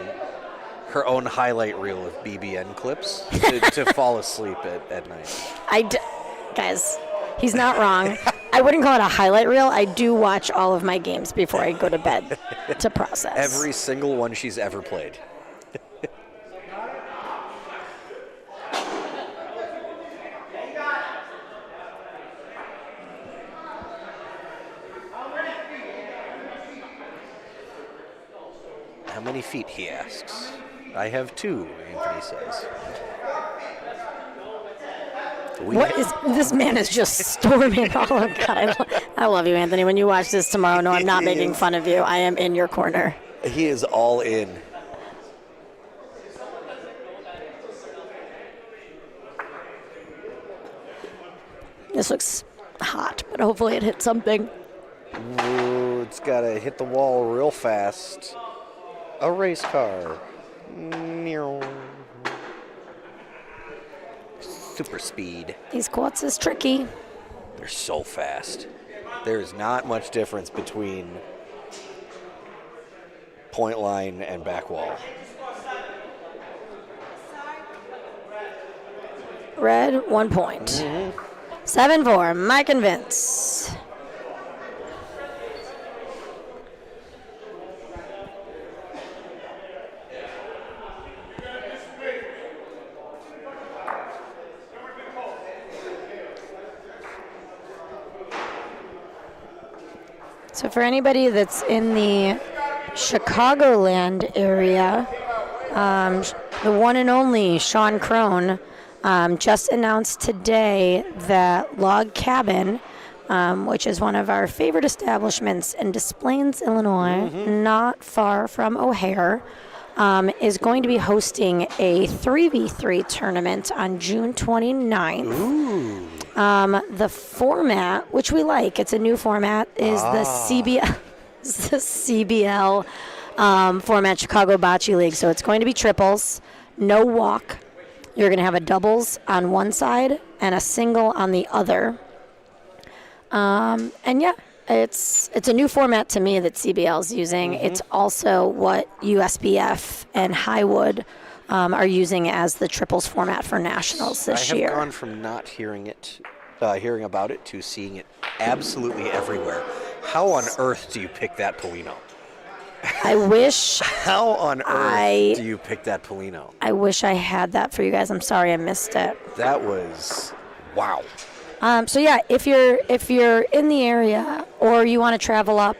her own highlight reel of BBN clips to fall asleep at night. Guys, he's not wrong. I wouldn't call it a highlight reel. I do watch all of my games before I go to bed to process. Every single one she's ever played. How many feet, he asks. I have 2, Anthony says. This man is just storming all of God. I love you, Anthony. When you watch this tomorrow, no, I'm not making fun of you. I am in your corner. He is all in. This looks hot, but hopefully it hits something. Ooh, it's got to hit the wall real fast. A race car. Super speed. These quads is tricky. They're so fast. There's not much difference between point line and back wall. Red, 1 point. 7-4, Mike and Vince. So for anybody that's in the Chicagoland area, the one and only Sean Crone just announced today that Log Cabin, which is one of our favorite establishments in Des Plaines, Illinois, not far from O'Hare, is going to be hosting a 3v3 tournament on June 29th. Ooh. The format, which we like, it's a new format, is the CBL format, Chicago Bocce League. So it's going to be triples, no walk. You're going to have a doubles on one side and a single on the other. And yeah, it's a new format to me that CBL is using. It's also what USBF and Highwood are using as the triples format for nationals this year. I have gone from not hearing about it to seeing it absolutely everywhere. How on earth do you pick that Polino? I wish. How on earth do you pick that Polino? I wish I had that for you guys. I'm sorry I missed it. That was wow. So yeah, if you're in the area or you want to travel up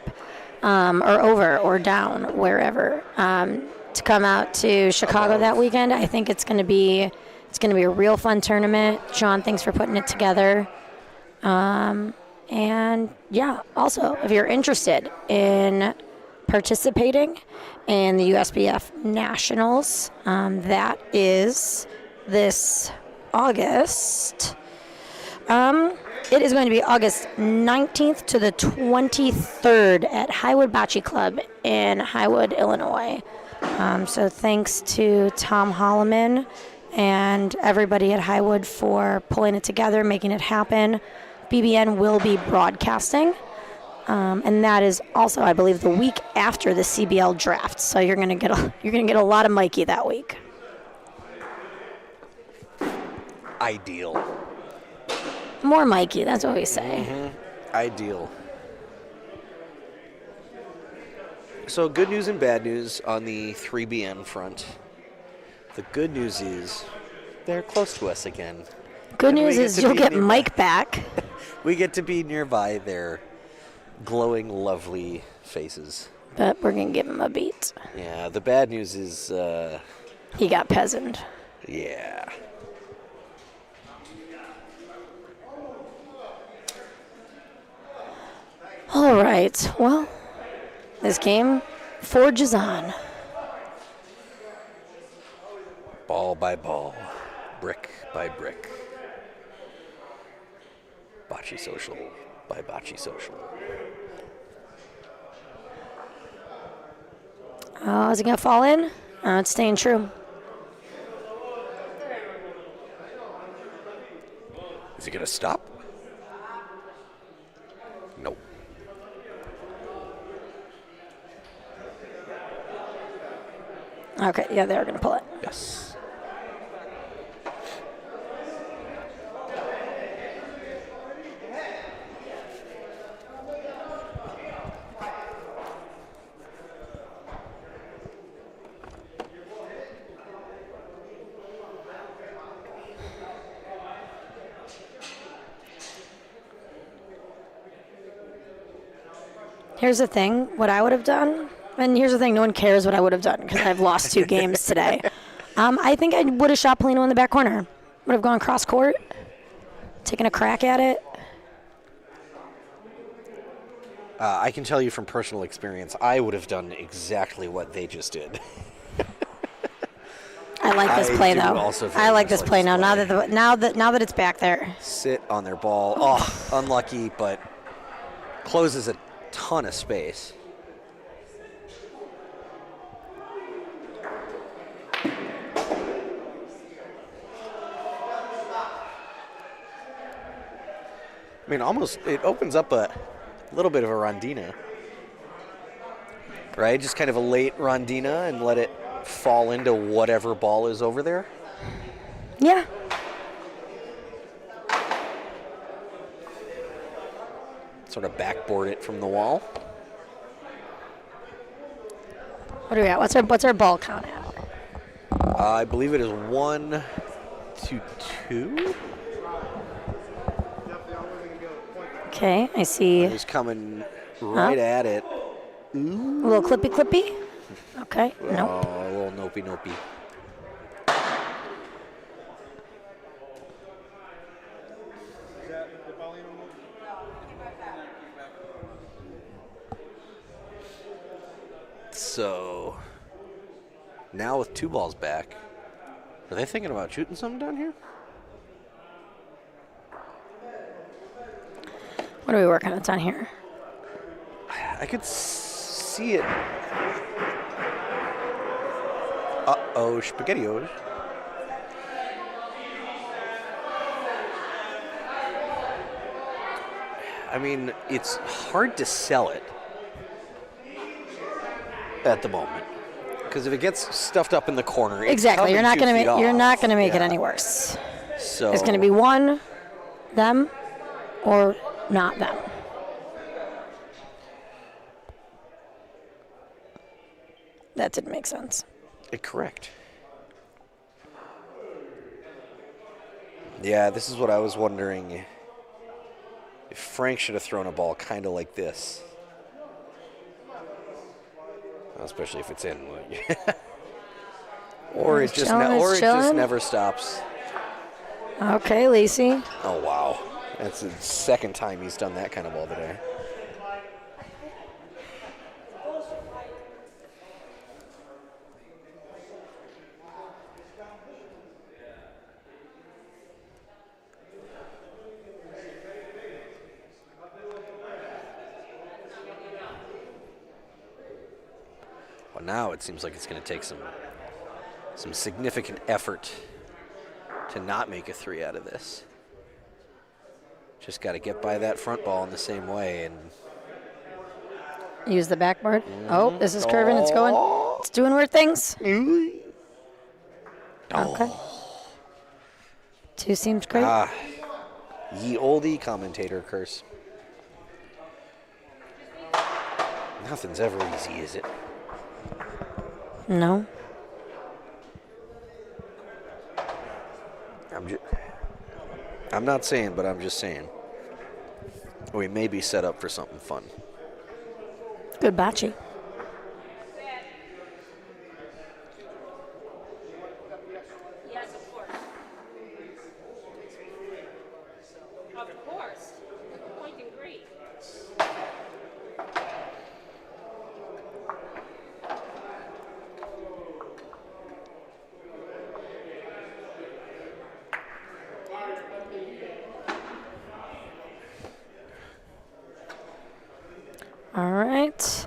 or over or down wherever to come out to Chicago that weekend, I think it's going to be a real fun tournament. Sean, thanks for putting it together. And yeah, also if you're interested in participating in the USBF Nationals, that is this August. It is going to be August 19th to the 23rd at Highwood Bocce Club in Highwood, Illinois. So thanks to Tom Holloman and everybody at Highwood for pulling it together, making it happen. BBN will be broadcasting, and that is also, I believe, the week after the CBL draft. So you're gonna get a lot of Mikey that week. Ideal. More Mikey, that's what we say. Ideal. So good news and bad news on the 3BN front. The good news is they're close to us again. Good news is you'll get Mike back. We get to be nearby their glowing, lovely faces. But we're going to give him a beat. Yeah, the bad news is... he got peasant. Yeah. All right, well, this game forges on. Ball by ball, brick by brick. Bocce Social by Bocce Social. Oh, is it going to fall in? It's staying true. Is it going to stop? Nope. Okay, yeah, they're going to pull it. Yes. Here's the thing, what I would have done, and here's the thing, no one cares what I would have done because I've lost 2 games today. I think I would have shot Polino in the back corner. Would have gone cross court, taken a crack at it. I can tell you from personal experience, I would have done exactly what they just did. I like this play though. I like this play now. Play. Now that it's back there. Sit on their ball. Oh, unlucky, but closes a ton of space. I mean, almost, it opens up a little bit of a rondina, right? Just kind of a late rondina and let it fall into whatever ball is over there. Yeah. Sort of backboard it from the wall. What are we at? What's our ball count at? I believe it is 1-2. Okay, I see. He's coming Right at it. A little clippy clippy. Okay. Nope. Oh, a little nopey nopey. So now with 2 balls back, are they thinking about shooting something down here? What are we working on down here? I could see it. Uh-oh, spaghettios. I mean, it's hard to sell it at the moment. Because if it gets stuffed up in the corner, it's Exactly. You're not coming 2 gonna feet make. You're off. not gonna make it Yeah. any worse. So It's gonna be one, them, or not them. That didn't make sense. Correct. Yeah, this is what I was wondering. If Frank should have thrown a ball kind of like this. Especially if it's in. Or it just chilling. never stops. Okay, Lacey. Oh wow. That's the second time he's done that kind of ball today. Well, now it seems like it's going to take some significant effort to not make a 3 out of this. Just got to get by that front ball in the same way and Use the backboard. Oh, this is curving. It's going. It's doing weird things. Okay. 2 seems great. ye olde commentator curse. Nothing's ever easy, is it? No. I'm not saying, but I'm just saying. We may be set up for something fun. Good bocce. Yes, of course. Of course. Point and greet. All right.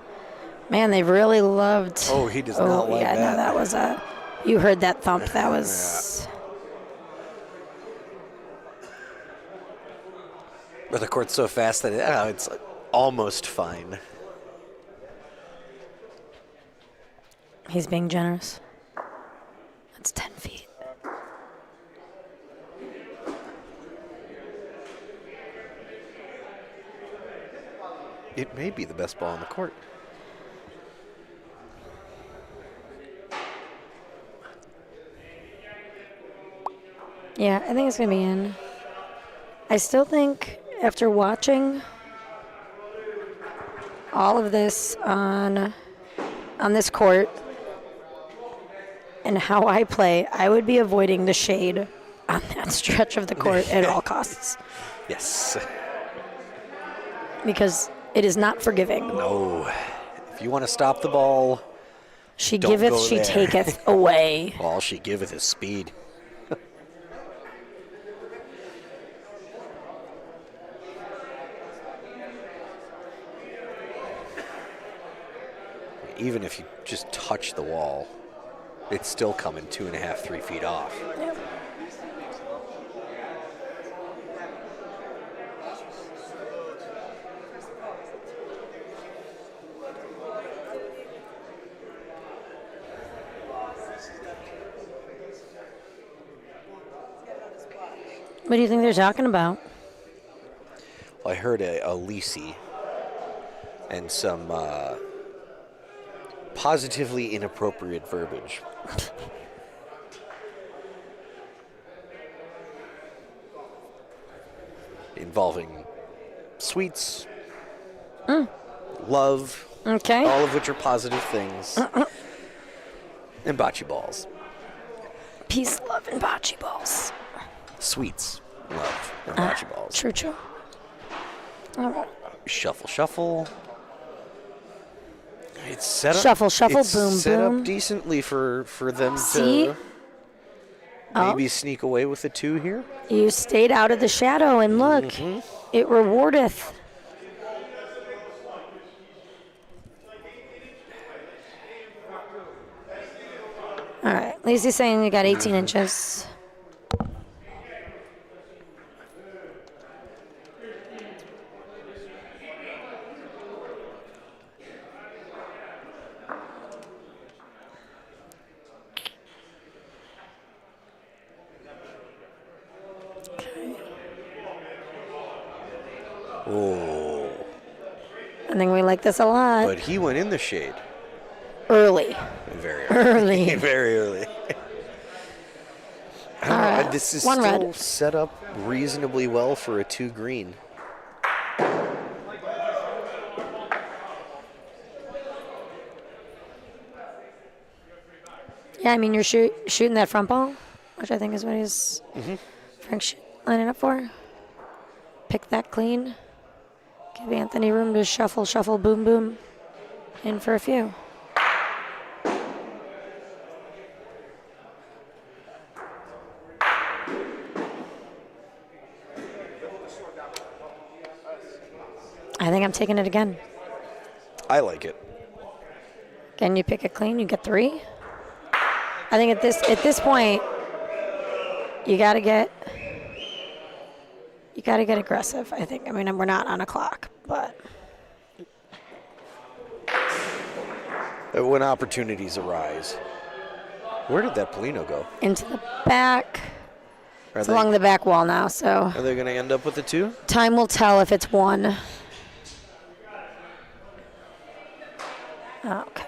Man, they've really loved. Oh, he does not like yeah, that. no, that was a. You heard that thump. That was. But the court's so fast that it's almost fine. He's being generous. That's 10 feet. It may be the best ball on the court. Yeah, I think it's going to be in. I still think after watching all of this on this court and how I play, I would be avoiding the shade on that stretch of the court at all costs. Yes. Because it is not forgiving. No. If you want to stop the ball, She don't giveth, go she there. taketh away. All she giveth is speed. Even if you just touch the wall, it's still coming 2.5, 3 feet off. Yep. What do you think they're talking about? I heard a Lisi and some positively inappropriate verbiage. Involving sweets love, Okay. all of which are positive things, and bocce balls. Peace, love, and bocce balls. Sweets, love, and bocce balls. True, true. All right. Shuffle, shuffle. It's set up. Shuffle, shuffle, it's boom, set boom. up decently for them See? to maybe sneak away with the 2 here. You stayed out of the shadow, and look, it rewardeth. All right, Lacey's saying you got 18 inches. Oh. I think we like this a lot. But he went in the shade. Early. Very early. Very early. I don't know, right, this is one still red. set up reasonably well for a 2 green. Yeah, I mean, you're shooting that front ball, which I think is what he's Frank's lining up for. Pick that clean. Give Anthony room to shuffle, shuffle, boom, boom. In for a few. I think I'm taking it again. I like it. Again, you pick it clean, you get 3. I think at this point, you gotta get aggressive. I think. I mean, we're not on a clock, but When opportunities arise. Where did that Polino go? into the back. Are It's they, along the back wall now, so are they going to end up with the 2? time will tell if it's 1. Okay.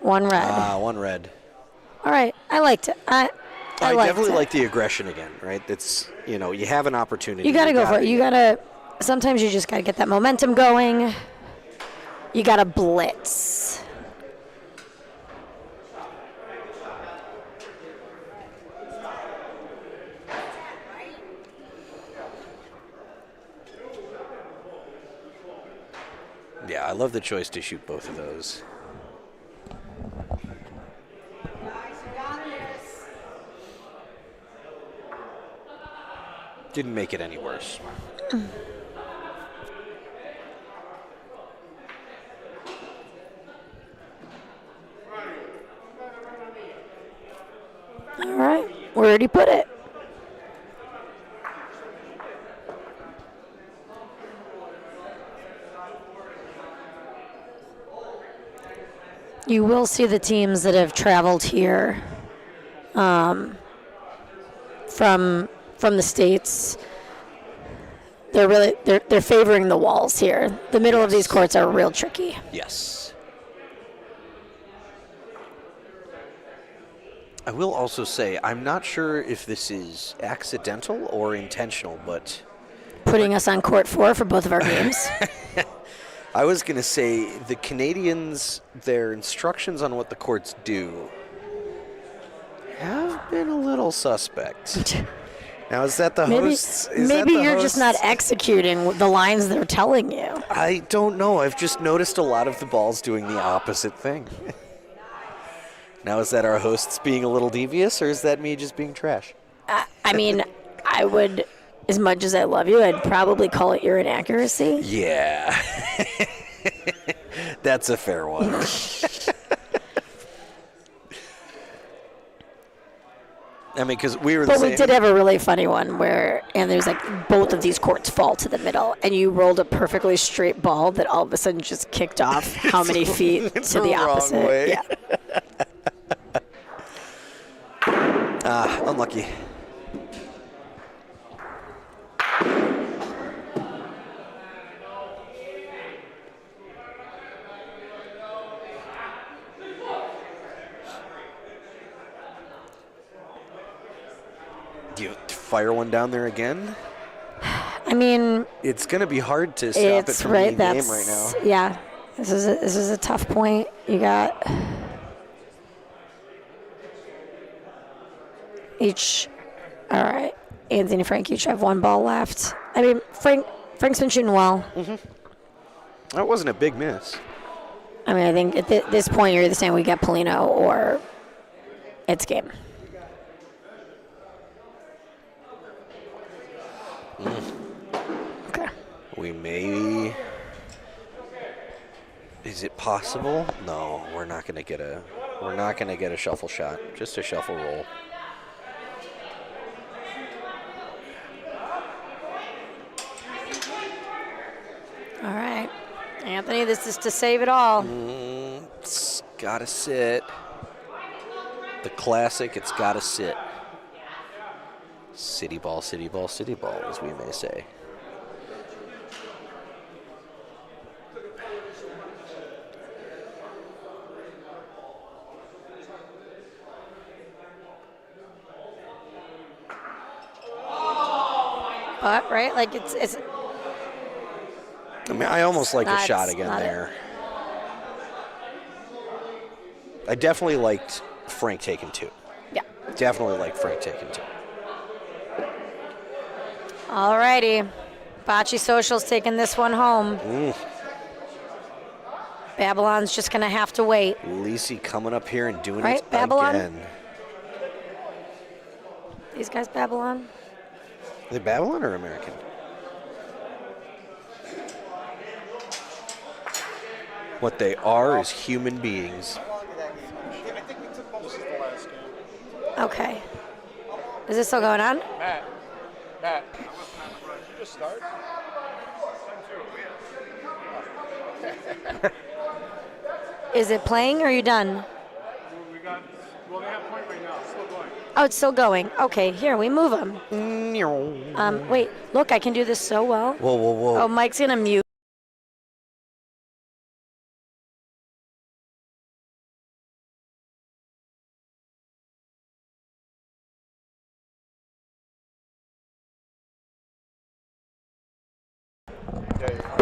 1 red. Ah, 1 red. All right, I liked it. I liked definitely it. like the aggression again, right? It's, you have an opportunity. You got to go for it. You got to, sometimes you just got to get that momentum going. You got to blitz. Yeah, I love the choice to shoot both of those. Didn't make it any worse. All right, where'd he put it? You will see the teams that have traveled here from the States. They're favoring the walls here. The middle of these courts are real tricky. Yes. I will also say, I'm not sure if this is accidental or intentional, but Putting us on court 4 for both of our games. I was going to say the Canadians, their instructions on what the courts do have been a little suspect. Now, is that the hosts? Maybe you're just not executing the lines they're telling you. I don't know. I've just noticed a lot of the balls doing the opposite thing. Now, is that our hosts being a little devious, or is that me just being trash? I mean, I would, as much as I love you, I'd probably call it your inaccuracy. Yeah. That's a fair one. I mean, because we were the But same. we did have a really funny one where, and there's like both of these courts fall to the middle, and you rolled a perfectly straight ball that all of a sudden just kicked off how many feet to the wrong opposite. way. Yeah. Unlucky. Do you fire one down there again? I I mean, It's going to be hard to stop it it's from right. being game right now. Yeah. This is a tough point. You got each. All right, Anthony and Frank each have one ball left. I mean, Frank's been shooting well. That wasn't a big miss. I mean, I think at this point you're either saying we get Polino or it's game. Okay. We may. Is it possible? No, we're not going to get a. We're not going to get a shuffle shot. Just a shuffle roll. All right, Anthony, this is to save it all. It's got to sit. The classic, it's got to sit. City ball, city ball, city ball, as we may say. But right, like it's. I mean, I almost like a Not- shot it's again not it. there. I definitely liked Frank taking 2. Yeah. Definitely liked Frank taking 2. All righty, Bocce Social's taking this one home. Babylon's just gonna have to wait. Lisi coming up here and doing Right, it Babylon? again. These guys, Babylon. Are they Babylon or American? What they are is human beings. I think we took most of the last game. Okay. Is this still going on? Matt, did you just start? Is it playing or are you done? Well, they have point right now. It's still going. Oh, it's still going. Okay, here, we move them. Wait, look, I can do this so well. Whoa, whoa, whoa. Oh, Mike's gonna mute.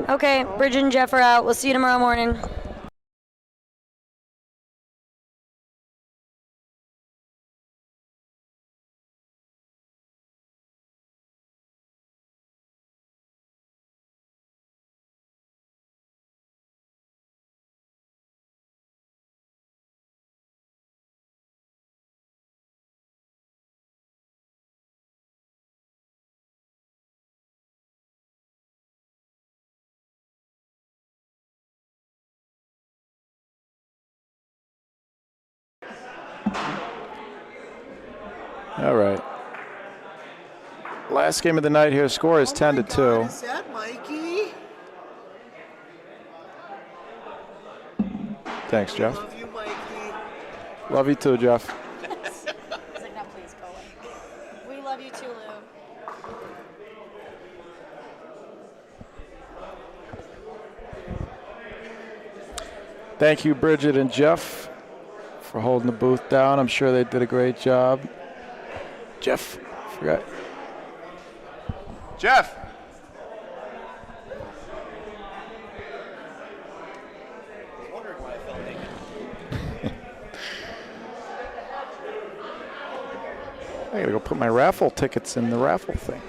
Okay, Bridget and Jeff are out. We'll see you tomorrow morning. All right. Last game of the night here. Score is 10-2. Is that Mikey? Thanks, Jeff. Love you, Mikey. Love you too, Jeff. He's like, no, please go away. We love you too, Lou. Thank you, Bridget and Jeff, for holding the booth down. I'm sure they did a great job. Jeff, forgot. Jeff. I gotta go put my raffle tickets in the raffle thing.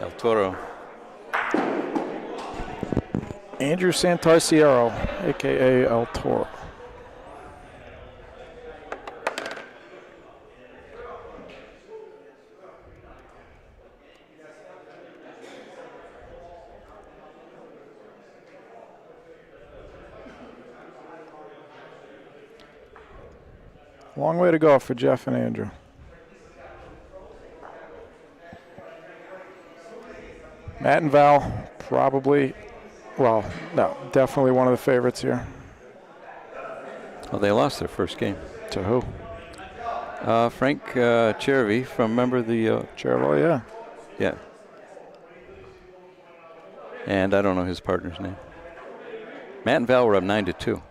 El Toro. Andrew Santarciero, a.k.a. El Toro. Long way to go for Jeff and Andrew. Matt and Val probably, well, no, definitely one of the favorites here. Well, they lost their first game. To who? Frank Chervy from, remember the... Chervil, yeah. Yeah. And I don't know his partner's name. Matt and Val were up 9-2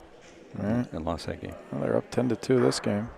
and lost that game. Well, they're up 10-2 this game.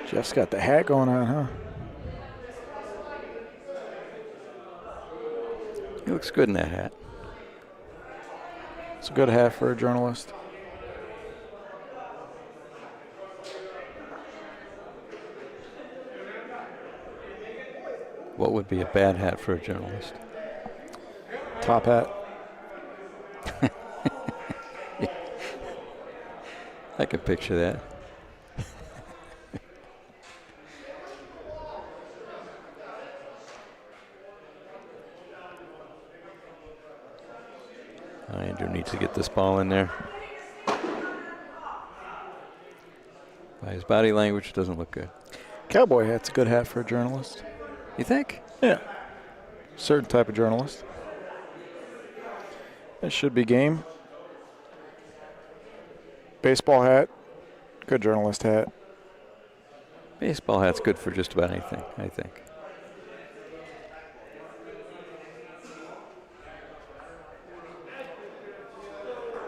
Jeff's got the hat going on, huh? He looks good in that hat. It's a good hat for a journalist. What would be a bad hat for a journalist? Top hat. I can picture that. Andrew needs to get this ball in there. By his body language, doesn't look good. Cowboy hat's a good hat for a journalist. You think? Yeah. Certain type of journalist. It should be game. Baseball hat, good journalist hat. Baseball hat's good for just about anything, I think.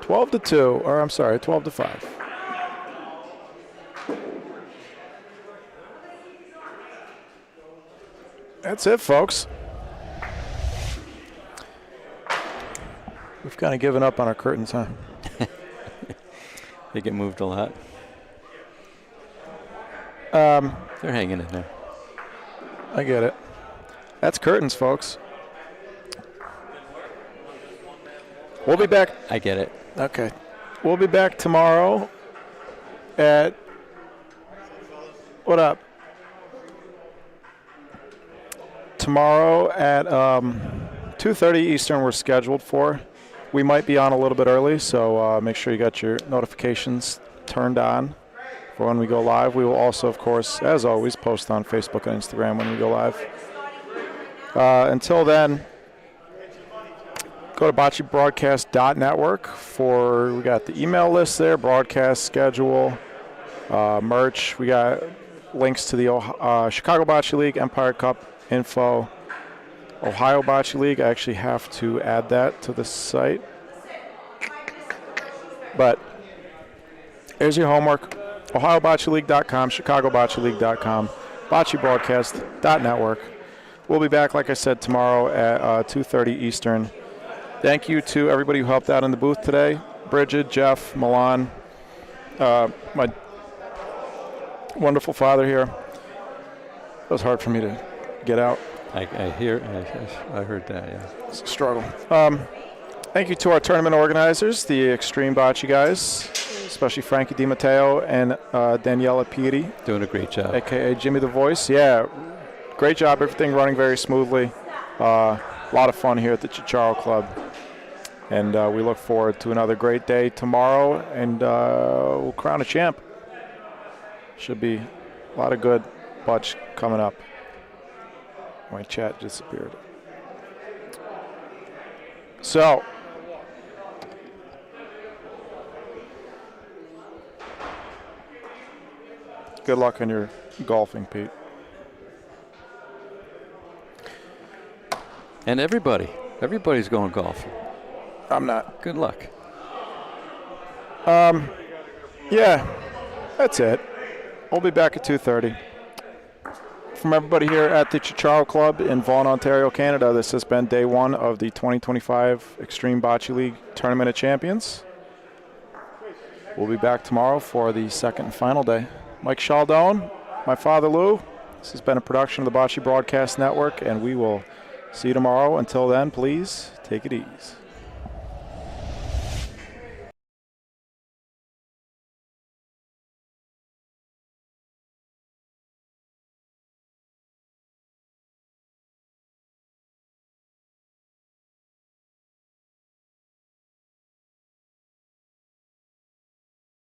$12 to 2, or I'm sorry, 12 to 5. That's it, folks. We've kind of given up on our curtains, huh? They get moved a lot. They're hanging in there. I get it. That's curtains, folks. We'll be back. I get it. Okay. We'll be back tomorrow at, what up? Tomorrow at 2:30 Eastern we're scheduled for. We might be on a little bit early, so make sure you got your notifications turned on for when we go live. We will also, of course, as always, post on Facebook and Instagram when we go live. Until then, go to boccebroadcast.network for, we got the email list there, broadcast schedule, merch. We got links to the Chicago Bocce League, Empire Cup info, Ohio Bocce League. I actually have to add that to the site. But here's your homework. OhioBocceLeague.com, ChicagoBocceLeague.com, boccebroadcast.network. We'll be back, like I said, tomorrow at 2:30 Eastern. Thank you to everybody who helped out in the booth today. Bridget, Jeff, Milan, my wonderful father here. It was hard for me to get out. I heard that, yeah. It's a struggle. Thank you to our tournament organizers, the Extreme Bocce guys, especially Frankie DiMatteo and Daniela Pitti. Doing a great job. A.K.A. Jimmy the Voice. Yeah, great job. Everything running very smoothly. A lot of fun here at the Ciociaro Club. And we look forward to another great day tomorrow, and we'll crown a champ. Should be a lot of good butch coming up. My chat disappeared. So, Good luck on your golfing, Pete. And everybody's going golfing. I'm not. Good luck. Yeah, that's it. We'll be back at 2:30. From everybody here at the Ciociaro Club in Vaughan, Ontario, Canada, this has been day one of the 2025 Extreme Bocce League Tournament of Champions. We'll be back tomorrow for the second and final day. Mike Chaldone, my father Lou. This has been a production of the Bocce Broadcast Network, and we will see you tomorrow. Until then, please take it easy.